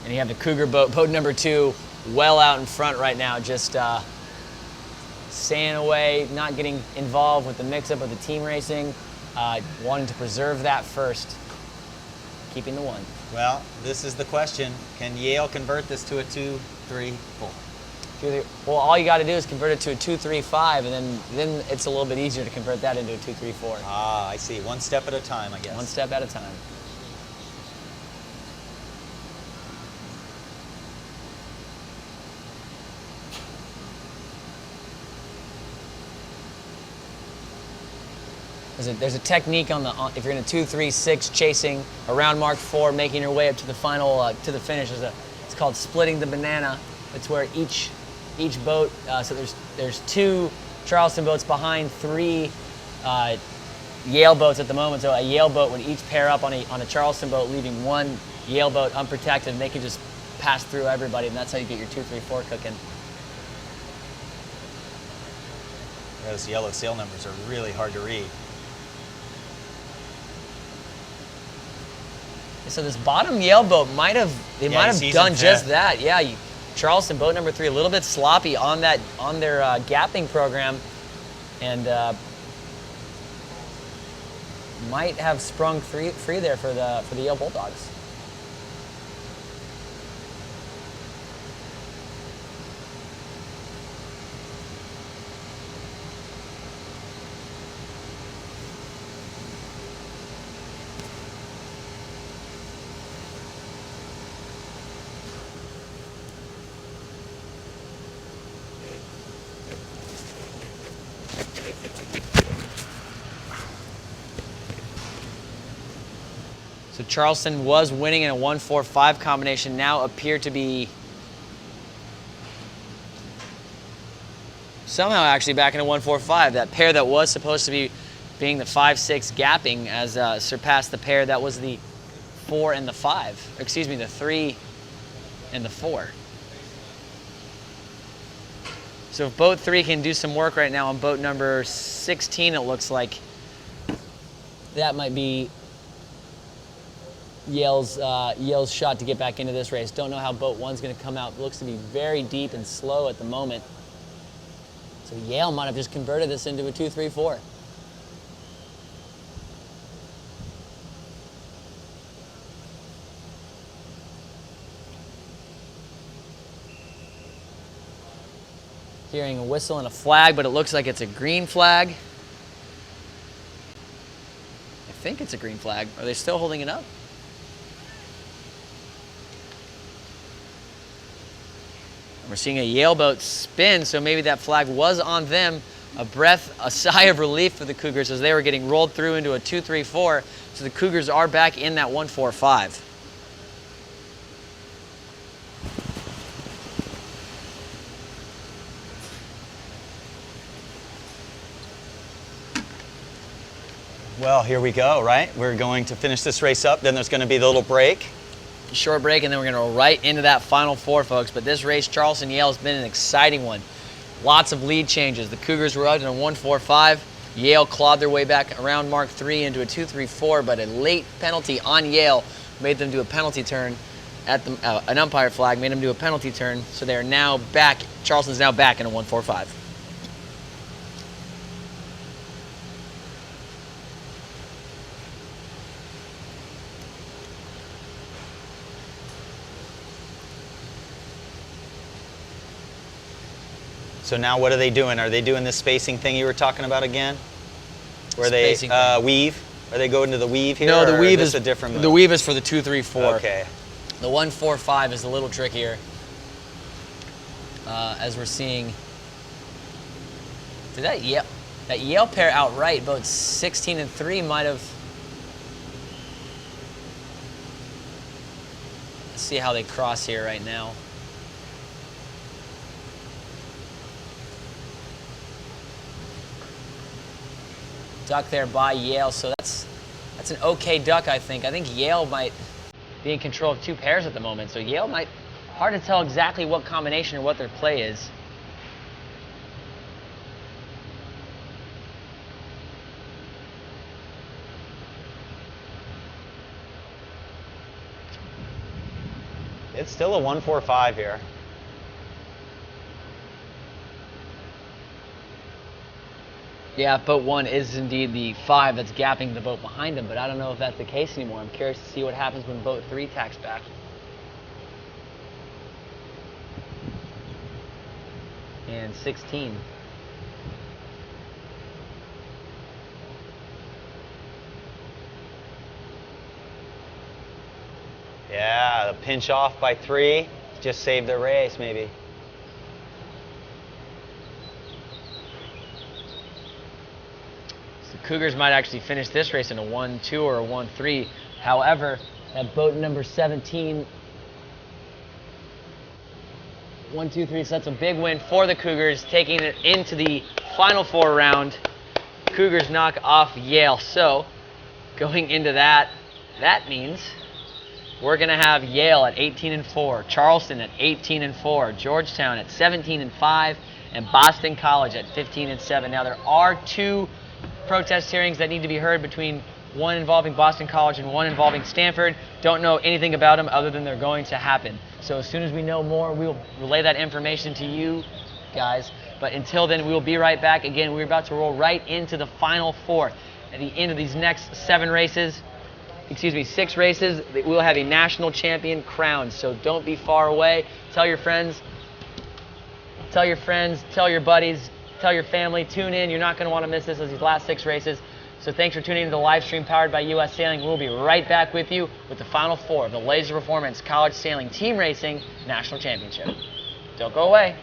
And you have the Cougar boat number 2, well out in front right now, just staying away, not getting involved with the mix-up of the team racing, wanting to preserve that first, keeping the 1. Well, this is the question. Can Yale convert this to a 2, 3, 4? Well, all you got to do is convert it to a 2, 3, 5, and then it's a little bit easier to convert that into a 2, 3, 4. Ah, I see. One step at a time, I guess. One step at a time. There's a technique if you're in a 2, 3, 6 chasing around Mark 4, making your way up to the final to the finish. It's called splitting the banana. It's where each boat. So there's 2 Charleston boats behind 3 Yale boats at the moment. So a Yale boat would each pair up on a Charleston boat, leaving 1 Yale boat unprotected, and they can just pass through everybody, and that's how you get your 2, 3, 4 cooking. Those yellow sail numbers are really hard to read. So this bottom Yale boat might have done just that. Yeah, Charleston boat number 3 a little bit sloppy on their gapping program, and might have sprung free there for the Yale Bulldogs. So Charleston was winning in a 1-4-5 combination, now appear to be somehow actually back in a 1-4-5. That pair that was supposed to be being the 5-6 gapping has surpassed the pair that was the 4 and the 5. Excuse me, the 3 and the 4. So if boat 3 can do some work right now on boat number 16, it looks like that might be Yale's shot to get back into this race. Don't know how boat 1's going to come out. Looks to be very deep and slow at the moment. So Yale might have just converted this into a 2, 3, 4. Hearing a whistle and a flag, but it looks like it's a green flag. I think it's a green flag. Are they still holding it up? We're seeing a Yale boat spin, so maybe that flag was on them. A sigh of relief for the Cougars as they were getting rolled through into a 2, 3, 4. So the Cougars are back in that 1-4-5. Well, here we go, right? We're going to finish this race up, then there's going to be the little break. Short break, and then we're going to go right into that final 4, folks. But this race, Charleston-Yale, has been an exciting one. Lots of lead changes. The Cougars were out in a 1-4-5. Yale clawed their way back around Mark 3 into a 2-3-4, but a late penalty on Yale made them do a penalty turn at the an umpire flag made them do a penalty turn. So they are now back. Charleston's now back in a 1-4-5. So now what are they doing? Are they doing this spacing thing you were talking about again? Where Spacing they thing. weave? Are they going to the weave here? No, the or weave this is a different move? The weave is for the 2-3-4. Okay. The 1-4-5 is a little trickier. As we're seeing, did that Yale pair outright, both 16 and 3 might have. Let's see how they cross here right now. Duck there by Yale, so that's an okay duck, I think. I think Yale might be in control of two pairs at the moment, so Yale might, hard to tell exactly what combination or what their play is. It's still a 1-4-5 here. Yeah, boat 1 is indeed the 5 that's gapping the boat behind him, but I don't know if that's the case anymore. I'm curious to see what happens when boat 3 tacks back. And 16. Yeah, the pinch off by 3 just saved the race, maybe. So the Cougars might actually finish this race in a 1-2 or a 1-3. However, that boat number 17, 1-2-3, so that's a big win for the Cougars, taking it into the Final Four round. Cougars knock off Yale. So, going into that means we're going to have Yale at 18-4, Charleston at 18-4, Georgetown at 17-5, and Boston College at 15-7. Now, there are 2 protest hearings that need to be heard, between one involving Boston College and one involving Stanford. Don't know anything about them other than they're going to happen. So as soon as we know more, we'll relay that information to you guys. But until then, we will be right back. Again, we're about to roll right into the Final Four. At the end of these next 6 races, we'll have a national champion crowned. So don't be far away. Tell your friends, tell your buddies, tell your family. Tune in. You're not going to want to miss this as these last 6 races. So thanks for tuning in to the live stream powered by US Sailing. We'll be right back with you with the Final Four of the Laser Performance College Sailing Team Racing National Championship. Don't go away.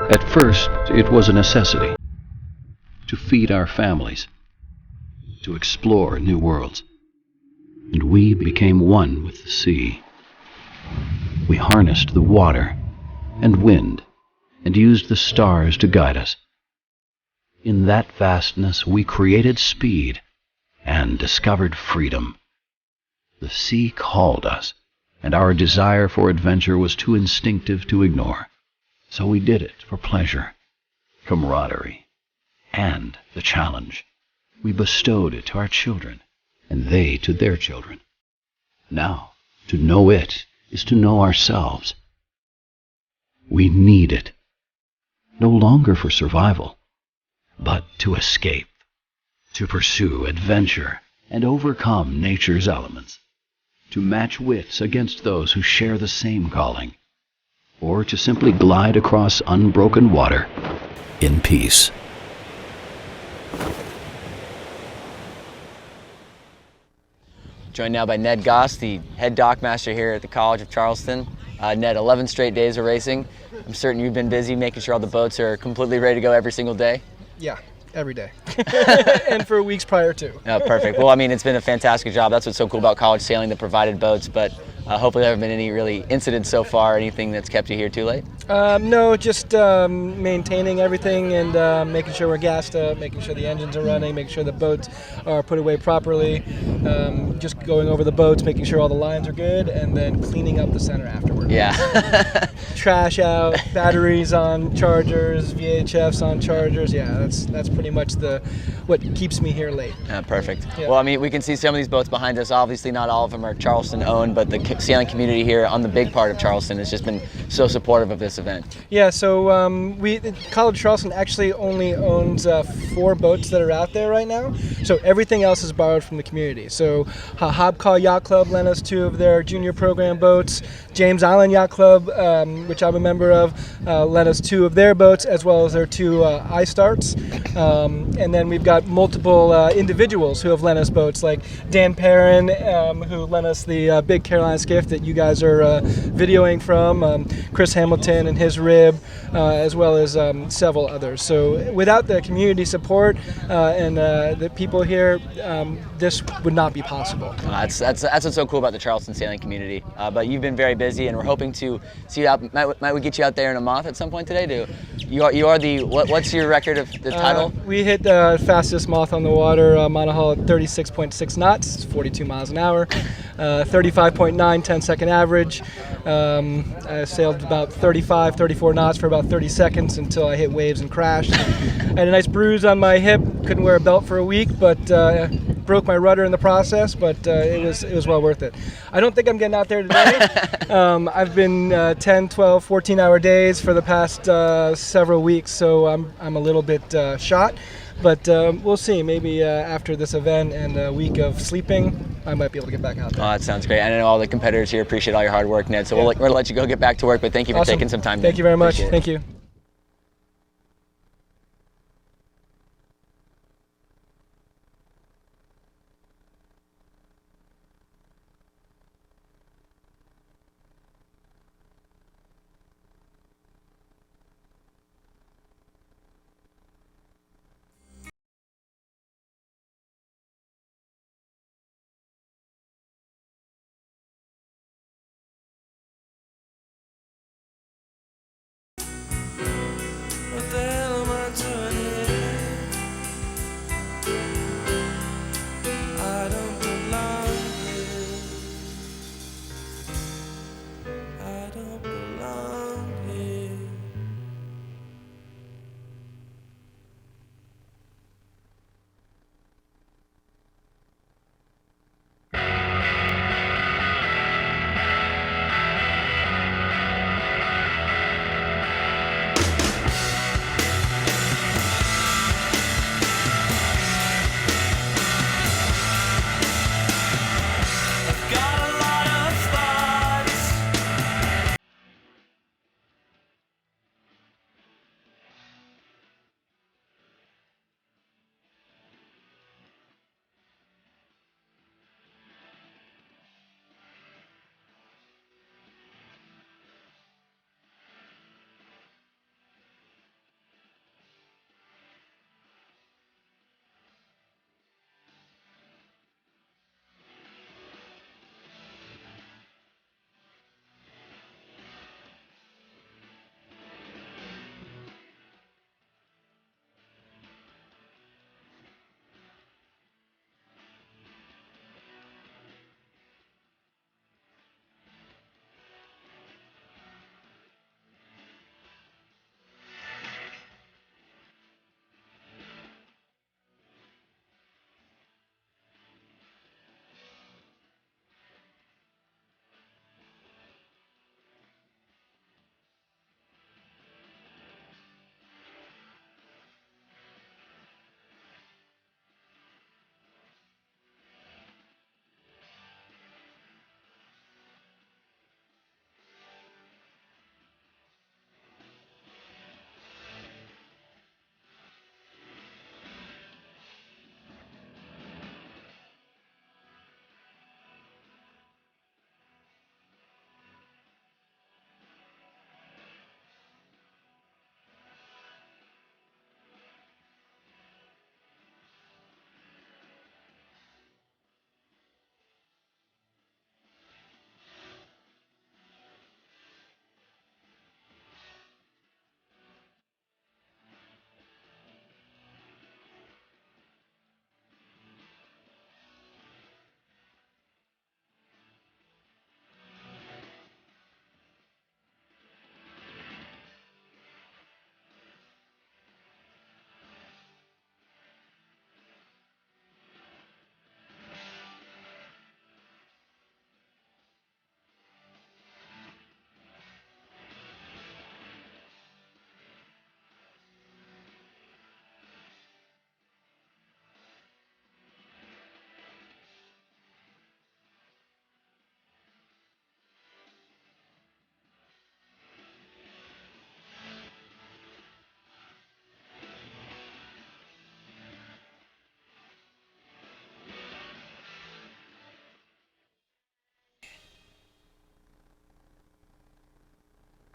At first, it was a necessity to feed our families, to explore new worlds. And we became one with the sea. We harnessed the water and wind and used the stars to guide us. In that vastness, we created speed and discovered freedom. The sea called us, and our desire for adventure was too instinctive to ignore. So we did it for pleasure, camaraderie, and the challenge. We bestowed it to our children, and they to their children. Now, to know it is to know ourselves. We need it, no longer for survival, but to escape, to pursue adventure and overcome nature's elements, to match wits against those who share the same calling, or to simply glide across unbroken water in peace. Joined now by Ned Goss, the head dockmaster here at the College of Charleston. Ned, 11 straight days of racing. I'm certain you've been busy making sure all the boats are completely ready to go every single day. Yeah, every day. And for weeks prior to. Oh, perfect. Well, I mean, it's been a fantastic job. That's what's so cool about college sailing, the provided boats, but hopefully there haven't been any really incidents so far, anything that's kept you here too late? No, just maintaining everything and making sure we're gassed up, making sure the engines are running, making sure the boats are put away properly, just going over the boats, making sure all the lines are good, and then cleaning up the center afterward. Yeah. Trash out, batteries on chargers, VHFs on chargers. Yeah, that's pretty much what keeps me here late. Perfect. Yeah. Well, I mean, we can see some of these boats behind us. Obviously, not all of them are Charleston owned, but the sailing community here on the big part of Charleston has just been so supportive of this event. Yeah, so College of Charleston actually only owns 4 boats that are out there right now. So everything else is borrowed from the community. So Hobart Yacht Club lent us 2 of their junior program boats. James Island Yacht Club, which I'm a member of, lent us 2 of their boats, as well as their 2 iStarts. And then we've got multiple individuals who have lent us boats, like Dan Perrin, who lent us the big Carolina skiff that you guys are videoing from, Chris Hamilton and his rib, as well as several others. So without the community support and the people here, this would not be possible. That's what's so cool about the Charleston sailing community. But you've been very busy, and we're hoping to see you out. Might we get you out there in a month at some point today? You are the what's your record of the title? We hit fastest moth on the water, monohull at 36.6 knots, 42 miles an hour, 35.9 10-second average. I sailed about 34 knots for about 30 seconds until I hit waves and crashed. I had a nice bruise on my hip, couldn't wear a belt for a week, but broke my rudder in the process, but it was well worth it. I don't think I'm getting out there today. I've been 10, 12, 14-hour days for the past several weeks, so I'm a little bit shot. But we'll see. Maybe after this event and a week of sleeping, I might be able to get back out there. Oh, that sounds great. I know all the competitors here appreciate all your hard work, Ned. So we're going to let you go get back to work, but thank you for taking some time. Thank you very much. Thank you.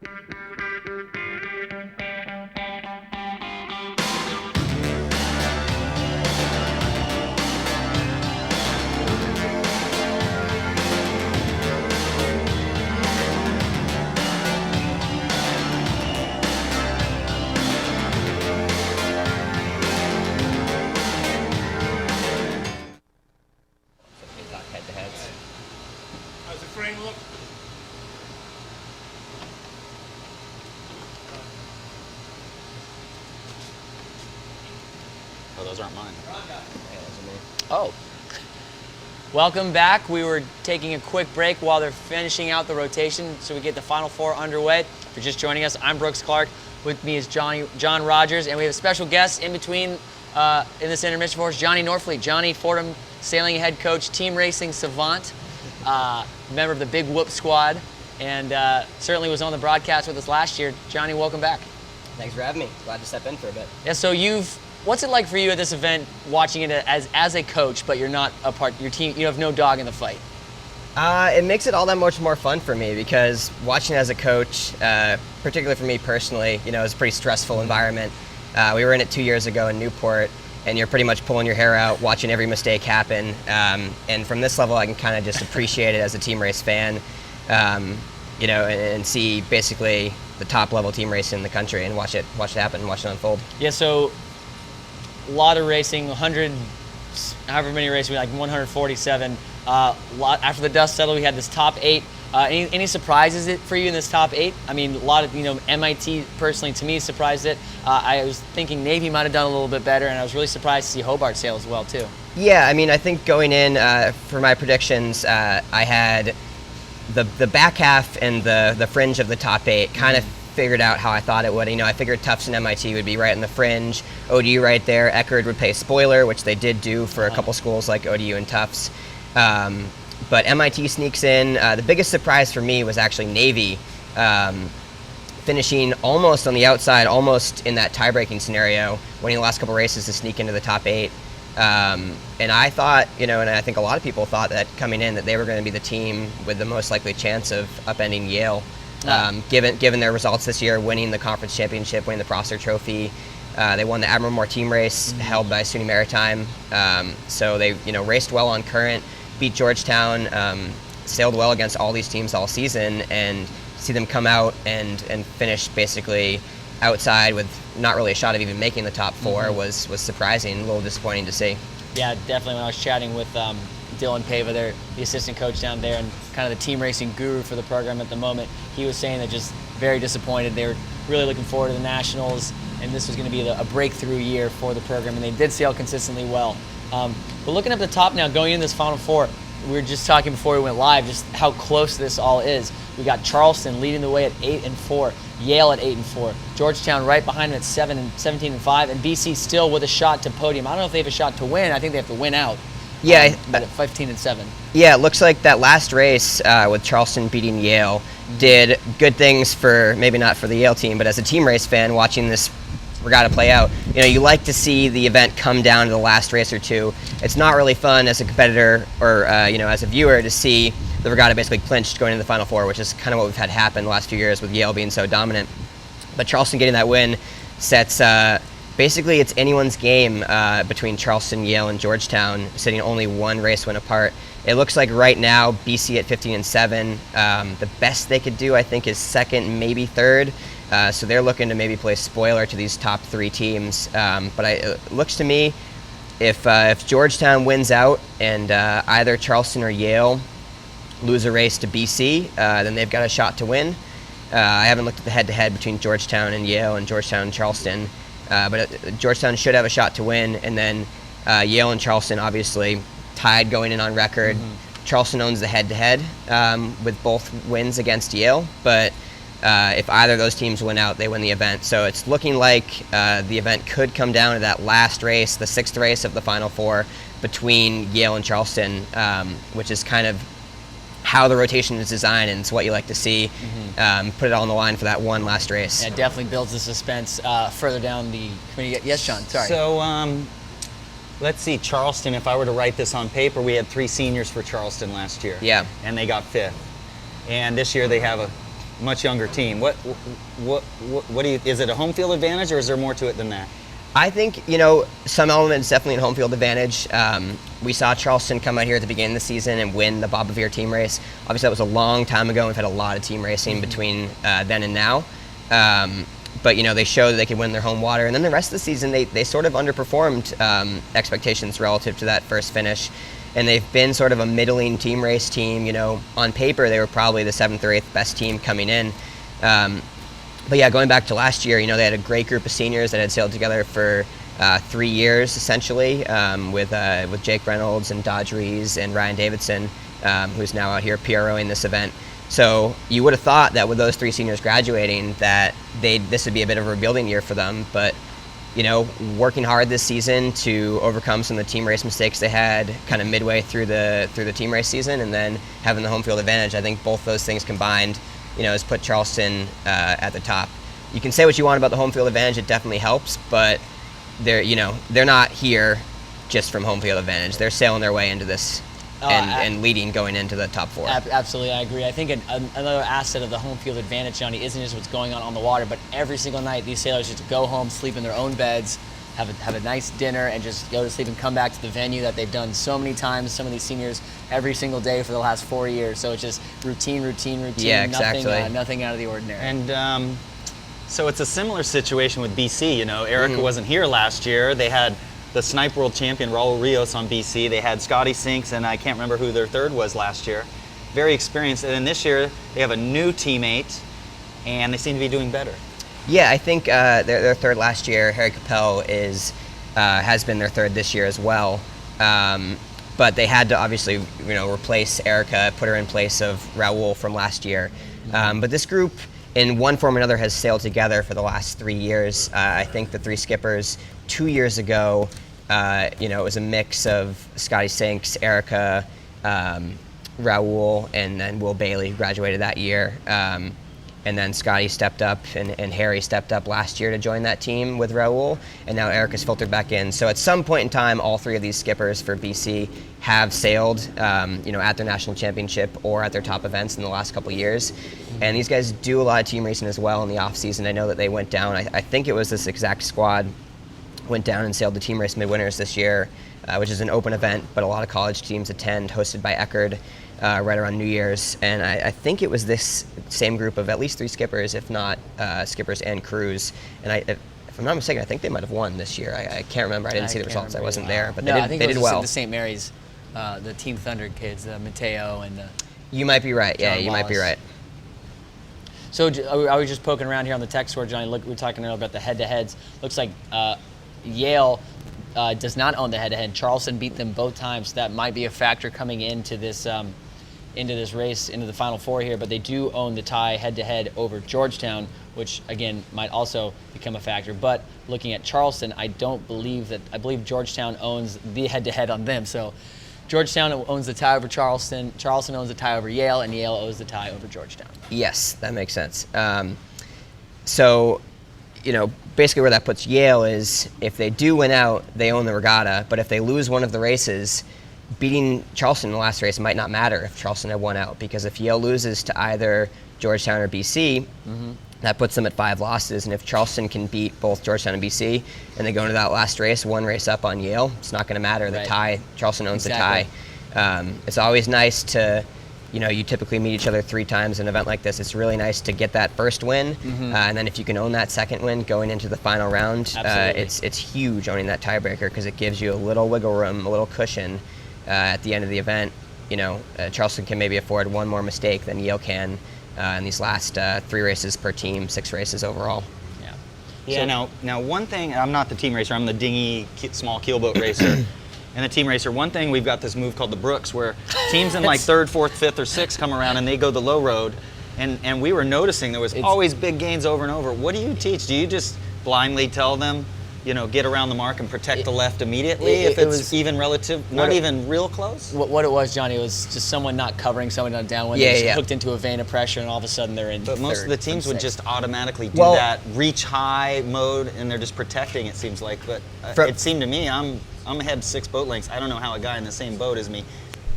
Head-to-heads. How's the frame look? Oh, those aren't mine. Oh. Welcome back. We were taking a quick break while they're finishing out the rotation so we get the Final Four underway. If you're just joining us, I'm Brooks Clark. With me is John Rogers, and we have a special guest in between in this intermission for us, Johnny Norfleet. Johnny Fordham sailing head coach, team racing savant, member of the Big Whoop squad, and certainly was on the broadcast with us last year. Johnny, welcome back. Thanks for having me. Glad to step in for a bit. Yeah, so what's it like for you at this event, watching it as a coach, but you're not a part, your team, you have no dog in the fight? It makes it all that much more fun for me because watching as a coach, particularly for me personally, it's a pretty stressful environment. We were in it 2 years ago in Newport, and you're pretty much pulling your hair out, watching every mistake happen. And from this level, I can kind of just appreciate it as a team race fan, and see basically the top level team race in the country and watch it happen, watch it unfold. Yeah, so a lot of racing, 100, however many races, like 147. After the dust settled, we had this top 8. Any surprises for you in this top 8? I mean, a lot of, MIT personally to me surprised it. I was thinking Navy might have done a little bit better, and I was really surprised to see Hobart sail as well too. Yeah, I mean, I think going in for my predictions, I had the back half and the fringe of the top 8 kind of figured out how I thought it would. I figured Tufts and MIT would be right in the fringe, ODU right there, Eckerd would play spoiler, which they did do for a couple schools like ODU and Tufts. But MIT sneaks in. The biggest surprise for me was actually Navy, finishing almost on the outside, almost in that tie-breaking scenario, winning the last couple races to sneak into the top 8. And I thought, and I think a lot of people thought that coming in that they were going to be the team with the most likely chance of upending Yale, given their results this year, winning the conference championship, winning the Prosser Trophy. They won the Admiral Moore team race held by SUNY Maritime. So they, raced well on current, beat Georgetown, sailed well against all these teams all season, and see them come out and finish basically outside with not really a shot of even making the top 4 was surprising, a little disappointing to see. Yeah, definitely. When I was chatting with Dylan Pava, the assistant coach down there and kind of the team racing guru for the program at the moment, he was saying that just very disappointed. They were really looking forward to the Nationals, and this was going to be a breakthrough year for the program, and they did sail consistently well. But looking up the top now, going into this Final Four, we were just talking before we went live just how close this all is. We got Charleston leading the way at 8-4, Yale at 8-4, Georgetown right behind them at 17-5, and BC still with a shot to podium. I don't know if they have a shot to win. I think they have to win out. Yeah, but at 15-7. Yeah, it looks like that last race with Charleston beating Yale did good things for, maybe not for the Yale team, but as a team race fan watching this regatta play out, you like to see the event come down to the last race or two. It's not really fun as a competitor or as a viewer to see the regatta basically clinched going into the Final Four, which is kind of what we've had happen the last few years with Yale being so dominant. But Charleston getting that win sets basically it's anyone's game between Charleston, Yale, and Georgetown, sitting only one race win apart. It looks like right now BC at 15-7. The best they could do, I think, is second, maybe third. So they're looking to maybe play spoiler to these top 3 teams. But it looks to me, if Georgetown wins out and either Charleston or Yale lose a race to BC, then they've got a shot to win. I haven't looked at the head-to-head between Georgetown and Yale and Georgetown and Charleston, but Georgetown should have a shot to win. And then Yale and Charleston obviously tied going in on record. Charleston owns the head-to-head with both wins against Yale, but if either of those teams win out, they win the event. So it's looking like the event could come down to that last race, the 6th race of the Final Four between Yale and Charleston, which is kind of how the rotation is designed, and it's what you like to see. Put it all on the line for that one last race. Yeah, it definitely builds the suspense further down the committee. Yes, Sean, sorry. So let's see, Charleston, if I were to write this on paper, we had 3 seniors for Charleston last year. Yeah. And they got 5th. And this year they have much younger team. What do you? Is it a home field advantage, or is there more to it than that? I think, some elements definitely in home field advantage. We saw Charleston come out here at the beginning of the season and win the Bob Bevere team race. Obviously, that was a long time ago. We've had a lot of team racing between then and now. But, they showed that they could win their home water. And then the rest of the season, they sort of underperformed expectations relative to that first finish. And they've been sort of a middling team race team. On paper, they were probably the 7th or 8th best team coming in. But yeah, going back to last year, they had a great group of seniors that had sailed together for 3 years, essentially, with Jake Reynolds and Dodge Rees and Ryan Davidson, who's now out here PROing this event. So you would have thought that with those 3 seniors graduating, that this would be a bit of a rebuilding year for them. But working hard this season to overcome some of the team race mistakes they had kind of midway through the team race season, and then having the home field advantage, I think both those things combined, has put Charleston at the top. You can say what you want about the home field advantage; it definitely helps, but they're not here just from home field advantage. They're sailing their way into this and leading going into the top 4. Absolutely, I agree. I think another asset of the home field advantage, Johnny, isn't just what's going on the water, but every single night these sailors just go home, sleep in their own beds, have a nice dinner, and just go to sleep and come back to the venue that they've done so many times, some of these seniors, every single day for the last 4 years. So it's just routine. Yeah, exactly. Nothing out of the ordinary. And so it's a similar situation with BC. Erica wasn't here last year. They had the Snipe World Champion, Raul Rios, on BC. They had Scotty Sinks, and I can't remember who their third was last year. Very experienced. And then this year, they have a new teammate, and they seem to be doing better. Yeah, I think their third last year, Harry Capel, has been their third this year as well. But they had to obviously, replace Erica, put her in place of Raul from last year. But this group, in one form or another, has sailed together for the last 3 years. I think the 3 skippers 2 years ago, it was a mix of Scotty Sinks, Erica, Raul, and then Will Bailey, who graduated that year. And then Scotty stepped up and Harry stepped up last year to join that team with Raul, and now Erica's filtered back in. So at some point in time, all 3 of these skippers for BC have sailed, at their national championship or at their top events in the last couple of years. And these guys do a lot of team racing as well in the off season. I know that they went down, I think it was this exact squad, went down and sailed the Team Race Midwinters this year, which is an open event, but a lot of college teams attend, hosted by Eckerd. Right around New Year's, and I think it was this same group of at least 3 skippers, if not skippers and crews. And if I'm not mistaken, I think they might have won this year. I can't remember. I didn't see the results. I wasn't there, but I think they did well. The St. Mary's, the Team Thunder kids, Mateo and. You might be right. Yeah, John you Wallace. might be right. So are we just poking around here on the text board, Johnny? Look, we were talking earlier about the head-to-heads. Looks like Yale does not own the head-to-head. Charleston beat them both times. So that might be a factor coming into this race, into the Final Four here. But they do own the tie head-to-head over Georgetown, which again might also become a factor. But looking at Charleston, I believe Georgetown owns the head-to-head on them. So Georgetown owns the tie over Charleston. Charleston owns the tie over Yale, and Yale owns the tie over Georgetown. Yes, that makes sense. So, basically where that puts Yale is if they do win out, they own the regatta. But if they lose one of the races, beating Charleston in the last race might not matter if Charleston had won out, because if Yale loses to either Georgetown or BC, that puts them at 5 losses. And if Charleston can beat both Georgetown and BC, and they go into that last race, 1 race up on Yale, it's not going to matter. The tie, Charleston owns the tie. It's always nice to, you typically meet each other 3 times in an event like this. It's really nice to get that first win, and then if you can own that second win going into the final round, it's huge owning that tiebreaker, because it gives you a little wiggle room, a little cushion at the end of the event. Charleston can maybe afford 1 more mistake than Yale can in these last 3 races per team, 6 races overall. Yeah. So, now one thing, I'm not the team racer. I'm the dinghy small keelboat racer. And the team racer, one thing, we've got this move called the Brooks, where teams in like 3rd, 4th, 5th, or 6th come around and they go the low road. And we were noticing there was always big gains over and over. What do you teach? Do you just blindly tell them, get around the mark and protect the left immediately if it's was, even relative, not even real close? What it was, Johnny, it was just someone not covering someone on downwind. They just hooked into a vein of pressure, and all of a sudden they're in. But most of the teams would just automatically do that reach high mode, and they're just protecting, it seems like. But it seemed to me, I'm ahead 6 boat lengths. I don't know how a guy in the same boat as me,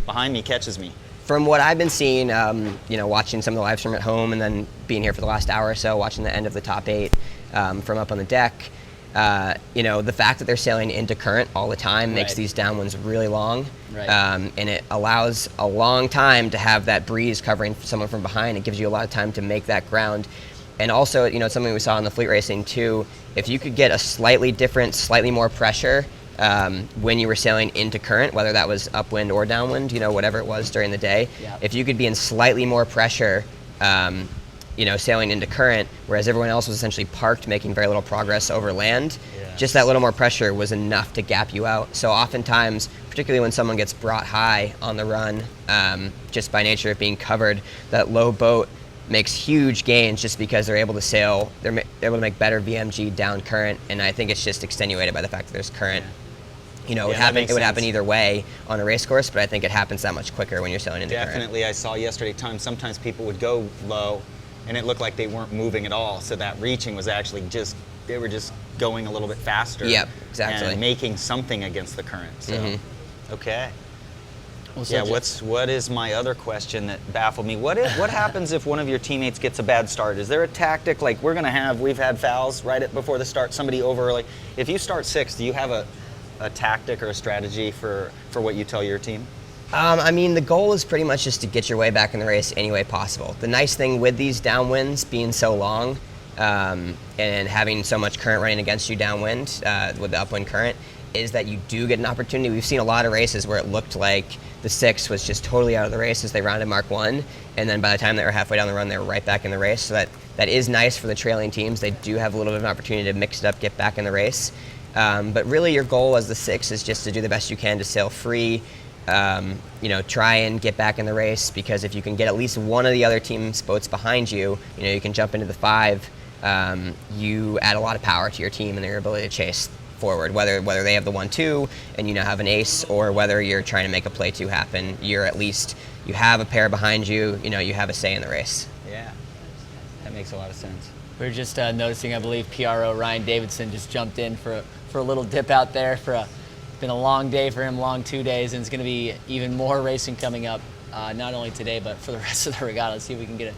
behind me, catches me. From what I've been seeing, watching some of the live stream at home and then being here for the last hour or so, watching the end of the top 8 from up on the deck, the fact that they're sailing into current all the time makes these downwinds really long. Right. And it allows a long time to have that breeze covering someone from behind. It gives you a lot of time to make that ground. And also, it's something we saw in the fleet racing too. If you could get a slightly different, slightly more pressure when you were sailing into current, whether that was upwind or downwind, whatever it was during the day, if you could be in slightly more pressure, sailing into current, whereas everyone else was essentially parked, making very little progress over land, just that little more pressure was enough to gap you out. So oftentimes, particularly when someone gets brought high on the run, just by nature of being covered, that low boat makes huge gains just because they're able to sail, they're able to make better VMG down current, and I think it's just extenuated by the fact that there's current. It would happen either way on a race course, but I think it happens that much quicker when you're sailing into current. Definitely, I saw yesterday sometimes people would go low, and it looked like they weren't moving at all, so that reaching was actually they were just going a little bit faster. Yep, exactly. And making something against the current, so, okay. Well, so what is my other question that baffled me? What happens if one of your teammates gets a bad start? Is there a tactic, like we've had fouls right before the start, somebody over early. If you start 6th, do you have a tactic or a strategy for what you tell your team? The goal is pretty much just to get your way back in the race any way possible. The nice thing with these downwinds being so long and having so much current running against you downwind with the upwind current is that you do get an opportunity. We've seen a lot of races where it looked like the 6 was just totally out of the race as they rounded Mark 1, and then by the time they were halfway down the run, they were right back in the race. So that is nice for the trailing teams. They do have a little bit of an opportunity to mix it up, get back in the race. But really your goal as the 6 is just to do the best you can to sail free, try and get back in the race, because if you can get at least one of the other team's boats behind you, you can jump into the 5, you add a lot of power to your team and their ability to chase forward, whether they have the 1-2 and you now have an ace, or whether you're trying to make a play 2 happen, you have a pair behind you, you have a say in the race. Yeah, that makes a lot of sense. We were just noticing, I believe PRO Ryan Davidson just jumped in for a little dip out there. Been a long day for him, long 2 days, and it's going to be even more racing coming up, not only today but for the rest of the regatta. Let's see if we can get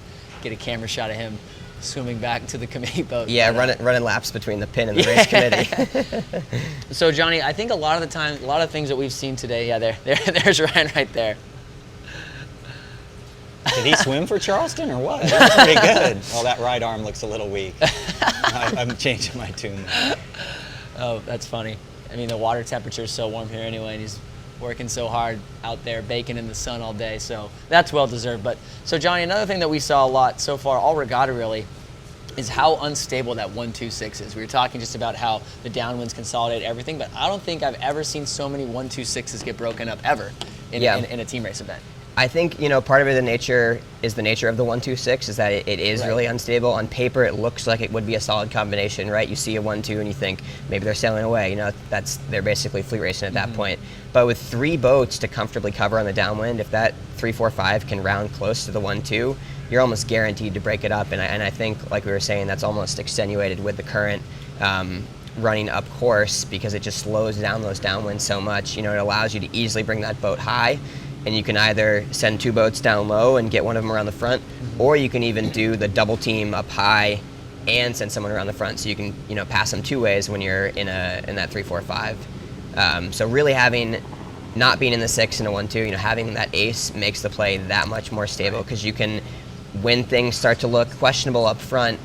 a camera shot of him swimming back to the committee boat. Yeah, running laps between the pin and the race committee. So Johnny, I think a lot of things that we've seen today, there's Ryan right there. Did he swim for Charleston or what? That's pretty good. Well, that right arm looks a little weak. I'm changing my tune now. Oh, that's funny. The water temperature is so warm here anyway, and he's working so hard out there baking in the sun all day, so that's well deserved. But so Johnny, another thing that we saw a lot so far, all regatta really, is how unstable that 1-2-6 is. We were talking just about how the downwinds consolidate everything, but I don't think I've ever seen so many 1-2-6s get broken up ever in a team race event. I think, part of it is the nature of the 1-2-6 is that it is really unstable. On paper, it looks like it would be a solid combination, right? You see a 1-2 and you think maybe they're sailing away. They're basically fleet racing at that point. But with 3 boats to comfortably cover on the downwind, if that 3-4-5 can round close to the 1-2, you're almost guaranteed to break it up. And I think, like we were saying, that's almost extenuated with the current running up course, because it just slows down those downwinds so much. It allows you to easily bring that boat high, and you can either send 2 boats down low and get one of them around the front, or you can even do the double team up high and send someone around the front, so you can pass them 2 ways when you're in that 3-4-5. So really not being in the 6 and a 1-2, having that ace makes the play that much more stable, because you can, when things start to look questionable up front,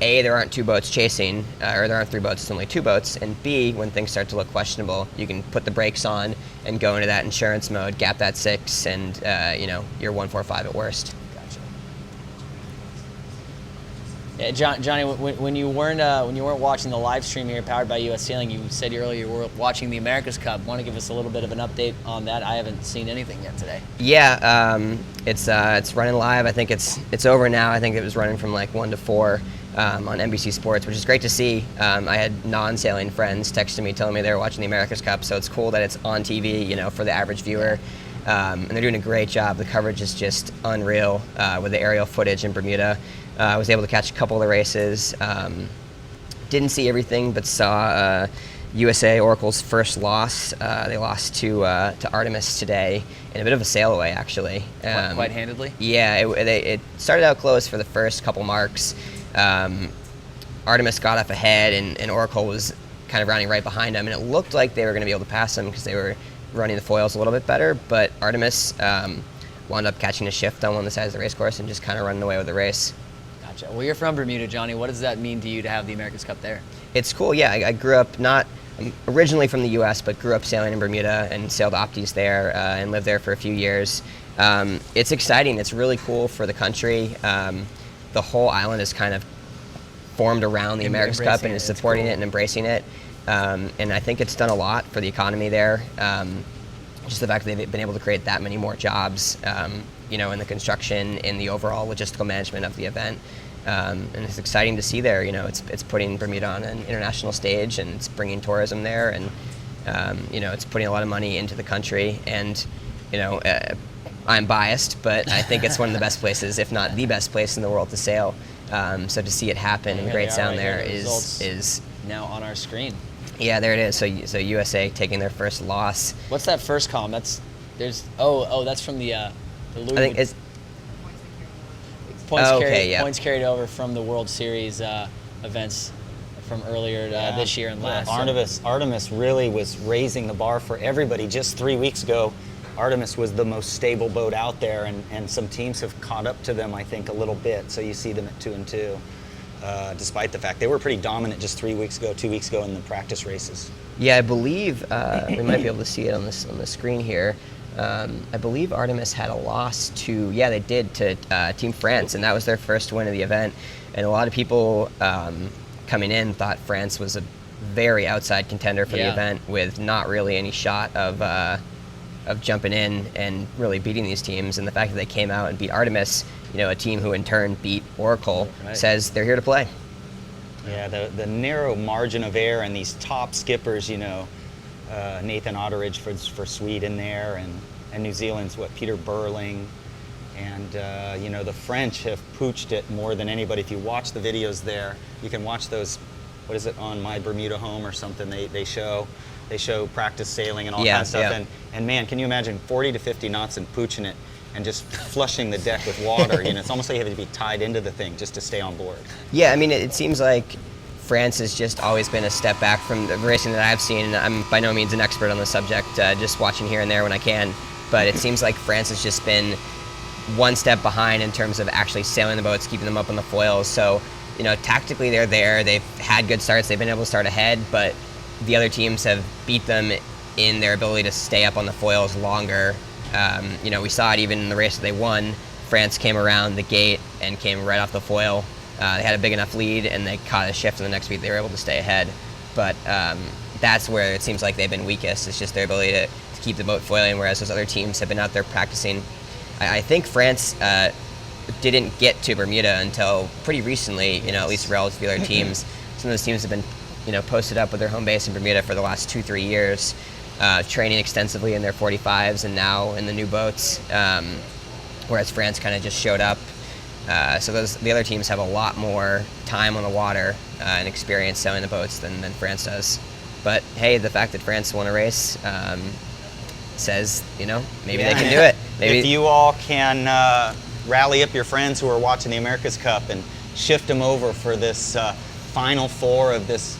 A, there aren't 2 boats chasing, or there aren't 3 boats, it's only 2 boats, and B, when things start to look questionable, you can put the brakes on and go into that insurance mode, gap that 6, and you're 1-4-5 at worst. Gotcha. Yeah, Johnny, when you weren't watching the live stream here, powered by U.S. Sailing, you said earlier you were watching the America's Cup. Want to give us a little bit of an update on that? I haven't seen anything yet today. Yeah, it's running live. I think it's over now. I think it was running from like 1 to 4. On NBC Sports, which is great to see. I had non-sailing friends texting me telling me they were watching the America's Cup, so it's cool that it's on TV, for the average viewer. And they're doing a great job. The coverage is just unreal with the aerial footage in Bermuda. I was able to catch a couple of the races. Didn't see everything, but saw USA Oracle's first loss. They lost to Artemis today in a bit of a sail away, actually. Quite handedly? Yeah, it started out close for the first couple marks. Artemis got up ahead, and Oracle was kind of running right behind them, and it looked like they were going to be able to pass them because they were running the foils a little bit better, but Artemis wound up catching a shift on one of the sides of the race course and just kind of running away with the race. Gotcha. Well, you're from Bermuda, Johnny. What does that mean to you to have the America's Cup there? It's cool, yeah. I grew up I'm originally from the U.S., but grew up sailing in Bermuda and sailed Opties there and lived there for a few years. It's exciting. It's really cool for the country. The whole island is kind of formed around the America's Cup and is supporting it and embracing it. And I think it's done a lot for the economy there. Just the fact that they've been able to create that many more jobs, in the construction, in the overall logistical management of the event. And it's exciting to see there. It's putting Bermuda on an international stage, and it's bringing tourism there, and it's putting a lot of money into the country. And I'm biased, but I think it's one of the best places, if not the best place in the world to sail. So to see it happen in Great Sound there is now on our screen. Yeah, there it is. So USA taking their first loss. What's that first column? That's from the Louis. I think it's points carried over from the World Series events from earlier this year and last. Artemis really was raising the bar for everybody. Just 3 weeks ago, Artemis was the most stable boat out there, and some teams have caught up to them, I think, a little bit. So you see them at 2-2, despite the fact they were pretty dominant just 2 weeks ago in the practice races. Yeah, I believe we might be able to see it on the screen here. I believe Artemis had a loss to Team France, and that was their first win of the event. And a lot of people coming in thought France was a very outside contender for the event, with not really any shot of jumping in and really beating these teams. And the fact that they came out and beat Artemis, a team who in turn beat Oracle, says they're here to play. Yeah, the narrow margin of error and these top skippers, Nathan Otteridge for Sweden there, and New Zealand's Peter Burling, and the French have pooched it more than anybody. If you watch the videos there, you can watch those. What is it, on My Bermuda Home or something? They show practice sailing and all kinds of stuff. And man, can you imagine 40 to 50 knots and pooching it and just flushing the deck with water? It's almost like you have to be tied into the thing just to stay on board. Yeah, I mean, it seems like France has just always been a step back from the racing that I've seen. I'm by no means an expert on the subject, just watching here and there when I can. But it seems like France has just been one step behind in terms of actually sailing the boats, keeping them up on the foils. So, tactically they're there. They've had good starts. They've been able to start ahead, but the other teams have beat them in their ability to stay up on the foils longer. We saw it even in the race that they won. France came around the gate and came right off the foil. They had a big enough lead, and they caught a shift in the next beat. They were able to stay ahead. But that's where it seems like they've been weakest. It's just their ability to keep the boat foiling, whereas those other teams have been out there practicing. I think France didn't get to Bermuda until pretty recently, at least relative to the other teams. Some of those teams have been posted up with their home base in Bermuda for the last 2-3 years, training extensively in their 45s and now in the new boats, whereas France kind of just showed up. So the other teams have a lot more time on the water and experience sailing the boats than France does. But hey, the fact that France won a race says, maybe they can do it. Maybe if you all can rally up your friends who are watching the America's Cup and shift them over for this Final Four of this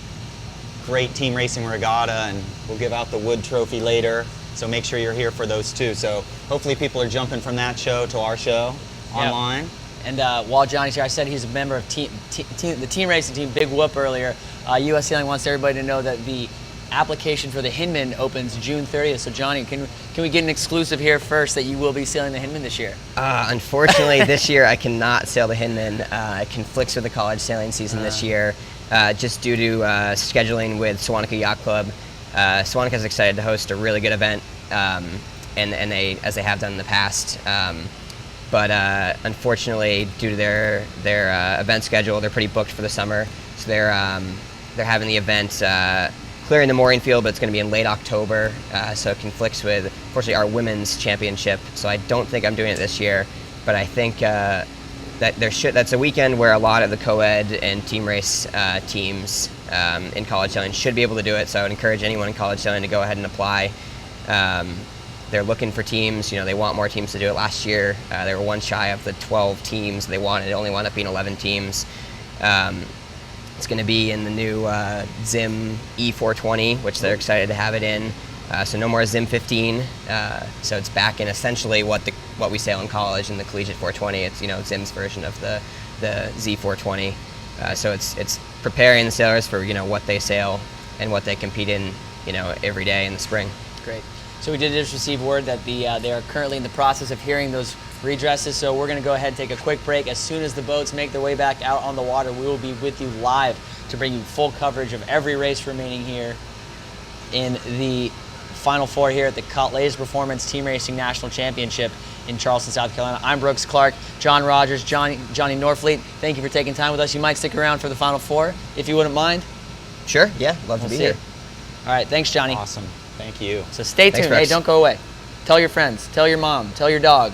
great team racing regatta, and we'll give out the Wood Trophy later. So make sure you're here for those too. So hopefully people are jumping from that show to our show online. And while Johnny's here, I said he's a member of the team racing team, Big Whoop, earlier. U.S. Sailing wants everybody to know that the application for the Hinman opens June 30th. So Johnny, can we get an exclusive here first that you will be sailing the Hinman this year? Unfortunately, this year I cannot sail the Hinman. It conflicts with the college sailing season this year, just due to scheduling with Sewanaka Yacht Club. Sewanaka is excited to host a really good event, and they, as they have done in the past. But unfortunately, due to their event schedule, they're pretty booked for the summer. So they're having the event clearing the mooring field, but it's going to be in late October. So it conflicts with, unfortunately, our women's championship. So I don't think I'm doing it this year. But I think that that's a weekend where a lot of the co-ed and team race teams in college sailing should be able to do it. So I would encourage anyone in college sailing to go ahead and apply. They're looking for teams. They want more teams to do it. Last year, they were one shy of the 12 teams they wanted. It only wound up being 11 teams. It's going to be in the new Zim E420, which they're excited to have it in. So no more Zim 15. So it's back in essentially what we sail in college in the collegiate 420. It's Zim's version of the Z420. So it's preparing the sailors for what they sail and what they compete in every day in the spring. Great. So we did just receive word that they are currently in the process of hearing those redresses, so we're going to go ahead and take a quick break. As soon as the boats make their way back out on the water, we will be with you live to bring you full coverage of every race remaining here in the Final Four here at the Laser Performance Team Racing National Championship in Charleston, South Carolina. I'm Brooks Clark, John Rogers, Johnny Norfleet. Thank you for taking time with us. You might stick around for the Final Four, if you wouldn't mind. Sure, yeah, love to be here. All right, thanks, Johnny. Awesome. Thank you. So stay tuned. Thanks, hey, don't go away. Tell your friends. Tell your mom. Tell your dog.